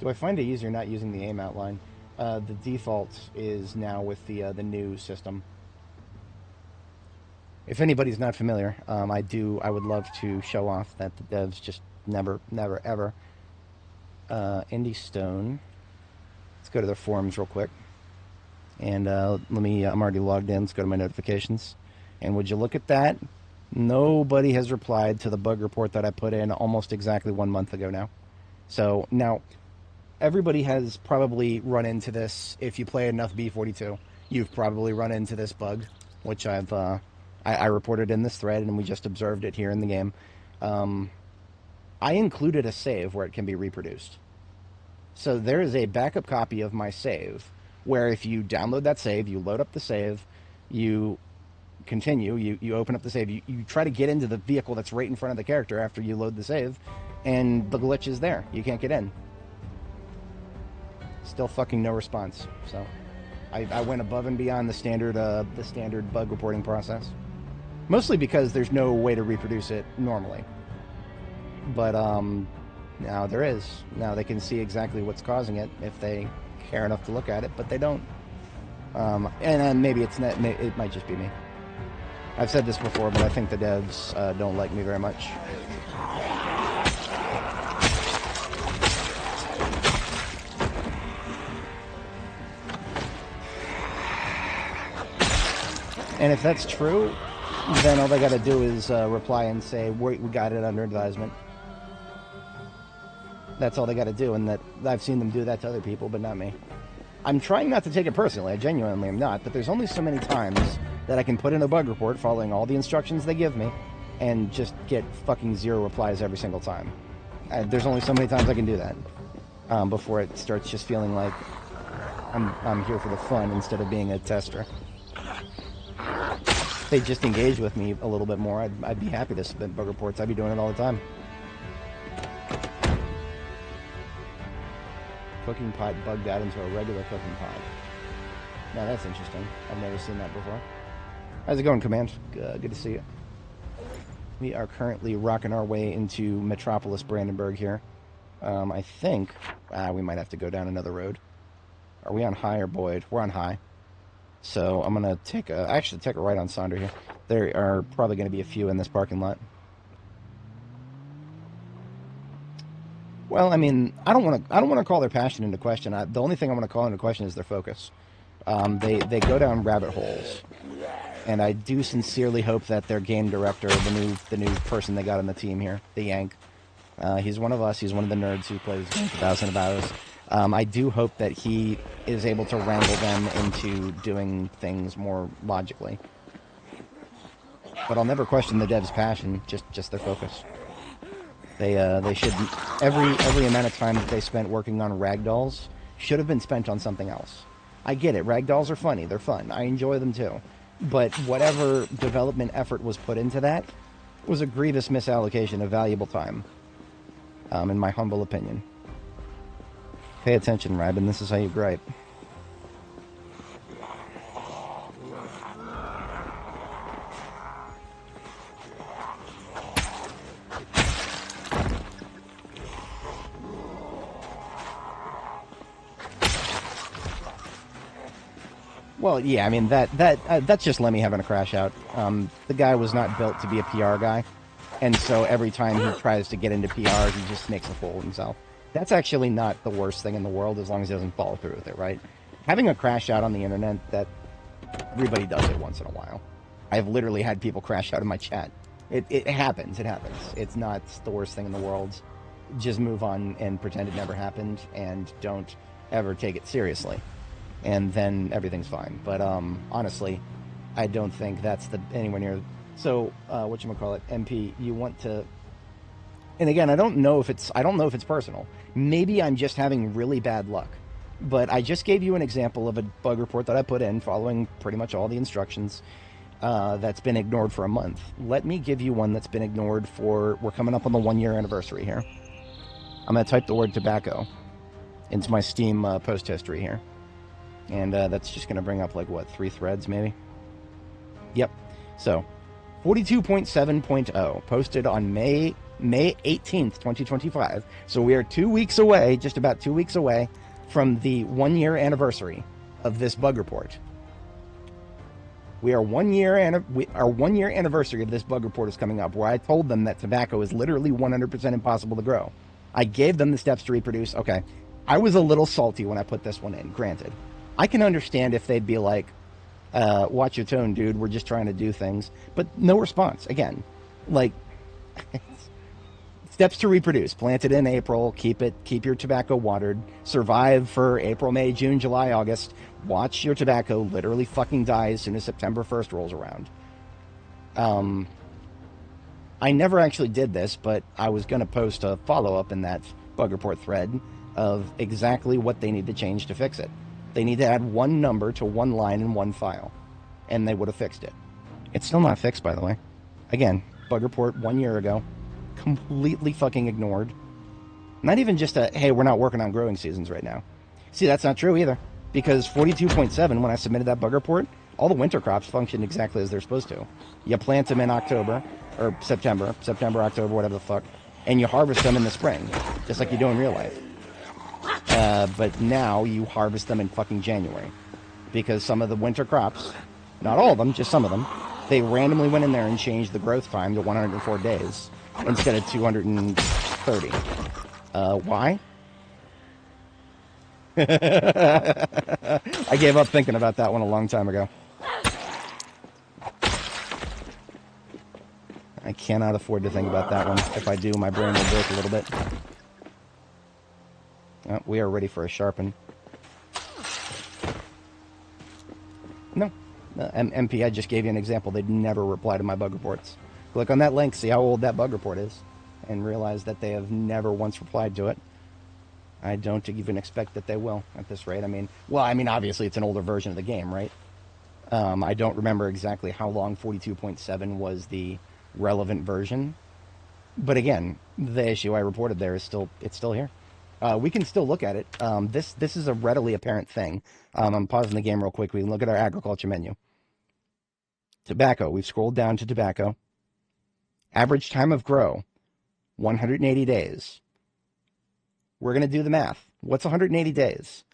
Do I find it easier not using the aim outline? The default is now with the new system. If anybody's not familiar, I would love to show off that the devs just never, ever. Indie Stone. Let's go to their forums real quick. And I'm already logged in. Let's go to my notifications. And would you look at that? Nobody has replied to the bug report that I put in almost exactly 1 month ago now. So now, everybody has probably run into this. If you play enough B42, you've probably run into this bug, which I reported in this thread, and we just observed it here in the game. I included a save where it can be reproduced. So there is a backup copy of my save, where if you download that save, you load up the save, you continue, you open up the save, you try to get into the vehicle that's right in front of the character after you load the save, and the glitch is there. You can't get in. Still fucking no response. So I went above and beyond the standard bug reporting process. Mostly because there's no way to reproduce it normally. But now there is. Now they can see exactly what's causing it if they care enough to look at it, but they don't. And then maybe it's not, it might just be me. I've said this before, but I think the devs don't like me very much. And if that's true, then all they got to do is reply and say, we got it under advisement. That's all they got to do, and that I've seen them do that to other people, but not me. I'm trying not to take it personally. I genuinely am not, but there's only so many times that I can put in a bug report following all the instructions they give me and just get fucking 0 replies every single time. There's only so many times I can do that before it starts just feeling like I'm here for the fun instead of being a tester. If they just engage with me a little bit more, I'd be happy to submit bug reports. I'd be doing it all the time. Cooking pot bugged out into a regular cooking pot. Now that's interesting. I've never seen that before. How's it going, Command? Good to see you. We are currently rocking our way into Metropolis Brandenburg here. I think we might have to go down another road. Are we on high or Boyd? We're on high. So I'm going to take a right on Sonder here. There are probably going to be a few in this parking lot. Well, I mean, I don't want to call their passion into question. The only thing I want to call into question is their focus. They go down rabbit holes, and I do sincerely hope that their game director, the new person they got on the team here, the Yank, he's one of us. He's one of the nerds who plays 1,000 of hours. I do hope that he is able to wrangle them into doing things more logically. But I'll never question the devs' passion, just their focus. They should, every amount of time that they spent working on ragdolls should have been spent on something else. I get it, ragdolls are funny, they're fun, I enjoy them too. But whatever development effort was put into that was a grievous misallocation of valuable time, in my humble opinion. Pay attention, Rabin, this is how you gripe. Well, yeah, I mean, that's just Lemmy having a crash out. The guy was not built to be a PR guy, and so every time he tries to get into PR, he just makes a fool of himself. That's actually not the worst thing in the world, as long as he doesn't follow through with it, right? Having a crash out on the internet, that everybody does it once in a while. I've literally had people crash out in my chat. It happens, It's not the worst thing in the world. Just move on and pretend it never happened, and don't ever take it seriously. And then everything's fine. But honestly, I don't think that's anywhere near. So whatchamacallit, MP, you want to, and again, I don't know if it's personal. Maybe I'm just having really bad luck. But I just gave you an example of a bug report that I put in following pretty much all the instructions that's been ignored for a month. Let me give you one that's been ignored we're coming up on the 1-year anniversary here. I'm going to type the word tobacco into my Steam post history here. And that's just going to bring up, like, what, 3 threads, maybe? Yep. So, 42.7.0 posted on May 18th, 2025. So we are 2 weeks away, just about 2 weeks away, from the 1-year anniversary of this bug report. Our 1-year anniversary of this bug report is coming up, where I told them that tobacco is literally 100% impossible to grow. I gave them the steps to reproduce. Okay, I was a little salty when I put this one in, granted. I can understand if they'd be like, watch your tone, dude, we're just trying to do things. But no response. Again, like, steps to reproduce. Plant it in April, keep your tobacco watered, survive for April, May, June, July, August. Watch your tobacco literally fucking die as soon as September 1st rolls around. I never actually did this, but I was going to post a follow-up in that bug report thread of exactly what they need to change to fix it. They need to add one number to one line in one file, and they would have fixed it. It's still not fixed, by the way. Again, bug report 1 year ago, completely fucking ignored. Not even just a, hey, we're not working on growing seasons right now. See, that's not true either, because 42.7, when I submitted that bug report, all the winter crops functioned exactly as they're supposed to. You plant them in October, or September, October, whatever the fuck, and you harvest them in the spring, just like you do in real life. But now you harvest them in fucking January, because some of the winter crops, not all of them, just some of them, they randomly went in there and changed the growth time to 104 days instead of 230. Why? I gave up thinking about that one a long time ago. I cannot afford to think about that one. If I do, my brain will break a little bit. Oh, we are ready for a sharpen. No. MP, I just gave you an example. They'd never reply to my bug reports. Click on that link, see how old that bug report is, and realize that they have never once replied to it. I don't even expect that they will at this rate. I mean, obviously it's an older version of the game, right? I don't remember exactly how long 42.7 was the relevant version. But again, the issue I reported there is still here. We can still look at it. This is a readily apparent thing. I'm pausing the game real quick. We can look at our agriculture menu. Tobacco. We've scrolled down to tobacco. Average time of grow, 180 days. We're going to do the math. What's 180 days?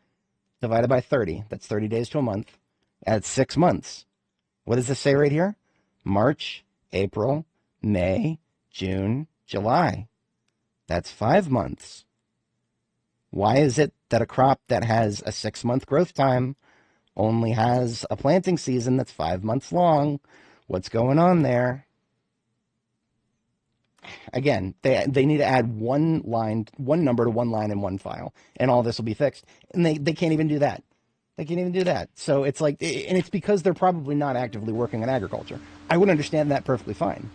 Divided by 30. That's 30 days to a month. Add 6 months. What does this say right here? March, April, May, June, July. That's 5 months. Why is it that a crop that has a 6-month growth time only has a planting season that's 5 months long? What's going on there? Again, they need to add one number to one line in one file, and all this will be fixed. And they can't even do that. They can't even do that. So it's like, and it's because they're probably not actively working on agriculture. I would understand that perfectly fine.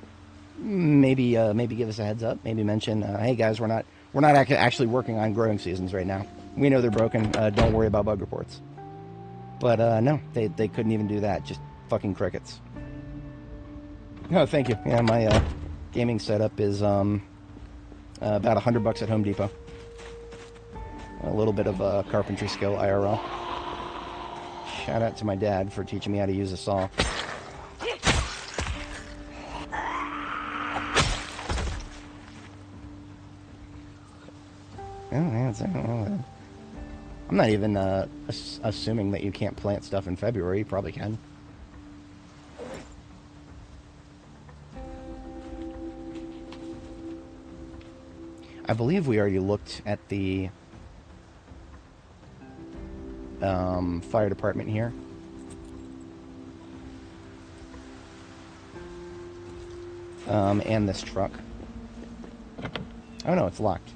Maybe give us a heads up. Maybe mention, hey guys, we're not actually working on growing seasons right now. We know they're broken. Don't worry about bug reports. But no, they couldn't even do that. Just fucking crickets. No, thank you. Yeah, my gaming setup is about $100 at Home Depot. A little bit of carpentry skill, IRL. Shout out to my dad for teaching me how to use a saw. I'm not even assuming that you can't plant stuff in February. You probably can. I believe we already looked at the fire department here. And this truck. Oh no, it's locked.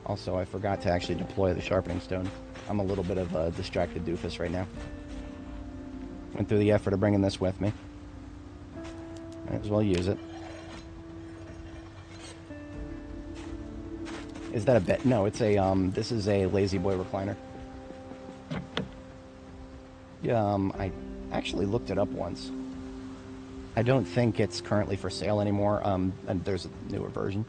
Also, I forgot to actually deploy the sharpening stone. I'm a little bit of a distracted doofus right now. Went through the effort of bringing this with me. Might as well use it. Is that a bed? No, it's a, this is a Lazy Boy recliner. I actually looked it up once. I don't think it's currently for sale anymore, and there's a newer version.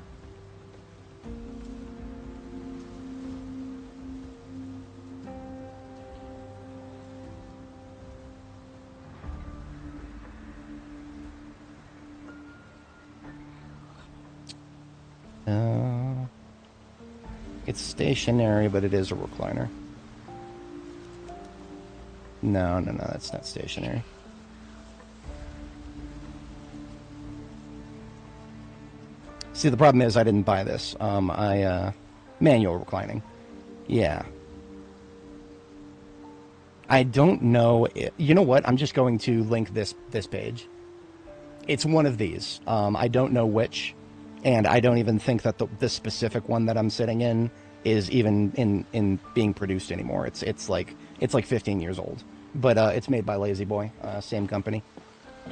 It's stationary, but it is a recliner. No, that's not stationary. See, the problem is I didn't buy this. Manual reclining. Yeah. I don't know. You know what? I'm just going to link this page. It's one of these. I don't know which, and I don't even think that the specific one that I'm sitting in is even in being produced anymore. It's like 15 years old, but it's made by Lazy Boy, same company.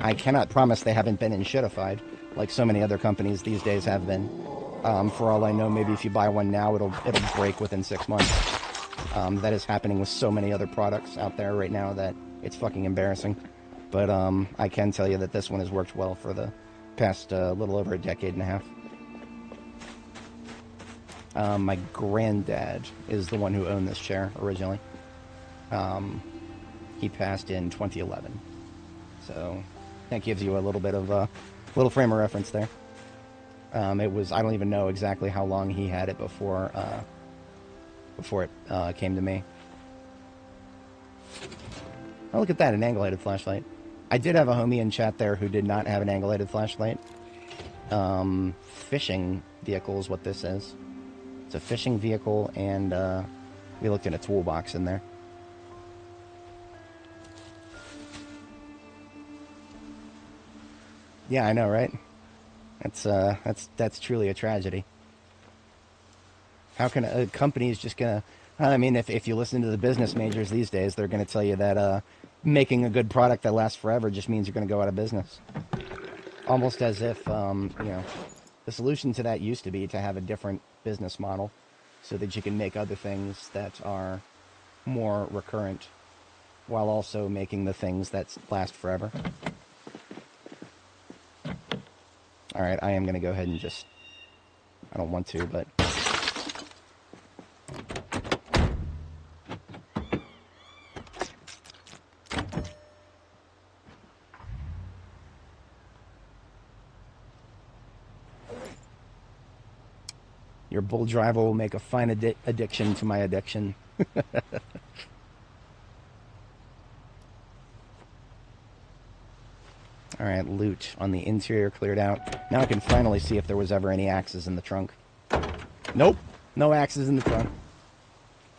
I cannot promise they haven't been enshittified like so many other companies these days have been. For all I know, maybe if you buy one now, it'll break within 6 months. That is happening with so many other products out there right now that it's fucking embarrassing. But I can tell you that this one has worked well for the past little over a decade and a half. My granddad is the one who owned this chair originally. He passed in 2011. So that gives you a little bit of a little frame of reference there. It was, I don't even know exactly how long he had it before it came to me. Oh, look at that, an angle-lighted flashlight. I did have a homie in chat there who did not have an angle-lighted flashlight. Fishing vehicle is what this is. It's a fishing vehicle, and we looked in a toolbox in there. Yeah, I know, right? That's truly a tragedy. How can a company's just gonna... I mean, if you listen to the business majors these days, they're gonna tell you that making a good product that lasts forever just means you're gonna go out of business. Almost as if, you know, the solution to that used to be to have a different business model so that you can make other things that are more recurrent while also making the things that last forever. Alright, I am going to go ahead and just... I don't want to, but... Your bull driver will make a fine addiction to my addiction. Alright, loot on the interior cleared out. Now I can finally see if there was ever any axes in the trunk. Nope, no axes in the trunk.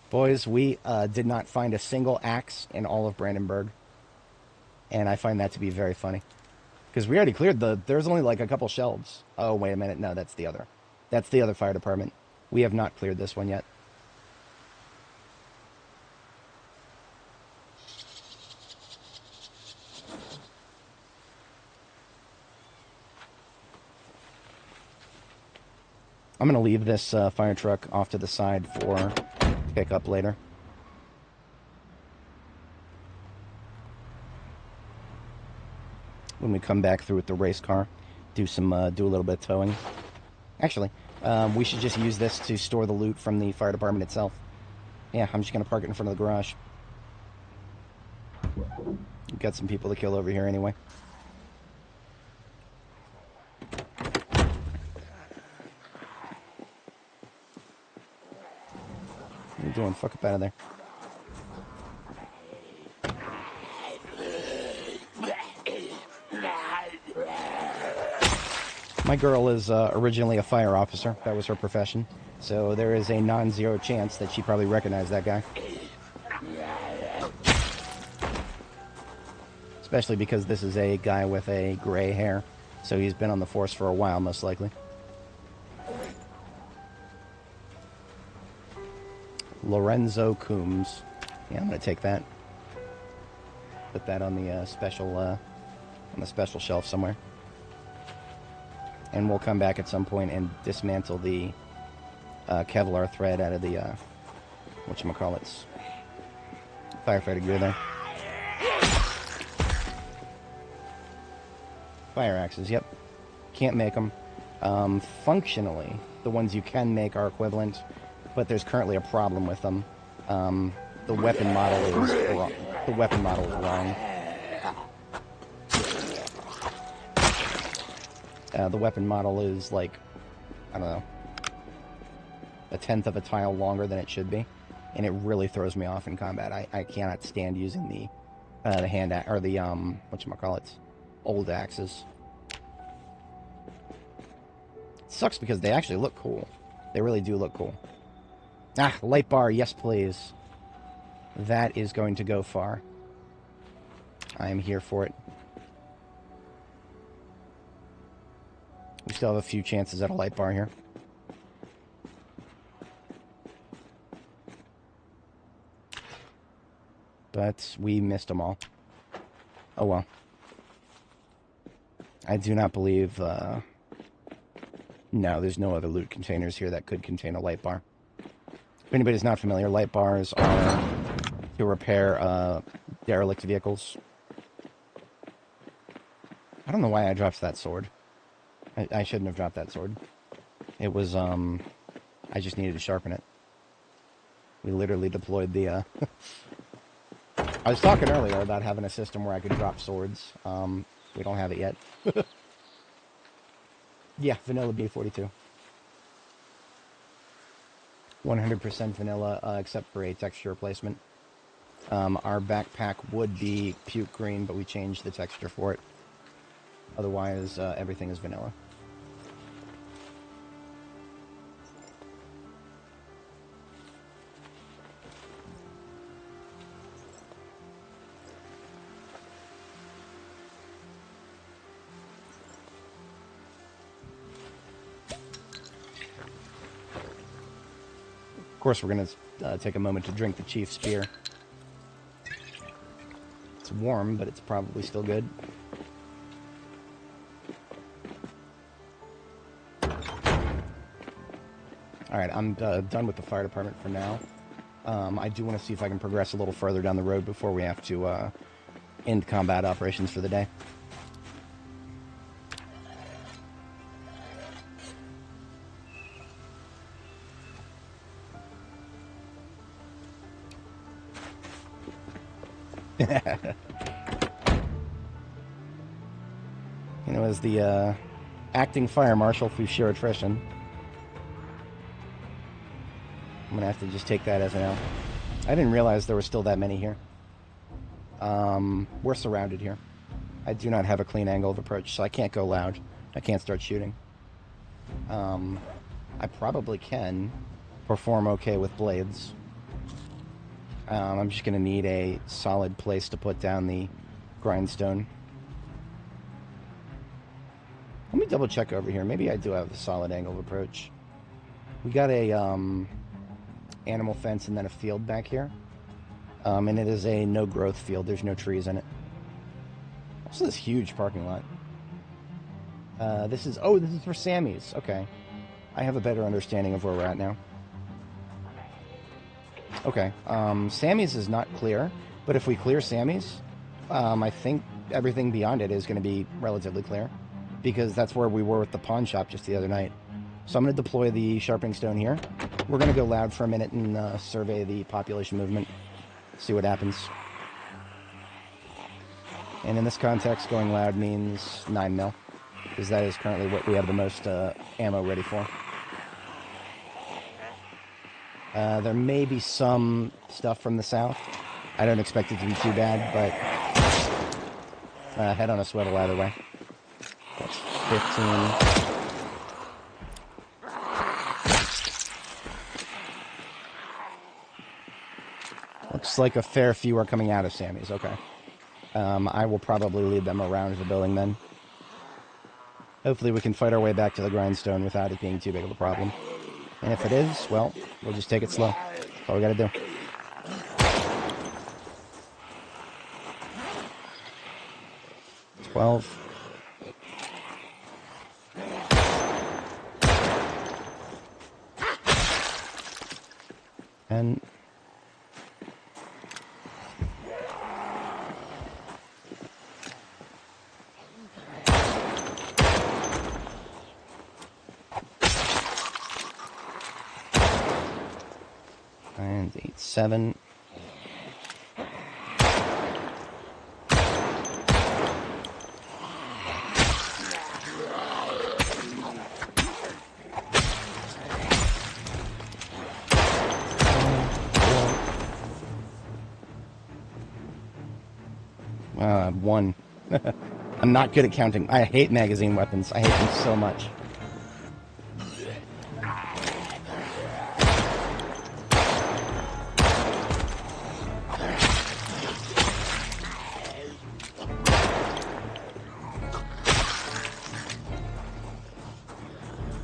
Boys, we did not find a single axe in all of Brandenburg. And I find that to be very funny. Because we already cleared there's only like a couple shelves. Oh, wait a minute, no, that's the other. That's the other fire department. We have not cleared this one yet. I'm going to leave this fire truck off to the side for pickup later. When we come back through with the race car, do a little bit of towing. Actually, we should just use this to store the loot from the fire department itself. Yeah, I'm just going to park it in front of the garage. We've got some people to kill over here anyway. What are you doing? Fuck up out of there. My girl is originally a fire officer. That was her profession. So there is a non-zero chance that she probably recognized that guy. Especially because this is a guy with a gray hair. So he's been on the force for a while, most likely. Lorenzo Coombs. Yeah, I'm going to take that. Put that on the special shelf somewhere. And we'll come back at some point and dismantle the Kevlar thread out of the, whatchamacallits, firefighter gear there. Fire axes, yep. Can't make them. Functionally, the ones you can make are equivalent, but there's currently a problem with them. The weapon model is wrong. The weapon model is wrong. The weapon model is like, I don't know, a tenth of a tile longer than it should be, and it really throws me off in combat. I cannot stand using the hand or the whatchamacallits, old axes. It sucks because they actually look cool. They really do look cool. Ah, light bar, yes please. That is going to go far. I am here for it. We still have a few chances at a light bar here. But we missed them all. Oh well. I do not believe... No, there's no other loot containers here that could contain a light bar. If anybody's not familiar, light bars are to repair derelict vehicles. I don't know why I dropped that sword. I shouldn't have dropped that sword. It was, I just needed to sharpen it. We literally deployed the, I was talking earlier about having a system where I could drop swords. We don't have it yet. Yeah, vanilla B42. 100% vanilla, except for a texture replacement. Our backpack would be puke green, but we changed the texture for it. Otherwise, everything is vanilla. Of course, we're going to take a moment to drink the chief's beer. It's warm, but it's probably still good. Alright, I'm done with the fire department for now. I do want to see if I can progress a little further down the road before we have to end combat operations for the day. You know, as the acting fire marshal through sheer attrition, I'm gonna have to just take that as an L. I didn't realize there were still that many here. We're surrounded here. I do not have a clean angle of approach, so I can't go loud. I can't start shooting. I probably can perform okay with blades. I'm just gonna need a solid place to put down the grindstone. Let me double check over here. Maybe I do have a solid angle of approach. We got a animal fence and then a field back here. And it is a no-growth field. There's no trees in it. Also, this huge parking lot. This is for Sammy's. Okay. I have a better understanding of where we're at now. Okay. Sammy's is not clear, but if we clear Sammy's, I think everything beyond it is going to be relatively clear, because that's where we were with the pawn shop just the other night. So I'm going to deploy the sharpening stone here. We're going to go loud for a minute and survey the population movement, see what happens. And in this context, going loud means 9 mil, because that is currently what we have the most ammo ready for. There may be some stuff from the south. I don't expect it to be too bad, but head on a swivel either way. That's 15. Looks like a fair few are coming out of Sammy's. Okay. I will probably lead them around the building then. Hopefully we can fight our way back to the grindstone without it being too big of a problem. And if it is, well, we'll just take it slow. That's all we gotta do. $12. And and 8, 7. 1. I'm not good at counting. I hate magazine weapons. I hate them so much.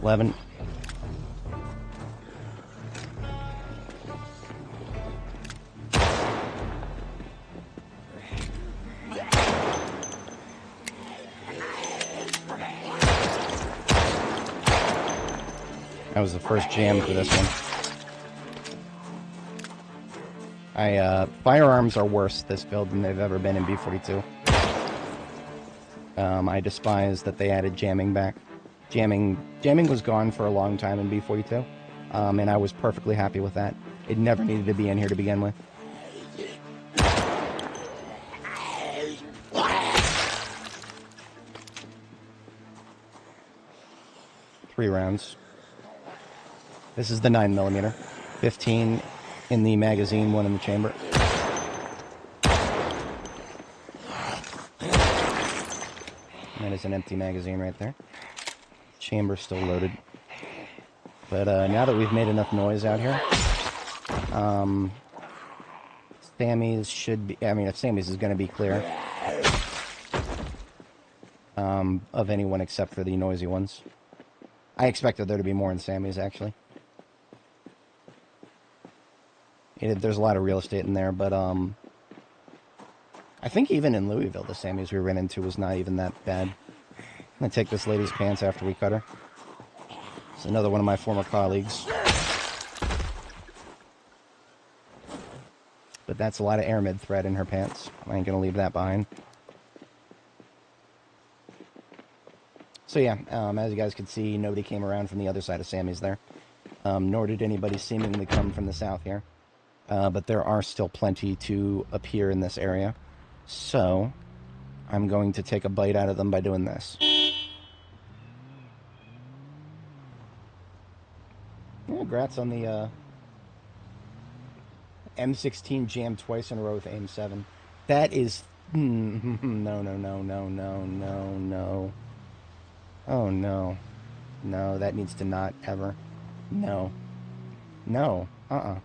$11. That was the first jam for this one. Firearms are worse this build than they've ever been in B42. I despise that they added jamming back. Jamming was gone for a long time in B42, and I was perfectly happy with that. It never needed to be in here to begin with. Three rounds. This is the 9mm. 15 in the magazine, 1 in the chamber. That is an empty magazine right there. Chamber still loaded. But now that we've made enough noise out here, Sammy's should be... I mean, if Sammy's is going to be clear of anyone except for the noisy ones. I expected there to be more in Sammy's, actually. There's a lot of real estate in there, but I think even in Louisville, the Sammy's we ran into was not even that bad. I'm going to take this lady's pants after we cut her. It's another one of my former colleagues. But that's a lot of aramid thread in her pants. I ain't going to leave that behind. So yeah, as you guys can see, nobody came around from the other side of Sammy's there. Nor did anybody seemingly come from the south here. But there are still plenty to appear in this area. So, I'm going to take a bite out of them by doing this. Yeah, congrats on the M16 jammed twice in a row with aim 7. That is... No. Oh, no. No, that needs to not ever. No. No. I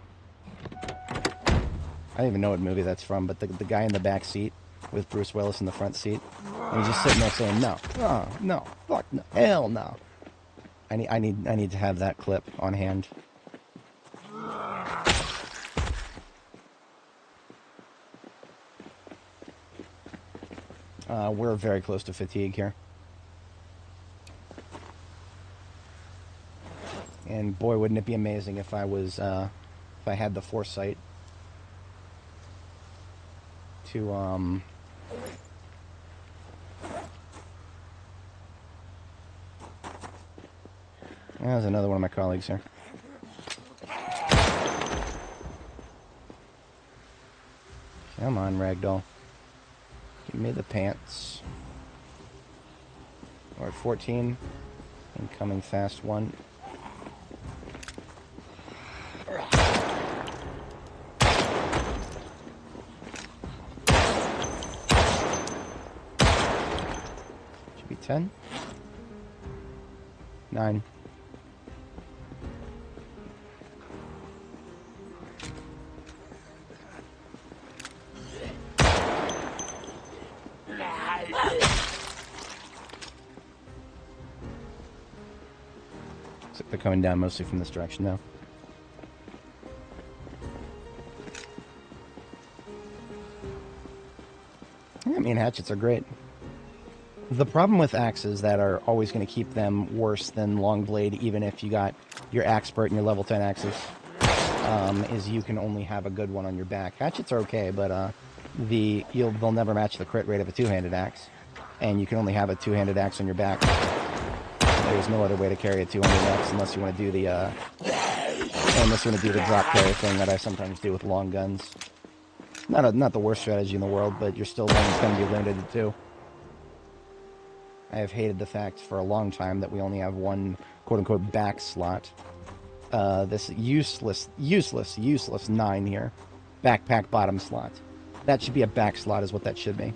don't even know what movie that's from, but the guy in the back seat with Bruce Willis in the front seat, and he's just sitting there saying, no. Oh, no. Fuck no. Hell no. I need to have that clip on hand. We're very close to fatigue here. And boy, wouldn't it be amazing if I was, if I had the foresight to, There's another one of my colleagues here. Come on, Ragdoll. Give me the pants. We're at 14. Incoming fast 1. Should be 10. 9. They're coming down mostly from this direction now. I mean, hatchets are great. The problem with axes that are always going to keep them worse than long blade, even if you got your Axpert and your level 10 axes, is you can only have a good one on your back. Hatchets are okay, but they'll never match the crit rate of a two-handed axe, and you can only have a two-handed axe on your back. There's no other way to carry a 200X unless you want to do the drop carry thing that I sometimes do with long guns. Not the worst strategy in the world, but you're still going to be limited to 2. I have hated the fact for a long time that we only have one quote-unquote back slot. This useless 9 here. Backpack bottom slot. That should be a back slot is what that should be.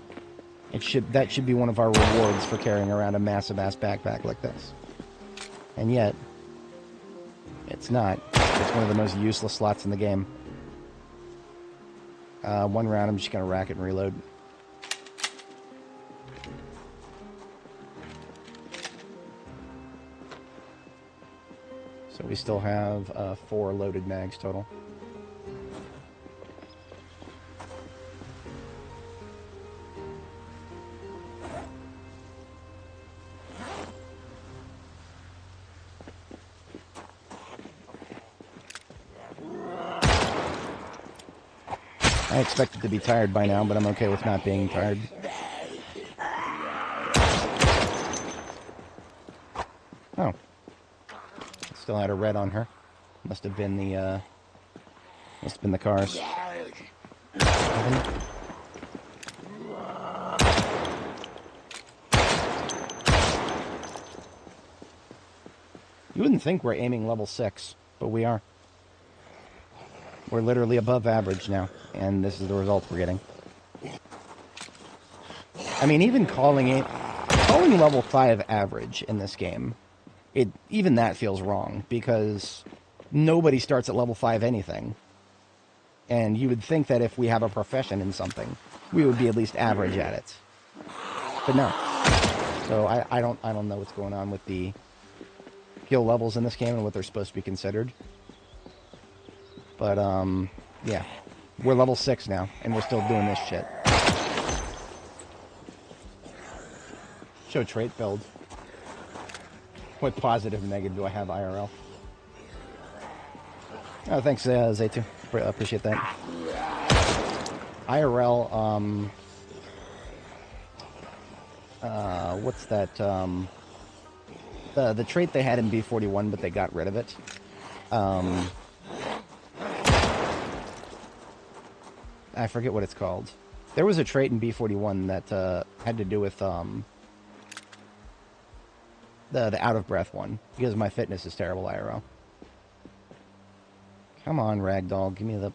That should be one of our rewards for carrying around a massive-ass backpack like this. And yet, it's not. It's one of the most useless slots in the game. One round, I'm just going to rack it and reload. So we still have 4 loaded mags total. I expected to be tired by now, but I'm okay with not being tired. Oh. Still had a red on her. Must have been the cars. You wouldn't think we're aiming level 6, but we are. We're literally above average now, and this is the result we're getting. I mean, even calling level 5 average in this game, even that feels wrong, because nobody starts at level 5 anything. And you would think that if we have a profession in something, we would be at least average at it. But no. So I don't know what's going on with the skill levels in this game and what they're supposed to be considered. But, yeah. We're level 6 now, and we're still doing this shit. Show trait build. What positive and negative do I have IRL? Oh, thanks, Zaytu. Appreciate that. IRL, what's that, the trait they had in B41, but they got rid of it. I forget what it's called. There was a trait in B41 that had to do with the out of breath one, because my fitness is terrible IRL. Come on, ragdoll, give me the.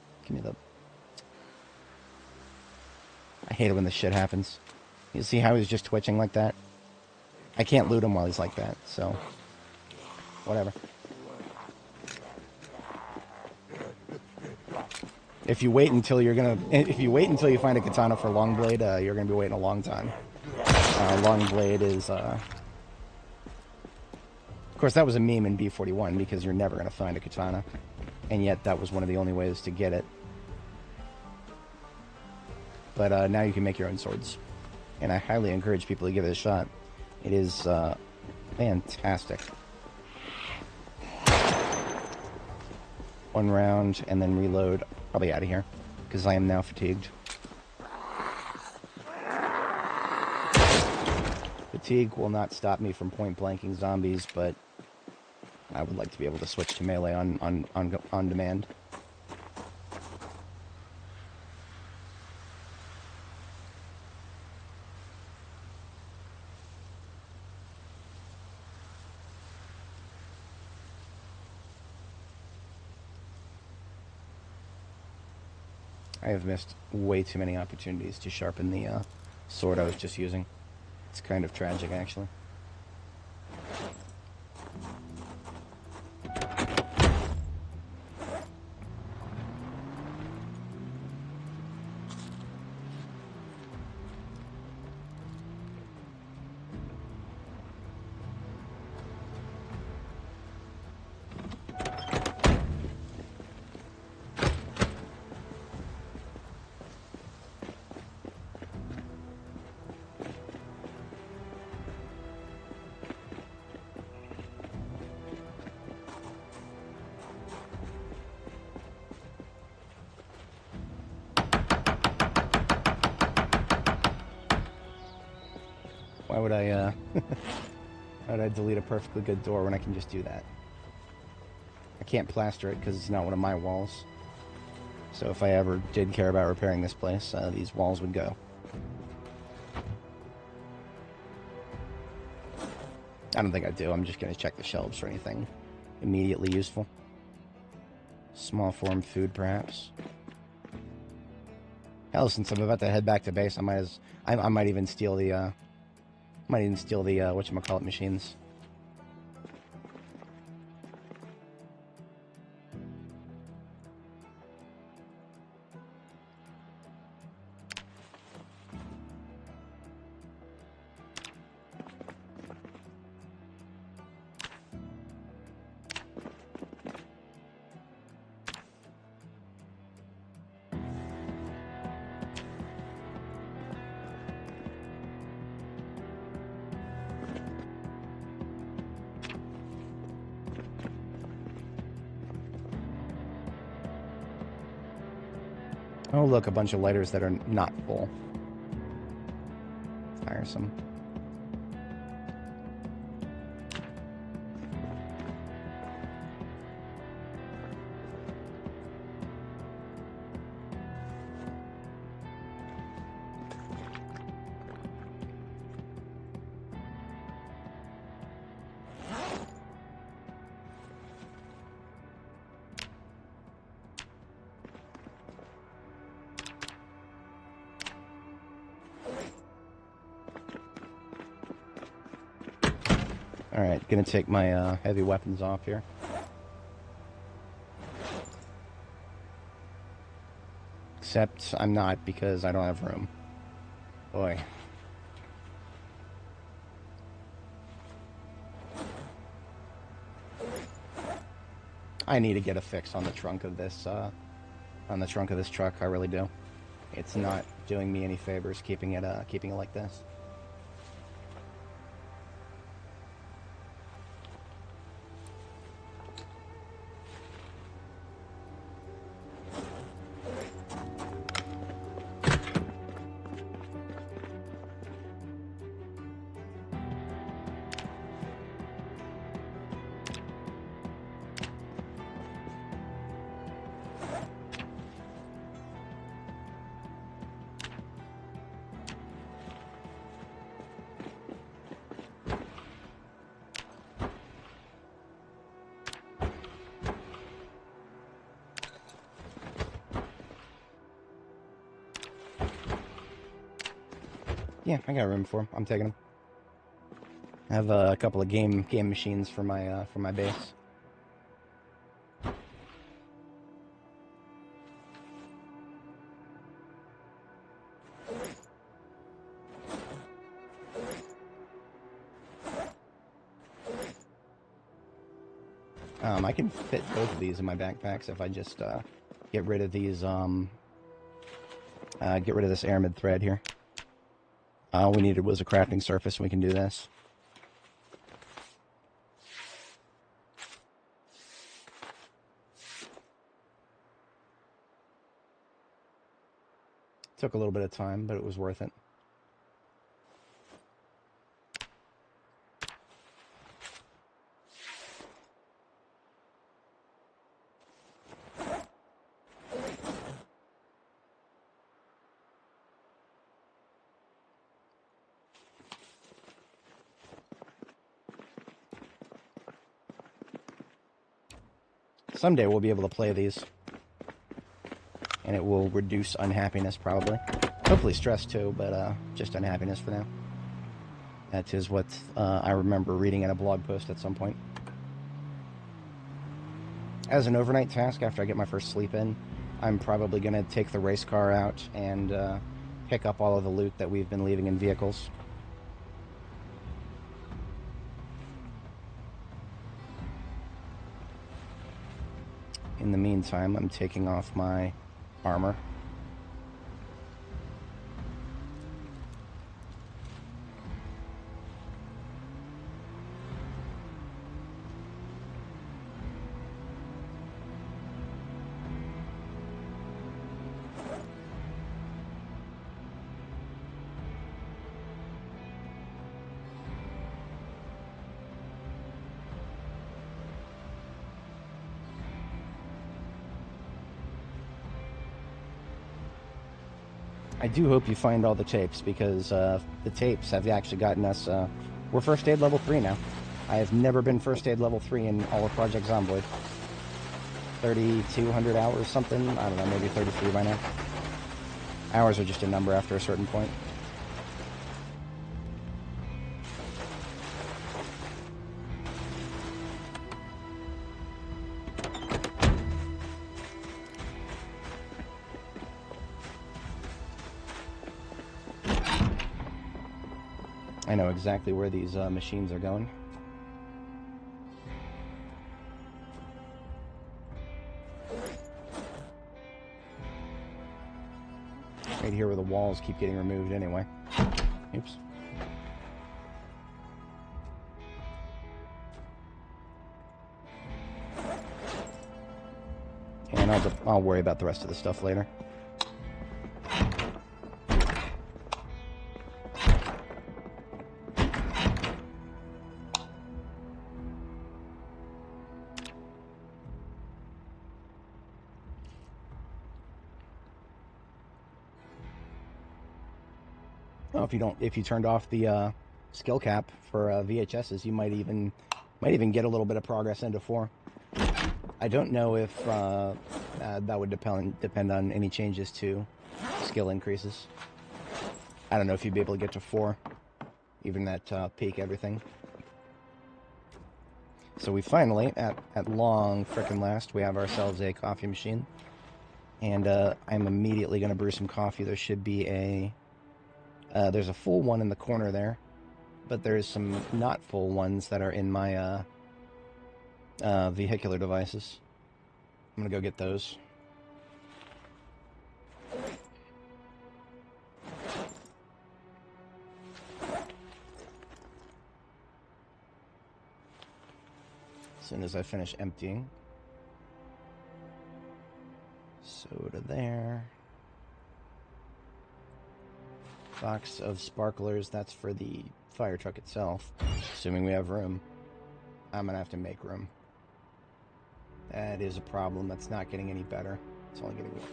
I hate it when this shit happens. You see how he's just twitching like that? I can't loot him while he's like that, so whatever. If you wait until you find a katana for Longblade, you're gonna be waiting a long time. Longblade is, of course, that was a meme in B41 because you're never gonna find a katana, and yet that was one of the only ways to get it. But now you can make your own swords, and I highly encourage people to give it a shot. It is fantastic. One round and then reload. Probably out of here, because I am now fatigued. Fatigue will not stop me from point blanking zombies, but I would like to be able to switch to melee on demand. I have missed way too many opportunities to sharpen the sword I was just using. It's kind of tragic, actually. Why would I, why would I delete a perfectly good door when I can just do that? I can't plaster it because it's not one of my walls. So if I ever did care about repairing this place, these walls would go. I don't think I do. I'm just going to check the shelves for anything immediately useful. Small form food, perhaps. Hell, since I'm about to head back to base, I might even steal the whatchamacallit machines. Oh, look, a bunch of lighters that are not full. Tiresome. Alright, gonna take my heavy weapons off here. Except I'm not, because I don't have room. Boy. I need to get a fix on the trunk of this, truck, I really do. It's not doing me any favors keeping it like this. Yeah, I got room for them. I'm taking them. I have a couple of game machines for my base. I can fit both of these in my backpacks if I just get rid of these get rid of this aramid thread here. All we needed was a crafting surface, and we can do this. Took a little bit of time, but it was worth it. Someday we'll be able to play these, and it will reduce unhappiness, probably. Hopefully stress, too, but just unhappiness for now. That is what I remember reading in a blog post at some point. As an overnight task, after I get my first sleep in, I'm probably going to take the race car out and pick up all of the loot that we've been leaving in vehicles. In the meantime, I'm taking off my armor. I do hope you find all the tapes, because the tapes have actually gotten us, we're first aid level 3 now. I have never been first aid level 3 in all of Project Zomboid. 3,200 hours something, I don't know, maybe 33 by now. Hours are just a number after a certain point. I know exactly where these machines are going. Right here where the walls keep getting removed anyway. Oops. And I'll worry about the rest of the stuff later. Oh, if you turned off the skill cap for VHSs, you might even get a little bit of progress into 4. I don't know if that would depend on any changes to skill increases. I don't know if you'd be able to get to 4, even at peak everything. So we finally, at long frickin' last, we have ourselves a coffee machine. And I'm immediately going to brew some coffee. There should be there's a full one in the corner there, but there's some not full ones that are in my vehicular devices. I'm going to go get those. As soon as I finish emptying. Soda there. Box of sparklers, that's for the fire truck itself. Assuming we have room. I'm gonna have to make room. That is a problem. That's not getting any better. It's only getting worse.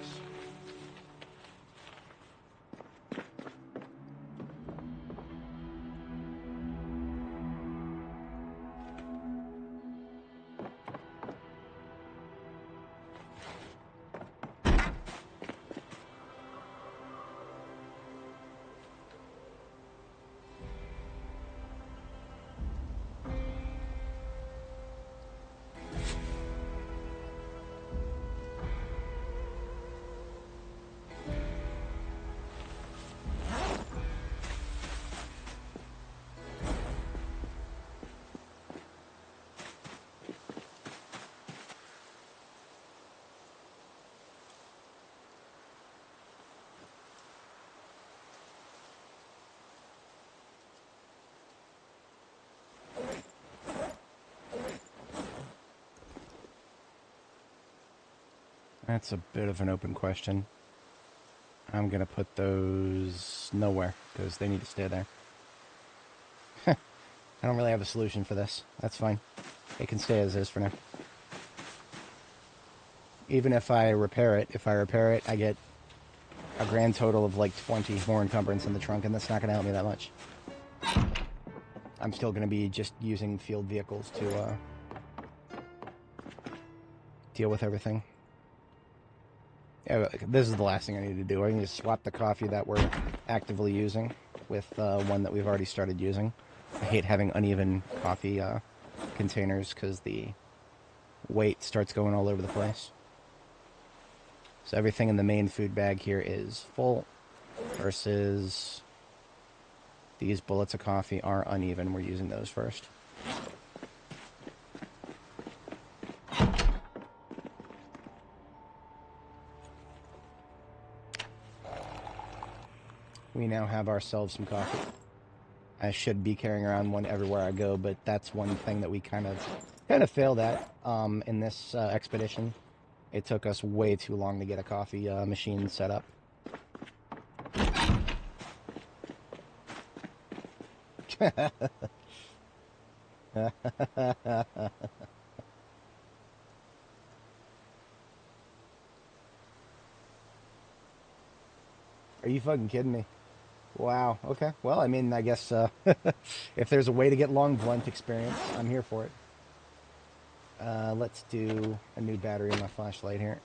That's a bit of an open question. I'm going to put those nowhere, because they need to stay there. I don't really have a solution for this. That's fine. It can stay as is for now. Even if I repair it, I get a grand total of like 20 more encumbrance in the trunk, and that's not going to help me that much. I'm still going to be just using field vehicles to deal with everything. Yeah, this is the last thing I need to do. I need to swap the coffee that we're actively using with one that we've already started using. I hate having uneven coffee containers because the weight starts going all over the place. So everything in the main food bag here is full versus these bullets of coffee are uneven. We're using those first. We now have ourselves some coffee. I should be carrying around one everywhere I go, but that's one thing that we kind of failed at in this expedition. It took us way too long to get a coffee machine set up. Are you fucking kidding me? Wow, okay. Well, I mean, I guess if there's a way to get long blunt experience, I'm here for it. Let's do a new battery in my flashlight here.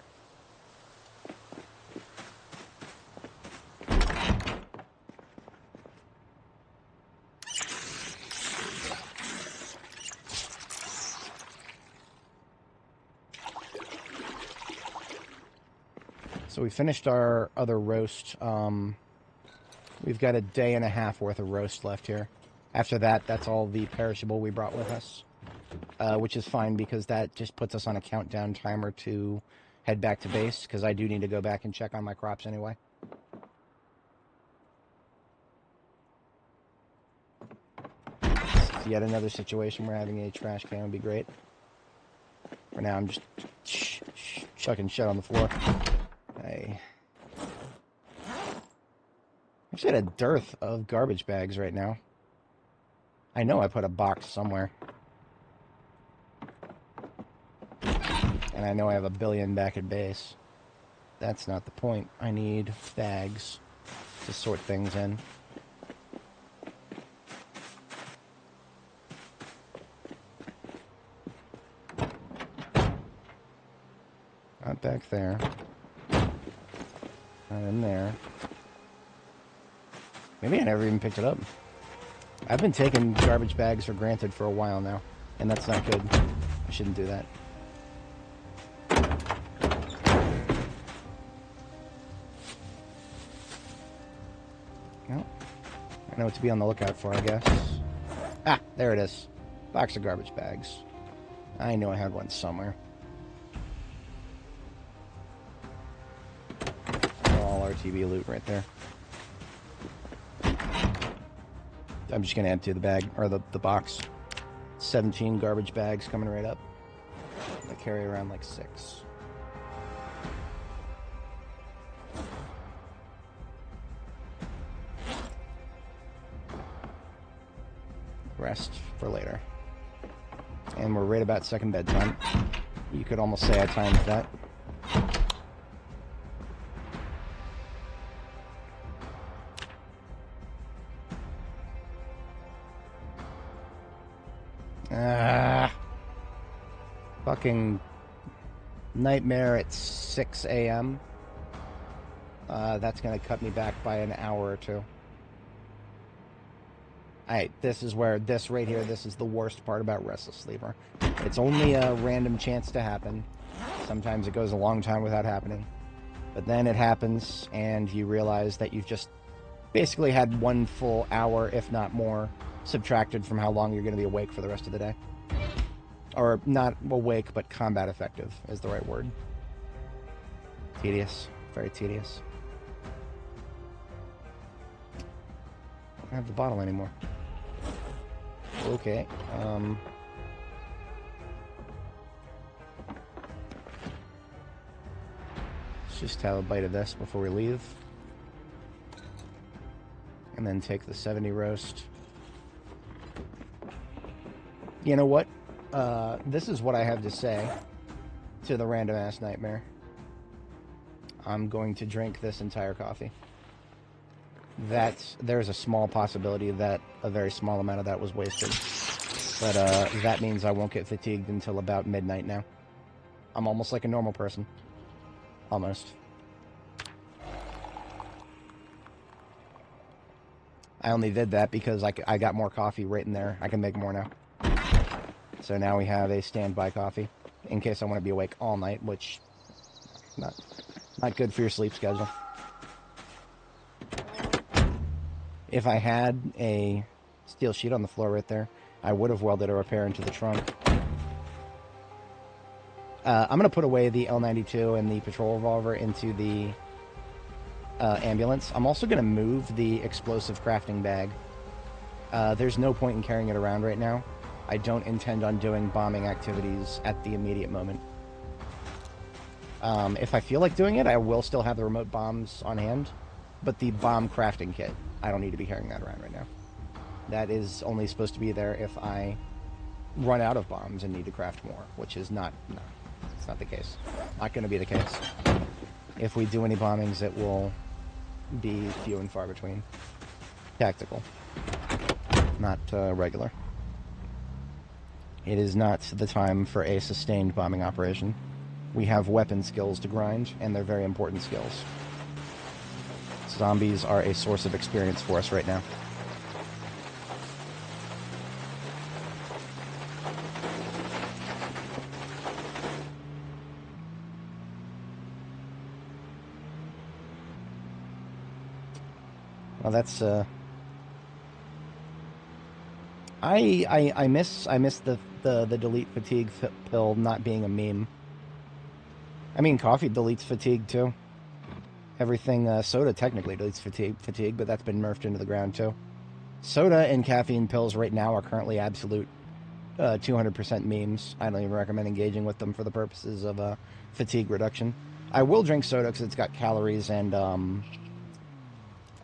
So we finished our other roast. We've got a day and a half worth of roast left here. After that, that's all the perishable we brought with us, which is fine because that just puts us on a countdown timer to head back to base, because I do need to go back and check on my crops anyway. It's yet another situation where having a trash can would be great. For now, I'm just chucking shit on the floor. I actually had a dearth of garbage bags right now. I know I put a box somewhere. And I know I have a billion back at base. That's not the point. I need bags to sort things in. Not back there. Not in there. Maybe I never even picked it up. I've been taking garbage bags for granted for a while now, and that's not good. I shouldn't do that. Well, I know what to be on the lookout for, I guess. Ah, there it is. Box of garbage bags. I knew I had one somewhere. All RTB loot right there. I'm just going to add to the bag, or the box. 17 garbage bags coming right up. I carry around like 6. Rest for later. And we're right about second bedtime. You could almost say I timed that. Fucking nightmare at 6 a.m. That's gonna cut me back by an hour or two. Alright, this is where, this right here, this is the worst part about Restless Sleeper. It's only a random chance to happen. Sometimes it goes a long time without happening. But then it happens, and you realize that you've just basically had 1 full hour, if not more, subtracted from how long you're going to be awake for the rest of the day. Or not awake, but combat effective is the right word. Tedious. Very tedious. I don't have the bottle anymore. Okay. Let's just have a bite of this before we leave. And then take the 70 roast. You know what? This is what I have to say to the random ass nightmare. I'm going to drink this entire coffee. There's a small possibility that a very small amount of that was wasted. But that means I won't get fatigued until about midnight now. I'm almost like a normal person. Almost. I only did that because I got more coffee right in there. I can make more now. So now we have a standby coffee in case I want to be awake all night, which not good for your sleep schedule. If I had a steel sheet on the floor right there, I would have welded a repair into the trunk. I'm going to put away the L92 and the patrol revolver into the ambulance. I'm also going to move the explosive crafting bag. There's no point in carrying it around right now. I don't intend on doing bombing activities at the immediate moment. If I feel like doing it, I will still have the remote bombs on hand, but the bomb crafting kit, I don't need to be carrying that around right now. That is only supposed to be there if I run out of bombs and need to craft more, which is not, no, it's not the case. Not going to be the case. If we do any bombings, it will be few and far between. Tactical, not regular. It is not the time for a sustained bombing operation. We have weapon skills to grind, and they're very important skills. Zombies are a source of experience for us right now. Well, that's I miss the delete fatigue pill not being a meme. I mean, coffee deletes fatigue too. Everything soda technically deletes fatigue, but that's been nerfed into the ground too. Soda and caffeine pills right now are currently absolute 200% memes. I don't even recommend engaging with them for the purposes of fatigue reduction. I will drink soda because it's got calories and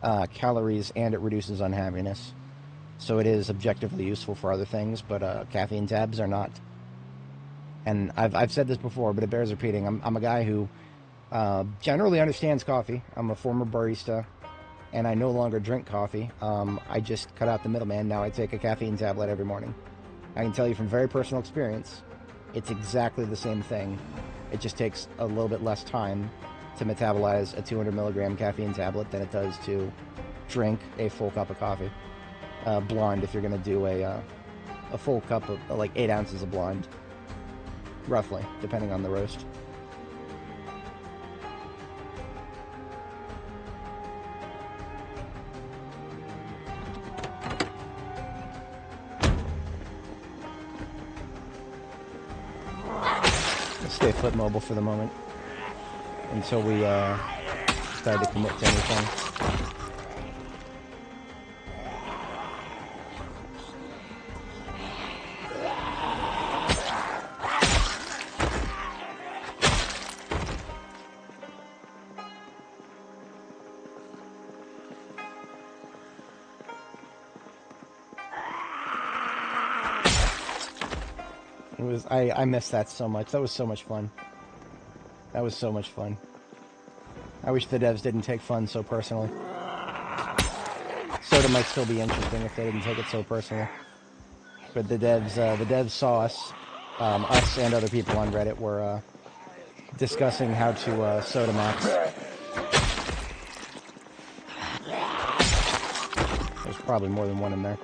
it reduces unhappiness. So it is objectively useful for other things, but caffeine tabs are not. And I've said this before, but it bears repeating. I'm a guy who generally understands coffee. I'm a former barista, and I no longer drink coffee. I just cut out the middleman. Now I take a caffeine tablet every morning. I can tell you from very personal experience, it's exactly the same thing. It just takes a little bit less time to metabolize a 200 milligram caffeine tablet than it does to drink a full cup of coffee. Blonde, if you're going to do a full cup of like 8 ounces of blonde, roughly, depending on the roast. Let's stay foot mobile for the moment until we decide to commit to anything. I miss that so much. That was so much fun. That was so much fun. I wish the devs didn't take fun so personally. Soda might still be interesting if they didn't take it so personally. But the devs saw us and other people on Reddit were discussing how to soda max. There's probably more than one in there.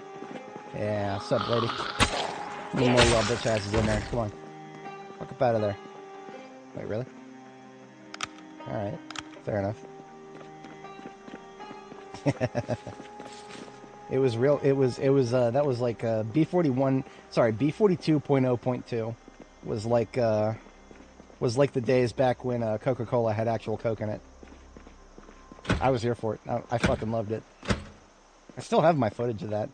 Yeah, sup, lady? Need more y'all bitch asses in there. Come on. Fuck up out of there. Wait, really? Alright. Fair enough. It was real. It was that was like B41, sorry, B42.0.2 was like the days back when Coca-Cola had actual Coke in it. I was here for it. I fucking loved it. I still have my footage of that.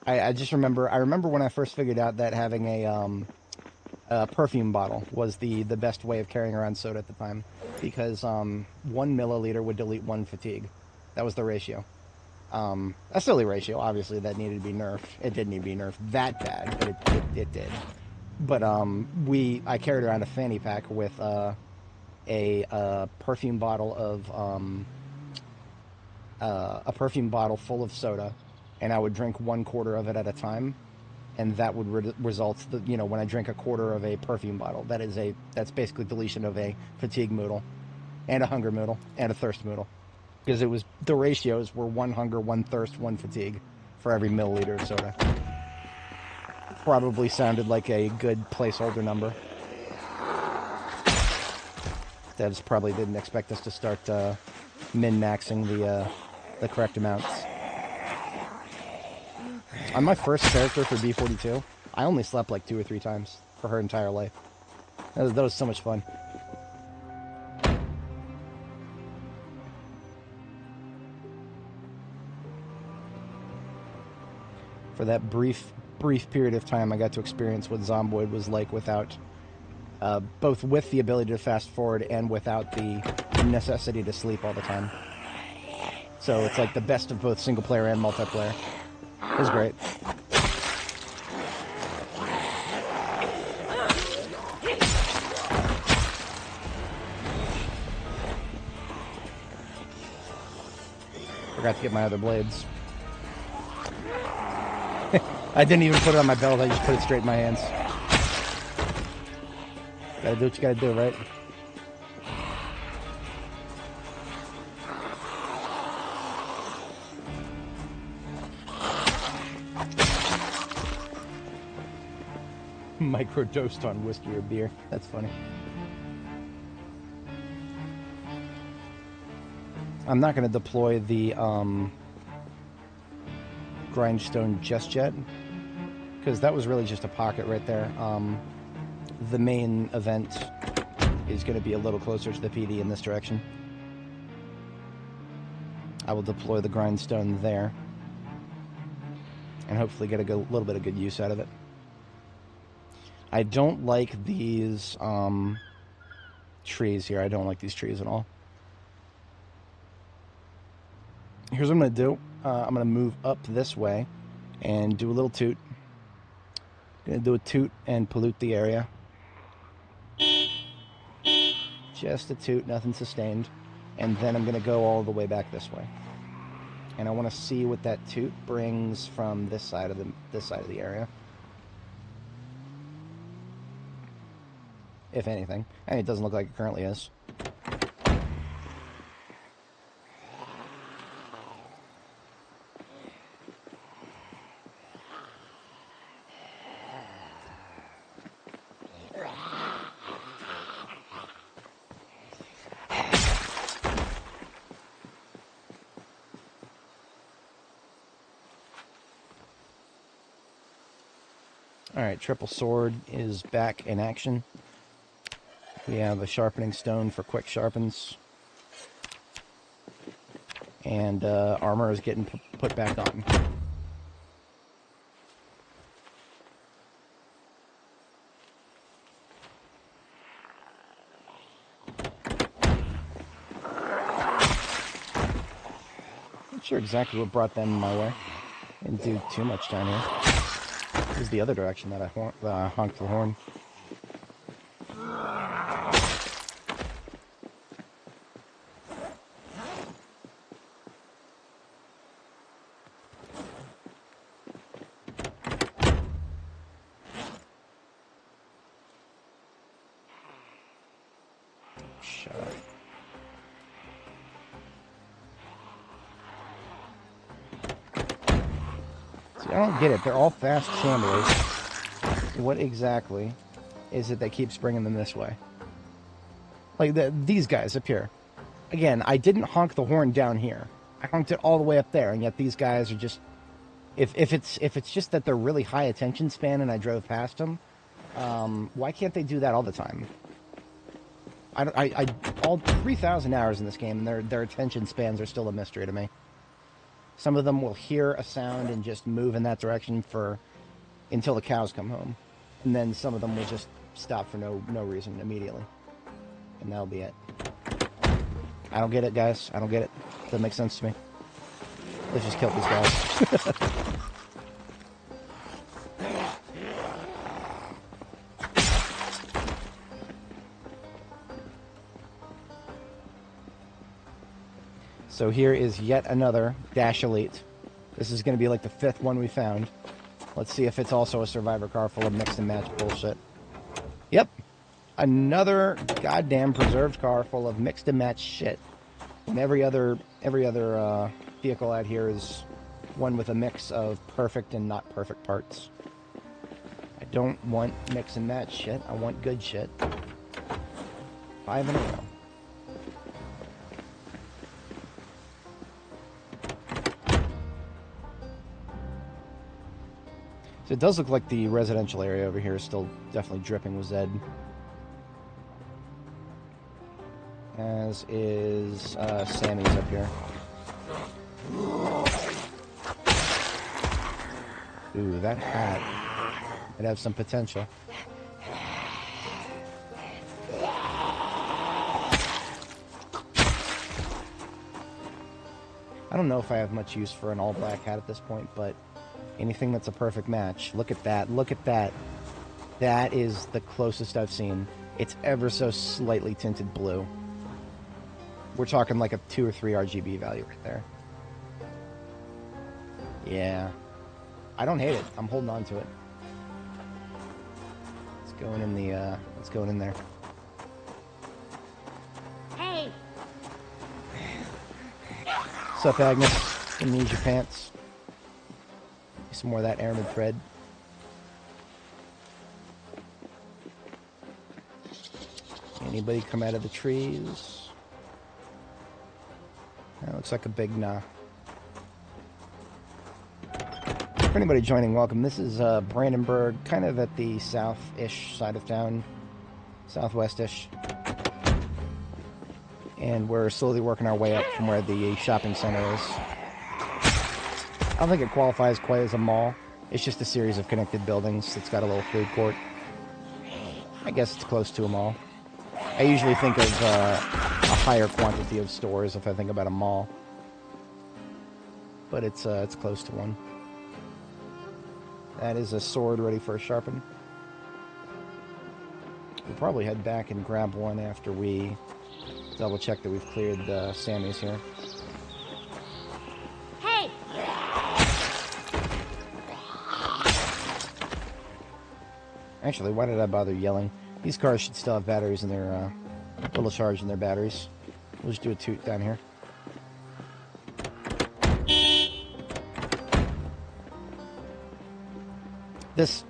I just remember, when I first figured out that having a perfume bottle was the best way of carrying around soda at the time, because 1 milliliter would delete 1 fatigue. That was the ratio. A silly ratio, obviously, that needed to be nerfed. It didn't need to be nerfed that bad, but it did. But I carried around a fanny pack with a perfume bottle full of soda, and I would drink 1/4 of it at a time, and that would result, when I drink 1/4 of a perfume bottle, that's basically deletion of a fatigue moodle, and a hunger moodle, and a thirst moodle, because the ratios were 1 hunger, 1 thirst, 1 fatigue for every milliliter of soda. Probably sounded like a good placeholder number. Devs probably didn't expect us to start min-maxing the correct amounts. On my first character for B42, I only slept like 2 or 3 times for her entire life. That was so much fun. For that brief period of time, I got to experience what Zomboid was like without, both with the ability to fast forward and without the necessity to sleep all the time. So it's like the best of both single player and multiplayer. It was great. Forgot to get my other blades. I didn't even put it on my belt, I just put it straight in my hands. Gotta do what you gotta do, right? Microdosed on whiskey or beer. That's funny. I'm not going to deploy the grindstone just yet, because that was really just a pocket right there. The main event is going to be a little closer to the PD in this direction. I will deploy the grindstone there and hopefully get a little bit of good use out of it. I don't like these trees here. I don't like these trees at all. Here's what I'm going to do. I'm going to move up this way and do a little toot. Going to do a toot and pollute the area. Just a toot, nothing sustained. And then I'm going to go all the way back this way. And I want to see what that toot brings from this side of the area. If anything. I mean, it doesn't look like it currently is. Alright, triple sword is back in action. We have a sharpening stone for quick sharpens. And armor is getting put back on. Not sure exactly what brought them my way. Didn't do too much down here. This is the other direction that I honked the horn. Shut up. See, I don't get it. They're all fast chamberers. What exactly is it that keeps bringing them this way? Like these guys up here. Again, I didn't honk the horn down here. I honked it all the way up there, and yet these guys are just... If it's just that they're really high attention span and I drove past them, why can't they do that all the time? I all 3,000 hours in this game, and their attention spans are still a mystery to me. Some of them will hear a sound and just move in that direction until the cows come home, and then some of them will just stop for no reason immediately, and that'll be it. I don't get it, guys. I don't get it. Doesn't make sense to me. Let's just kill these guys. So here is yet another Dash Elite. This is going to be like the 5th one we found. Let's see if it's also a survivor car full of mix and match bullshit. Yep. Another goddamn preserved car full of mixed and match shit. And every other vehicle out here is one with a mix of perfect and not perfect parts. I don't want mix and match shit. I want good shit. 5 in a row. So it does look like the residential area over here is still definitely dripping with Zed. As is Sammy's up here. Ooh, that hat. It has some potential. I don't know if I have much use for an all-black hat at this point, but anything that's a perfect match. Look at that. Look at that. That is the closest I've seen. It's ever so slightly tinted blue. We're talking like a 2 or 3 RGB value right there. Yeah. I don't hate it. I'm holding on to it. It's going in the, it's going in there. Hey! What's up, Agnes? Gonna need your pants. Some more of that airman thread. Anybody come out of the trees? looks like a big nah. For anybody joining, welcome. This is Brandenburg, kind of at the south-ish side of town, southwest-ish. And we're slowly working our way up from where the shopping center is. I don't think it qualifies quite as a mall. It's just a series of connected buildings. It's got a little food court. I guess it's close to a mall. I usually think of a higher quantity of stores if I think about a mall. But it's close to one. That is a sword ready for a sharpen. We'll probably head back and grab one after we double check that we've cleared Sammy's here. Hey! Actually, why did I bother yelling? These cars should still have batteries in their, little charge in their batteries. We'll just do a toot down here.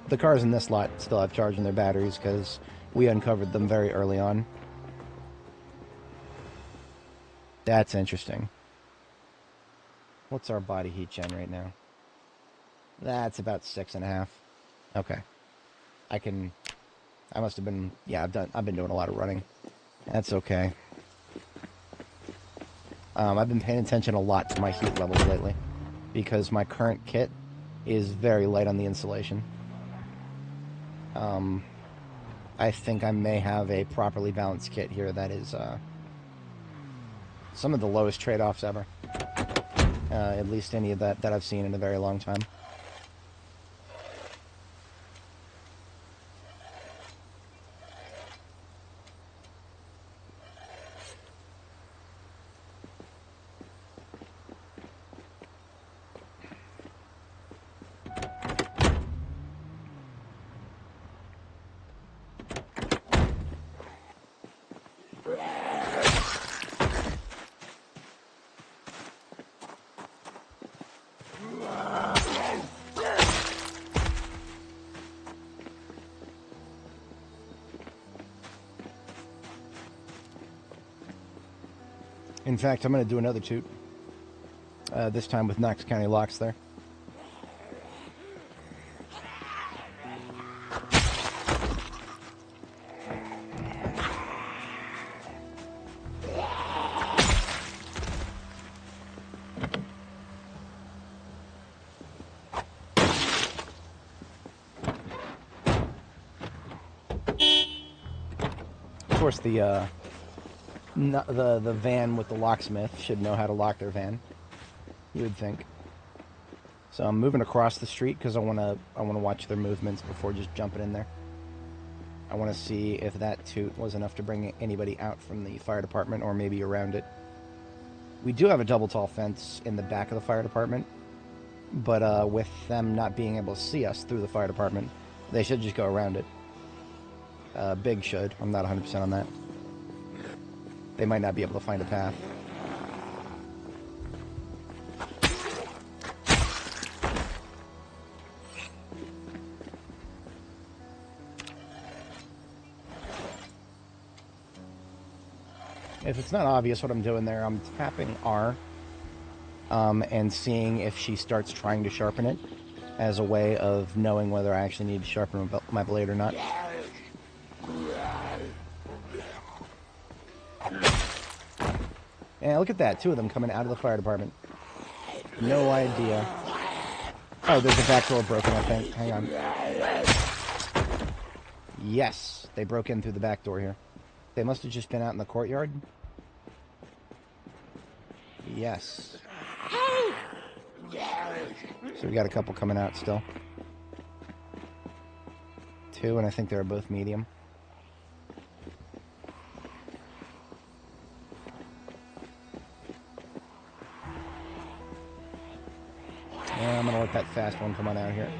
The cars in this lot still have charge in their batteries because we uncovered them very early on. That's interesting. What's our body heat gen right now? That's about 6.5. Okay. I must have been, yeah, I've been doing a lot of running. That's okay. I've been paying attention a lot to my heat levels lately because my current kit is very light on the insulation. I think I may have a properly balanced kit here that is some of the lowest trade-offs ever. At least any of that I've seen in a very long time. In fact, I'm going to do another toot. This time with Knox County locks there. Of course, the van with the locksmith should know how to lock their van. You would think. So I'm moving across the street because I want to watch their movements before just jumping in there. I want to see if that toot was enough to bring anybody out from the fire department or maybe around it. We do have a double tall fence in the back of the fire department, but with them not being able to see us through the fire department, they should just go around it. Big should. I'm not 100% on that. They might not be able to find a path. If it's not obvious what I'm doing there, I'm tapping R and seeing if she starts trying to sharpen it as a way of knowing whether I actually need to sharpen my blade or not. Yeah, look at that. 2 of them coming out of the fire department. No idea. Oh, there's a back door broken, I think. Hang on. Yes, they broke in through the back door here. They must have just been out in the courtyard. Yes. So we got a couple coming out still. 2, and I think they're both medium. Yeah, I'm gonna let that fast one come on out here.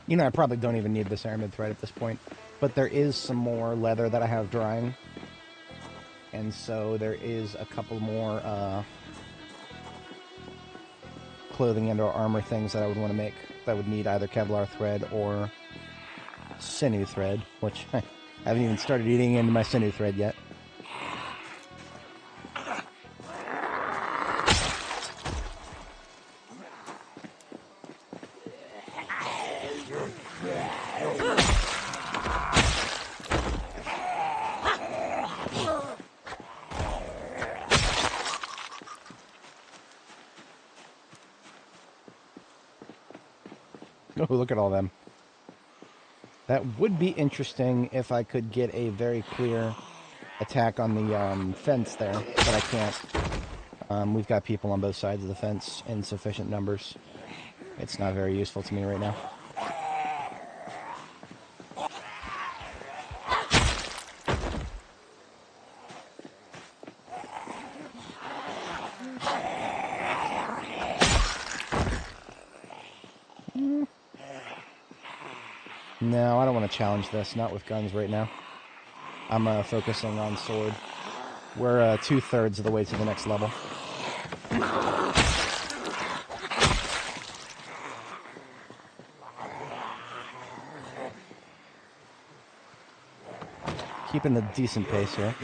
You know, I probably don't even need this aramid thread at this point, but there is some more leather that I have drying, and so there is a couple more clothing and or armor things that I would want to make that would need either Kevlar thread or sinew thread, which I haven't even started eating into my sinew thread yet. Oh, look at all them. That would be interesting if I could get a very clear attack on the fence there, but I can't. We've got people on both sides of the fence in sufficient numbers. It's not very useful to me right now. No, I don't want to challenge this. Not with guns right now. I'm focusing on sword. We're 2/3 of the way to the next level. Keeping a decent pace here.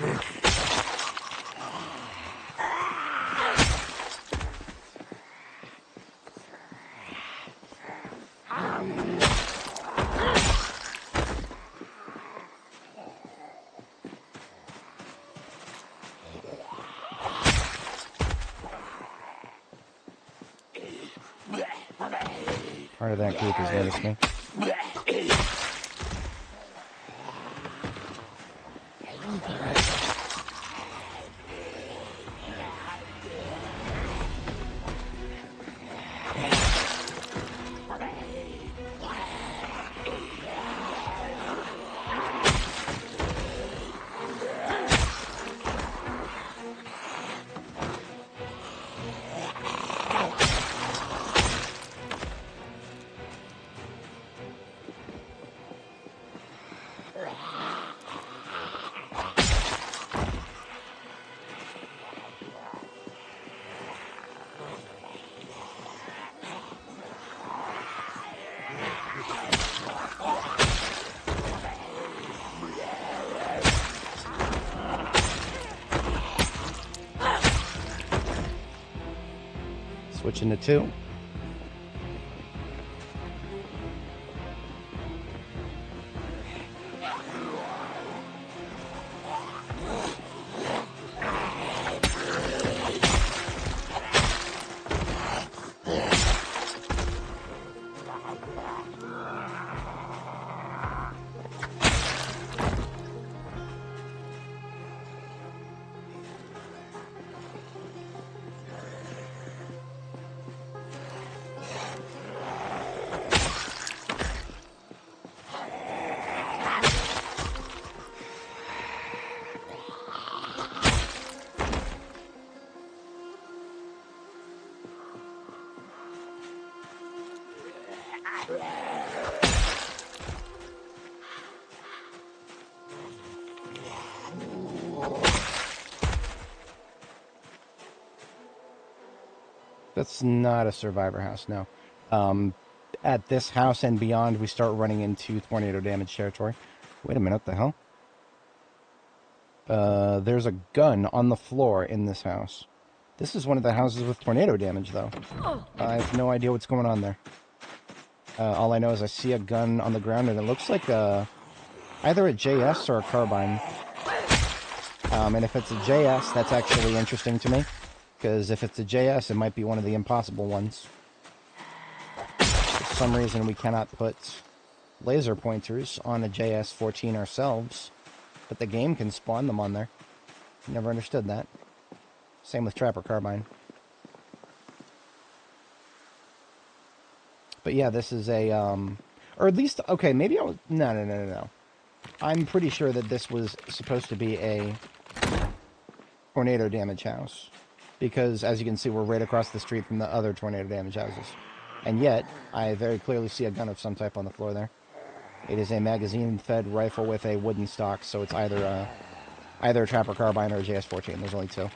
Part of that group has noticed me. Switching to 2. That's not a survivor house, no. At this house and beyond, we start running into tornado damage territory. Wait a minute, what the hell? There's a gun on the floor in this house. This is one of the houses with tornado damage, though. I have no idea what's going on there. All I know is I see a gun on the ground, and it looks like either a JS or a carbine. And if it's a JS, that's actually interesting to me. Because if it's a JS, it might be one of the impossible ones. For some reason, we cannot put laser pointers on a JS-14 ourselves, but the game can spawn them on there. Never understood that. Same with Trapper Carbine. But yeah, this is a, or at least, okay, maybe I was, no. I'm pretty sure that this was supposed to be a tornado damage house. Because, as you can see, we're right across the street from the other tornado damage houses. And yet, I very clearly see a gun of some type on the floor there. It is a magazine-fed rifle with a wooden stock, so it's either a trapper carbine or a JS-14. There's only two.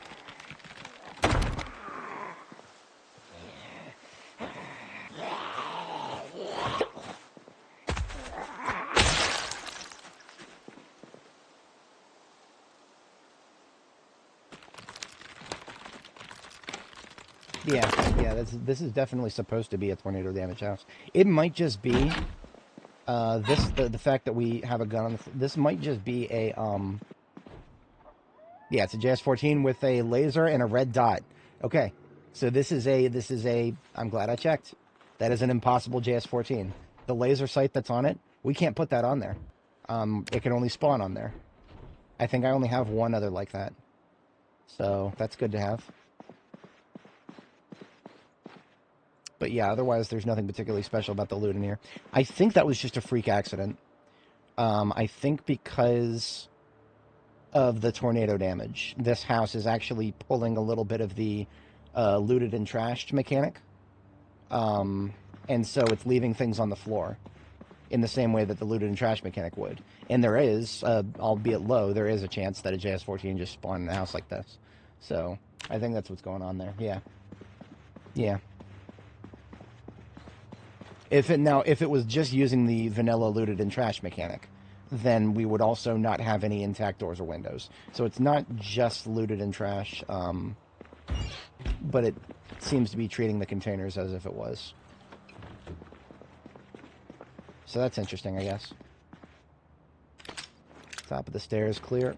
Yeah. This is definitely supposed to be a tornado damage house. It might just be the fact that we have a gun on the. This might just be a Yeah, it's a JS-14 with a laser and a red dot. Okay, so this is a. I'm glad I checked. That is an impossible JS-14. The laser sight that's on it, we can't put that on there. It can only spawn on there. I think I only have one other like that. So that's good to have. But yeah, otherwise there's nothing particularly special about the loot in here. I think that was just a freak accident. I think because of the tornado damage, this house is actually pulling a little bit of the looted and trashed mechanic. And so it's leaving things on the floor in the same way that the looted and trashed mechanic would. And there is, albeit low, there is a chance that a JS-14 just spawned in a house like this. So I think that's what's going on there. Yeah. Yeah. If it was just using the vanilla looted and trash mechanic, then we would also not have any intact doors or windows. So it's not just looted and trash, but it seems to be treating the containers as if it was. So that's interesting, I guess. Top of the stairs clear.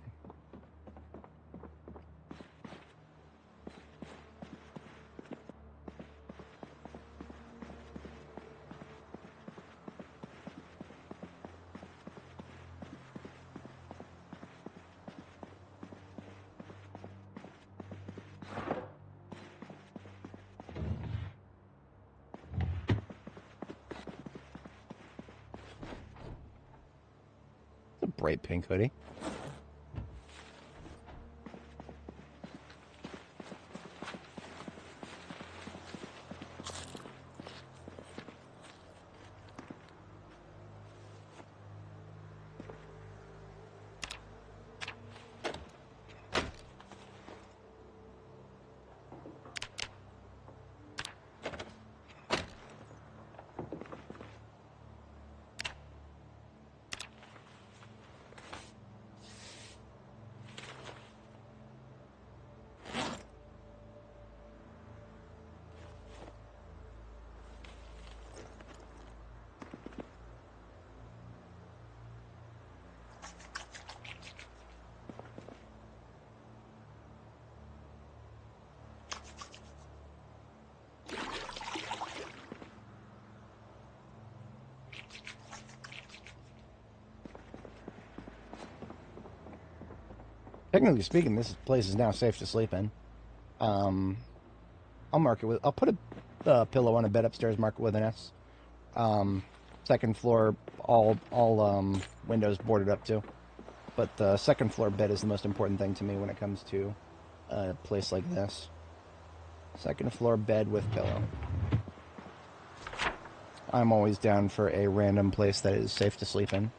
A bright pink hoodie. Technically speaking, this place is now safe to sleep in. I'll mark it with. I'll put a pillow on a bed upstairs. Mark it with an S. Second floor, all windows boarded up too. But the second floor bed is the most important thing to me when it comes to a place like this. Second floor bed with pillow. I'm always down for a random place that is safe to sleep in.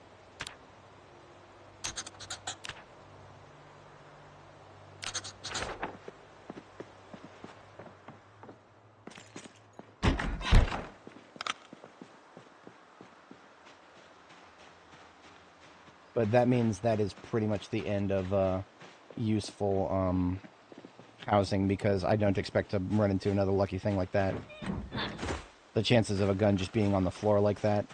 But that means that is pretty much the end of useful housing, because I don't expect to run into another lucky thing like that. The chances of a gun just being on the floor like that.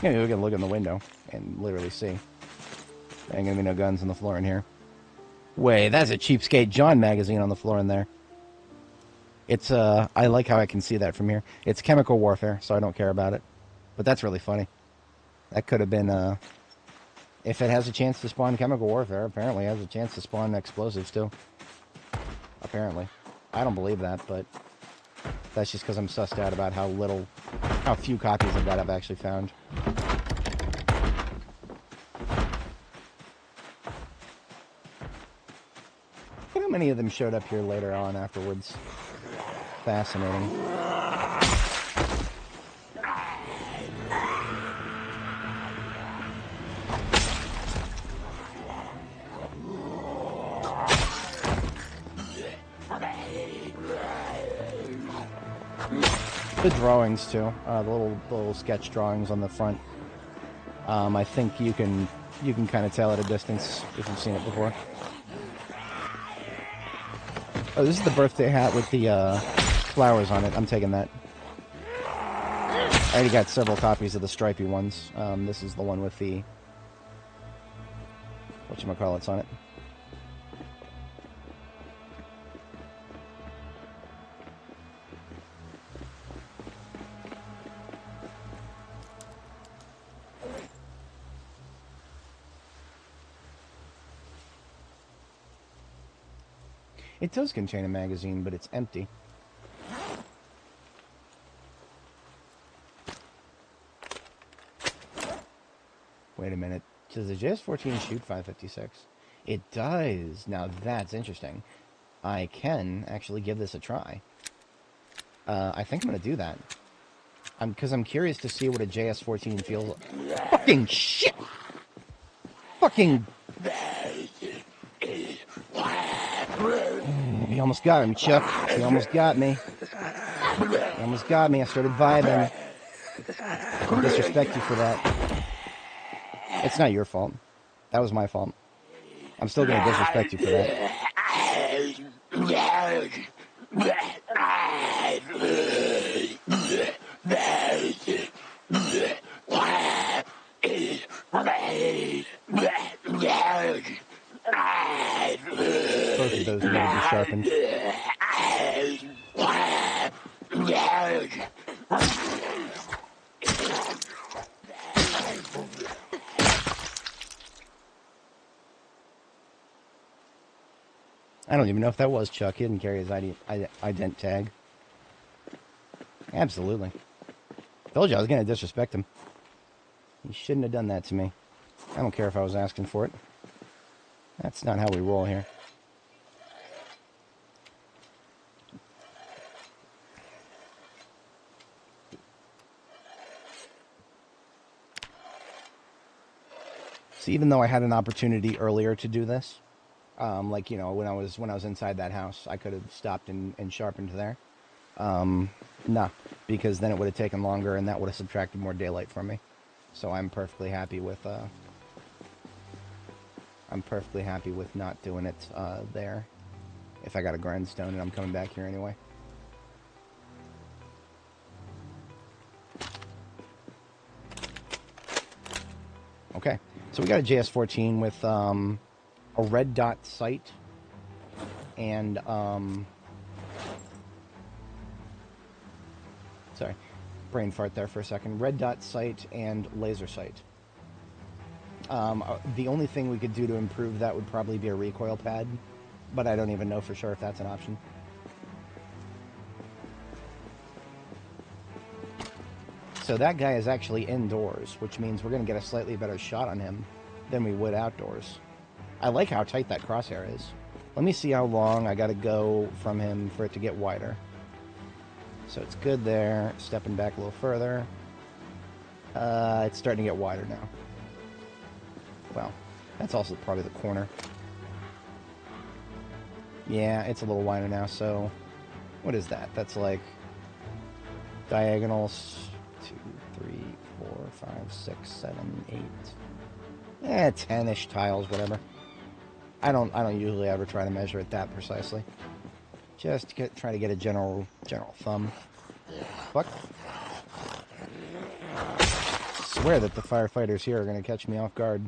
Yeah, we can look in the window and literally see. There ain't gonna be no guns on the floor in here. Wait, that's a cheapskate John magazine on the floor in there. It's, I like how I can see that from here. It's chemical warfare, so I don't care about it. But that's really funny. That could have been, if it has a chance to spawn chemical warfare, apparently it has a chance to spawn explosives too. Apparently. I don't believe that, but that's just because I'm sussed out about how few copies of that I've actually found. Look how many of them showed up here later on afterwards. fascinating. The drawings too, the little sketch drawings on the front. I think you can kind of tell at a distance if you've seen it before. Oh, this is the birthday hat with the flowers on it. I'm taking that. I already got several copies of the stripy ones. This is the one with the whatchamacallits on it. It does contain a magazine, but it's empty. Wait a minute. Does the JS-14 shoot 556? It does. Now that's interesting. I can actually give this a try. I think I'm going to do that. Because I'm curious to see what a JS-14 feels like. Fucking shit! Fucking... He almost got me, Chuck. He almost got me. He almost got me. I started vibing. I disrespect you for that. It's not your fault. That was my fault. I'm still going to disrespect you for that. Both of those need to be sharpened. I don't even know if that was Chuck. He didn't carry his ident tag. Absolutely. Told you I was going to disrespect him. He shouldn't have done that to me. I don't care if I was asking for it. That's not how we roll here. So even though I had an opportunity earlier to do this, like, you know, when I was inside that house, I could have stopped and sharpened there. Nah, because then it would have taken longer and that would have subtracted more daylight from me. So I'm perfectly happy with not doing it there. If I got a grindstone and I'm coming back here anyway. Okay, so we got a JS-14 with a red dot sight and sorry, brain fart there for a second. Red dot sight and laser sight. The only thing we could do to improve that would probably be a recoil pad, but I don't even know for sure if that's an option. So that guy is actually indoors, which means we're going to get a slightly better shot on him than we would outdoors. I like how tight that crosshair is. Let me see how long I got to go from him for it to get wider. So it's good there. Stepping back a little further. It's starting to get wider now. Well, that's also probably the corner. Yeah, it's a little wider now, so... What is that? That's like... diagonals... 2, 3, 4, 5, 6, 7, 8... 10-ish tiles, whatever. I don't usually ever try to measure it that precisely. Just try to get a general thumb. Fuck. I swear that the firefighters here are going to catch me off guard.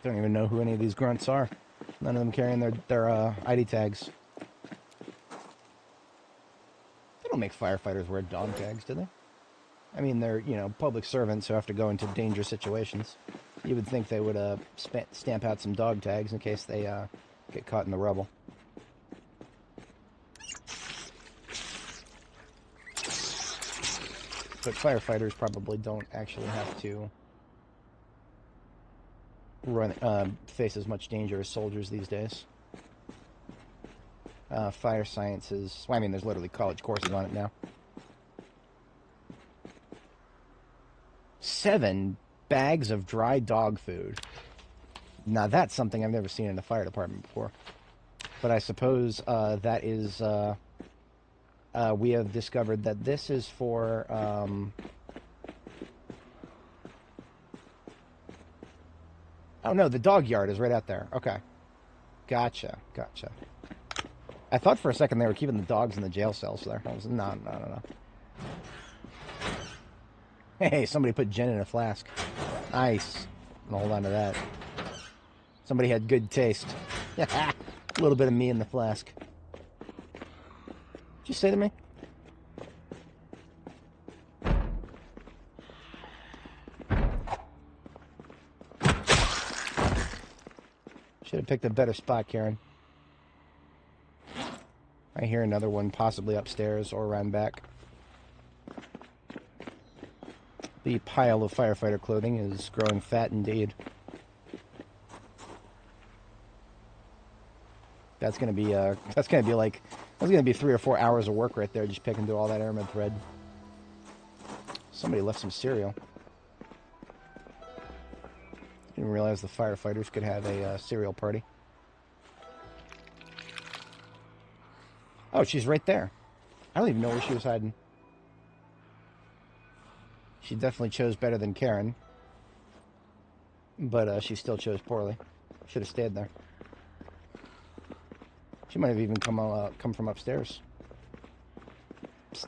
Don't even know who any of these grunts are. None of them carrying their ID tags. They don't make firefighters wear dog tags, do they? I mean, they're, you know, public servants who have to go into dangerous situations. You would think they would stamp out some dog tags in case they get caught in the rubble. But firefighters probably don't actually have to face as much danger as soldiers these days. Fire sciences, well, I mean, there's literally college courses on it now. 7 bags of dry dog food. Now that's something I've never seen in the fire department before. But I suppose that is, we have discovered that this is for, oh no, the dog yard is right out there. Okay. Gotcha. I thought for a second they were keeping the dogs in the jail cells there. I was, no. Hey, somebody put gin in a flask. Nice. I'll hold on to that. Somebody had good taste. A little bit of me in the flask. What'd you say to me? Should have picked a better spot, Karen. I hear another one possibly upstairs or around back. The pile of firefighter clothing is growing fat indeed. That's gonna be like 3 or 4 hours of work right there, just picking through all that airman thread. Somebody left some cereal. Didn't realize the firefighters could have a cereal party. Oh, she's right there. I don't even know where she was hiding. She definitely chose better than Karen. But she still chose poorly. Should have stayed there. She might have even come from upstairs. Psst.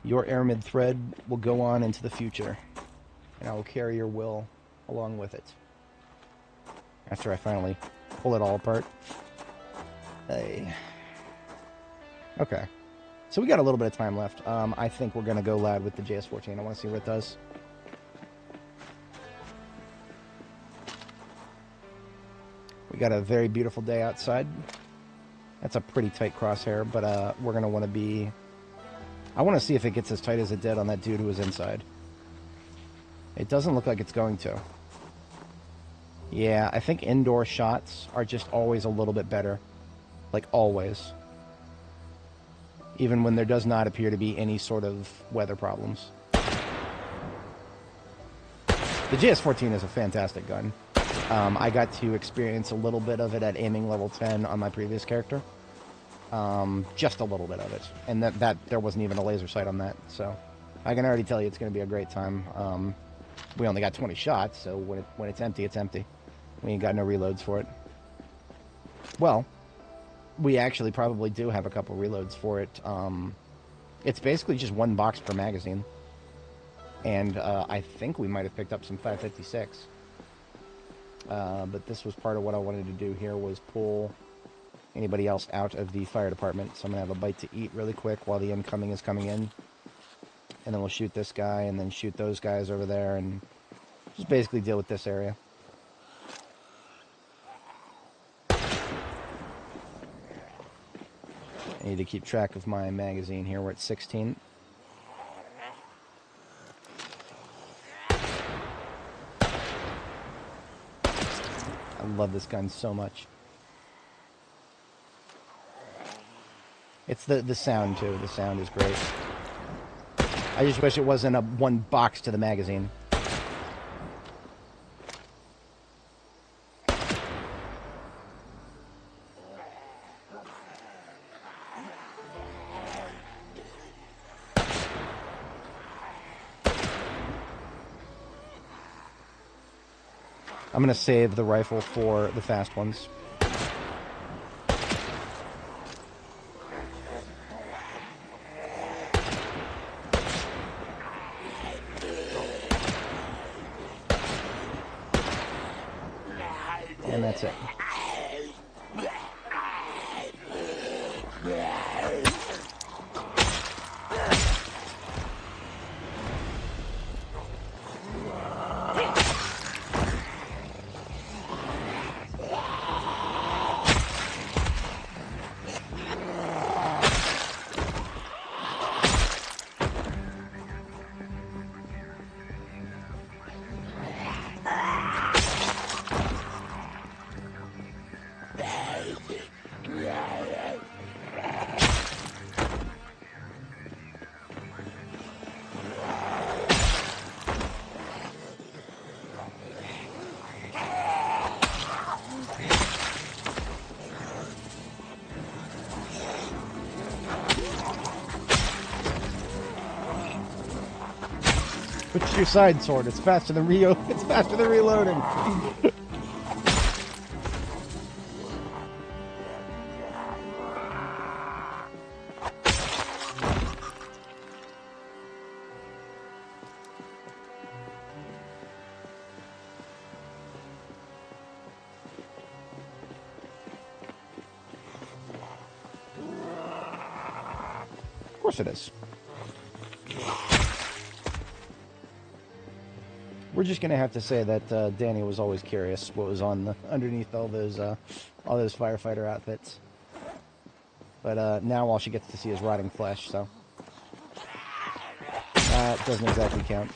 Your airmid thread will go on into the future, and I will carry your will along with it. After I finally pull it all apart. Hey. Okay. So we got a little bit of time left. I think we're going to go loud with the JS-14. I want to see what it does. We got a very beautiful day outside. That's a pretty tight crosshair, but we're going to want to be... I want to see if it gets as tight as it did on that dude who was inside. It doesn't look like it's going to. Yeah, I think indoor shots are just always a little bit better. Like, always. Even when there does not appear to be any sort of weather problems. The JS-14 is a fantastic gun. I got to experience a little bit of it at aiming level 10 on my previous character. Just a little bit of it. And that there wasn't even a laser sight on that, so... I can already tell you it's going to be a great time. We only got 20 shots, so when it's empty, it's empty. We ain't got no reloads for it. Well, we actually probably do have a couple reloads for it. It's basically just 1 box per magazine. And I think we might have picked up some 5.56. But this was part of what I wanted to do here, was pull anybody else out of the fire department. So I'm going to have a bite to eat really quick while the incoming is coming in. And then we'll shoot this guy, and then shoot those guys over there, and just basically deal with this area. I need to keep track of my magazine here. We're at 16. I love this gun so much. It's the sound, too. The sound is great. I just wish it wasn't a 1 box to the magazine. I'm going to save the rifle for the fast ones. And that's it. your side sword. It's faster than It's faster than reloading. Of course it is. We're just gonna have to say that Dani was always curious what was on underneath all those firefighter outfits. But now all she gets to see is rotting flesh, so that doesn't exactly count.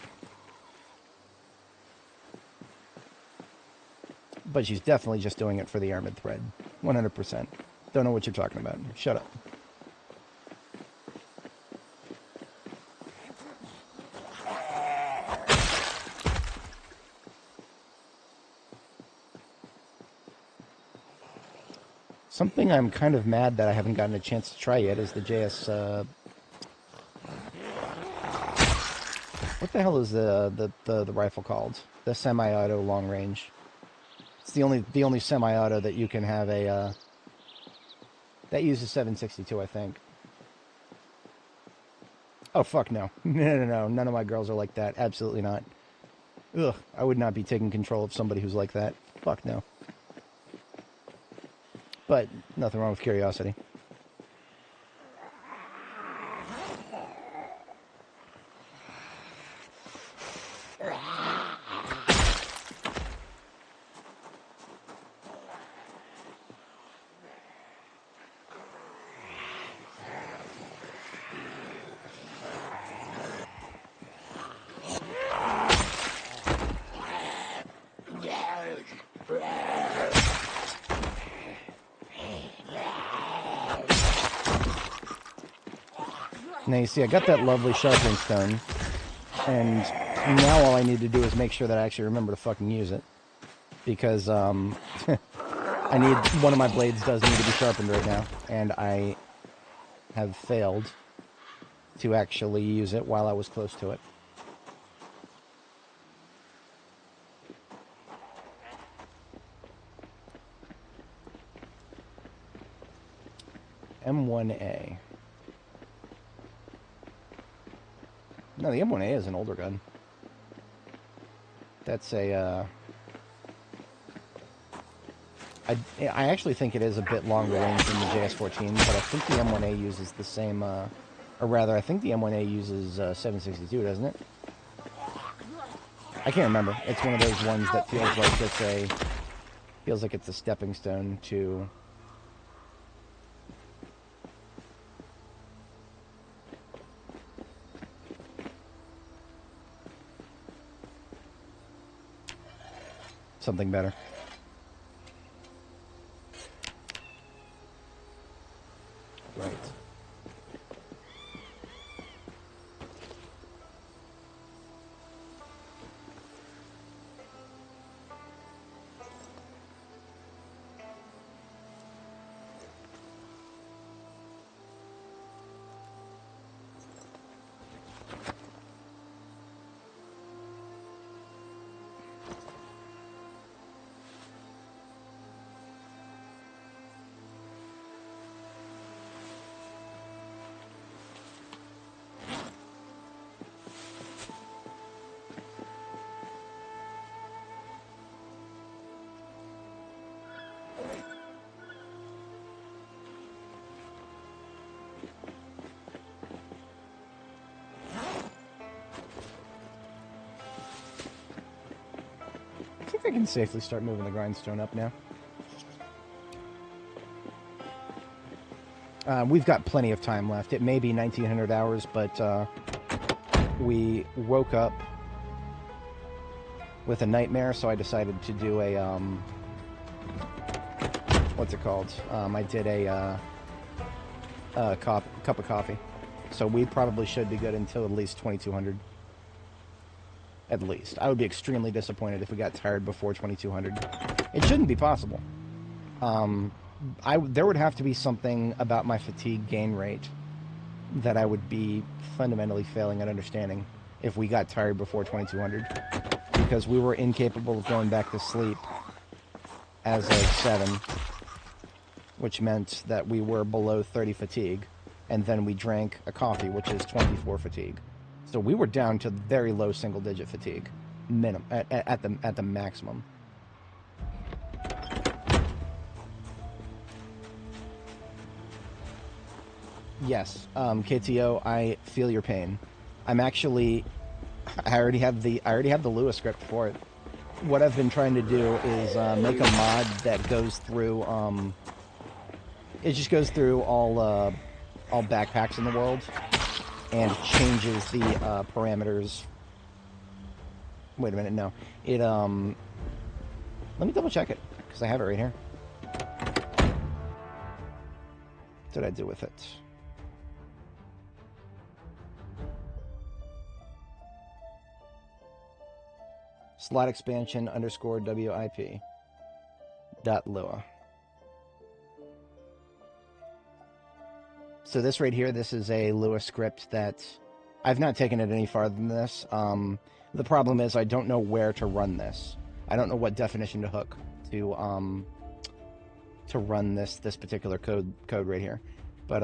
But she's definitely just doing it for the armored thread, 100%. Don't know what you're talking about. Shut up. Something I'm kind of mad that I haven't gotten a chance to try yet is the JS. What the hell is the rifle called? The semi-auto long range. It's the only semi-auto that you can have a. That uses 762, I think. Oh fuck no! No! None of my girls are like that. Absolutely not. Ugh! I would not be taking control of somebody who's like that. Fuck no. But nothing wrong with curiosity. Now you see, I got that lovely sharpening stone, and now all I need to do is make sure that I actually remember to fucking use it, because I need one of my blades does need to be sharpened right now, and I have failed to actually use it while I was close to it. M1A. No, the M1A is an older gun. That's a, I actually think it is a bit longer range than the JS14, but I think the M1A uses the same, or rather, I think the M1A uses 762, doesn't it? I can't remember. It's one of those ones that feels like it's a stepping stone to... something better. Right. I think I can safely start moving the grindstone up now. We've got plenty of time left. It may be 1900 hours, but we woke up with a nightmare, so I decided to do a, what's it called? I did a cup of coffee. So we probably should be good until at least 2200. At least. I would be extremely disappointed if we got tired before 2200. It shouldn't be possible. There would have to be something about my fatigue gain rate that I would be fundamentally failing at understanding. if we got tired before 2200, because we were incapable of going back to sleep as of 7, which meant that we were below 30 fatigue, and then we drank a coffee, which is 24 fatigue. So we were down to very low single-digit fatigue, at the maximum. Yes, KTO, I feel your pain. I'm actually, I already have the Lua script for it. What I've been trying to do is make a mod that goes through, it just goes through all backpacks in the world and changes the parameters. Wait a minute, no. It, let me double check it, because I have it right here. What did I do with it? Slot expansion _ WIP .lua. So this right here, this is a Lua script that I've not taken it any farther than this. The problem is I don't know where to run this. I don't know what definition to hook to run this particular code right here. But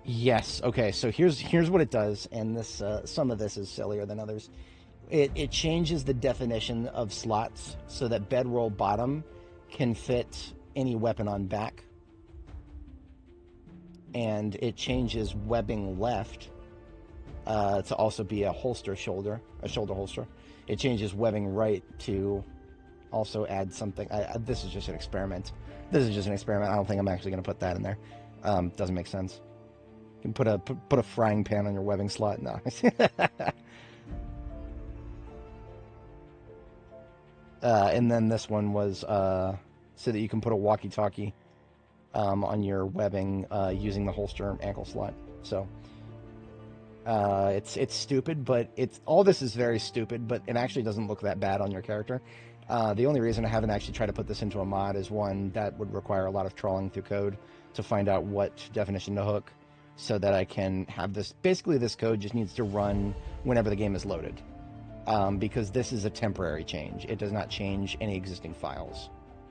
yes, okay, so here's what it does, and this some of this is sillier than others. It changes the definition of slots so that bedroll bottom can fit any weapon on back. And it changes webbing left to also be a shoulder holster. It changes webbing right to also add something. This is just an experiment. I don't think I'm actually going to put that in there. Doesn't make sense. You can put a frying pan on your webbing slot. No. And then this one was so that you can put a walkie-talkie on your webbing using the holster ankle slot. So it's stupid, but all this is very stupid, but it actually doesn't look that bad on your character. The only reason I haven't actually tried to put this into a mod is, one, that would require a lot of trawling through code to find out what definition to hook, so that I can have this. Basically, this code just needs to run whenever the game is loaded, because this is a temporary change. It does not change any existing files,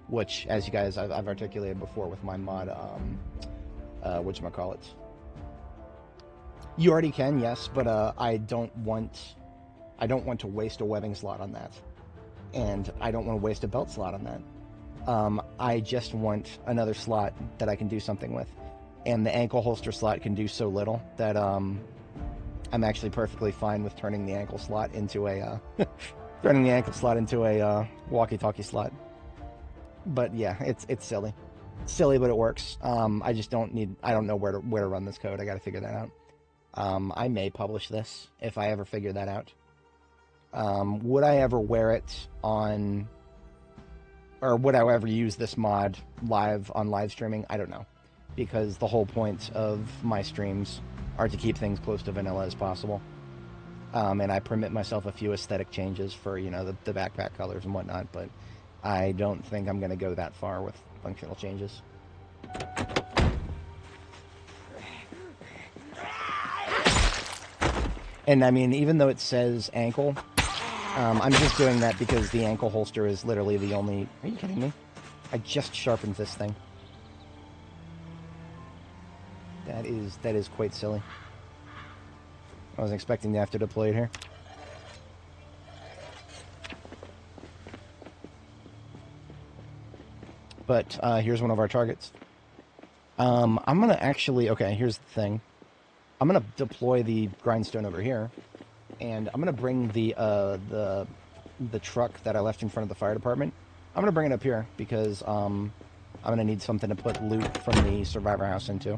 which, as you guys, I've articulated before with my mod, whatchamacallit. You already can, yes, but I don't want to waste a webbing slot on that, and I don't want to waste a belt slot on that. I just want another slot that I can do something with, and the ankle holster slot can do so little that I'm actually perfectly fine with turning the ankle slot into a walkie-talkie slot. But yeah, it's silly, but it works. I don't know where to run this code. I got to figure that out. I may publish this if I ever figure that out. Would I ever wear it on, or would I ever use this mod live streaming? I don't know, because the whole point of my streams are to keep things close to vanilla as possible. And I permit myself a few aesthetic changes for, the backpack colors and whatnot, but I don't think I'm going to go that far with functional changes. And I mean, even though it says ankle, I'm just doing that because the ankle holster is literally the only... Are you kidding me? I just sharpened this thing. That is quite silly. I wasn't expecting to have to deploy it here. But here's one of our targets. I'm gonna actually... Okay, here's the thing. I'm gonna deploy the grindstone over here, and I'm gonna bring the truck that I left in front of the fire department. I'm gonna bring it up here because I'm gonna need something to put loot from the survivor house into.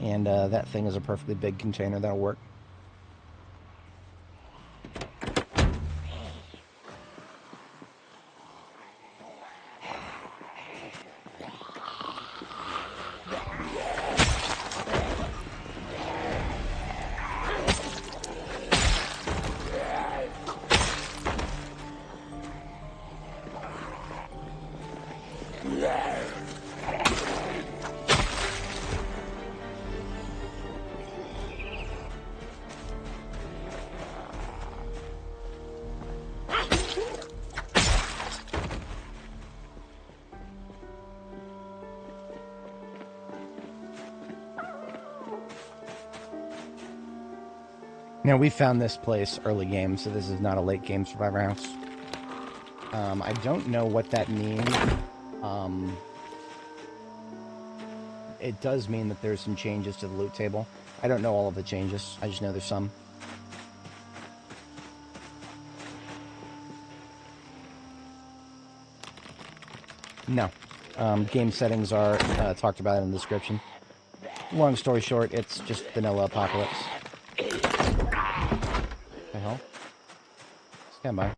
And that thing is a perfectly big container that'll work. Now, we found this place early game, so this is not a late game survivor house. I don't know what that means. It does mean that there's some changes to the loot table. I don't know all of the changes. I just know there's some. No. Game settings are talked about in the description. Long story short, it's just vanilla apocalypse. The hell? Stand by. I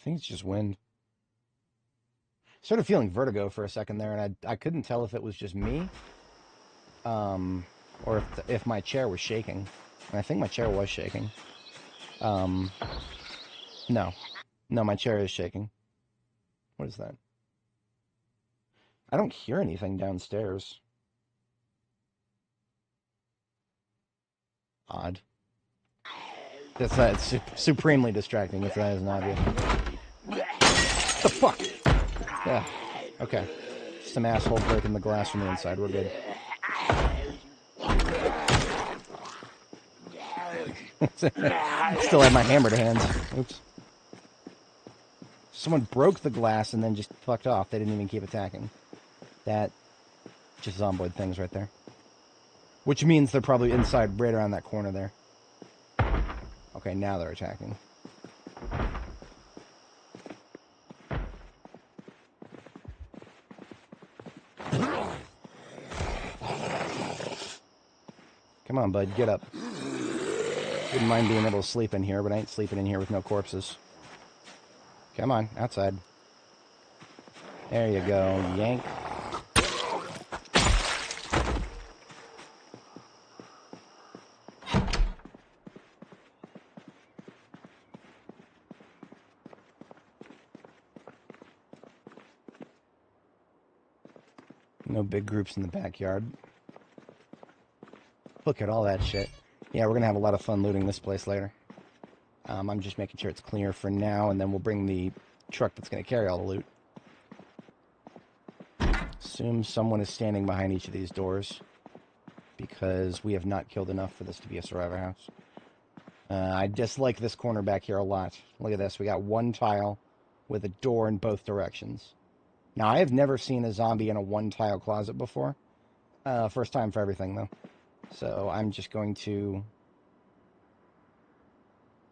think it's just wind. Started feeling vertigo for a second there, and I couldn't tell if it was just me, or if my chair was shaking. And I think my chair was shaking. No. No, my chair is shaking. What is that? I don't hear anything downstairs. Odd. That's supremely distracting if that isn't obvious. What the fuck? Yeah. Okay. Some asshole breaking the glass from the inside. We're good. Still have my hammer to hand. Oops. Someone broke the glass and then just fucked off. They didn't even keep attacking. That... just zomboid things right there. Which means they're probably inside right around that corner there. Okay, now they're attacking. Come on, bud, get up. Wouldn't mind being able to sleep in here, but I ain't sleeping in here with no corpses. Come on, outside. There you go, yank. No big groups in the backyard. Look at all that shit. Yeah, we're gonna have a lot of fun looting this place later. I'm just making sure it's clear for now, and then we'll bring the truck that's gonna carry all the loot. Assume someone is standing behind each of these doors, because we have not killed enough for this to be a survivor house. I dislike this corner back here a lot. Look at this. We got one tile with a door in both directions. Now, I have never seen a zombie in a one-tile closet before. First time for everything, though. So I'm just going to...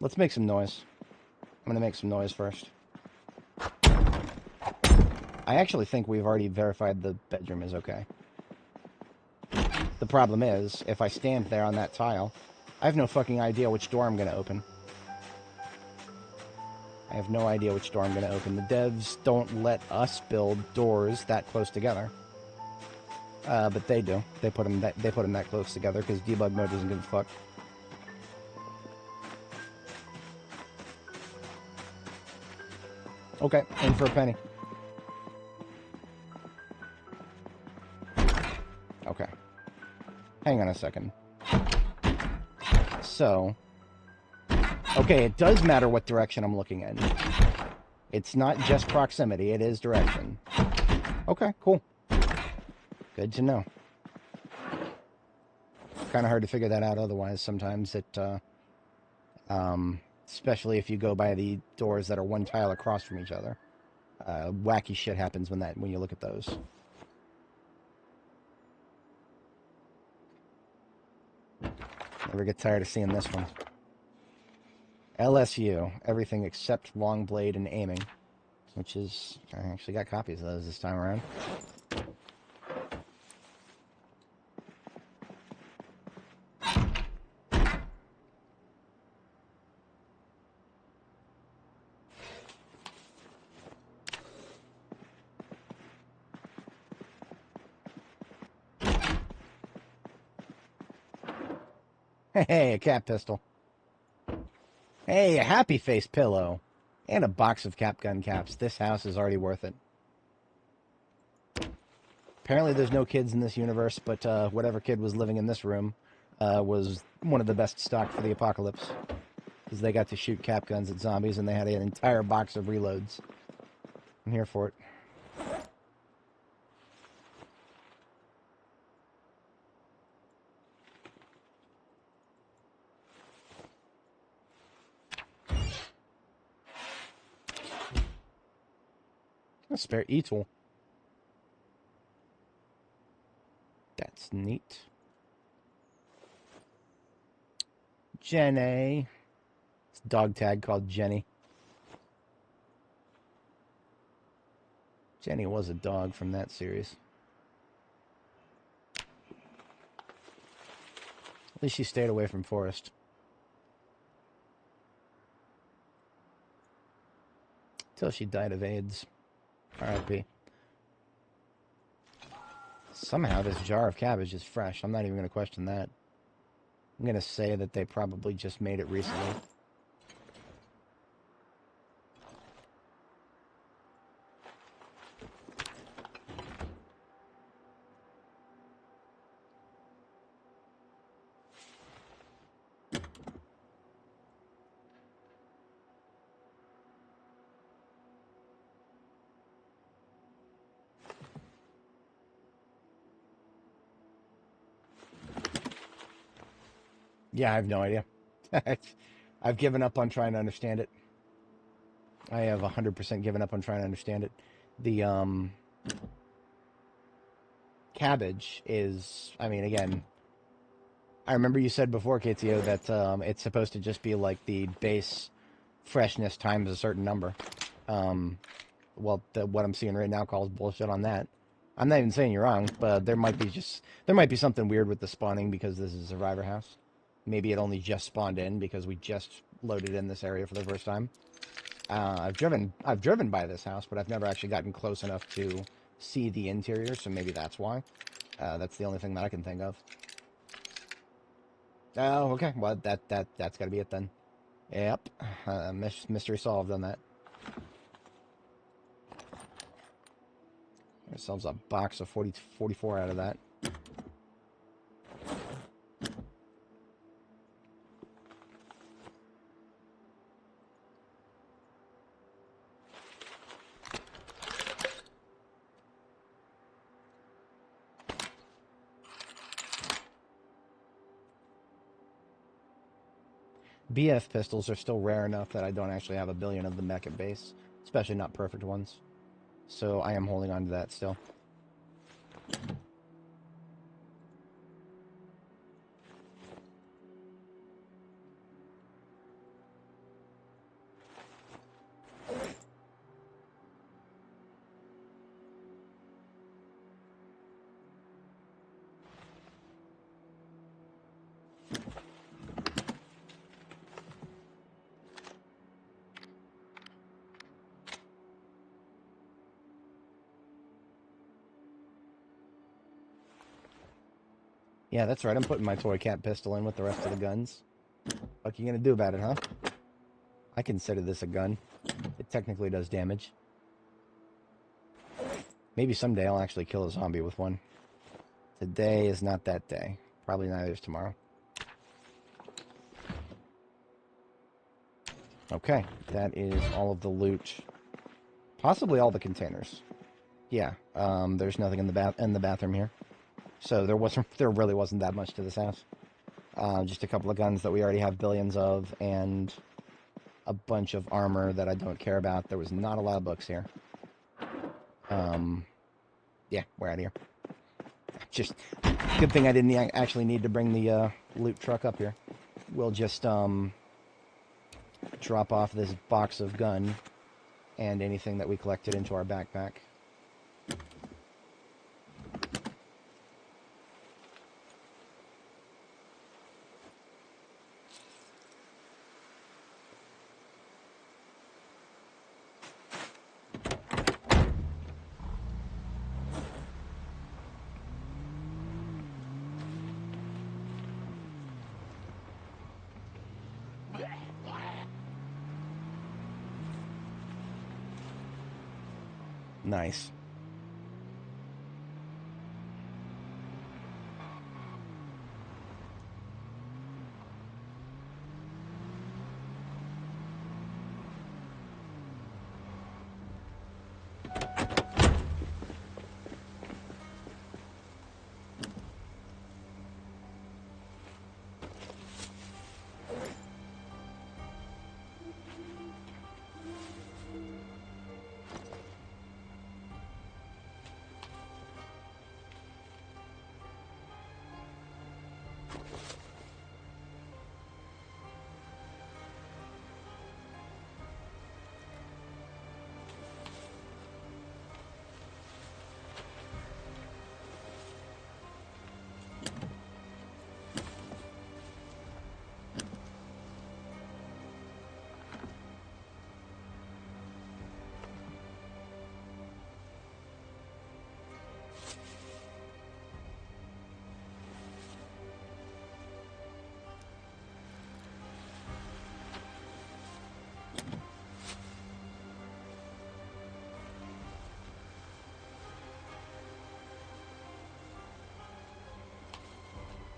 let's make some noise. I'm going to make some noise first. I actually think we've already verified the bedroom is okay. The problem is, if I stand there on that tile, I have no fucking idea which door I'm going to open. I have no idea which door I'm going to open. The devs don't let us build doors that close together. But they do. They put them that close together because debug mode doesn't give a fuck. Okay, in for a penny. Okay. Hang on a second. So... okay, it does matter what direction I'm looking in. It's not just proximity, it is direction. Okay, cool. Good to know. Kind of hard to figure that out otherwise sometimes. Especially if you go by the doors that are one tile across from each other. Wacky shit happens when you look at those. Never get tired of seeing this one. LSU, everything except long blade and aiming, which is, I actually got copies of those this time around. Hey, a cat pistol. Hey, a happy face pillow. And a box of cap gun caps. This house is already worth it. Apparently there's no kids in this universe, but whatever kid was living in this room was one of the best stock for the apocalypse. Because they got to shoot cap guns at zombies, and they had an entire box of reloads. I'm here for it. A spare E-tool. That's neat. Jenny. It's a dog tag called Jenny. Jenny was a dog from that series. At least she stayed away from Forrest. Till she died of AIDS. R.I.P. Somehow this jar of cabbage is fresh. I'm not even going to question that. I'm going to say that they probably just made it recently. Yeah, I have no idea. I've given up on trying to understand it. I have 100% given up on trying to understand it. The cabbage is, I mean, again, I remember you said before, KTO, that it's supposed to just be like the base freshness times a certain number. Well, what I'm seeing right now calls bullshit on that. I'm not even saying you're wrong, but there might be something weird with the spawning because this is a survivor house. Maybe it only just spawned in because we just loaded in this area for the first time. I've driven by this house, but I've never actually gotten close enough to see the interior, so maybe that's why. That's the only thing that I can think of. Oh, okay. Well, that's got to be it then. Yep. Mystery solved on that. Ourselves a box of 44 out of that. BF pistols are still rare enough that I don't actually have a billion of them back at base, especially not perfect ones. So I am holding on to that still. Yeah, that's right. I'm putting my toy cat pistol in with the rest of the guns. What are you gonna do about it, huh? I consider this a gun. It technically does damage. Maybe someday I'll actually kill a zombie with one. Today is not that day. Probably neither is tomorrow. Okay, that is all of the loot. Possibly all the containers. Yeah, there's nothing in the bathroom here. So there really wasn't that much to this house. Just a couple of guns that we already have billions of, and a bunch of armor that I don't care about. There was not a lot of books here. Yeah, we're out of here. Just good thing I didn't actually need to bring the loot truck up here. We'll just drop off this box of gun and anything that we collected into our backpack. Nice.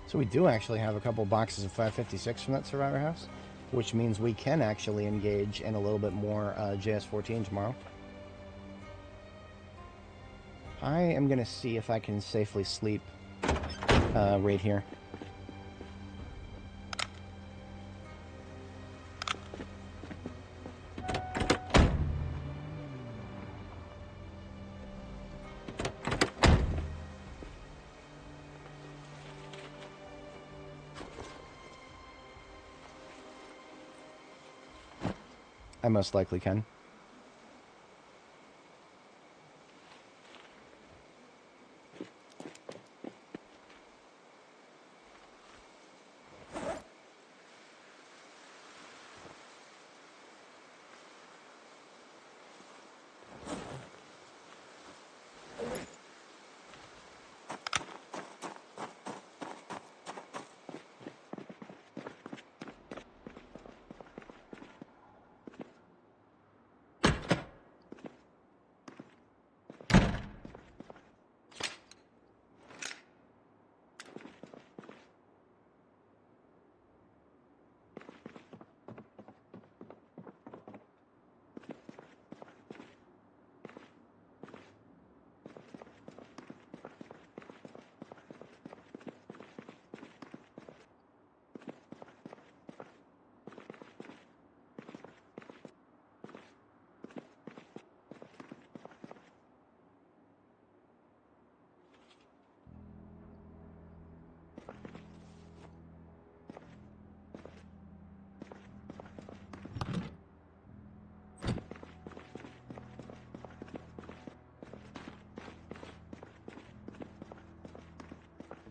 So we do actually have a couple boxes of 556 from that Survivor house, which means we can actually engage in a little bit more JS14 tomorrow. I am going to see if I can safely sleep right here. I most likely can.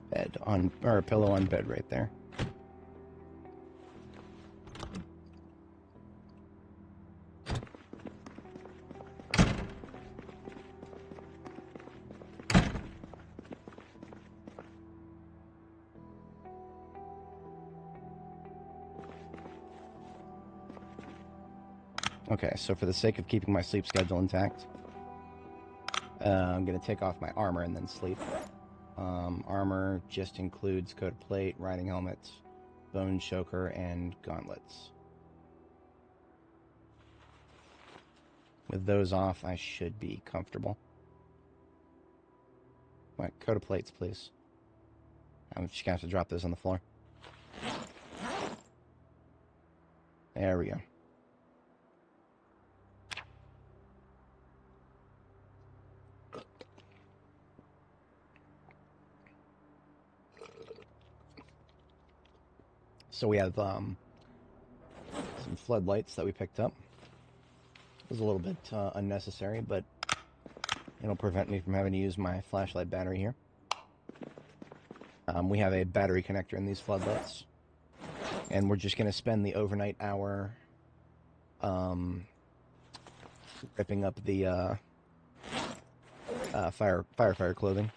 Bed on, or a pillow on bed right there. Okay, so for the sake of keeping my sleep schedule intact, I'm going to take off my armor and then sleep. Armor just includes coat plate, riding helmets, bone choker, and gauntlets. With those off, I should be comfortable. My coat of plates, please. I'm just going to have to drop those on the floor. There we go. So we have some floodlights that we picked up. It was a little bit unnecessary, but it'll prevent me from having to use my flashlight battery here. We have a battery connector in these floodlights, and we're just going to spend the overnight hour ripping up the firefighter clothing.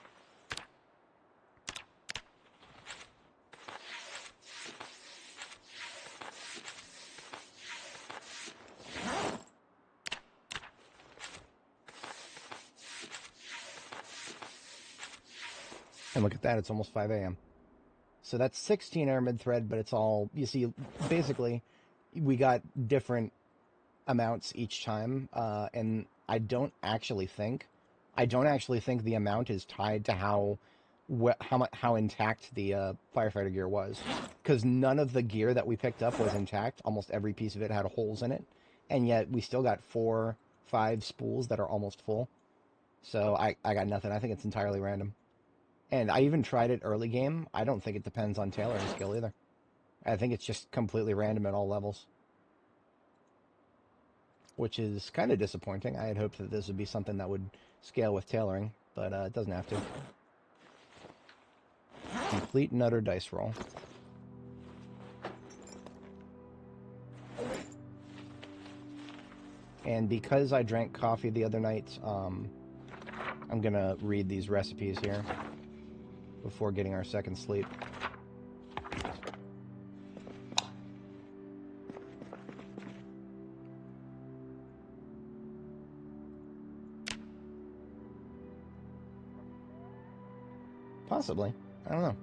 And look at that, it's almost 5 a.m. So that's 16 airmid thread, but it's all, you see, basically, we got different amounts each time, and I don't actually think the amount is tied to how intact the firefighter gear was, because none of the gear that we picked up was intact. Almost every piece of it had holes in it, and yet we still got 4-5 spools that are almost full. So I got nothing. I think it's entirely random. And I even tried it early game. I don't think it depends on tailoring skill either. I think it's just completely random at all levels. Which is kind of disappointing. I had hoped that this would be something that would scale with tailoring, but it doesn't have to. Complete and utter dice roll. And because I drank coffee the other night, I'm going to read these recipes here before getting our second sleep. Possibly. I don't know.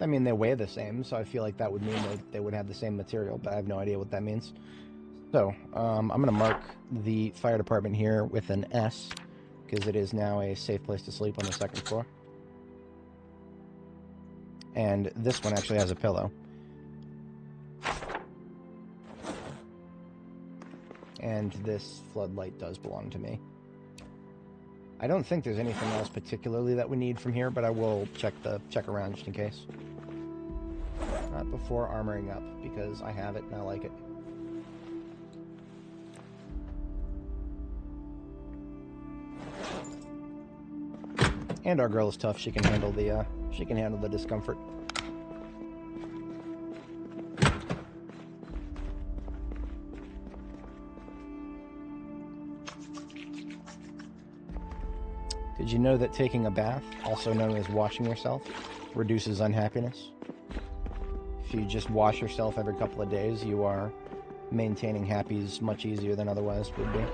I mean, they weigh the same, so I feel like that would mean that they would have the same material, but I have no idea what that means. So, I'm going to mark the fire department here with an S, because it is now a safe place to sleep on the second floor. And this one actually has a pillow. And this floodlight does belong to me. I don't think there's anything else particularly that we need from here, but I will check around just in case. Not before armoring up, because I have it and I like it. And our girl is tough. She can handle the discomfort. Did you know that taking a bath, also known as washing yourself, reduces unhappiness? If you just wash yourself every couple of days, you are maintaining happies much easier than otherwise would be.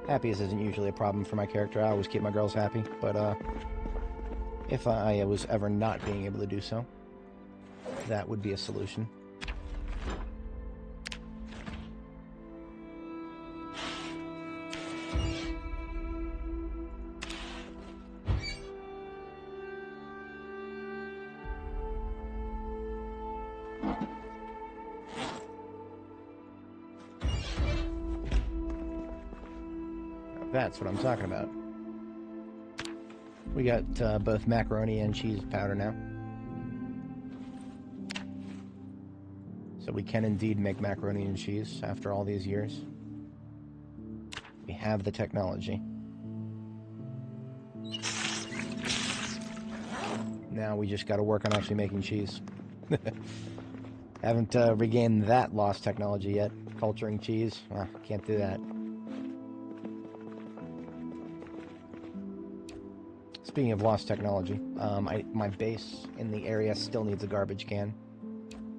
Happies isn't usually a problem for my character. I always keep my girls happy, but if I was ever not being able to do so, that would be a solution. That's what I'm talking about. We got both macaroni and cheese powder now. So we can indeed make macaroni and cheese after all these years. We have the technology. Now we just got to work on actually making cheese. Haven't regained that lost technology yet. Culturing cheese, can't do that. Speaking of lost technology, my base in the area still needs a garbage can,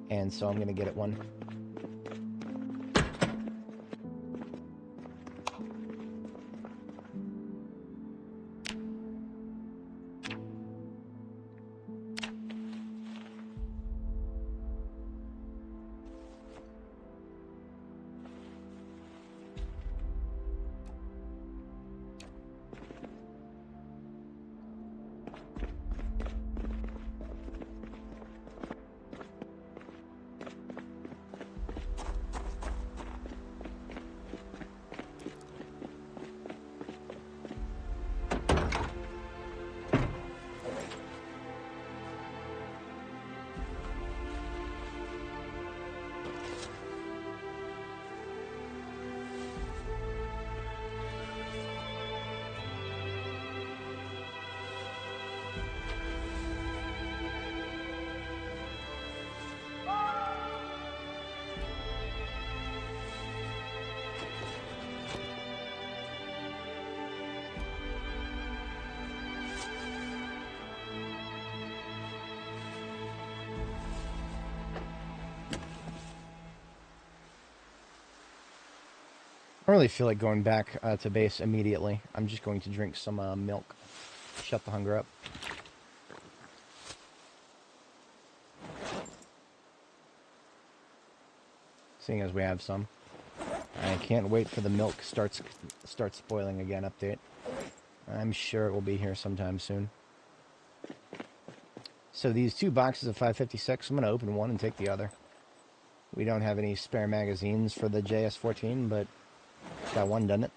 and so I'm going to get it one. I don't really feel like going back to base immediately. I'm just going to drink some milk. Shut the hunger up. Seeing as we have some. I can't wait for the milk starts spoiling again update. I'm sure it will be here sometime soon. So these two boxes of 556, I'm going to open one and take the other. We don't have any spare magazines for the JS14, but got one, doesn't it?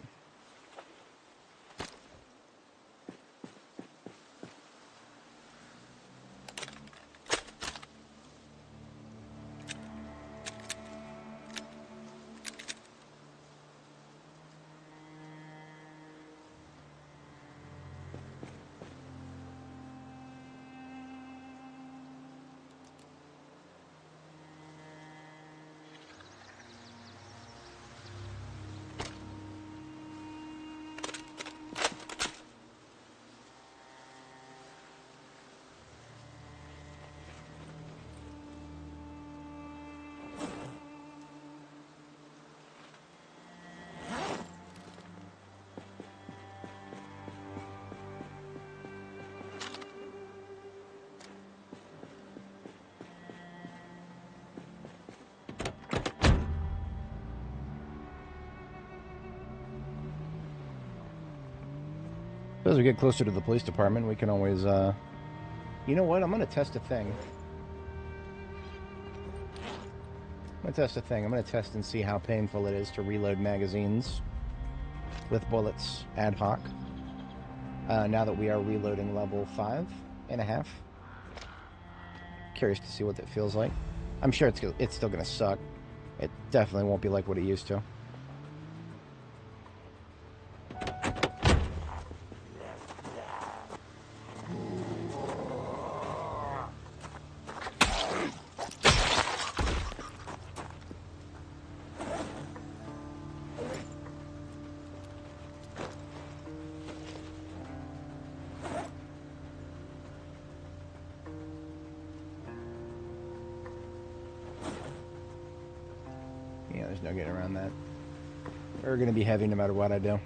As we get closer to the police department, we can always, You know what? I'm going to test a thing. I'm going to test and see how painful it is to reload magazines with bullets ad hoc. Now that we are reloading level 5.5. Curious to see what that feels like. I'm sure it's still going to suck. It definitely won't be like what it used to. Yeah, there's no getting around that. We're going to be heavy no matter what I do.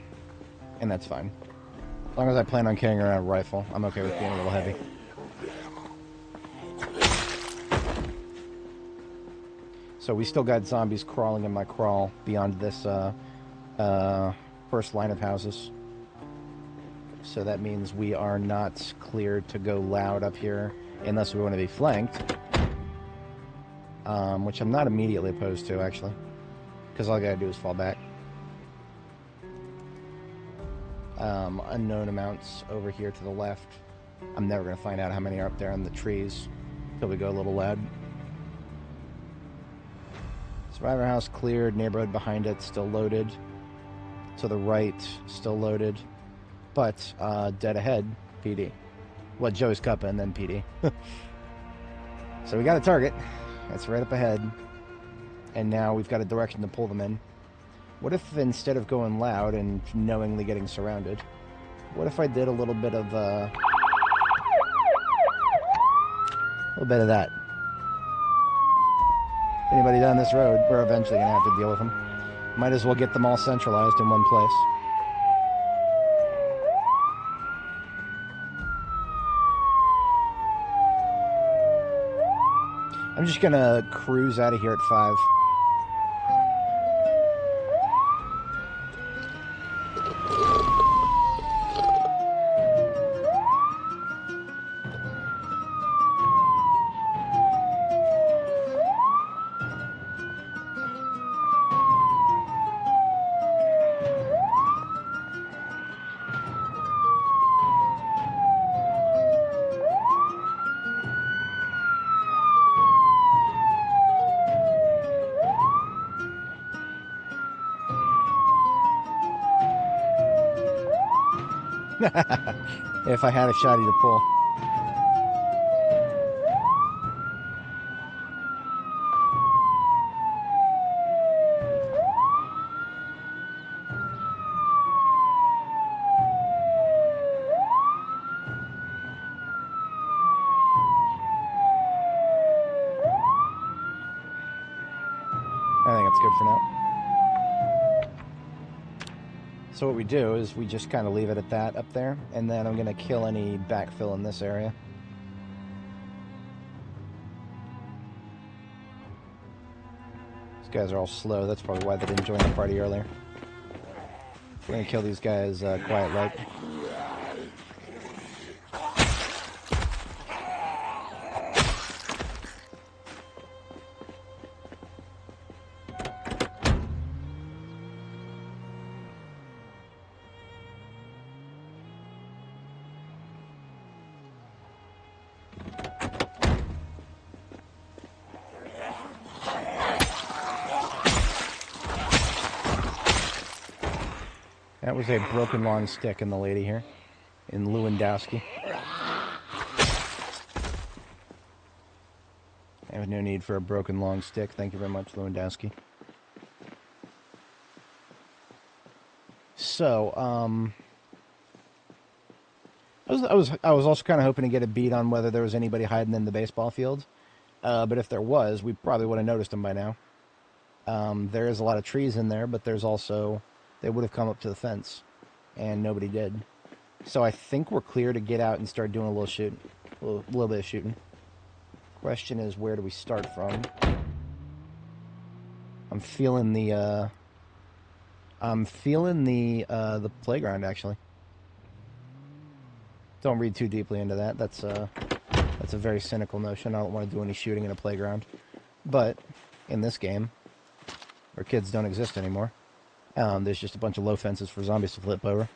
And that's fine. As long as I plan on carrying around a rifle, I'm okay with being a little heavy. So we still got zombies crawling in my crawl beyond this first line of houses. So that means we are not cleared to go loud up here unless we want to be flanked. Which I'm not immediately opposed to, actually. Because all I gotta do is fall back. Unknown amounts over here to the left. I'm never gonna find out how many are up there in the trees until we go a little loud. Survivor house cleared, neighborhood behind it still loaded. To the right, still loaded. But, dead ahead, PD. Well, Joey's Cuppa and then PD. So we got a target. That's right up ahead. And now we've got a direction to pull them in. What if instead of going loud and knowingly getting surrounded, what if I did a little bit of that? Anybody down this road, we're eventually going to have to deal with them. Might as well get them all centralized in one place. I'm just going to cruise out of here at 5. If I had a shotty to pull. I think it's good for now. So what we do is we just kind of leave it at that up there, and then I'm going to kill any backfill in this area. These guys are all slow. That's probably why they didn't join the party earlier. We're going to kill these guys quiet like. That was a broken long stick in the lady here, in Lewandowski. I have no need for a broken long stick. Thank you very much, Lewandowski. So, I was also kind of hoping to get a beat on whether there was anybody hiding in the baseball field. But if there was, we probably would have noticed them by now. There is a lot of trees in there, but there's also... They would have come up to the fence, and nobody did. So I think we're clear to get out and start doing a little shooting. A little bit of shooting. Question is, where do we start from? I'm feeling the playground, actually. Don't read too deeply into that. That's a very cynical notion. I don't want to do any shooting in a playground. But in this game, where kids don't exist anymore, there's just a bunch of low fences for zombies to flip over.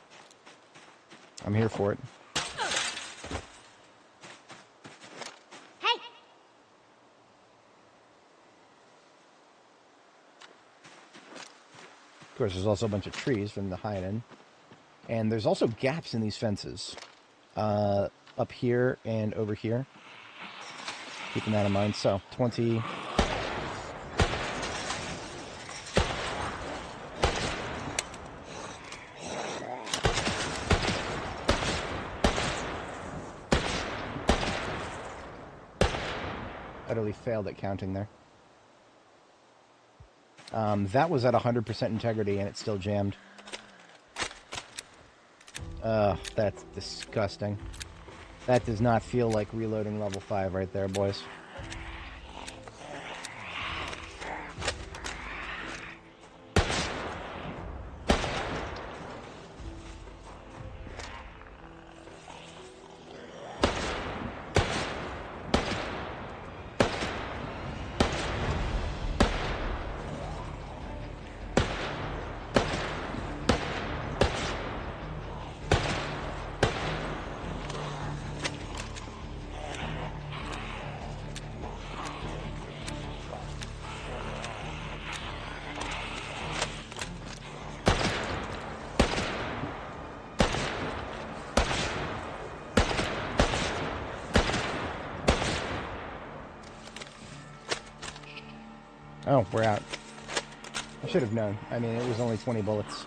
I'm here for it. Hey! Of course, there's also a bunch of trees for them to hide in. And there's also gaps in these fences. Up here and over here. Keeping that in mind. So, 20... Utterly failed at counting there. That was at 100% integrity and it's still jammed. That's disgusting. That does not feel like reloading level 5 right there, boys. Oh, we're out. I should have known. I mean, it was only 20 bullets.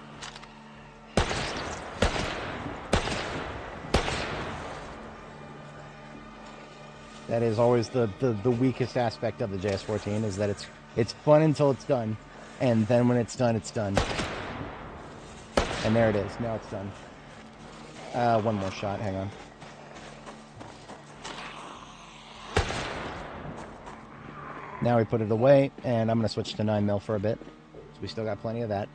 That is always the weakest aspect of the JS14, is that it's fun until it's done. And then when it's done, it's done. And there it is. Now it's done. One more shot. Hang on. Now we put it away, and I'm going to switch to 9mm for a bit. So we still got plenty of that.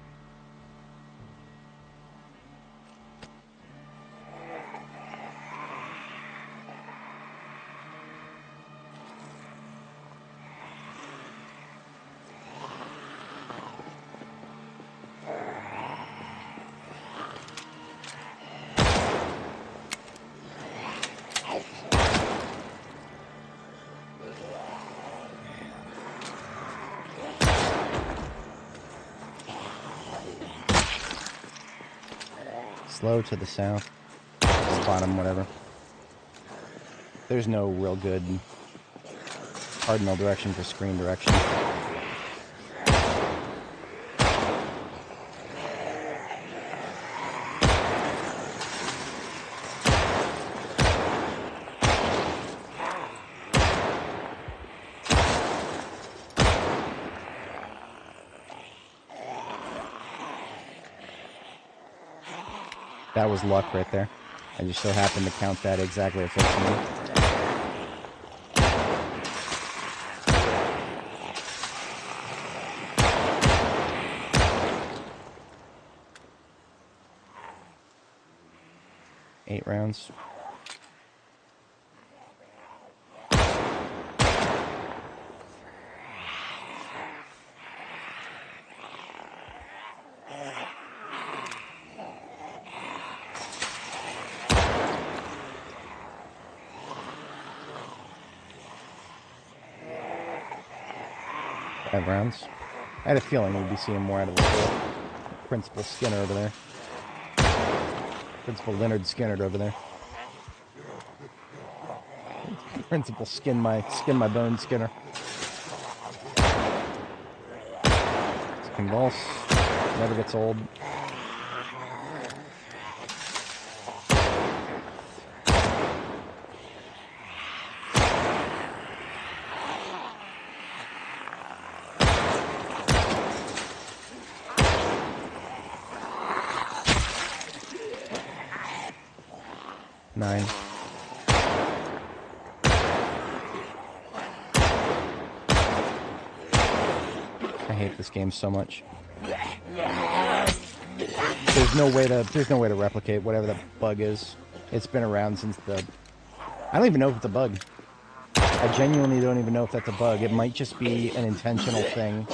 Slow to the south, bottom, whatever. There's no real good cardinal direction for screen direction. That was luck right there. I just so happened to count that exactly at 15. Eight rounds. Rounds. I had a feeling we'd be seeing more out of the Principal Skinner over there. Principal Leonard Skinner over there. Principal skin my bone Skinner. Convulse. Never gets old. Nine. I hate this game so much. There's no way to replicate whatever that bug is. It's been around since the... I don't even know if it's a bug. I genuinely don't even know if that's a bug. It might just be an intentional thing.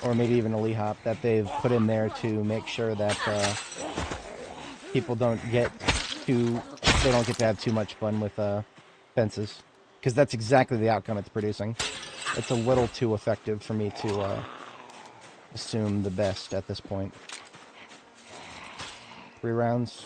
Or maybe even a lehop that they've put in there to make sure that people don't get too... They don't get to have too much fun with fences. Because that's exactly the outcome it's producing. It's a little too effective for me to assume the best at this point. 3 rounds.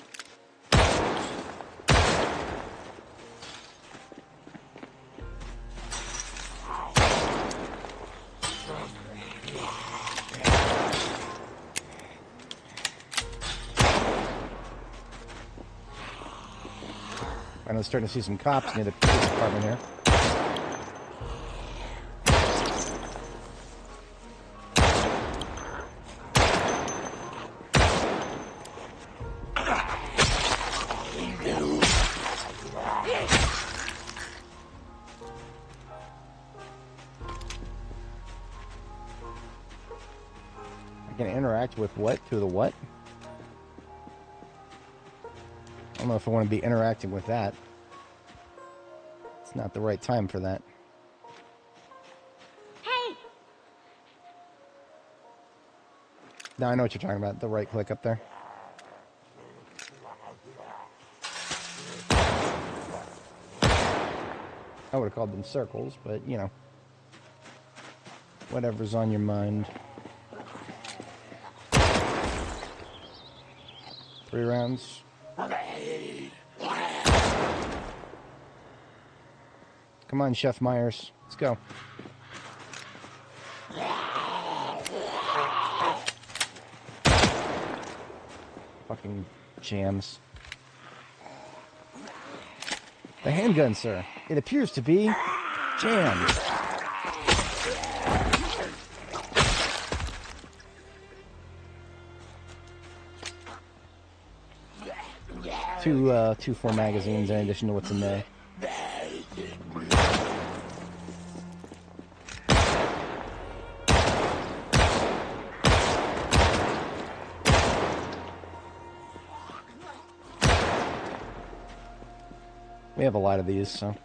I'm starting to see some cops near the police department here. I can interact with what? To the what? I don't know if I want to be interacting with that. It's not the right time for that. Hey! Now I know what you're talking about. The right click up there. I would have called them circles, but, you know. Whatever's on your mind. 3 rounds. Come on, Chef Myers. Let's go. Fucking jams. The handgun, sir. It appears to be jammed. Two 4 magazines in addition to what's in there. We have a lot of these, so...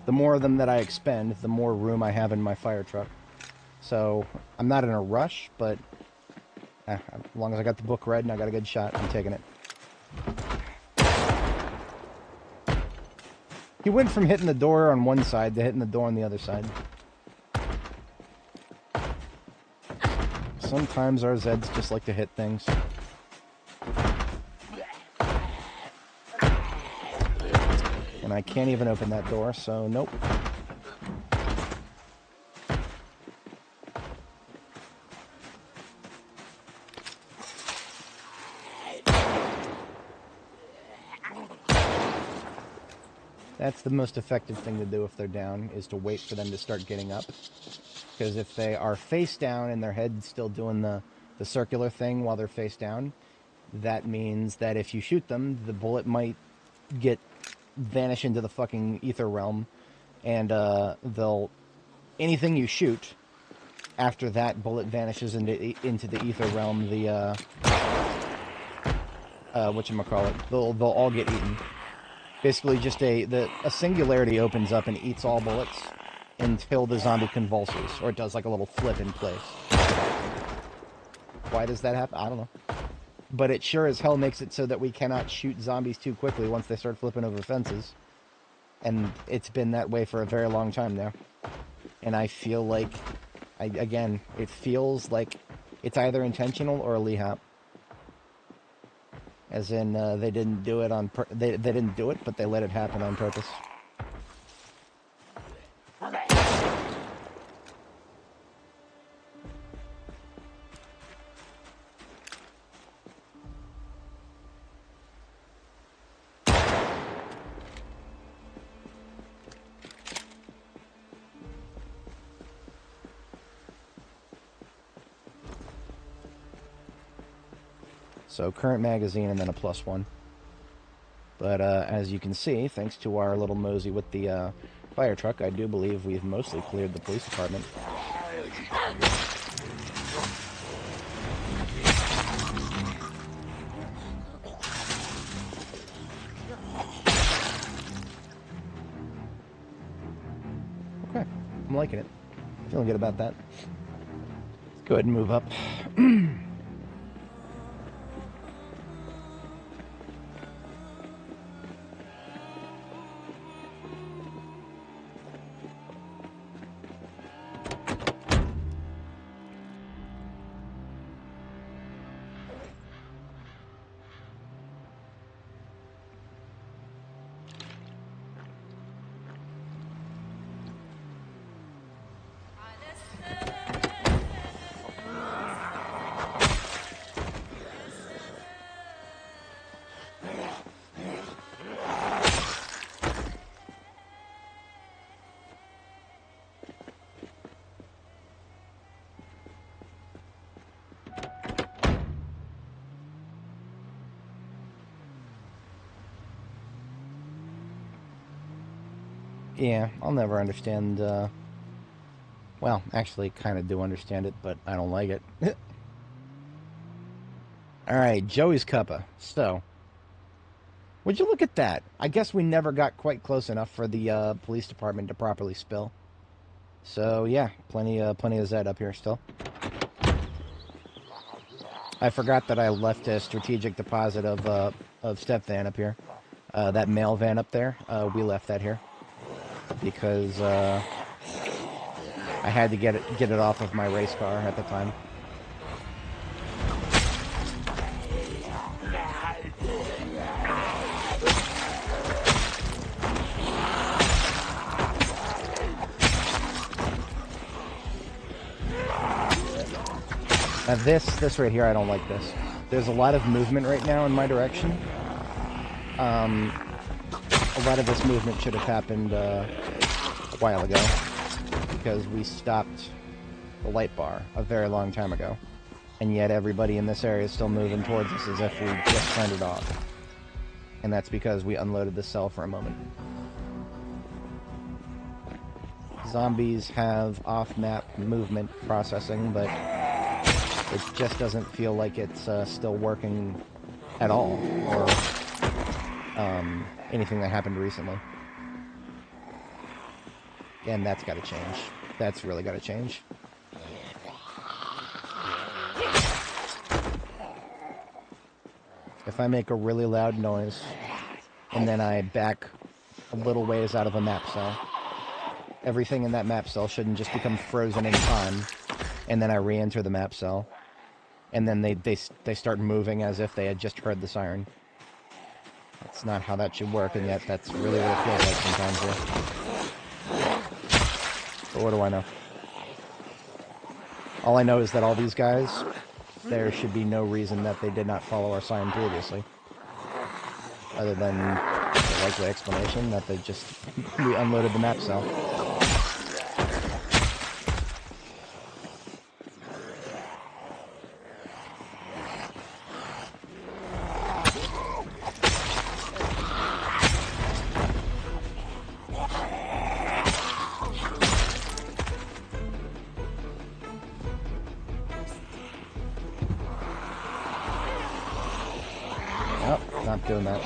The more of them that I expend, the more room I have in my fire truck. So, I'm not in a rush, but... as long as I got the book read and I got a good shot, I'm taking it. He went from hitting the door on one side to hitting the door on the other side. Sometimes our Zeds just like to hit things. And I can't even open that door, so nope. That's the most effective thing to do if they're down, is to wait for them to start getting up. Because if they are face down and their head's still doing the circular thing while they're face down, that means that if you shoot them, the bullet might vanish into the fucking ether realm, and anything you shoot after that bullet vanishes into the ether realm, whatchamacallit, they'll all get eaten. Basically, just a singularity opens up and eats all bullets until the zombie convulses, or it does like a little flip in place. Why does that happen? I don't know. But it sure as hell makes it so that we cannot shoot zombies too quickly once they start flipping over fences. And it's been that way for a very long time now. And I feel like, again, it feels like it's either intentional or a lehop. As in, they didn't do it on they didn't do it, but they let it happen on purpose. So current magazine and then a +1. But as you can see, thanks to our little mosey with the fire truck, I do believe we've mostly cleared the police department. I'm liking it. Feeling good about that. Let's go ahead and move up. Yeah, I'll never understand, well, actually, kind of do understand it, but I don't like it. Alright, Joey's Cuppa. So, would you look at that? I guess we never got quite close enough for the police department to properly spill. So, yeah, plenty of Zed up here still. I forgot that I left a strategic deposit of step van up here. That mail van up there, we left that here. Because I had to get it off of my race car at the time. Now this right here, I don't like this. There's a lot of movement right now in my direction. A lot of this movement should have happened a while ago, because we stopped the light bar a very long time ago, and yet everybody in this area is still moving towards us as if we just turned it off. And that's because we unloaded the cell for a moment. Zombies have off-map movement processing, but it just doesn't feel like it's still working at all, or anything that happened recently. And that's got to change. That's really got to change. If I make a really loud noise, and then I back a little ways out of a map cell, everything in that map cell shouldn't just become frozen in time, and then I re-enter the map cell, and then they start moving as if they had just heard the siren. That's not how that should work, and yet that's really what it feels like sometimes here. But what do I know? All I know is that all these guys, there should be no reason that they did not follow our siren previously. Other than the likely explanation that they just we unloaded the map cell. Not doing that.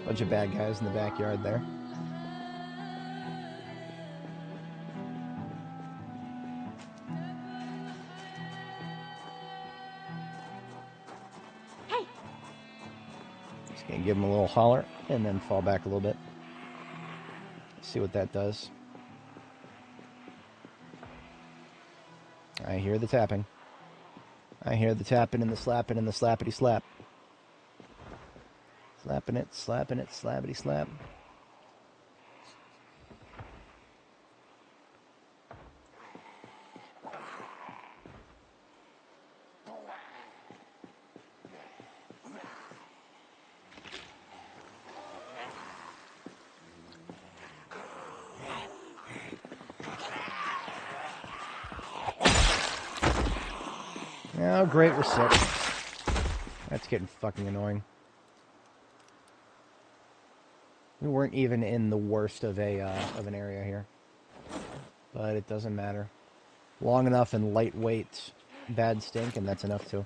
Bunch of bad guys in the backyard there. Hey. Just gonna give him a little holler and then fall back a little bit. See what that does. I hear the tapping. I hear the tapping and the slapping and the slappity slap. Slapping it, slappity slap. Oh, great, we're sick. That's getting fucking annoying. We weren't even in the worst of an area here, but it doesn't matter. Long enough and lightweight, bad stink, and that's enough too.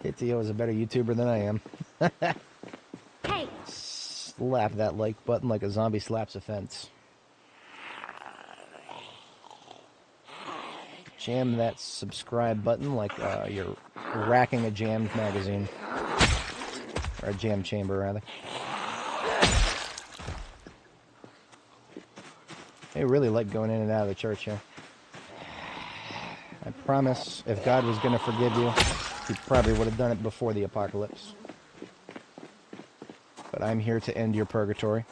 KTO is a better YouTuber than I am. Hey! Slap that like button like a zombie slaps a fence. Jam that subscribe button like you're racking a jammed magazine. Or a jam chamber, rather. They really like going in and out of the church here. I promise, if God was going to forgive you, he probably would have done it before the apocalypse. But I'm here to end your purgatory.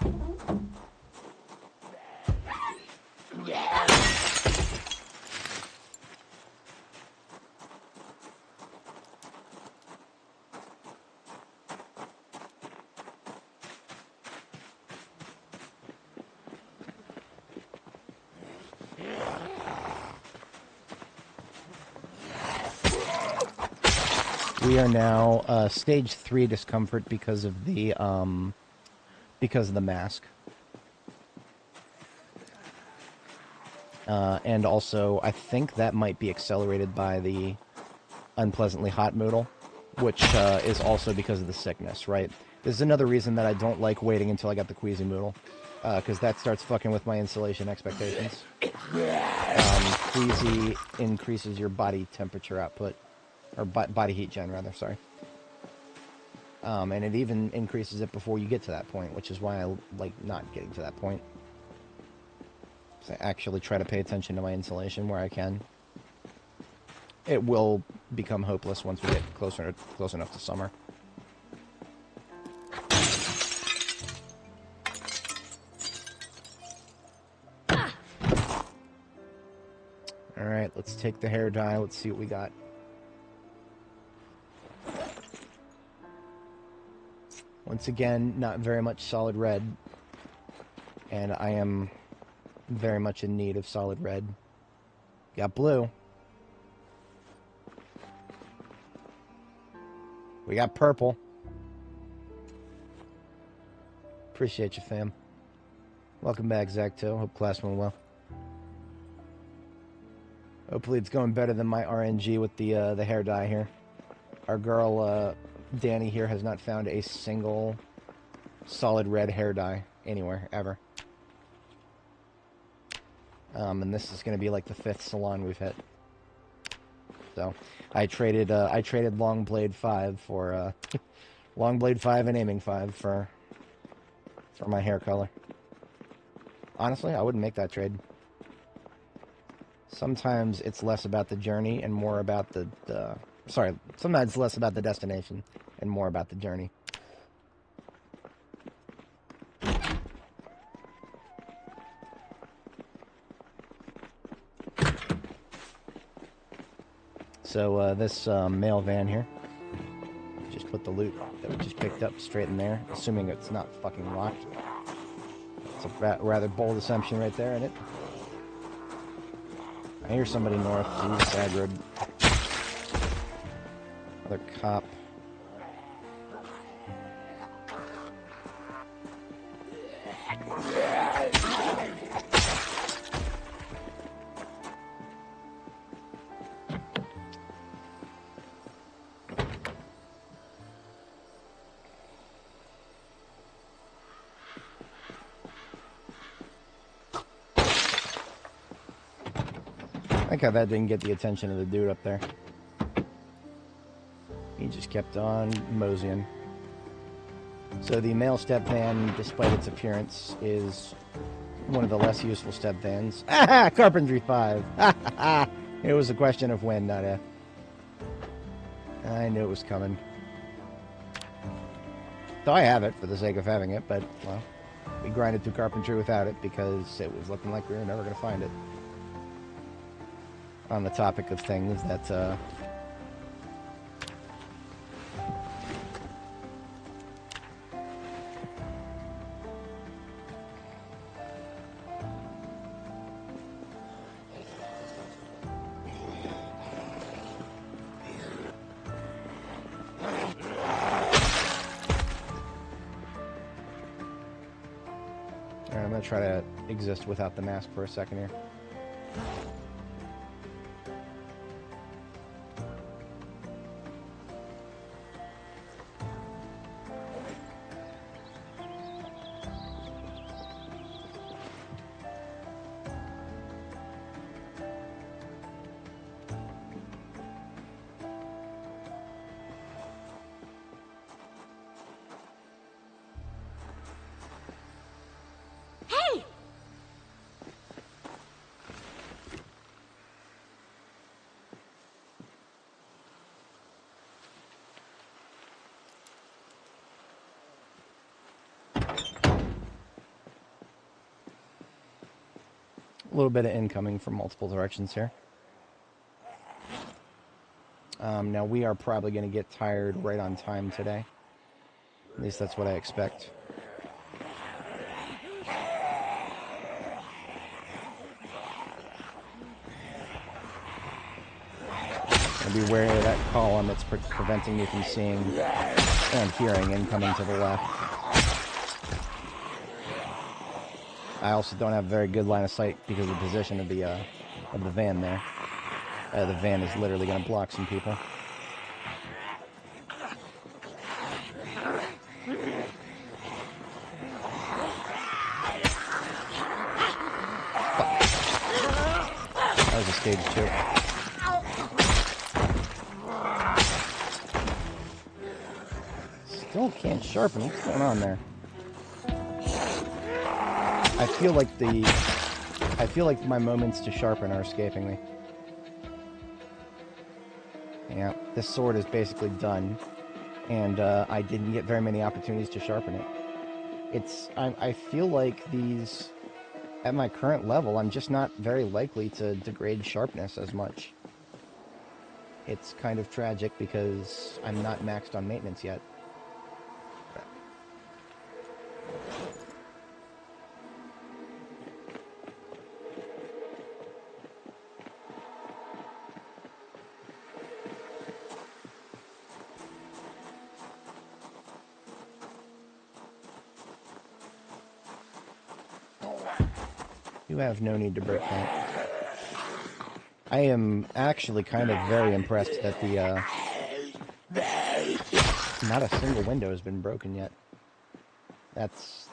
We are now stage 3 discomfort because of the mask, and also I think that might be accelerated by the unpleasantly hot moodle, which is also because of the sickness. Right? This is another reason that I don't like waiting until I got the queasy moodle, because that starts fucking with my insulation expectations. Queasy increases your body temperature output. Or body heat gen, rather, sorry. And it even increases it before you get to that point, which is why I like not getting to that point. So I actually try to pay attention to my insulation where I can. It will become hopeless once we get close enough to summer. Alright, let's take the hair dye. Let's see what we got. Once again, not very much solid red. And I am very much in need of solid red. Got blue. We got purple. Appreciate you, fam. Welcome back, Zach, too. Hope class went well. Hopefully it's going better than my RNG with the hair dye here. Our girl, Dani here, has not found a single solid red hair dye anywhere, ever. And this is going to be like the 5th salon we've hit. So, I traded Longblade 5 for, Longblade 5 and Aiming 5 for my hair color. Honestly, I wouldn't make that trade. Sometimes it's less about the journey and more about sometimes it's less about the destination and more about the journey. So, this mail van here, just put the loot that we just picked up straight in there, assuming it's not fucking locked. It's a rather bold assumption right there, isn't it? I hear somebody north. Jesus, aggroed. Another cop. I like how that didn't get the attention of the dude up there. He just kept on moseying. So the male step van, despite its appearance, is one of the less useful step vans. Ah, Carpentry 5! It was a question of when, not if. I knew it was coming. So I have it for the sake of having it, but, well, we grinded through Carpentry without it because it was looking like we were never going to find it. On the topic of things that, going to try to exist without the mask for a second here. A little bit of incoming from multiple directions here. Now we are probably going to get tired right on time today. At least that's what I expect. I'll be wary of that column that's preventing me from seeing and hearing incoming to the left. I also don't have a very good line of sight because of the position of the van there. The van is literally going to block some people. That was a stage 2. Still can't sharpen. What's going on there? I feel like my moments to sharpen are escaping me. Yeah, this sword is basically done, and I didn't get very many opportunities to sharpen it. I feel like these, at my current level, I'm just not very likely to degrade sharpness as much. It's kind of tragic because I'm not maxed on maintenance yet. You have no need to break that. I am actually kind of very impressed that not a single window has been broken yet. That's...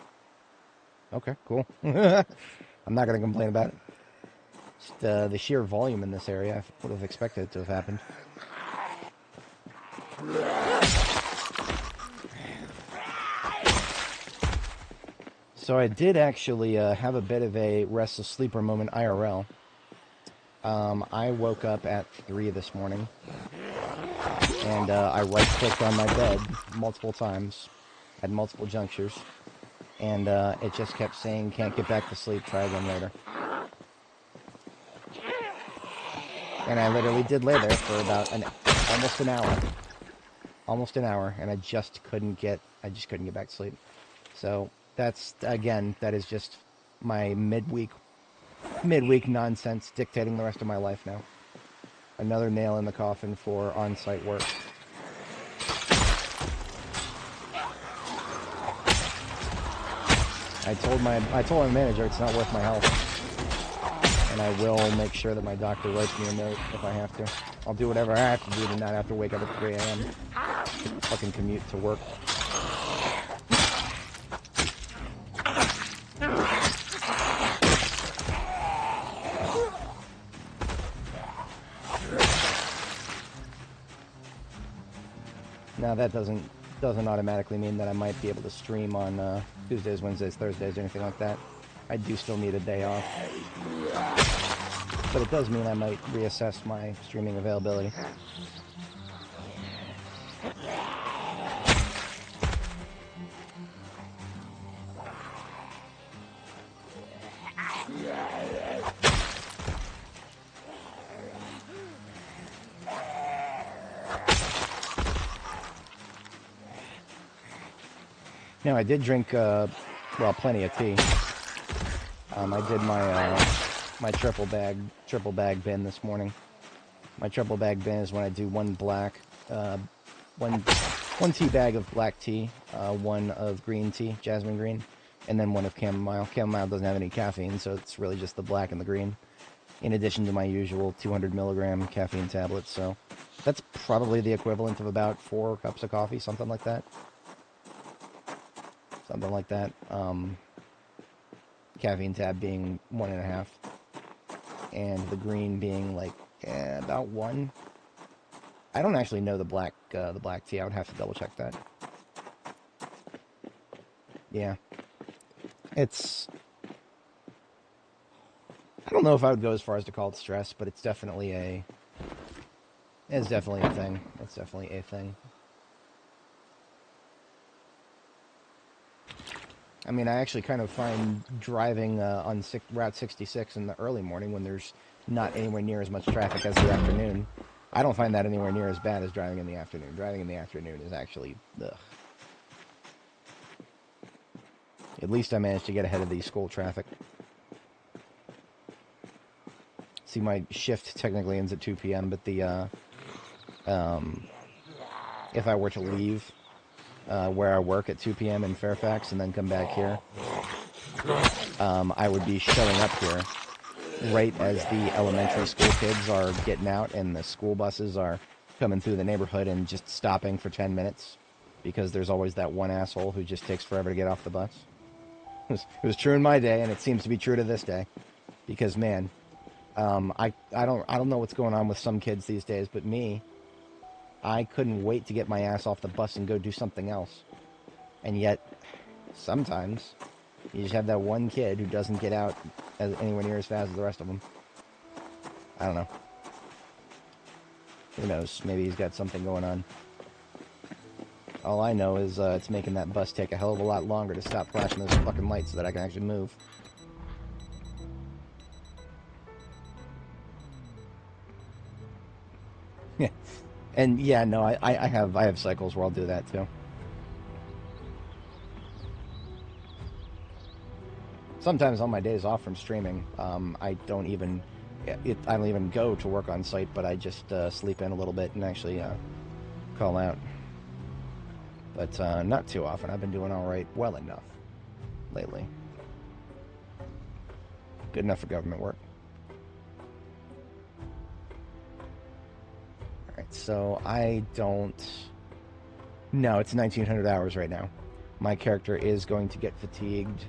okay, cool. I'm not going to complain about it. Just the sheer volume in this area, I would have expected it to have happened. So I did actually have a bit of a restless sleeper moment IRL. I woke up at 3 this morning, and I right-clicked on my bed multiple times, at multiple junctures, and it just kept saying, can't get back to sleep, try again later. And I literally did lay there for about almost an hour, and I just couldn't get back to sleep. So that's, again, that is just my midweek nonsense dictating the rest of my life now. Another nail in the coffin for on-site work. I told my manager it's not worth my health, and I will make sure that my doctor writes me a note if I have to. I'll do whatever I have to do to not have to wake up at 3 a.m. to fucking commute to work. Now that doesn't automatically mean that I might be able to stream on Tuesdays, Wednesdays, Thursdays, or anything like that. I do still need a day off. But it does mean I might reassess my streaming availability. Now, I did drink, well, plenty of tea. I did my triple bag bin this morning. My triple bag bin is when I do one tea bag of black tea, one of green tea, jasmine green, and then one of chamomile. Chamomile doesn't have any caffeine, so it's really just the black and the green, in addition to my usual 200 milligram caffeine tablets. So that's probably the equivalent of about 4 cups of coffee, something like that. Something like that. Caffeine tab being 1.5, and the green being like about 1. I don't actually know the black tea. I would have to double check that. Yeah, it's. I don't know if I would go as far as to call it stress, but it's definitely a. It's definitely a thing. It's definitely a thing. I mean, I actually kind of find driving on Route 66 in the early morning, when there's not anywhere near as much traffic as the afternoon, I don't find that anywhere near as bad as driving in the afternoon. Driving in the afternoon is actually, ugh. At least I managed to get ahead of the school traffic. See, my shift technically ends at 2 p.m., but the, if I were to leave where I work at 2 p.m. in Fairfax and then come back here, I would be showing up here right as the elementary school kids are getting out and the school buses are coming through the neighborhood and just stopping for 10 minutes because there's always that one asshole who just takes forever to get off the bus. It was true in my day, and it seems to be true to this day, because man, I don't know what's going on with some kids these days, but me, I couldn't wait to get my ass off the bus and go do something else. And yet, sometimes, you just have that one kid who doesn't get out anywhere near as fast as the rest of them. I don't know. Who knows? Maybe he's got something going on. All I know is it's making that bus take a hell of a lot longer to stop flashing those fucking lights so that I can actually move. Yeah. And yeah, no, I have cycles where I'll do that too. Sometimes on my days off from streaming, I don't even go to work on site, but I just sleep in a little bit and actually call out. But not too often. I've been doing all right, well enough lately. Good enough for government work. All right, so I don't. No, it's 1900 hours right now. My character is going to get fatigued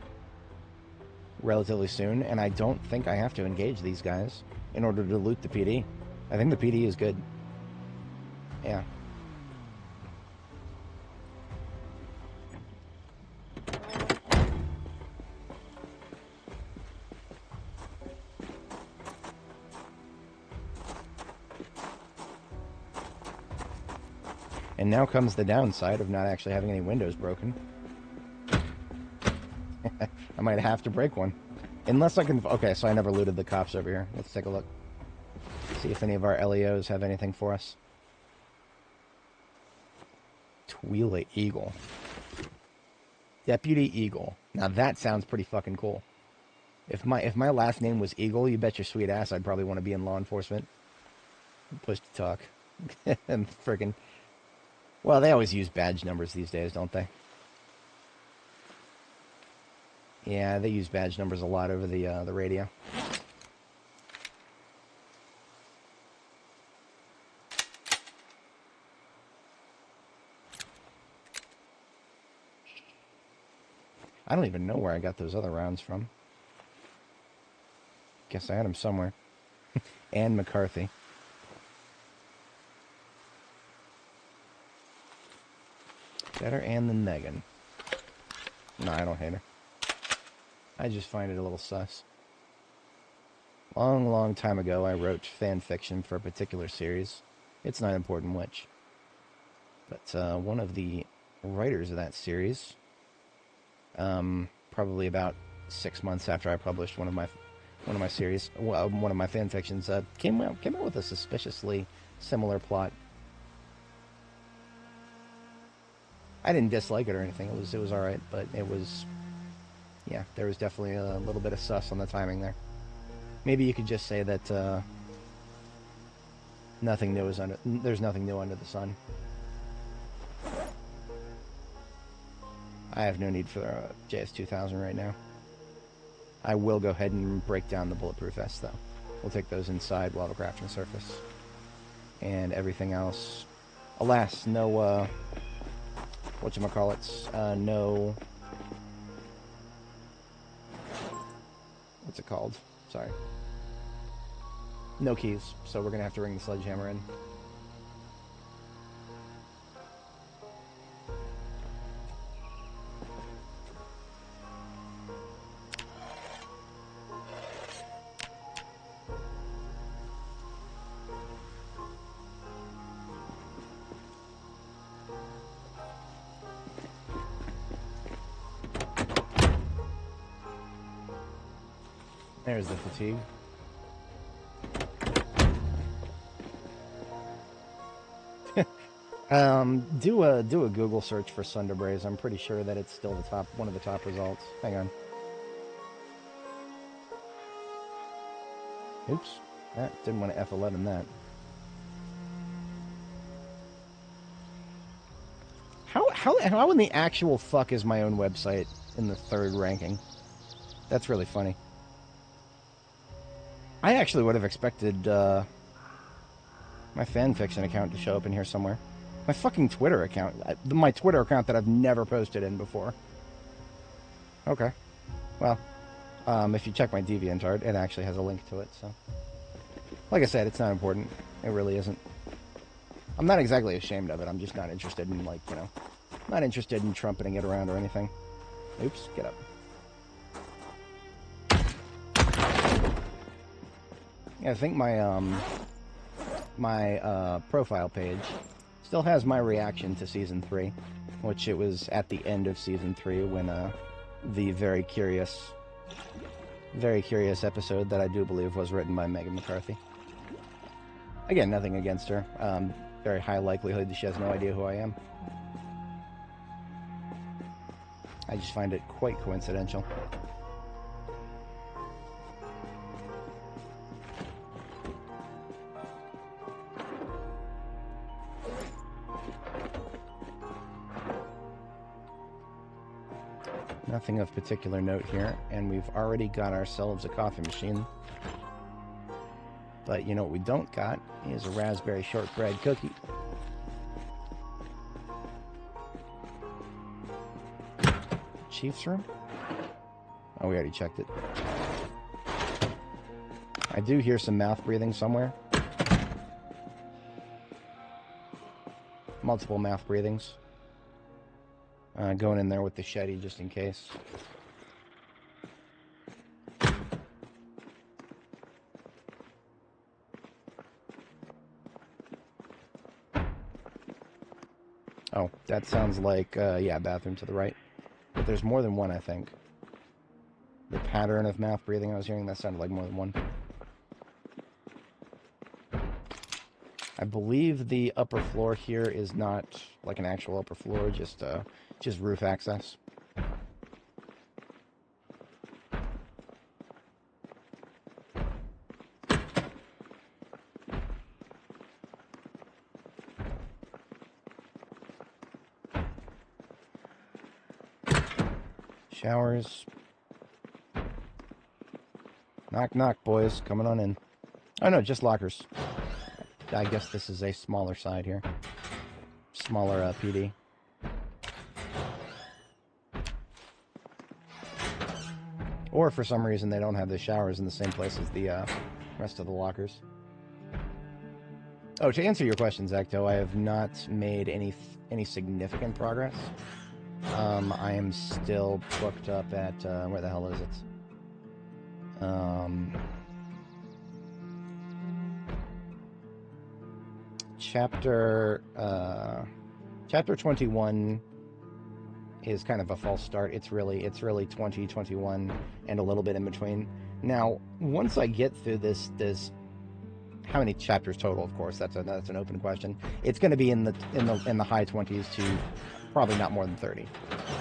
relatively soon, and I don't think I have to engage these guys in order to loot the PD. I think the PD is good. Yeah. And now comes the downside of not actually having any windows broken. I might have to break one. Unless I can... Okay, so I never looted the cops over here. Let's take a look. See if any of our LEOs have anything for us. Twi'lek Eagle. Deputy Eagle. Now that sounds pretty fucking cool. If my last name was Eagle, you bet your sweet ass I'd probably want to be in law enforcement. Push to talk. And friggin'... Well, they always use badge numbers these days, don't they? Yeah, they use badge numbers a lot over the radio. I don't even know where I got those other rounds from. Guess I had them somewhere. Anne McCarthy. Better Anne than Megan. No, I don't hate her. I just find it a little sus. Long, long time ago, I wrote fan fiction for a particular series. It's not important which. But one of the writers of that series, probably about 6 months after I published one of my series, one of my fan fictions, came out with a suspiciously similar plot. I didn't dislike it or anything. It was all right, but it was, yeah, there was definitely a little bit of sus on the timing there. Maybe you could just say that there's nothing new under the sun. I have no need for JS2000 right now. I will go ahead and break down the bulletproof vests, though. We'll take those inside while we're crafting the surface. And everything else... Alas, no, whatchamacallits, no... What's it called? Sorry. No keys, so we're gonna have to ring the sledgehammer in. There's the fatigue. Do a Google search for Sunderbraze. I'm pretty sure that it's still one of the top results. Hang on. Oops. Didn't want to F11 that. How in the actual fuck is my own website in the 3rd ranking? That's really funny. I actually would have expected my fanfiction account to show up in here somewhere. My fucking Twitter account. My Twitter account that I've never posted in before. Okay. Well, if you check my DeviantArt, it actually has a link to it, so... Like I said, it's not important. It really isn't. I'm not exactly ashamed of it. I'm just not interested in, like, you know... Not interested in trumpeting it around or anything. Oops, get up. Yeah, I think my profile page still has my reaction to Season 3, which it was at the end of Season 3 when the very curious episode that I do believe was written by Megan McCarthy. Again, nothing against her. Very high likelihood that she has no idea who I am. I just find it quite coincidental. Nothing of particular note here, and we've already got ourselves a coffee machine. But you know what we don't got is a raspberry shortbread cookie. Chief's room? Oh, we already checked it. I do hear some mouth breathing somewhere. Multiple mouth breathings. Going in there with the shetty just in case. Oh, that sounds like, yeah, bathroom to the right. But there's more than one, I think. The pattern of mouth breathing I was hearing, that sounded like more than one. I believe the upper floor here is not like an actual upper floor, just roof access. Showers. Knock, knock, boys. Coming on in. Oh, no, just lockers. I guess this is a smaller side here. Smaller PD. Or for some reason they don't have the showers in the same place as the rest of the lockers. Oh, to answer your question, Zacto, I have not made any significant progress. I am still booked up at where the hell is it? Chapter 21 is kind of a false start. It's really 20, 21, and a little bit in between. Now, once I get through this, how many chapters total? Of course, that's an open question. It's going to be in the high 20s to probably not more than 30.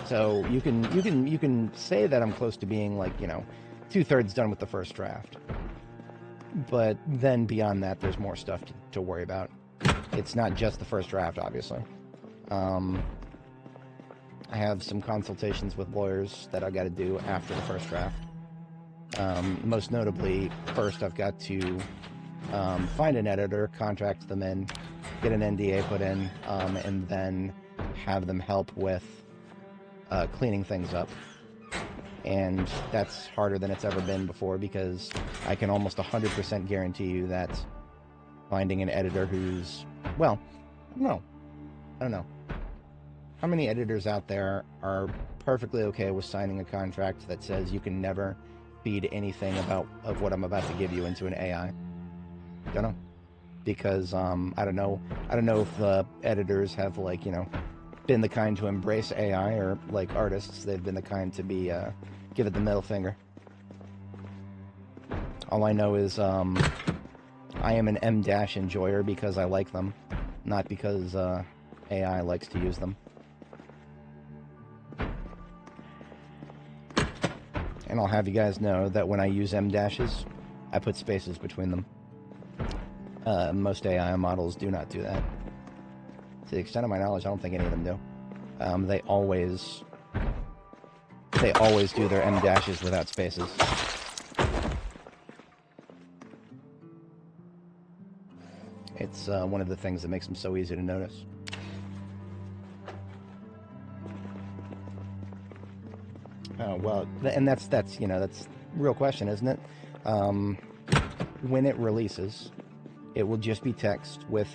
So you can say that I'm close to being, like, you know, 2/3 done with the first draft. But then beyond that, there's more stuff to worry about. It's not just the first draft, obviously. I have some consultations with lawyers that I've got to do after the first draft. Most notably, first I've got to find an editor, contract them in, get an NDA put in, and then have them help with cleaning things up. And that's harder than it's ever been before, because I can almost 100% guarantee you that finding an editor who's, well, I don't know. How many editors out there are perfectly okay with signing a contract that says you can never feed anything of what I'm about to give you into an AI? Don't know. Because I don't know if the editors have, like, you know, been the kind to embrace AI, or like artists, they've been the kind to be give it the middle finger. All I know is I am an M- enjoyer because I like them, not because AI likes to use them. And I'll have you guys know that when I use M-, I put spaces between them. Most AI models do not do that. To the extent of my knowledge, I don't think any of them do. They always do their M- without spaces. It's one of the things that makes them so easy to notice. Oh, well, and that's you know, that's a real question, isn't it? When it releases, it will just be text with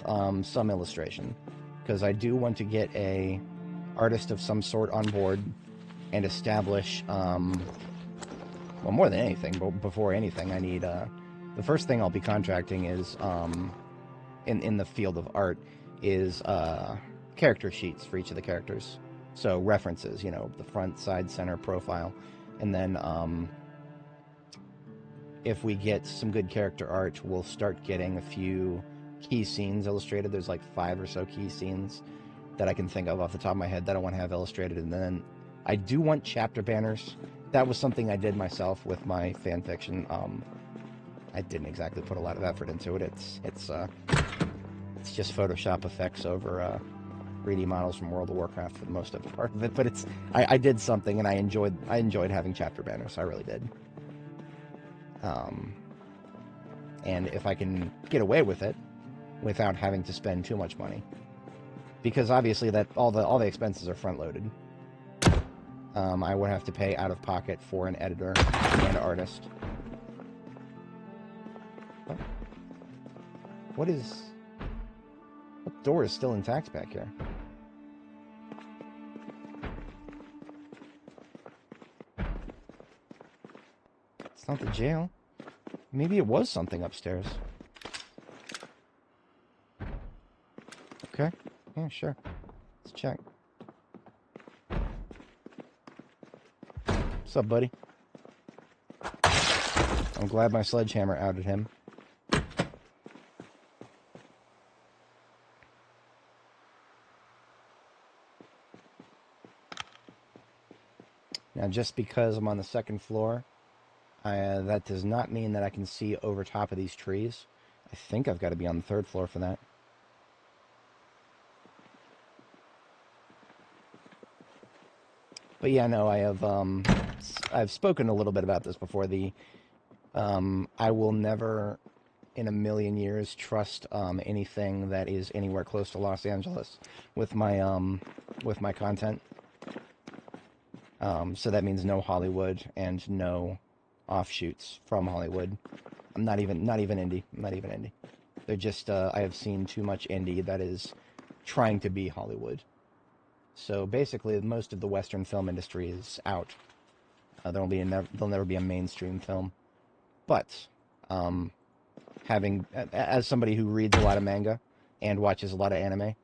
some illustration, because I do want to get a artist of some sort on board and establish, well, more than anything, but before anything, I need the first thing I'll be contracting is in the field of art is character sheets for each of the characters. So references, you know, the front, side, center, profile. And then if we get some good character art, we'll start getting a few key scenes illustrated. There's like 5 or so key scenes that I can think of off the top of my head that I want to have illustrated. And then I do want chapter banners. That was something I did myself with my fan fiction. I didn't exactly put a lot of effort into it. It's just Photoshop effects over 3D models from World of Warcraft for the most of the part of it, but I did something, and I enjoyed having chapter banners. I really did. And if I can get away with it without having to spend too much money, because obviously that all the expenses are front loaded. I would have to pay out of pocket for an editor and artist. What door is still intact back here? It's not the jail. Maybe it was something upstairs. Okay. Yeah, sure. Let's check. What's up, buddy? I'm glad my sledgehammer outed him. Now, just because I'm on the second floor, that does not mean that I can see over top of these trees. I think I've got to be on the third floor for that. But yeah, no, I've spoken a little bit about this before. I will never in a million years trust anything that is anywhere close to Los Angeles with my content. So that means no Hollywood and no offshoots from Hollywood. I'm not even indie. I'm not even indie. They're just I have seen too much indie that is trying to be Hollywood. So basically, most of the Western film industry is out. There'll never be a mainstream film. But as somebody who reads a lot of manga and watches a lot of anime,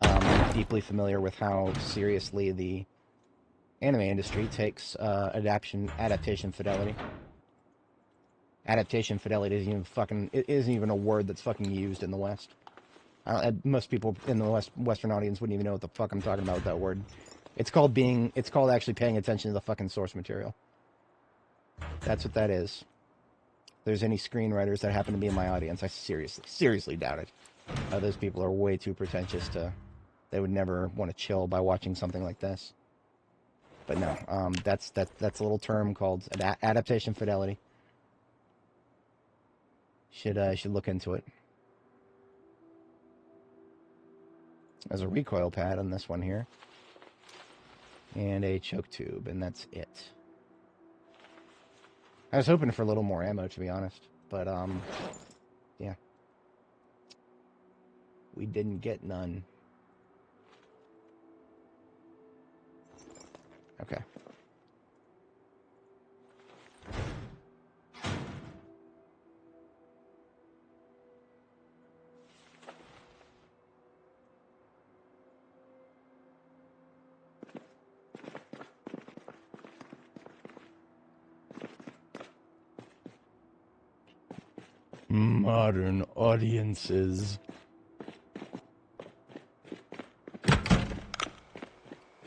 I'm deeply familiar with how seriously the anime industry takes adaptation fidelity. Adaptation fidelity isn't even a word that's fucking used in the West. Most people in the Western audience wouldn't even know what the fuck I'm talking about with that word. It's called actually paying attention to the fucking source material. That's what that is. If there's any screenwriters that happen to be in my audience, I seriously doubt it. Those people are way too pretentious they would never want to chill by watching something like this. But no, that's a little term called adaptation fidelity. Should look into it. There's a recoil pad on this one here, and a choke tube, and that's it. I was hoping for a little more ammo, to be honest, but yeah, we didn't get none. Okay. Modern audiences.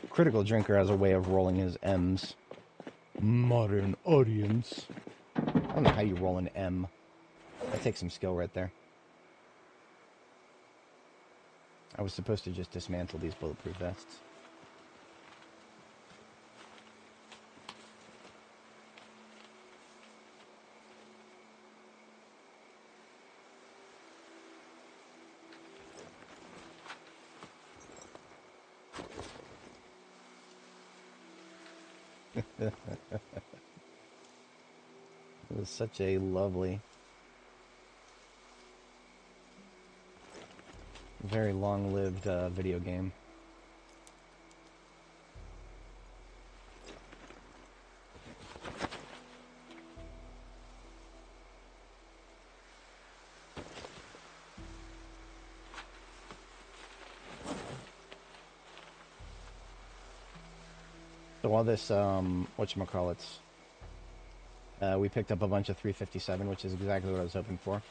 Critical Drinker has a way of rolling his M's. Modern audience. I don't know how you roll an M. That takes some skill right there. I was supposed to just dismantle these bulletproof vests. It was such a lovely, very long-lived video game. So while this, whatchamacallits, we picked up a bunch of 357, which is exactly what I was hoping for.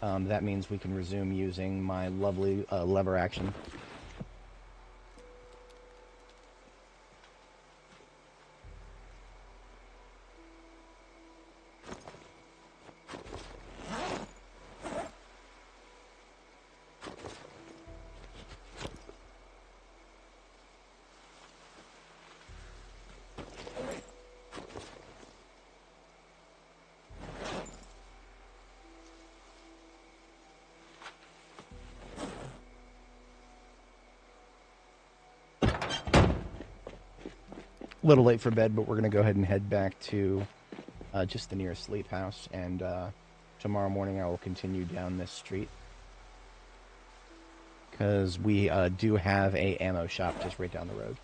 That means we can resume using my lovely lever action. A little late for bed, but we're going to go ahead and head back to just the nearest sleep house, and tomorrow morning I will continue down this street, because we do have a ammo shop just right down the road,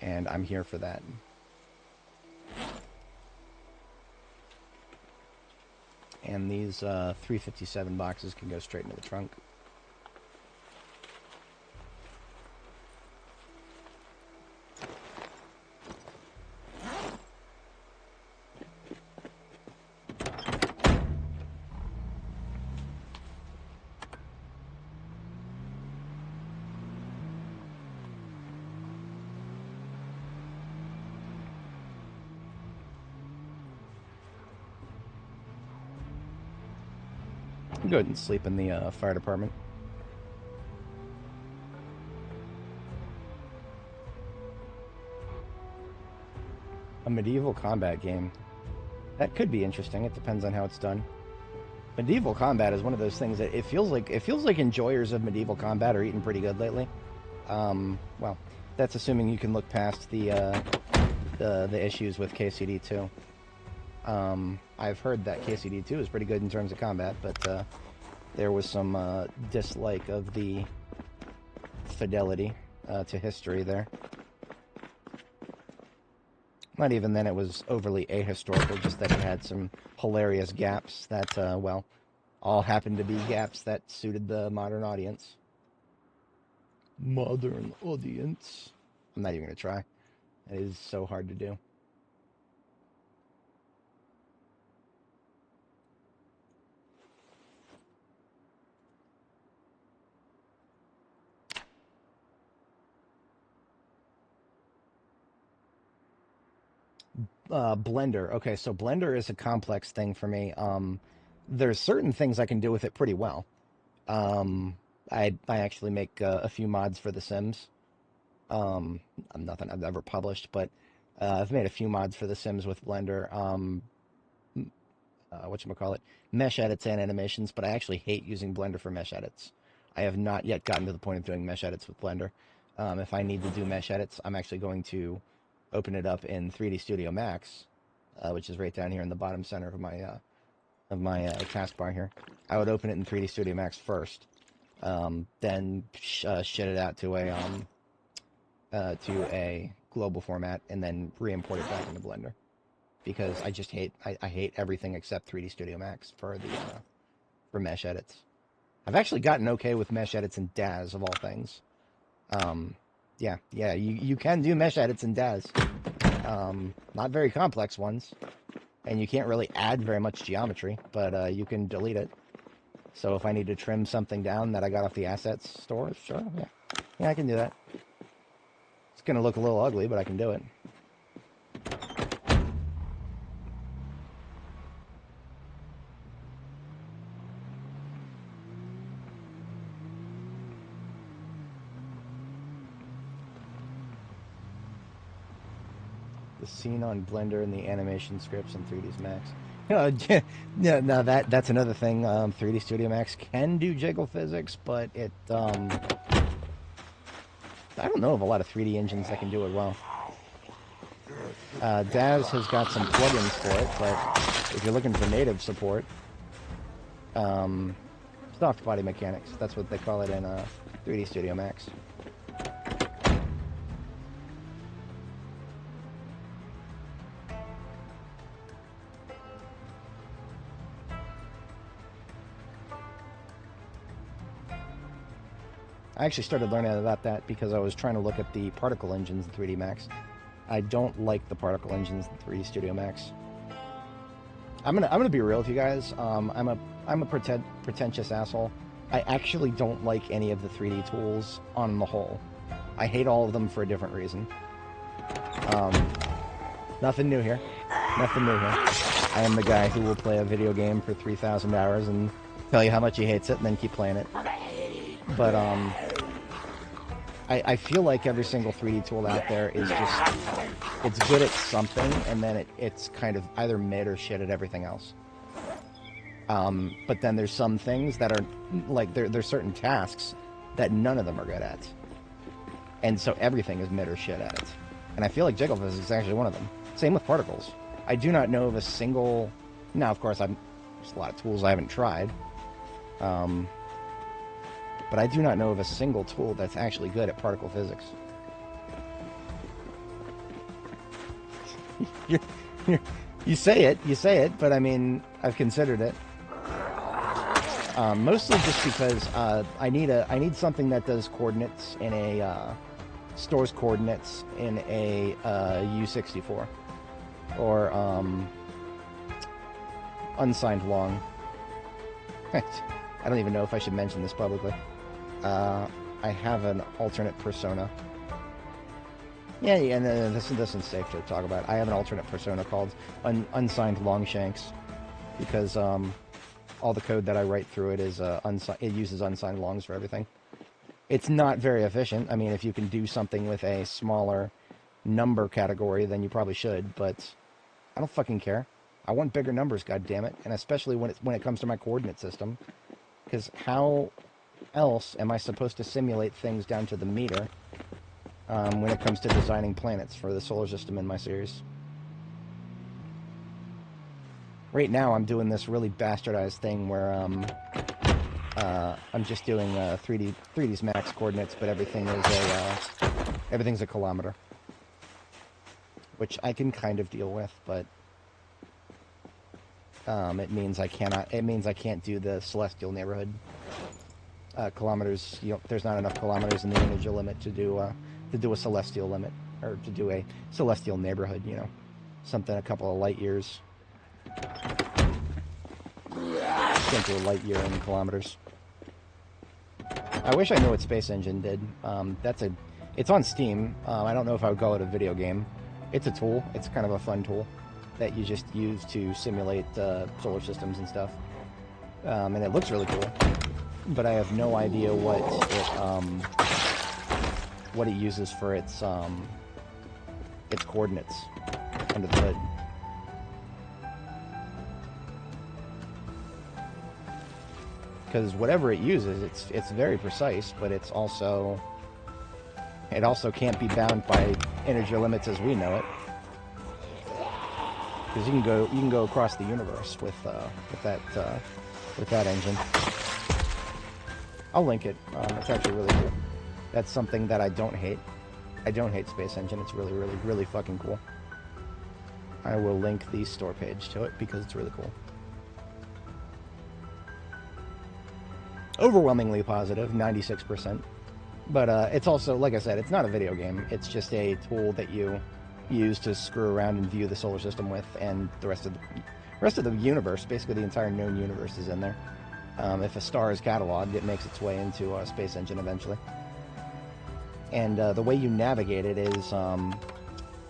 and I'm here for that. And these 357 boxes can go straight into the trunk. Go ahead and sleep in the fire department. A medieval combat game. That could be interesting. It depends on how it's done. Medieval combat is one of those things that it feels like enjoyers of medieval combat are eating pretty good lately. Well, that's assuming you can look past the issues with KCD2. I've heard that KCD2 is pretty good in terms of combat, but there was some dislike of the fidelity to history there. Not even then, it was overly ahistorical, just that it had some hilarious gaps that, well, all happened to be gaps that suited the modern audience. Modern audience. I'm not even going to try. It is so hard to do. Blender. Okay, so Blender is a complex thing for me. There's certain things I can do with it pretty well. I actually make a few mods for The Sims. Nothing I've ever published, but I've made a few mods for The Sims with Blender. Whatchamacallit, mesh edits and animations, but I actually hate using Blender for mesh edits. I have not yet gotten to the point of doing mesh edits with Blender. If I need to do mesh edits, I'm actually going to open it up in 3D Studio Max, which is right down here in the bottom center of my taskbar here. I would open it in 3D Studio Max first, then shit it out to a global format, and then re-import it back into Blender. Because I just hate I hate everything except 3D Studio Max for mesh edits. I've actually gotten okay with mesh edits in DAZ of all things. Yeah, you can do mesh edits in DAZ. Not very complex ones, and you can't really add very much geometry, but you can delete it. So if I need to trim something down that I got off the assets store, sure, yeah, I can do that. It's gonna look a little ugly, but I can do it. The scene on Blender and the animation scripts in 3ds Max. Yeah, now that's another thing. 3D Studio Max can do jiggle physics, but it I don't know of a lot of 3D engines that can do it well. DAZ has got some plugins for it, but if you're looking for native support, soft body mechanics, that's what they call it in 3D Studio Max. I actually started learning about that because I was trying to look at the particle engines in 3D Max. I don't like the particle engines in 3D Studio Max. I'm gonna be real with you guys. I'm a pretentious asshole. I actually don't like any of the 3D tools on the whole. I hate all of them for a different reason. Nothing new here. Nothing new here. I am the guy who will play a video game for 3,000 hours and tell you how much he hates it and then keep playing it. But I feel like every single 3D tool out there is just, it's good at something, and then it's kind of either mid or shit at everything else. But then there's some things that are, like, there's certain tasks that none of them are good at. And so everything is mid or shit at it. And I feel like jiggle physics is actually one of them. Same with particles. I do not know of a single... Now, of course, there's a lot of tools I haven't tried. But I do not know of a single tool that's actually good at particle physics. You say it, but I mean, I've considered it. Mostly just because I need something that does coordinates in a stores coordinates in a U64 or unsigned long. I don't even know if I should mention this publicly. I have an alternate persona. Yeah, and this is safe to talk about. I have an alternate persona called Unsigned Longshanks because all the code that I write through it is it uses unsigned longs for everything. It's not very efficient. I mean, if you can do something with a smaller number category, then you probably should. But I don't fucking care. I want bigger numbers, goddammit, and especially when it comes to my coordinate system, because how else am I supposed to simulate things down to the meter when it comes to designing planets for the solar system in my series? Right now I'm doing this really bastardized thing where I'm just doing 3D's max coordinates, but everything's a kilometer, which I can kind of deal with, but it means I can't do the celestial neighborhood. Kilometers, there's not enough kilometers in the integer limit to do a celestial limit, or to do a celestial neighborhood, something a couple of light years. Can't do a light year in kilometers. I wish I knew what Space Engine did. It's on Steam. I don't know if I would call it a video game. It's a tool. It's kind of a fun tool that you just use to simulate solar systems and stuff. And it looks really cool. But I have no idea what what it uses for its coordinates under the hood. Because whatever it uses, it's very precise, but it also can't be bound by energy limits as we know it. Because you can go across the universe with that engine. I'll link it. It's actually really cool. That's something that I don't hate. I don't hate Space Engine. It's really, really, really fucking cool. I will link the store page to it because it's really cool. Overwhelmingly positive, 96%. But it's also, like I said, it's not a video game. It's just a tool that you use to screw around and view the solar system with, and the rest of the universe. Basically, the entire known universe is in there. If a star is cataloged, it makes its way into a Space Engine eventually. And the way you navigate it is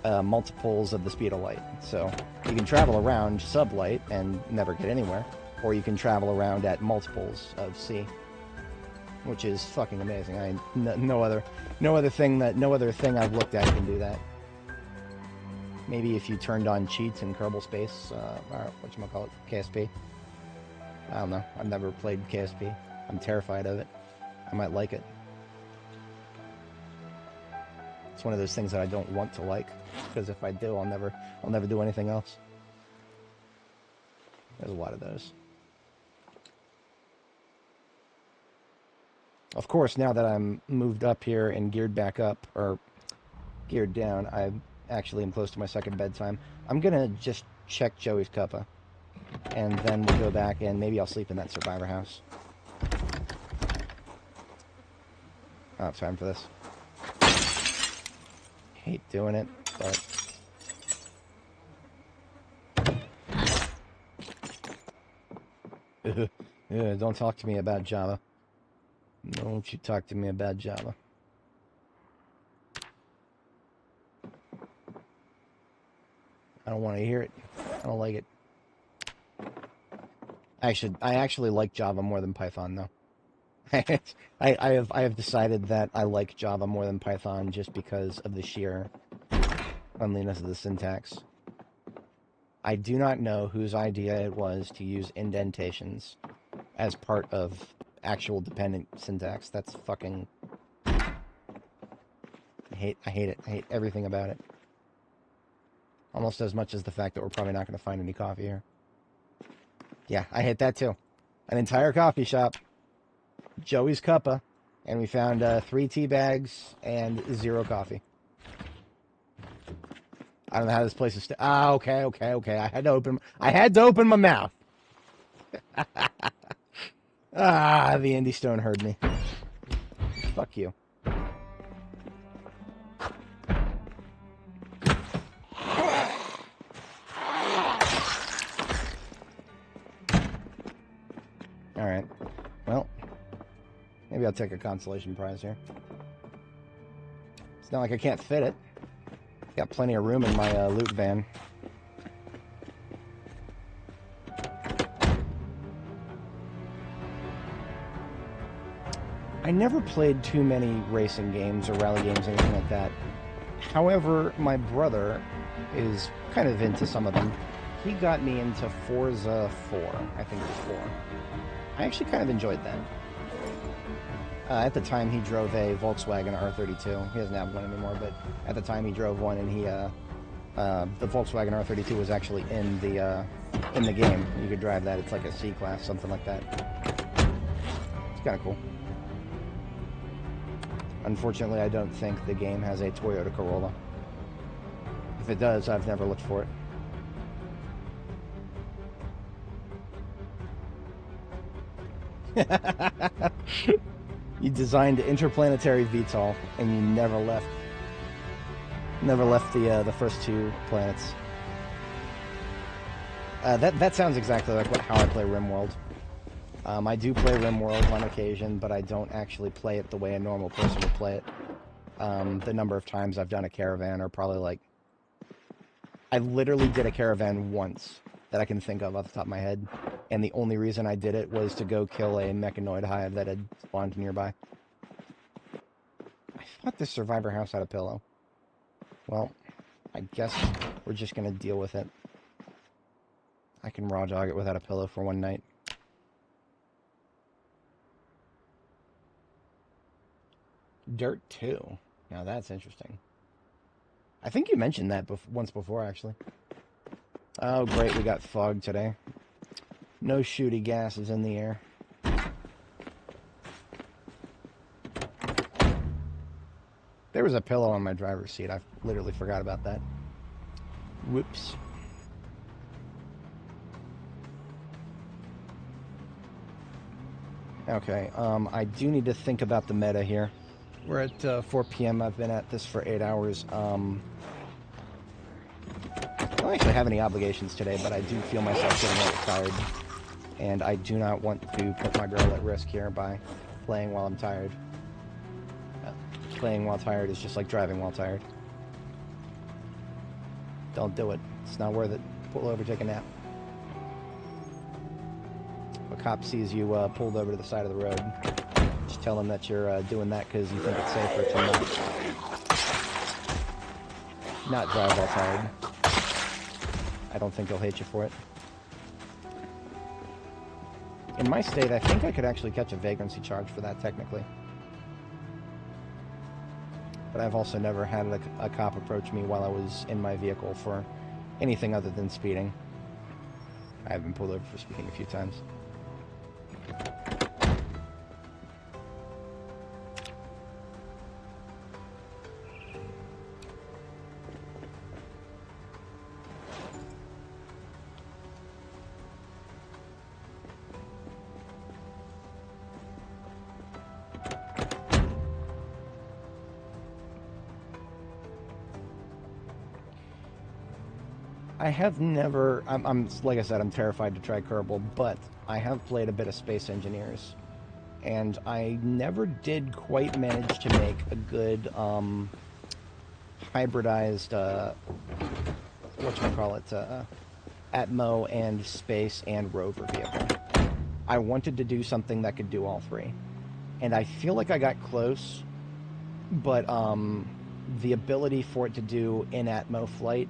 multiples of the speed of light. So you can travel around sublight and never get anywhere, or you can travel around at multiples of c, which is fucking amazing. No other thing I've looked at can do that. Maybe if you turned on cheats in Kerbal Space, or whatchamacallit, KSP. I don't know. I've never played KSP. I'm terrified of it. I might like it. It's one of those things that I don't want to like, because if I do, I'll never do anything else. There's a lot of those. Of course, now that I'm moved up here and geared back up, or geared down, I actually am close to my second bedtime. I'm gonna just check Joey's cuppa, and then we'll go back and maybe I'll sleep in that survivor house. I don't have time for this. Hate doing it, but don't talk to me about Java. Don't you talk to me about Java. I don't want to hear it. I don't like it. I actually like Java more than Python, though. I have decided that I like Java more than Python just because of the sheer cleanliness of the syntax. I do not know whose idea it was to use indentations as part of actual dependent syntax. That's fucking... I hate it. I hate everything about it. Almost as much as the fact that we're probably not going to find any coffee here. Yeah, I hate that too. An entire coffee shop, Joey's cuppa, and we found 3 tea bags and 0 coffee. I don't know how this place is. Okay. I had to open my mouth. The Indie Stone heard me. Fuck you. Alright. Well, maybe I'll take a consolation prize here. It's not like I can't fit it. Got plenty of room in my loot van. I never played too many racing games or rally games, anything like that. However, my brother is kind of into some of them. He got me into Forza 4. I think it was 4. I actually kind of enjoyed that. At the time, he drove a Volkswagen R32. He doesn't have one anymore, but at the time he drove one, and the Volkswagen R32 was actually in the game. You could drive that. It's like a C-Class, something like that. It's kind of cool. Unfortunately, I don't think the game has a Toyota Corolla. If it does, I've never looked for it. You designed interplanetary VTOL, and you never left the first 2 planets. That sounds exactly like how I play RimWorld. I do play RimWorld on occasion, but I don't actually play it the way a normal person would play it. The number of times I've done a caravan are probably like... I literally did a caravan once that I can think of off the top of my head, and the only reason I did it was to go kill a mechanoid hive that had spawned nearby. I bought this survivor house out of pillow. Well, I guess we're just gonna deal with it. I can raw dog it without a pillow for one night. Dirt 2. Now that's interesting. I think you mentioned that once before, actually. Oh, great, we got fog today. No shooty gases in the air. There was a pillow on my driver's seat. I literally forgot about that. Whoops. Okay, I do need to think about the meta here. We're at 4 p.m. I've been at this for 8 hours. I don't actually have any obligations today, but I do feel myself getting a little tired. And I do not want to put my girl at risk here by playing while I'm tired. Playing while tired is just like driving while tired. Don't do it. It's not worth it. Pull over, take a nap. If a cop sees you pulled over to the side of the road, just tell him that you're doing that because you think it's safer to not drive while tired. I don't think he'll hate you for it. In my state, I think I could actually catch a vagrancy charge for that, technically. But I've also never had a cop approach me while I was in my vehicle for anything other than speeding. I have been pulled over for speeding a few times. I have never, I'm like I said, I'm terrified to try Kerbal, but I have played a bit of Space Engineers, and I never did quite manage to make a good hybridized, Atmo and Space and Rover vehicle. I wanted to do something that could do all three, and I feel like I got close, but the ability for it to do in Atmo flight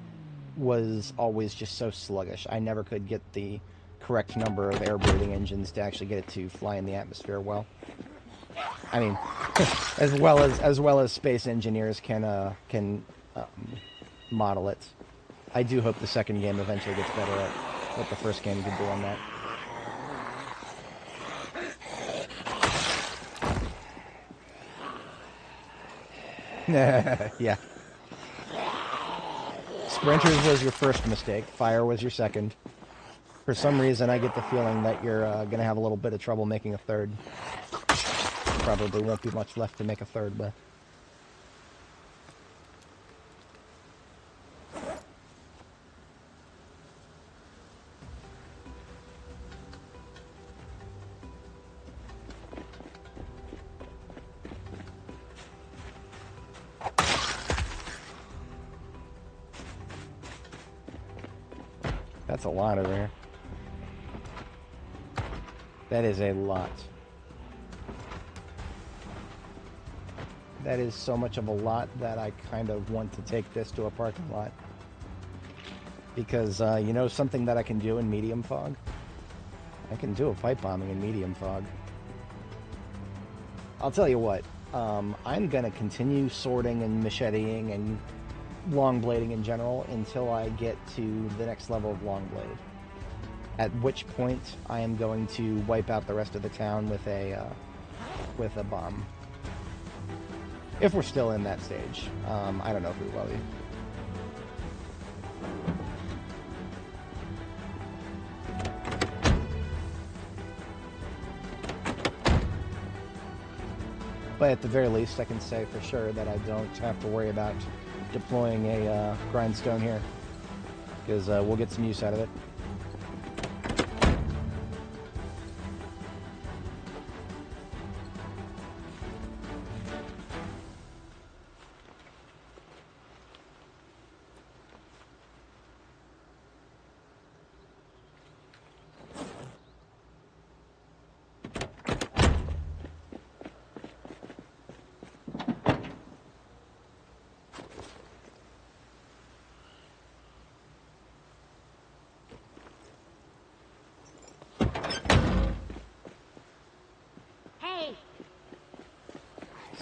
was always just so sluggish. I never could get the correct number of air-breathing engines to actually get it to fly in the atmosphere well. I mean, as well as Space Engineers can model it. I do hope the second game eventually gets better at what the first game could do on that. Yeah. Sprinters was your first mistake. Fire was your second. For some reason, I get the feeling that you're going to have a little bit of trouble making a third. Probably won't be much left to make a third, but... That's a lot over here. That is a lot. That is so much of a lot that I kind of want to take this to a parking lot. Because, you know something that I can do in medium fog? I can do a pipe bombing in medium fog. I'll tell you what, I'm going to continue sorting and macheteing and long blading in general until I get to the next level of long blade. At which point I am going to wipe out the rest of the town with a bomb. If we're still in that stage. I don't know if we will be. But at the very least, I can say for sure that I don't have to worry about deploying a grindstone here, because we'll get some use out of it.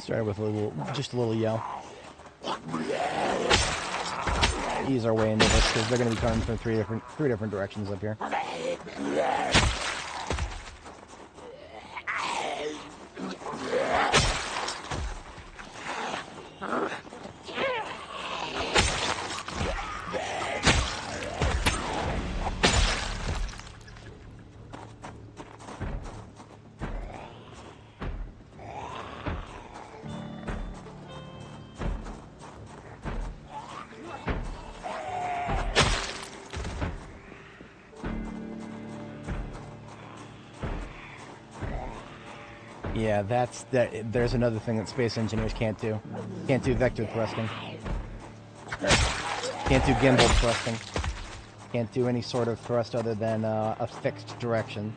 Started with just a little yell. Ease our way into this because they're going to be coming from three different directions up here. Yeah, there's another thing that space engineers can't do. Can't do vector thrusting. Can't do gimbal thrusting. Can't do any sort of thrust other than a fixed direction.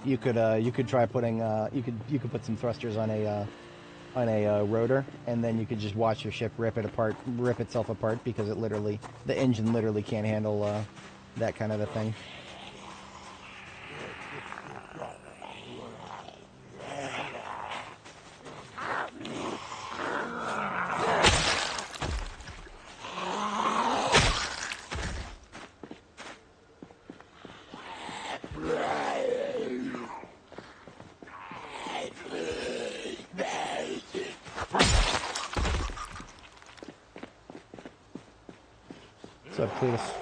You could try putting you could put some thrusters on a rotor, and then you could just watch your ship rip itself apart because the engine literally can't handle that kind of a thing. What's up, Cletus?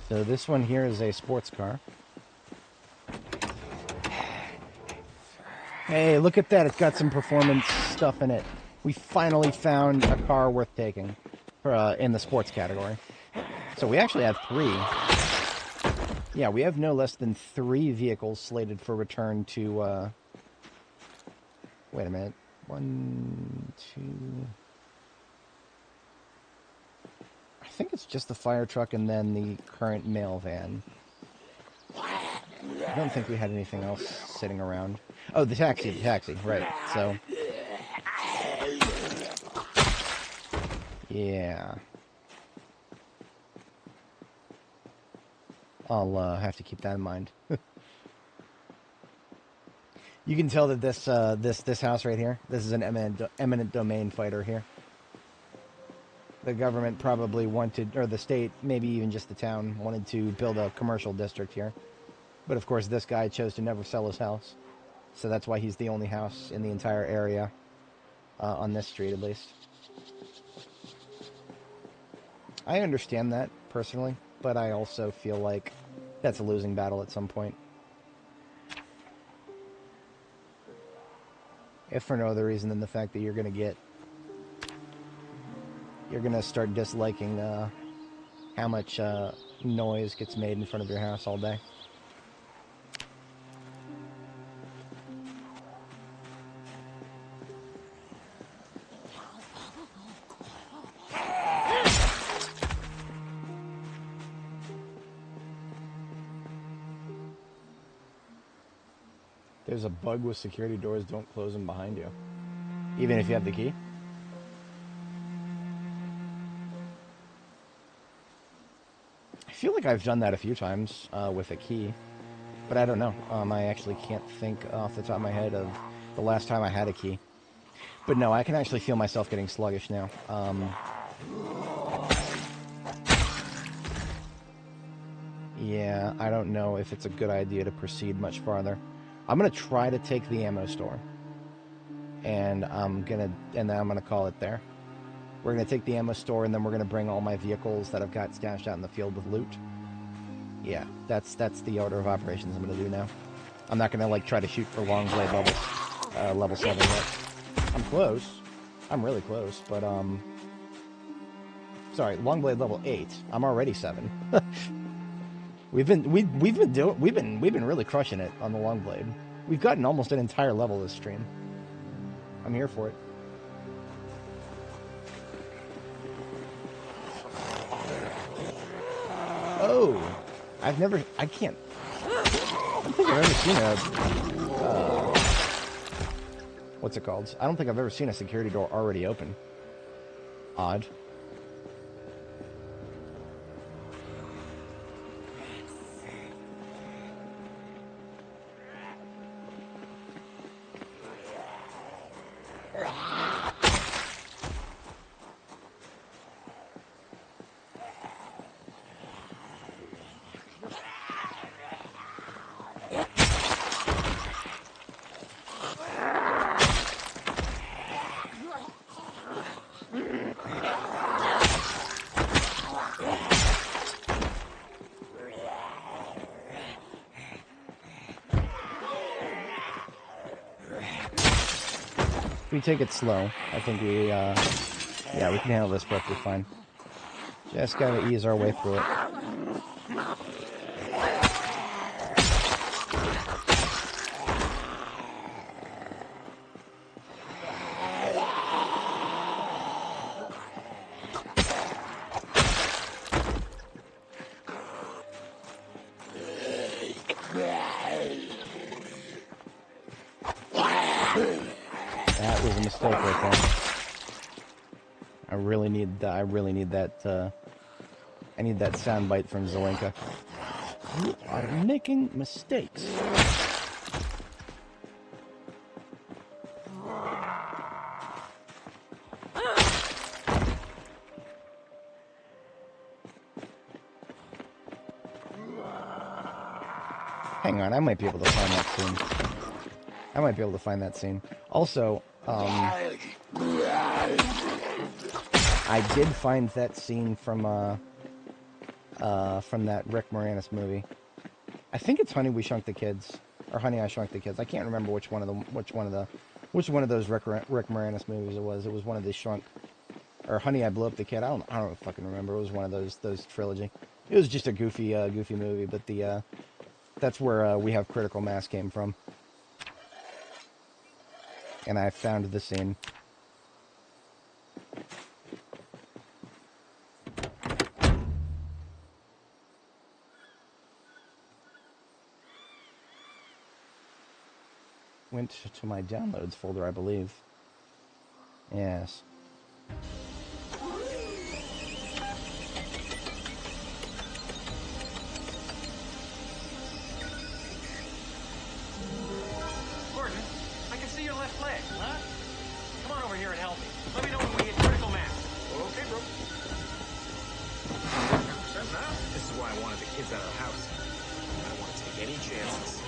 So this one here is a sports car. Hey, look at that. It's got some performance stuff in it. We finally found a car worth taking in the sports category. So we actually have 3. Yeah, we have no less than 3 vehicles slated for return to... Wait a minute. 1, 2... I think it's just the fire truck and then the current mail van. I don't think we had anything else sitting around. Oh, the taxi, right. So, yeah. I'll have to keep that in mind. You can tell that this house right here, this is an eminent domain fighter here. The government probably wanted, or the state, maybe even just the town, wanted to build a commercial district here. But of course, this guy chose to never sell his house. So that's why he's the only house in the entire area, on this street at least. I understand that, personally, but I also feel like that's a losing battle at some point. If for no other reason than the fact that you're going to start disliking how much noise gets made in front of your house all day. There's a bug with security doors, don't close them behind you. Even if you have the key? I feel like I've done that a few times with a key, but I don't know. I actually can't think off the top of my head of the last time I had a key. But no, I can actually feel myself getting sluggish now. Yeah, I don't know if it's a good idea to proceed much farther. I'm gonna try to take the ammo store, and then I'm gonna call it there. We're gonna take the ammo store, and then we're gonna bring all my vehicles that I've got stashed out in the field with loot. Yeah, that's the order of operations I'm gonna do now. I'm not gonna like try to shoot for Longplay level 7 yet. I'm close. I'm really close, but sorry, Longblade level 8. I'm already 7. We've been really crushing it on the Longblade. We've gotten almost an entire level this stream. I'm here for it. Oh! I don't think I've ever seen a... what's it called? I don't think I've ever seen a security door already open. Odd. We take it slow. I think we, yeah, we can handle this perfectly fine. Just gotta ease our way through it. That was a mistake right there. I really need that, I need that soundbite from Zelenka. You are making mistakes. Hang on, I might be able to find that scene. I might be able to find that scene. Also, I did find that scene from that Rick Moranis movie. I think it's Honey, We Shrunk the Kids, or Honey, I Shrunk the Kids. I can't remember which one of those Rick Moranis movies it was. It was one of the Shrunk, or Honey, I Blew Up the Kid. I don't fucking remember. It was one of those trilogy. It was just a goofy movie, but that's where We Have Critical Mass came from. And I found the scene. Went to my downloads folder, I believe. Yes. Gordon, I can see your left leg. Huh? Come on over here and help me. Let me know when we hit critical mass. Okay, bro. This is why I wanted the kids out of the house. I don't want to take any chances.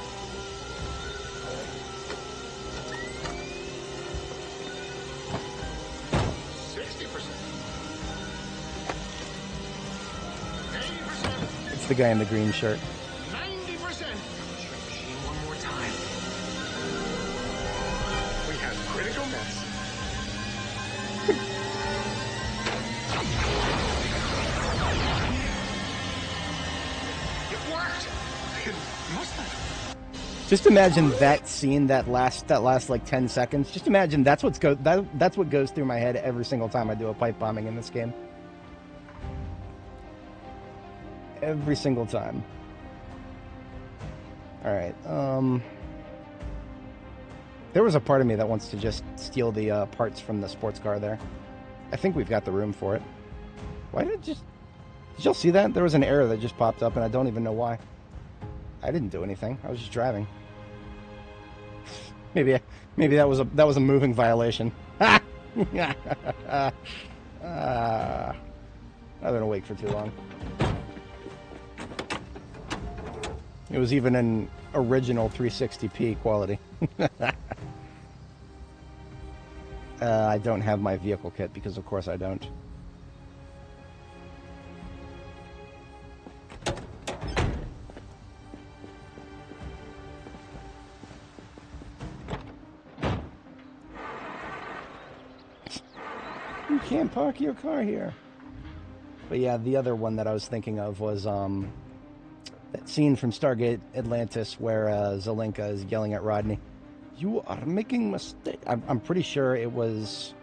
It's the guy in the green shirt. 90%. Machine one more time. We have critical mass. It worked. It must have. Just imagine that scene, that last like 10 seconds. Just imagine that's what goes through my head every single time I do a pipe bombing in this game. Every single time. Alright, there was a part of me that wants to just steal the parts from the sports car there. I think we've got the room for it. Why did it just... Did y'all see that? There was an error that just popped up and I don't even know why. I didn't do anything. I was just driving. Maybe that was a moving violation. I've been awake for too long. It was even an original 360p quality. I don't have my vehicle kit because of course I don't. You can't park your car here. But yeah, the other one that I was thinking of was That scene from Stargate Atlantis where Zelenka is yelling at Rodney, "You are making mistakes." I'm pretty sure it was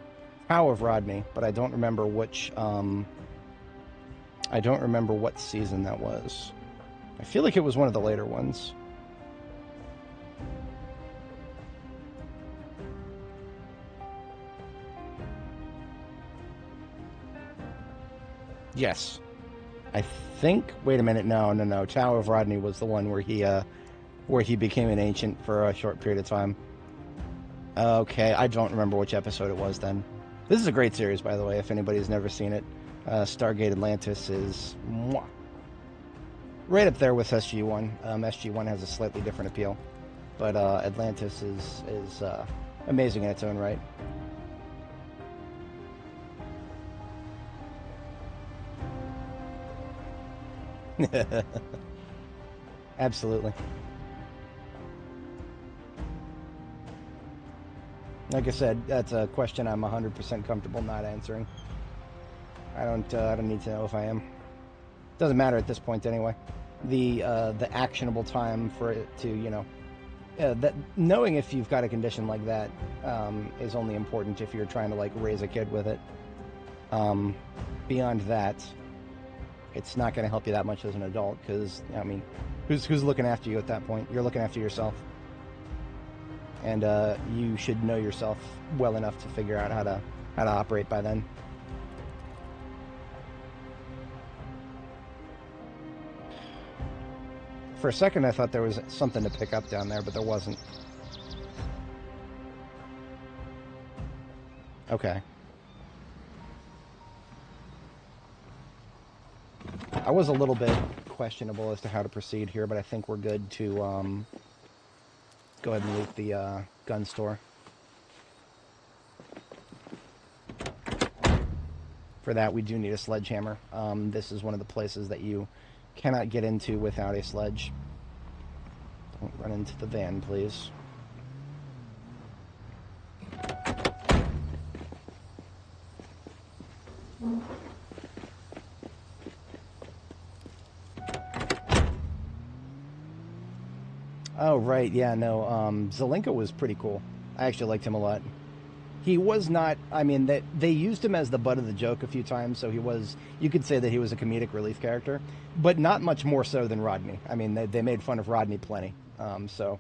How of Rodney, but I don't remember which. I don't remember what season that was. I feel like it was one of the later ones. Yes. I think. Wait a minute. No. Tower of Rodney was the one where he became an ancient for a short period of time. Okay, I don't remember which episode it was then. This is a great series, by the way, if anybody's never seen it. Stargate Atlantis is right up there with SG-1. SG-1 has a slightly different appeal, but Atlantis is amazing in its own right. Absolutely. Like I said, that's a question I'm 100% comfortable not answering. I don't need to know if I am. Doesn't matter at this point anyway. The actionable time for it to, that knowing if you've got a condition like that is only important if you're trying to like raise a kid with it. Beyond that, it's not going to help you that much as an adult because I mean, who's looking after you at that point? You're looking after yourself, and you should know yourself well enough to figure out how to operate by then. For a second, I thought there was something to pick up down there, but there wasn't. Okay. I was a little bit questionable as to how to proceed here, but I think we're good to go ahead and loot the gun store. For that, we do need a sledgehammer. This is one of the places that you cannot get into without a sledge. Don't run into the van, please. Oh, right, yeah, no, Zelenka was pretty cool. I actually liked him a lot. He was not, I mean, they used him as the butt of the joke a few times, so he was, you could say that he was a comedic relief character, but not much more so than Rodney. I mean, they made fun of Rodney plenty, so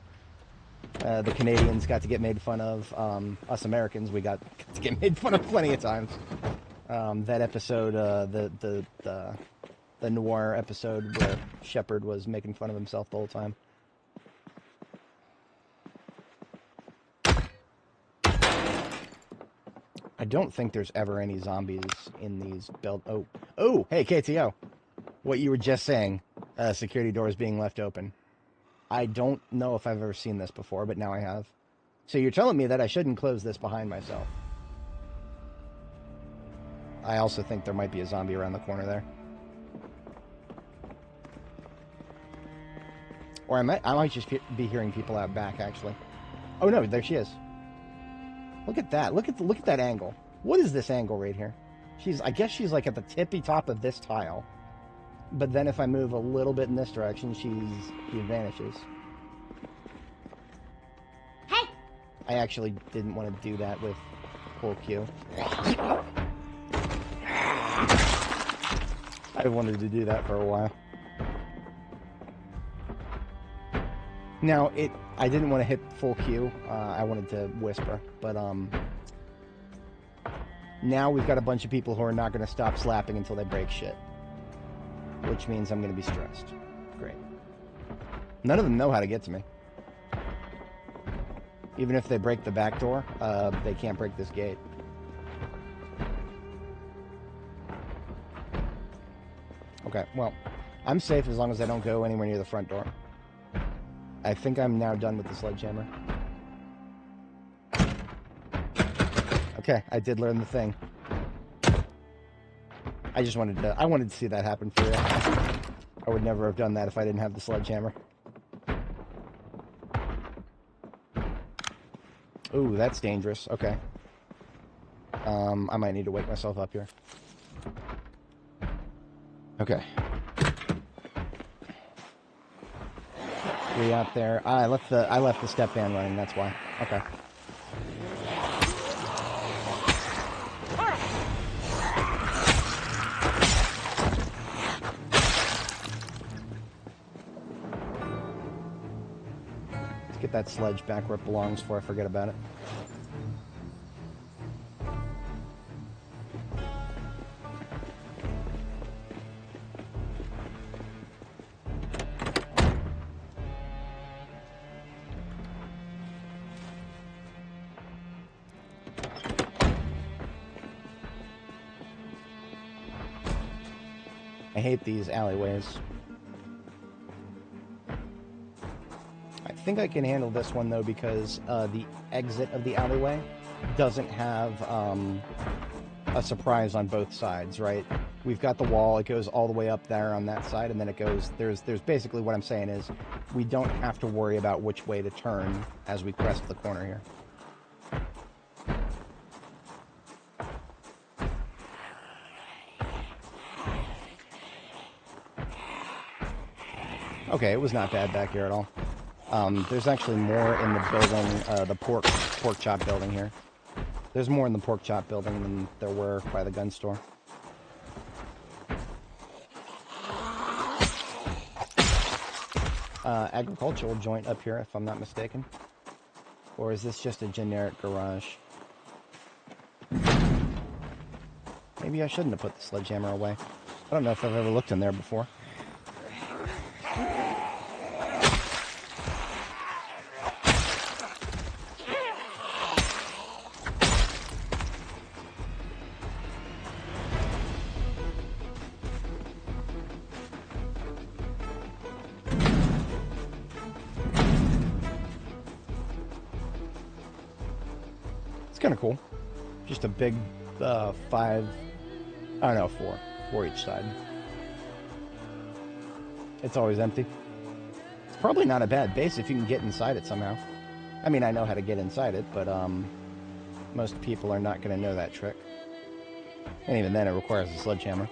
the Canadians got to get made fun of, us Americans, we got to get made fun of plenty of times. That episode, the noir episode where Shepard was making fun of himself the whole time. I don't think there's ever any zombies in these Oh, hey, KTO. What you were just saying, security doors being left open. I don't know if I've ever seen this before, but now I have. So you're telling me that I shouldn't close this behind myself. I also think there might be a zombie around the corner there. Or I might just be hearing people out back, actually. Oh no, there she is. Look at that. Look at that angle. What is this angle right here? I guess she's like at the tippy top of this tile. But then if I move a little bit in this direction, she vanishes. Hey! I actually didn't want to do that with full Q. I wanted to do that for a while. Now, I didn't want to hit full Q. I wanted to whisper, but now we've got a bunch of people who are not going to stop slapping until they break shit, which means I'm going to be stressed. Great. None of them know how to get to me. Even if they break the back door, they can't break this gate. Okay, well, I'm safe as long as I don't go anywhere near the front door. I think I'm now done with the sledgehammer. Okay, I did learn the thing. I just wanted to see that happen for real. I would never have done that if I didn't have the sledgehammer. Ooh, that's dangerous. Okay. I might need to wake myself up here. Okay. 3 out there. Ah, I left the step van running. That's why. Okay. Let's get that sledge back where it belongs before I forget about it. I hate these alleyways. I think I can handle this one, though, because the exit of the alleyway doesn't have a surprise on both sides, right? We've got the wall. It goes all the way up there on that side, and then it goes... There's basically what I'm saying is we don't have to worry about which way to turn as we crest the corner here. Okay, it was not bad back here at all. There's actually more in the building, the pork chop building here. There's more in the pork chop building than there were by the gun store. Agricultural joint up here, if I'm not mistaken. Or is this just a generic garage? Maybe I shouldn't have put the sledgehammer away. I don't know if I've ever looked in there before. Kind of cool. Just a big 5, I don't know, 4 each side. It's always empty. It's probably not a bad base if you can get inside it somehow. I mean, I know how to get inside it, but most people are not going to know that trick. And even then, it requires a sledgehammer.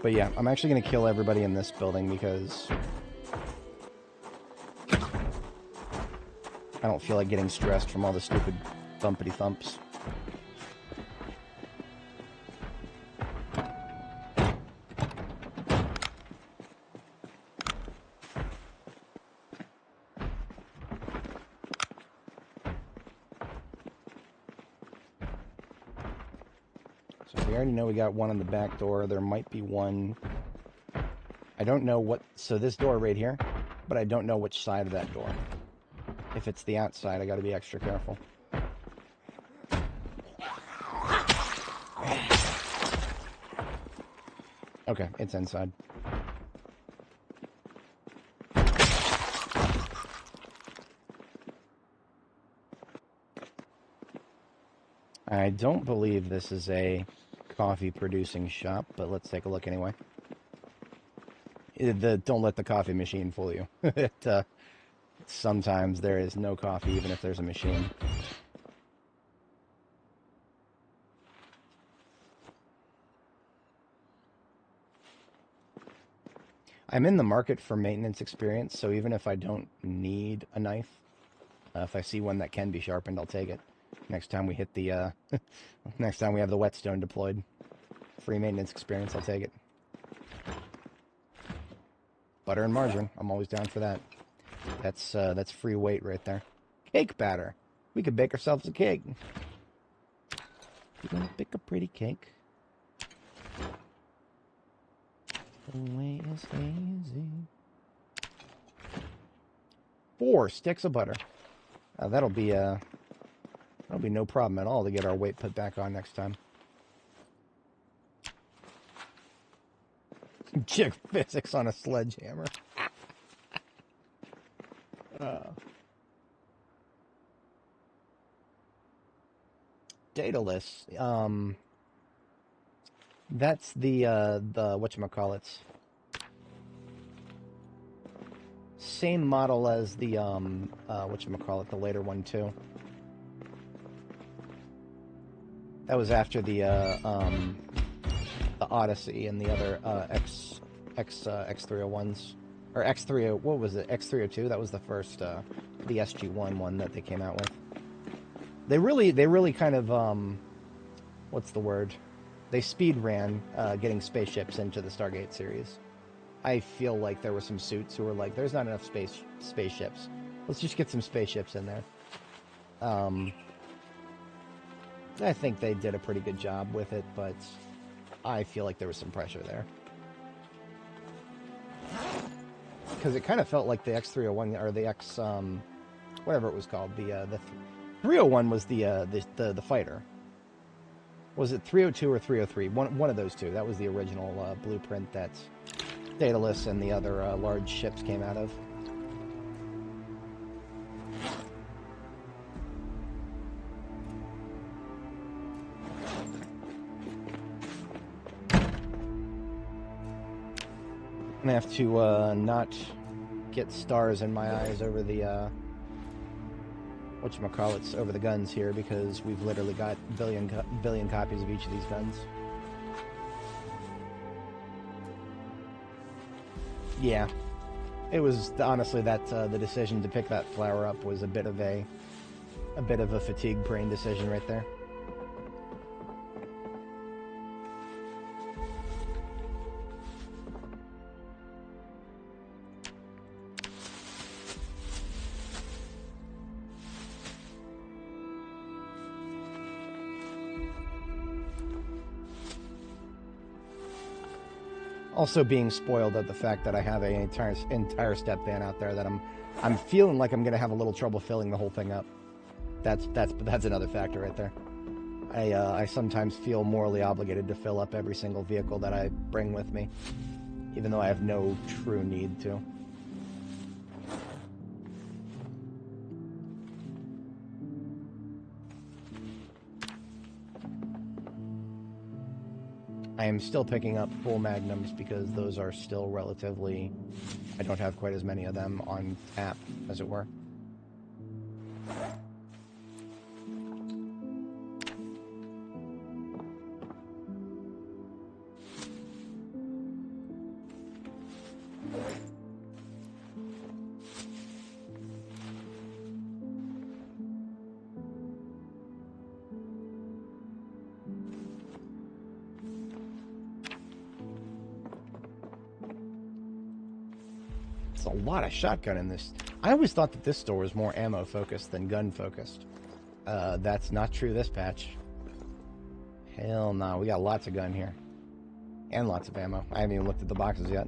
But yeah, I'm actually going to kill everybody in this building because I don't feel like getting stressed from all the stupid thumpity thumps. So we already know we got one on the back door. There might be one. I don't know what... So this door right here, but I don't know which side of that door. If it's the outside, I gotta be extra careful. Okay, it's inside. I don't believe this is a coffee producing shop, but let's take a look anyway. Don't let the coffee machine fool you. Sometimes there is no coffee, even if there's a machine. I'm in the market for maintenance experience, so even if I don't need a knife, if I see one that can be sharpened, I'll take it. Next time we hit the, next time we have the whetstone deployed. Free maintenance experience, I'll take it. Butter and margarine, I'm always down for that. That's free weight right there. Cake batter. We could bake ourselves a cake. You gonna bake a pretty cake? The way is hazy. 4 sticks of butter. That'll be no problem at all to get our weight put back on next time. Jig physics on a sledgehammer. Daedalus. That's the whatchamacallits. Same model as the whatchamacallit, the later one too. That was after the Odyssey and the other X301s. Or X30, what was it? X302? That was the first, the SG1 one that they came out with. They really kind of, what's the word? They speed ran getting spaceships into the Stargate series. I feel like there were some suits who were like, there's not enough spaceships. Let's just get some spaceships in there. I think they did a pretty good job with it, but I feel like there was some pressure there. Because it kind of felt like the X301, or the X, whatever it was called, the 301 was the fighter. Was it 302 or 303? One of those two. That was the original blueprint that Daedalus and the other large ships came out of. I'm gonna have to not get stars in my eyes over the whatchamacallits, over the guns here, because we've literally got billion copies of each of these guns. Yeah, it was honestly that the decision to pick that flower up was a bit of a fatigue brain decision right there. Also being spoiled at the fact that I have an entire step van out there that I'm feeling like I'm gonna have a little trouble filling the whole thing up. That's another factor right there. I sometimes feel morally obligated to fill up every single vehicle that I bring with me, even though I have no true need to. I am still picking up full magnums because those are still relatively... I don't have quite as many of them on tap, as it were. It's a lot of shotgun in this. I always thought that this store was more ammo focused than gun focused. That's not true this patch. Hell no, we got lots of gun here. And lots of ammo. I haven't even looked at the boxes yet.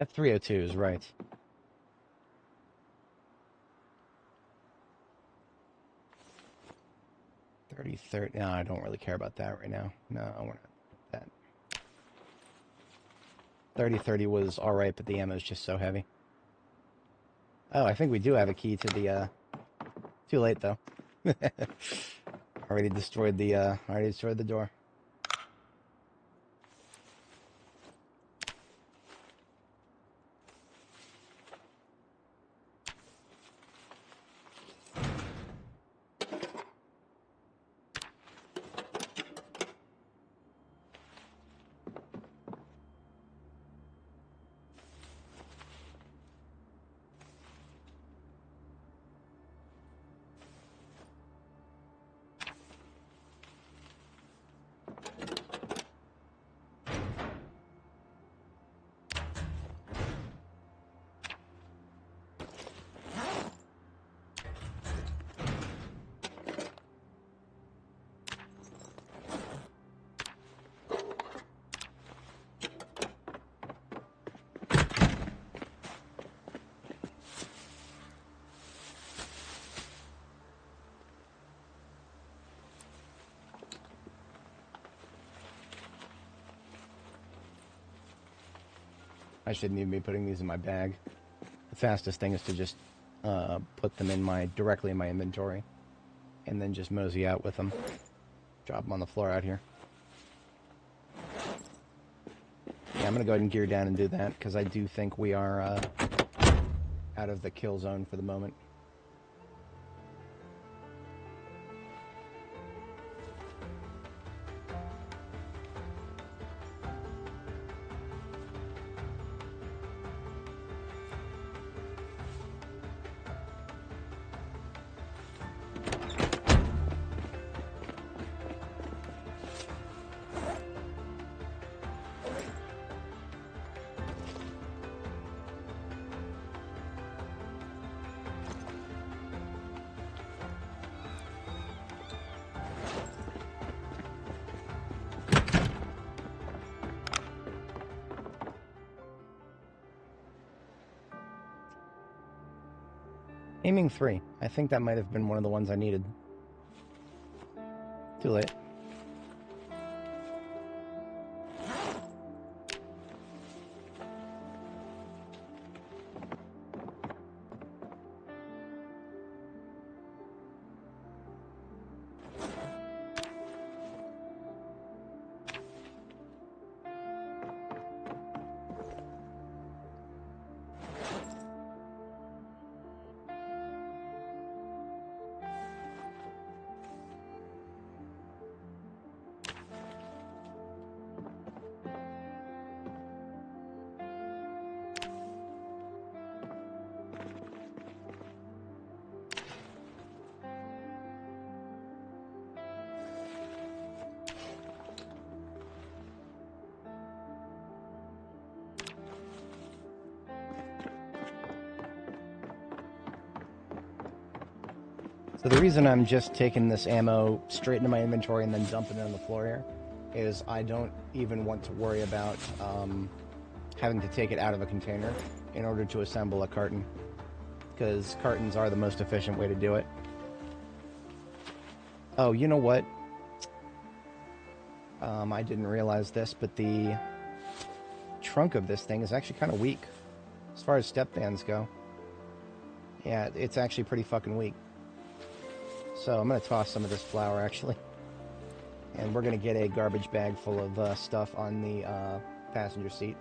F302 is right. 30. No, I don't really care about that right now. No, I want that. 30-30 was alright, but the ammo's just so heavy. Oh, I think we do have a key to the, Too late, though. Already destroyed the door. I shouldn't even be putting these in my bag. The fastest thing is to just put them directly in my inventory, and then just mosey out with them. Drop them on the floor out here. Yeah, I'm gonna go ahead and gear down and do that, because I do think we are out of the kill zone for the moment. Aiming 3. I think that might have been one of the ones I needed. Too late. So the reason I'm just taking this ammo straight into my inventory and then dumping it on the floor here is I don't even want to worry about having to take it out of a container in order to assemble a carton, because cartons are the most efficient way to do it. Oh, you know what? I didn't realize this, but the trunk of this thing is actually kind of weak as far as step bands go. Yeah, it's actually pretty fucking weak. So I'm going to toss some of this flour, actually. And we're going to get a garbage bag full of stuff on the passenger seat.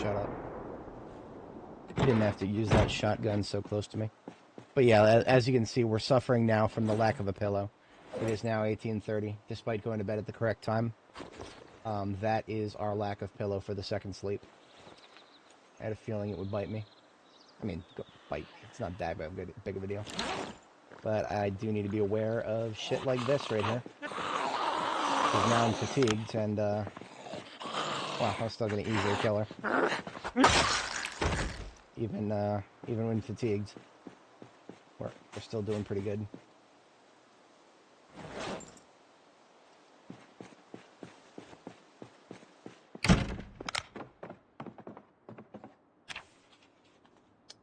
Shut up. You didn't have to use that shotgun so close to me. But yeah, as you can see, we're suffering now from the lack of a pillow. It is now 18:30, despite going to bed at the correct time. That is our lack of pillow for the second sleep. I had a feeling it would bite me. I mean, bite. It's not that big of a deal. But I do need to be aware of shit like this right here. Because now I'm fatigued, and, well, I'm still gonna easily kill her. Even when fatigued. We're still doing pretty good.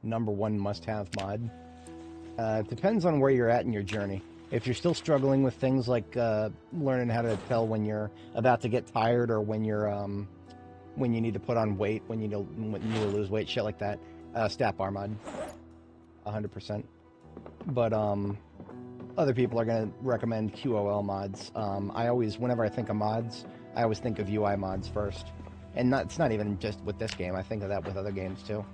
#1 must-have mod. Depends on where you're at in your journey. If you're still struggling with things like learning how to tell when you're about to get tired or when you're when you need to put on weight, when you need to lose weight, shit like that, stat bar mod, 100%. But other people are gonna recommend QOL mods. Whenever I think of mods, I always think of UI mods first, and it's not even just with this game. I think of that with other games too.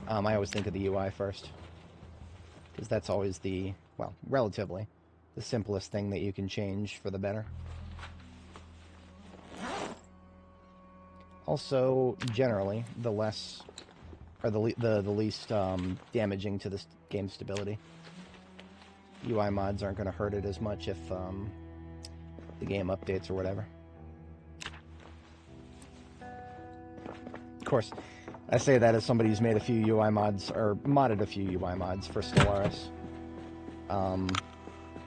I always think of the UI first. Because that's always relatively, the simplest thing that you can change for the better. Also, generally, the less, or the least damaging to this game's stability. UI mods aren't going to hurt it as much if the game updates or whatever. Of course, I say that as somebody who's made a few UI mods, or modded a few UI mods for Stellaris.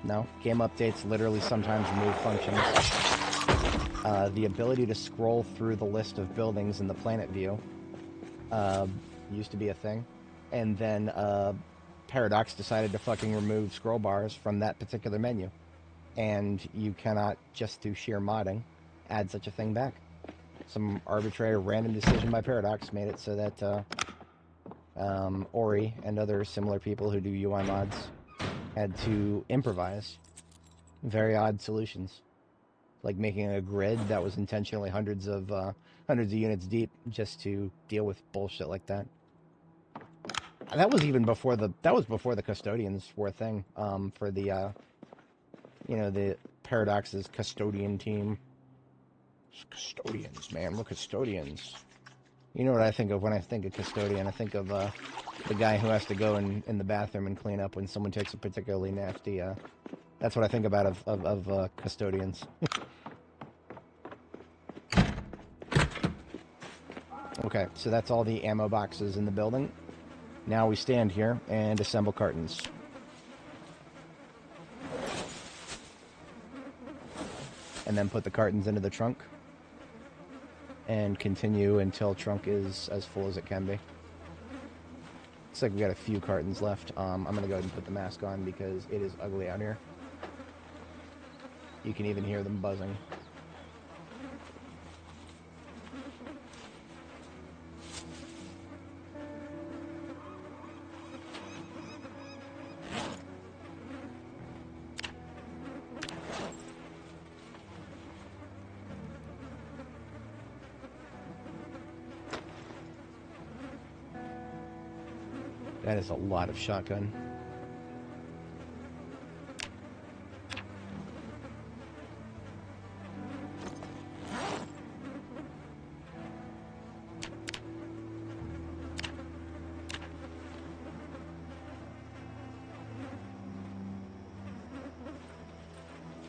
No, game updates literally sometimes remove functions. The ability to scroll through the list of buildings in the planet view used to be a thing. And then Paradox decided to fucking remove scroll bars from that particular menu. And you cannot, just through sheer modding, add such a thing back. Some arbitrary random decision by Paradox made it so that Ori and other similar people who do UI mods had to improvise very odd solutions, like making a grid that was intentionally hundreds of units deep just to deal with bullshit like that. That was even before the custodians were a thing for the the Paradox's custodian team. Custodians, man, we're custodians. You know what I think of when I think of custodian? I think of the guy who has to go in the bathroom and clean up when someone takes a particularly nasty. That's what I think about of custodians. Okay, so that's all the ammo boxes in the building. Now we stand here and assemble cartons. And then put the cartons into the trunk. And continue until trunk is as full as it can be. Looks like we got a few cartons left. I'm going to go ahead and put the mask on because it is ugly out here. You can even hear them buzzing. That is a lot of shotgun.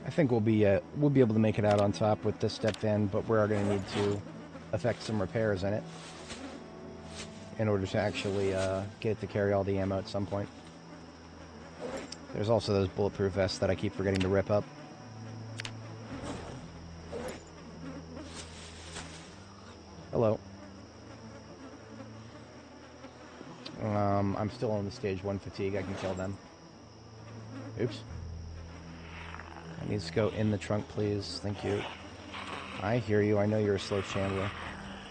I think we'll be able to make it out on top with this step van, but we're going to need to effect some repairs in it in order to actually get it to carry all the ammo at some point. There's also those bulletproof vests that I keep forgetting to rip up. Hello. I'm still on the stage 1 fatigue. I can kill them. Oops. I need to go in the trunk, please. Thank you. I hear you. I know you're a slow chandler.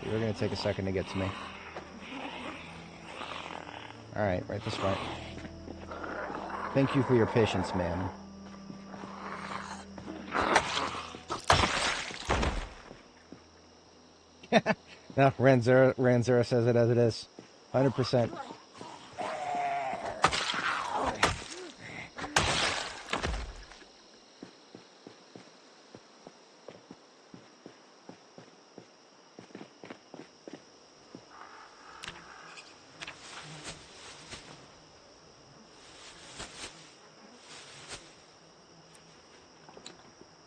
You're going to take a second to get to me. Alright, right this way. Thank you for your patience, ma'am. No, Ranzera says it as it is. 100%.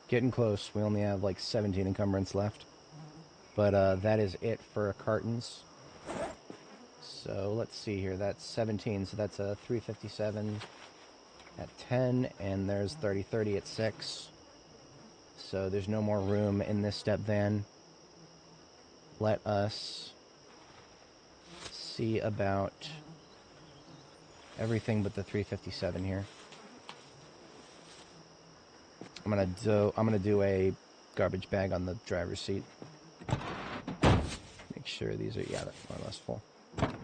Getting close. We only have like 17 encumbrance left. But that is it for cartons. So let's see here. That's 17. So that's a 357 at 10. And there's 3030 at 6. So there's no more room in this step van. Let us see about everything but the 357 here. I'm gonna do a garbage bag on the driver's seat. Make sure these are, yeah, that's more or less full.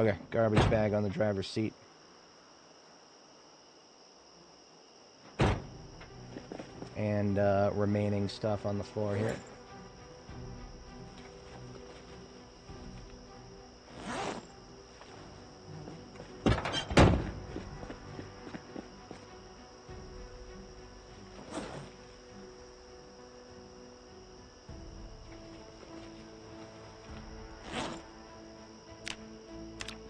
Okay, garbage bag on the driver's seat. And remaining stuff on the floor here.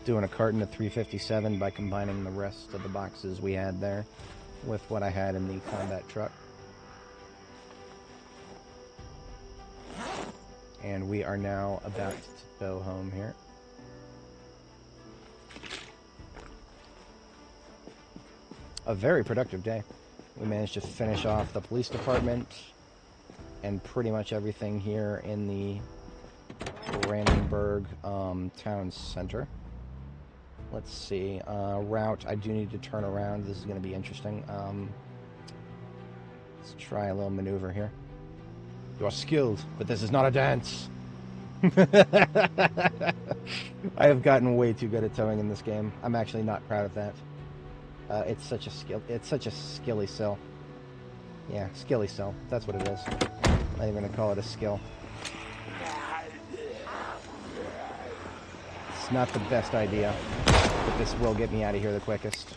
Doing a carton of 357 by combining the rest of the boxes we had there with what I had in the combat truck. And we are now about to go home here. A very productive day. We managed to finish off the police department and pretty much everything here in the Brandenburg town center. Let's see. Route, I do need to turn around. This is going to be interesting. Let's try a little maneuver here. You are skilled, but this is not a dance. I have gotten way too good at towing in this game. I'm actually not proud of that. It's such a skilly cell. Yeah, skilly cell. That's what it is. I'm not even going to call it a skill. It's not the best idea, but this will get me out of here the quickest.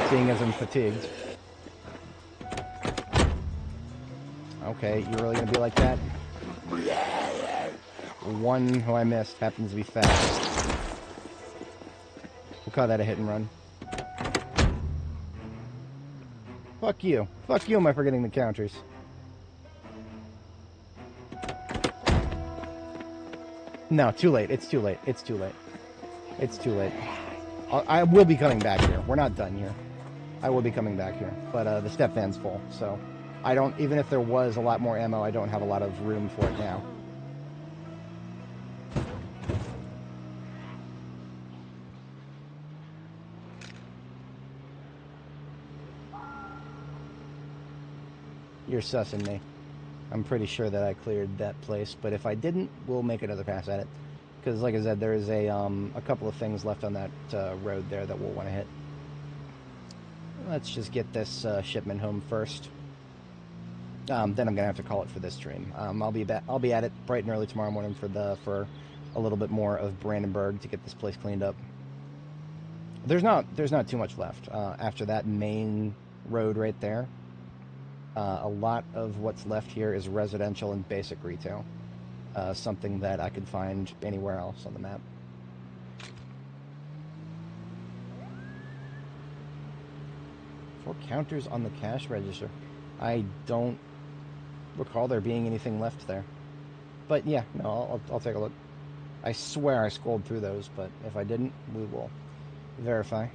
Seeing as I'm fatigued. Okay, you're really gonna be like that? One who I missed happens to be fast. We'll call that a hit and run. Fuck you. Fuck you, am I forgetting the counters? No, too late. It's too late. It's too late. It's too late. I will be coming back here. We're not done here. I will be coming back here. But the step van's full, so I don't, even if there was a lot more ammo, I don't have a lot of room for it now. You're sussing me. I'm pretty sure that I cleared that place, but if I didn't, we'll make another pass at it. Because, like I said, there is a couple of things left on that road there that we'll want to hit. Let's just get this shipment home first. Then I'm gonna have to call it for this stream. I'll be at it bright and early tomorrow morning for a little bit more of Brandenburg to get this place cleaned up. There's not too much left after that main road right there. A lot of what's left here is residential and basic retail. Something that I could find anywhere else on the map. Four counters on the cash register. I don't recall there being anything left there. But yeah, no, I'll take a look. I swear I scrolled through those, but if I didn't, we will verify.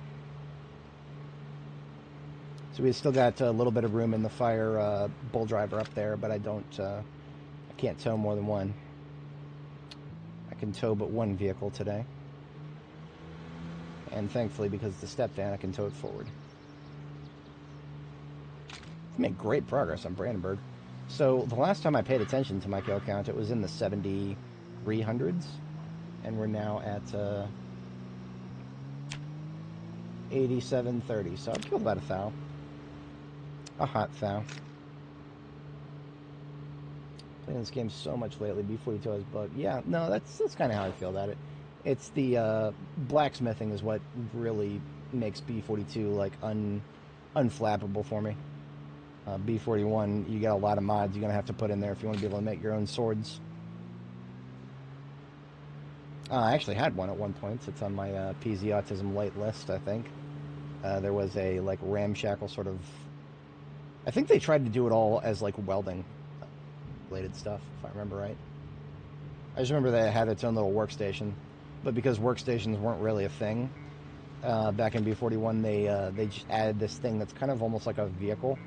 So we still got a little bit of room in the fire bull driver up there, but I can't tow more than one. I can tow but one vehicle today. And thankfully, because it's the step van, I can tow it forward. I've made great progress on Brandenburg. So the last time I paid attention to my kill count, it was in the 7300s. And we're now at 8730. So I've killed about a thou. A hot thou. Playing this game so much lately. B42 has bugged. Yeah, no, that's kind of how I feel about it. It's the blacksmithing is what really makes B42 like unflappable for me. B41, you got a lot of mods you're gonna have to put in there if you want to be able to make your own swords. I actually had one at one point. It's on my PZ Autism Light list, I think. There was a like ramshackle sort of. I think they tried to do it all as like welding related stuff, if I remember right. I just remember that it had its own little workstation, but because workstations weren't really a thing back in B41, they just added this thing that's kind of almost like a vehicle.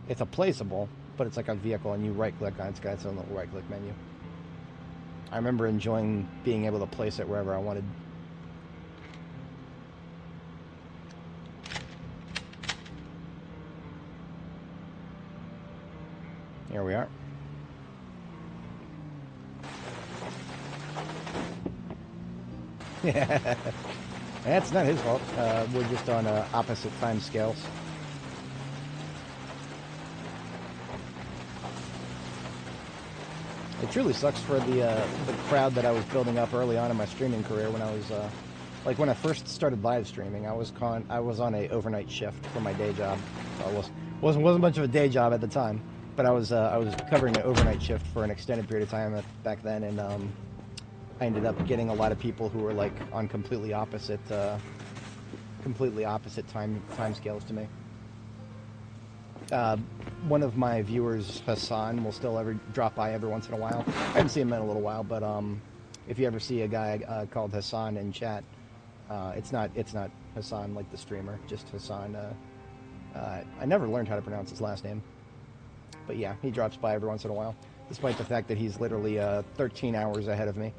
It's a placeable, but it's like a vehicle, and you right-click on it. It's got its own little right-click menu. I remember enjoying being able to place it wherever I wanted. Here we are. That's not his fault. We're just on opposite time scales. It truly sucks for the crowd that I was building up early on in my streaming career. When I was like when I first started live streaming, I was on a overnight shift for my day job. Well, wasn't much of a day job at the time, but I was covering an overnight shift for an extended period of time back then, and I ended up getting a lot of people who were like on completely opposite time scales to me. One of my viewers, Hassan, will still ever drop by every once in a while. I haven't seen him in a little while, but if you ever see a guy called Hassan in chat, it's not Hassan like the streamer, just Hassan. I never learned how to pronounce his last name, but yeah, he drops by every once in a while, despite the fact that he's literally 13 hours ahead of me.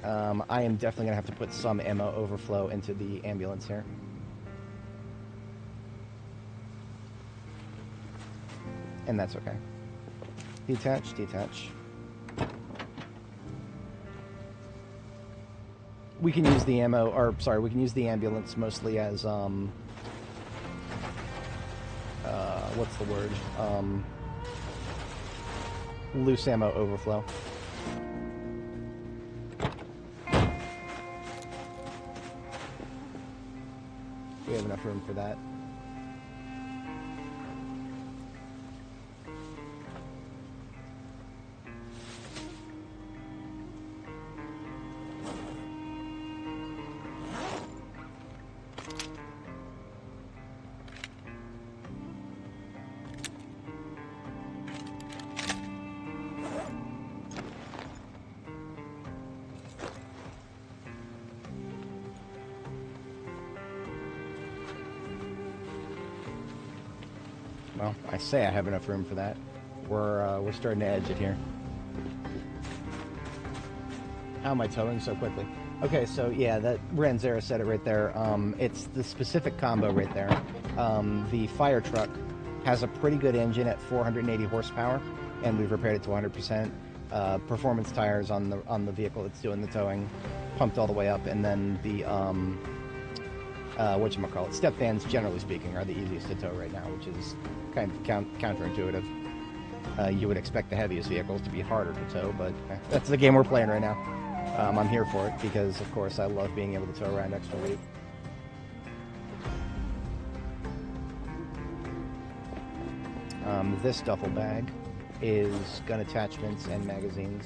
I am definitely gonna have to put some ammo overflow into the ambulance here. And that's okay. Detach, detach. We can use the ammo, or sorry, we can use the ambulance mostly as, what's the word? Loose ammo overflow. We have enough room for that. Well, I say I have enough room for that. We're starting to edge it here. How am I towing so quickly? Okay, so yeah, that Ranzera said it right there. It's the specific combo right there. The fire truck has a pretty good engine at 480 horsepower, and we've repaired it to 100%. Performance tires on the vehicle that's doing the towing, pumped all the way up, and then the whatchamacallit, step vans, generally speaking, are the easiest to tow right now, which is kind of counterintuitive. You would expect the heaviest vehicles to be harder to tow, but that's the game we're playing right now. I'm here for it because, of course, I love being able to tow around extra weight. This duffel bag is gun attachments and magazines,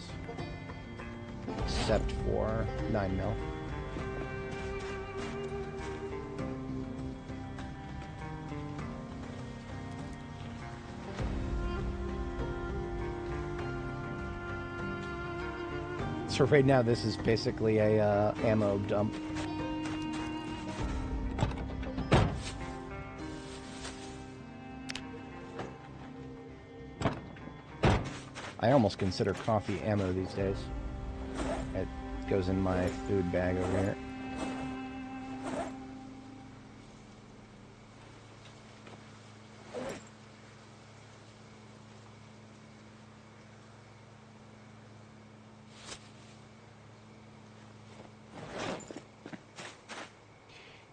except for 9mm. So right now this is basically a ammo dump. I almost consider coffee ammo these days. It goes in my food bag over here.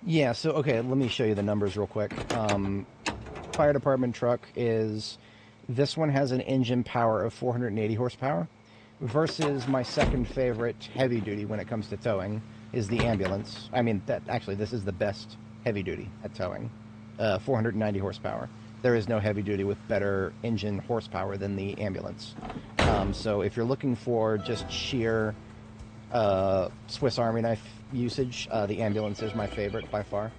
Yeah, so, okay, let me show you the numbers real quick. Fire department truck is... This one has an engine power of 480 horsepower, versus my second favorite heavy duty when it comes to towing is the ambulance. I mean, actually, this is the best heavy duty at towing. 490 horsepower. there is no heavy duty with better engine horsepower than the ambulance. So if you're looking for just sheer Swiss Army knife usage, the ambulance is my favorite by far.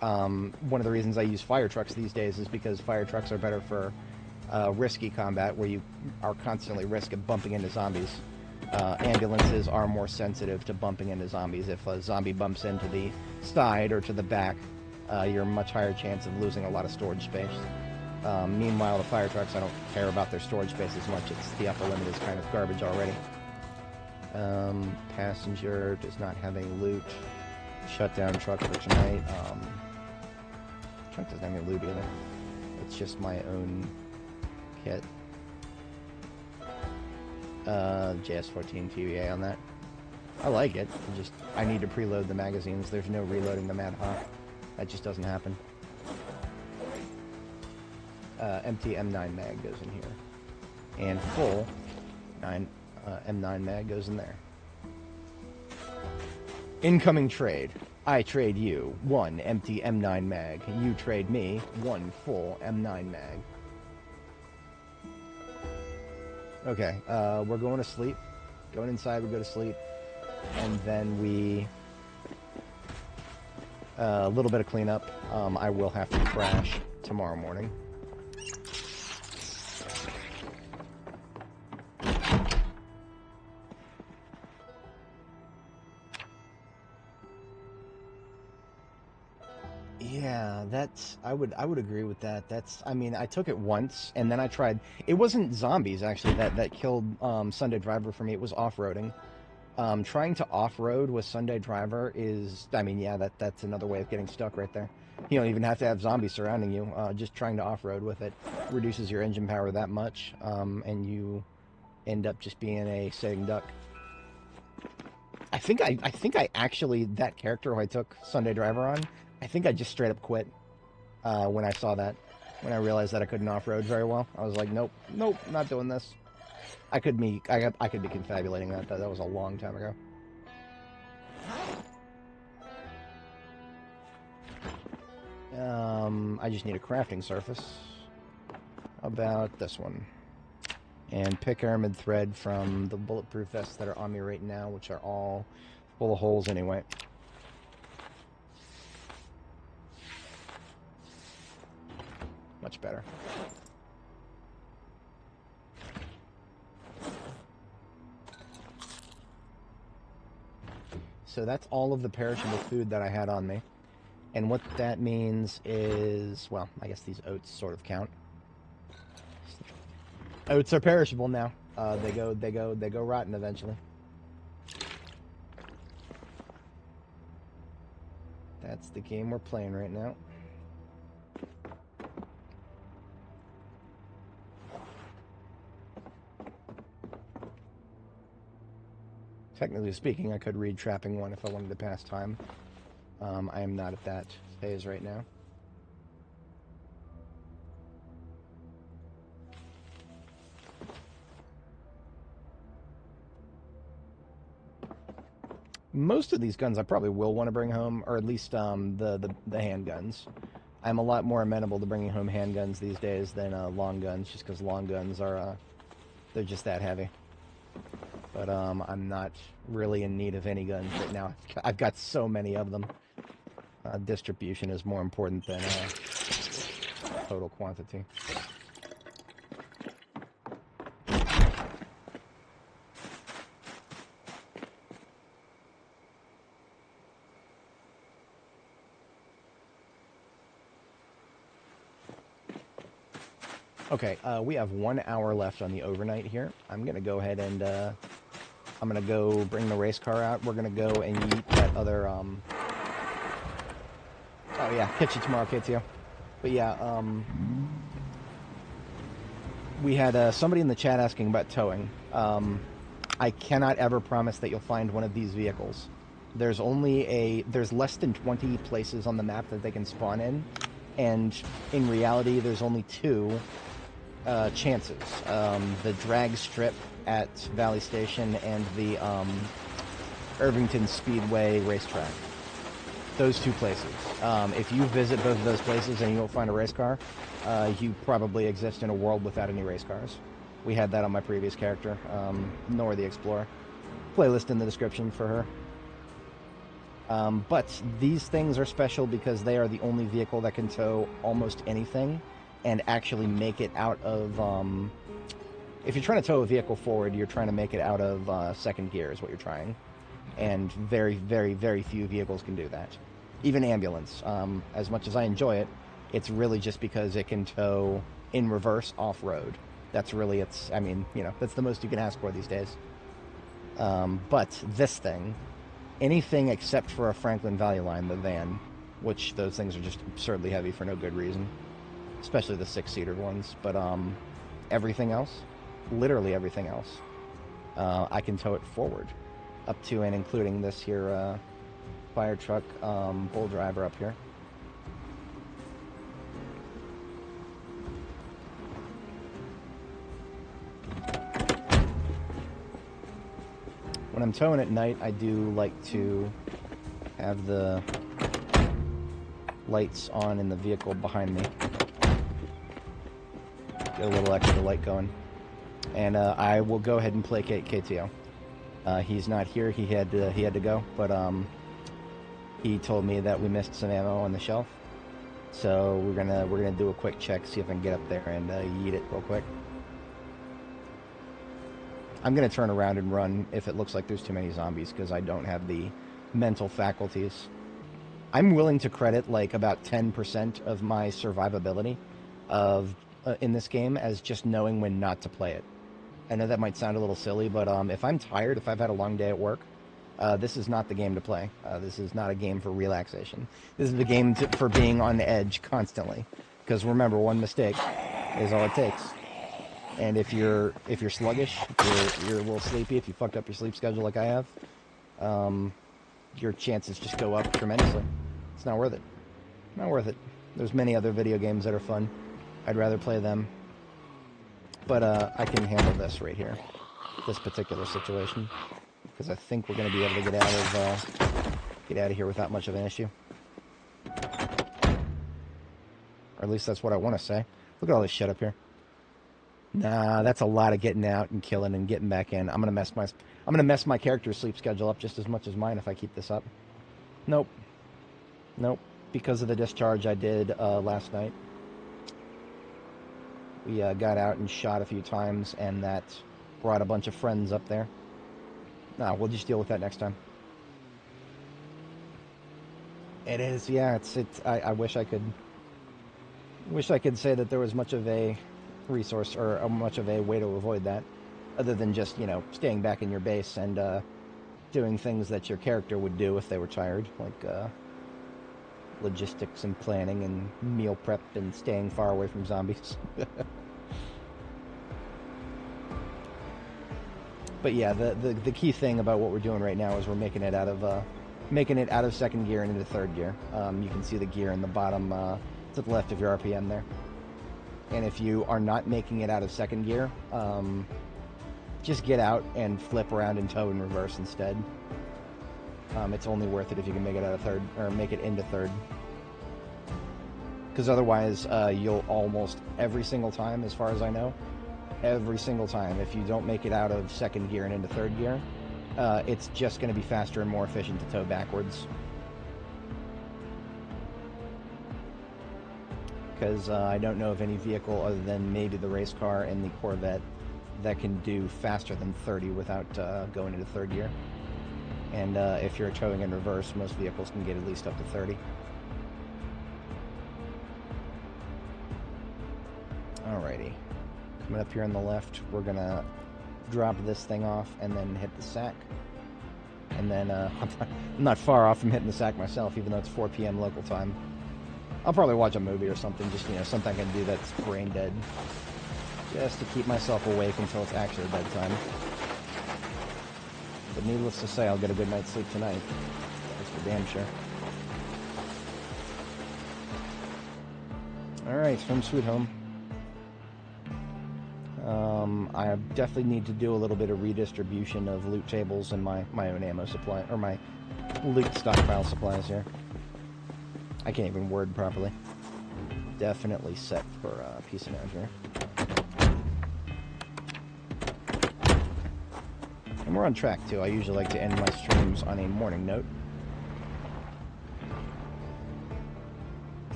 One of the reasons I use fire trucks these days is because fire trucks are better for risky combat, where you are constantly risk of bumping into zombies. Ambulances are more sensitive to bumping into zombies. If a zombie bumps into the side or to the back, you're a much higher chance of losing a lot of storage space. Meanwhile, the fire trucks, I don't care about their storage space as much. It's the upper limit is kind of garbage already. Passenger does not have any loot. Shut down truck for tonight. Truck doesn't have any loot either. It's just my own kit. JS14 TVA on that. I like it. I need to preload the magazines. There's no reloading the Mad Hawk. That just doesn't happen. Empty M9 mag goes in here. And full M9 mag goes in there. Incoming trade. I trade you 1 empty M9 mag. You trade me 1 full M9 mag. Okay, we're going to sleep. Going inside, we go to sleep. And then we... a little bit of cleanup. I will have to crash tomorrow morning. Yeah, I would agree with that. I mean, I took it once, and then I tried. It wasn't zombies actually that killed Sunday Driver for me. It was off-roading. Trying to off-road with Sunday Driver is, I mean, yeah, that's another way of getting stuck right there. You don't even have to have zombies surrounding you. Just trying to off-road with it reduces your engine power that much, and you end up just being a sitting duck. I think I actually, that character who I took Sunday Driver on, I think I just straight up quit when I saw that. When I realized that I couldn't off-road very well, I was like, nope, not doing this. I could be confabulating that. That was a long time ago. I just need a crafting surface. How about this one? And pick aramid thread from the bulletproof vests that are on me right now, which are all full of holes anyway. Much better. So that's all of the perishable food that I had on me. And what that means is, well, I guess these oats sort of count. Oats are perishable now. They go rotten eventually. That's the game we're playing right now. Technically speaking, I could read Trapping 1 if I wanted to pass time. I am not at that phase right now. Most of these guns I probably will want to bring home, or at least the handguns. I'm a lot more amenable to bringing home handguns these days than long guns, just because long guns are, they're just that heavy. But I'm not really in need of any guns right now. I've got so many of them. Distribution is more important than total quantity. Okay, we have 1 hour left on the overnight here. I'm going to go ahead and I'm going to go bring the race car out. We're going to go and yeet that other... Oh yeah, catch you tomorrow, KTO. But yeah, we had somebody in the chat asking about towing. I cannot ever promise that you'll find one of these vehicles. There's less than 20 places on the map that they can spawn in, and in reality, there's only 2 chances. The drag strip at Valley Station and the Irvington Speedway racetrack. Those two places. If you visit both of those places and you don't find a race car, you probably exist in a world without any race cars. We had that on my previous character, Nora the Explora. Playlist in the description for her. But these things are special because they are the only vehicle that can tow almost anything and actually make it out of... if you're trying to tow a vehicle forward, you're trying to make it out of second gear is what you're trying. And very, very, very few vehicles can do that. Even ambulance. As much as I enjoy it, it's really just because it can tow in reverse off-road. That's really its... I mean, you know, that's the most you can ask for these days. But this thing... anything except for a Franklin Value Line, the van, which those things are just absurdly heavy for no good reason, especially the 6-seater ones. But everything else, literally everything else, I can tow it forward, up to and including this here fire truck bull driver up here. When I'm towing at night, I do like to have the lights on in the vehicle behind me. Get a little extra light going. And I will go ahead and placate KTO. He's not here. He had to go, but he told me that we missed some ammo on the shelf. So we're gonna do a quick check, see if I can get up there and yeet it real quick. I'm going to turn around and run if it looks like there's too many zombies, because I don't have the mental faculties. I'm willing to credit like about 10% of my survivability in this game as just knowing when not to play it. I know that might sound a little silly, but if I'm tired, if I've had a long day at work, this is not the game to play. This is not a game for relaxation. This is the game for being on edge constantly. Because remember, one mistake is all it takes. And if you're sluggish, if you're a little sleepy, if you fucked up your sleep schedule like I have, your chances just go up tremendously. It's not worth it. Not worth it. There's many other video games that are fun. I'd rather play them. But I can handle this right here, this particular situation, because I think we're going to be able to get out of here without much of an issue. Or at least that's what I want to say. Look at all this shit up here. Nah, that's a lot of getting out and killing and getting back in. I'm gonna mess my character's sleep schedule up just as much as mine if I keep this up. Nope. Nope. Because of the discharge I did last night. We got out and shot a few times, and that brought a bunch of friends up there. Nah, we'll just deal with that next time. It is, yeah. I wish I could say that there was much of a resource or much of a way to avoid that, other than just, you know, staying back in your base and doing things that your character would do if they were tired, like logistics and planning and meal prep and staying far away from zombies. But yeah, the key thing about what we're doing right now is we're making it out of second gear and into third gear. You can see the gear in the bottom to the left of your RPM there. And if you are not making it out of second gear, just get out and flip around and tow in reverse instead. It's only worth it if you can make it out of third, or make it into third. Because otherwise, you'll almost every single time, as far as I know, every single time, if you don't make it out of second gear and into third gear, it's just going to be faster and more efficient to tow backwards. Because I don't know of any vehicle other than maybe the race car and the Corvette that can do faster than 30 without going into third gear. And if you're towing in reverse, most vehicles can get at least up to 30. Alrighty. Coming up here on the left, we're going to drop this thing off and then hit the sack. And then I'm not far off from hitting the sack myself, even though it's 4 p.m. local time. I'll probably watch a movie or something, just, you know, something I can do that's brain dead. Just to keep myself awake until it's actually bedtime. But needless to say, I'll get a good night's sleep tonight. That's for damn sure. Alright, home sweet home. I definitely need to do a little bit of redistribution of loot tables and my own ammo supply, or my loot stockpile supplies here. I can't even word properly. Definitely set for peacing out here. And we're on track, too. I usually like to end my streams on a morning note.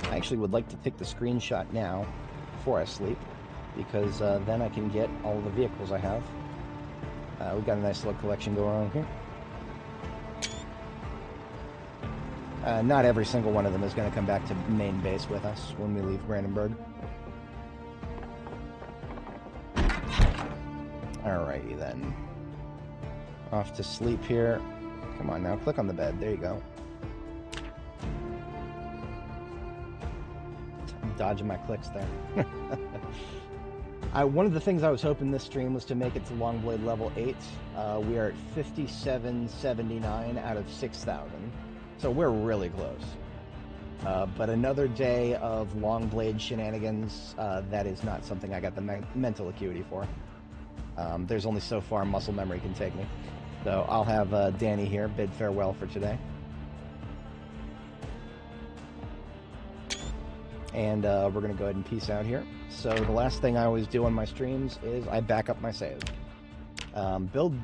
I actually would like to take the screenshot now before I sleep, because then I can get all the vehicles I have. We've got a nice little collection going on here. Not every single one of them is going to come back to main base with us when we leave Brandenburg. Alrighty then. Off to sleep here. Come on now, click on the bed. There you go. I'm dodging my clicks there. One of the things I was hoping this stream was to make it to Longblade level 8. We are at 5779 out of 6,000. So we're really close. But another day of Longblade shenanigans, that is not something I got the mental acuity for. There's only so far muscle memory can take me. So I'll have Dani here bid farewell for today. And we're going to go ahead and peace out here. So the last thing I always do on my streams is I back up my save. Build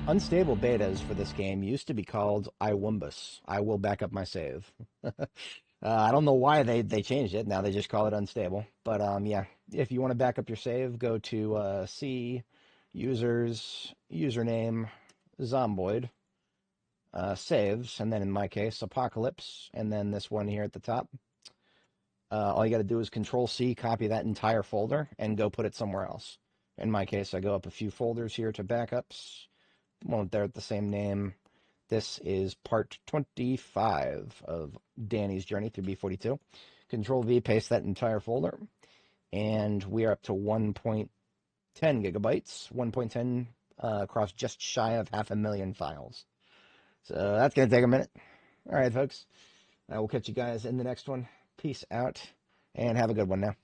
unstable betas for this game used to be called iWumbus. I will back up my save. I don't know why they changed it. Now they just call it unstable. But yeah, if you want to back up your save, go to C, users, username, Zomboid, saves, and then in my case, Apocalypse, and then this one here at the top. All you got to do is Control-C, copy that entire folder, and go put it somewhere else. In my case, I go up a few folders here to backups. One there at the same name. This is part 25 of Dani's journey through B42. Control-V, paste that entire folder. And we are up to 1.10 gigabytes. 1.10 across just shy of 500,000 files. So that's going to take a minute. All right, folks. I will catch you guys in the next one. Peace out, and have a good one now.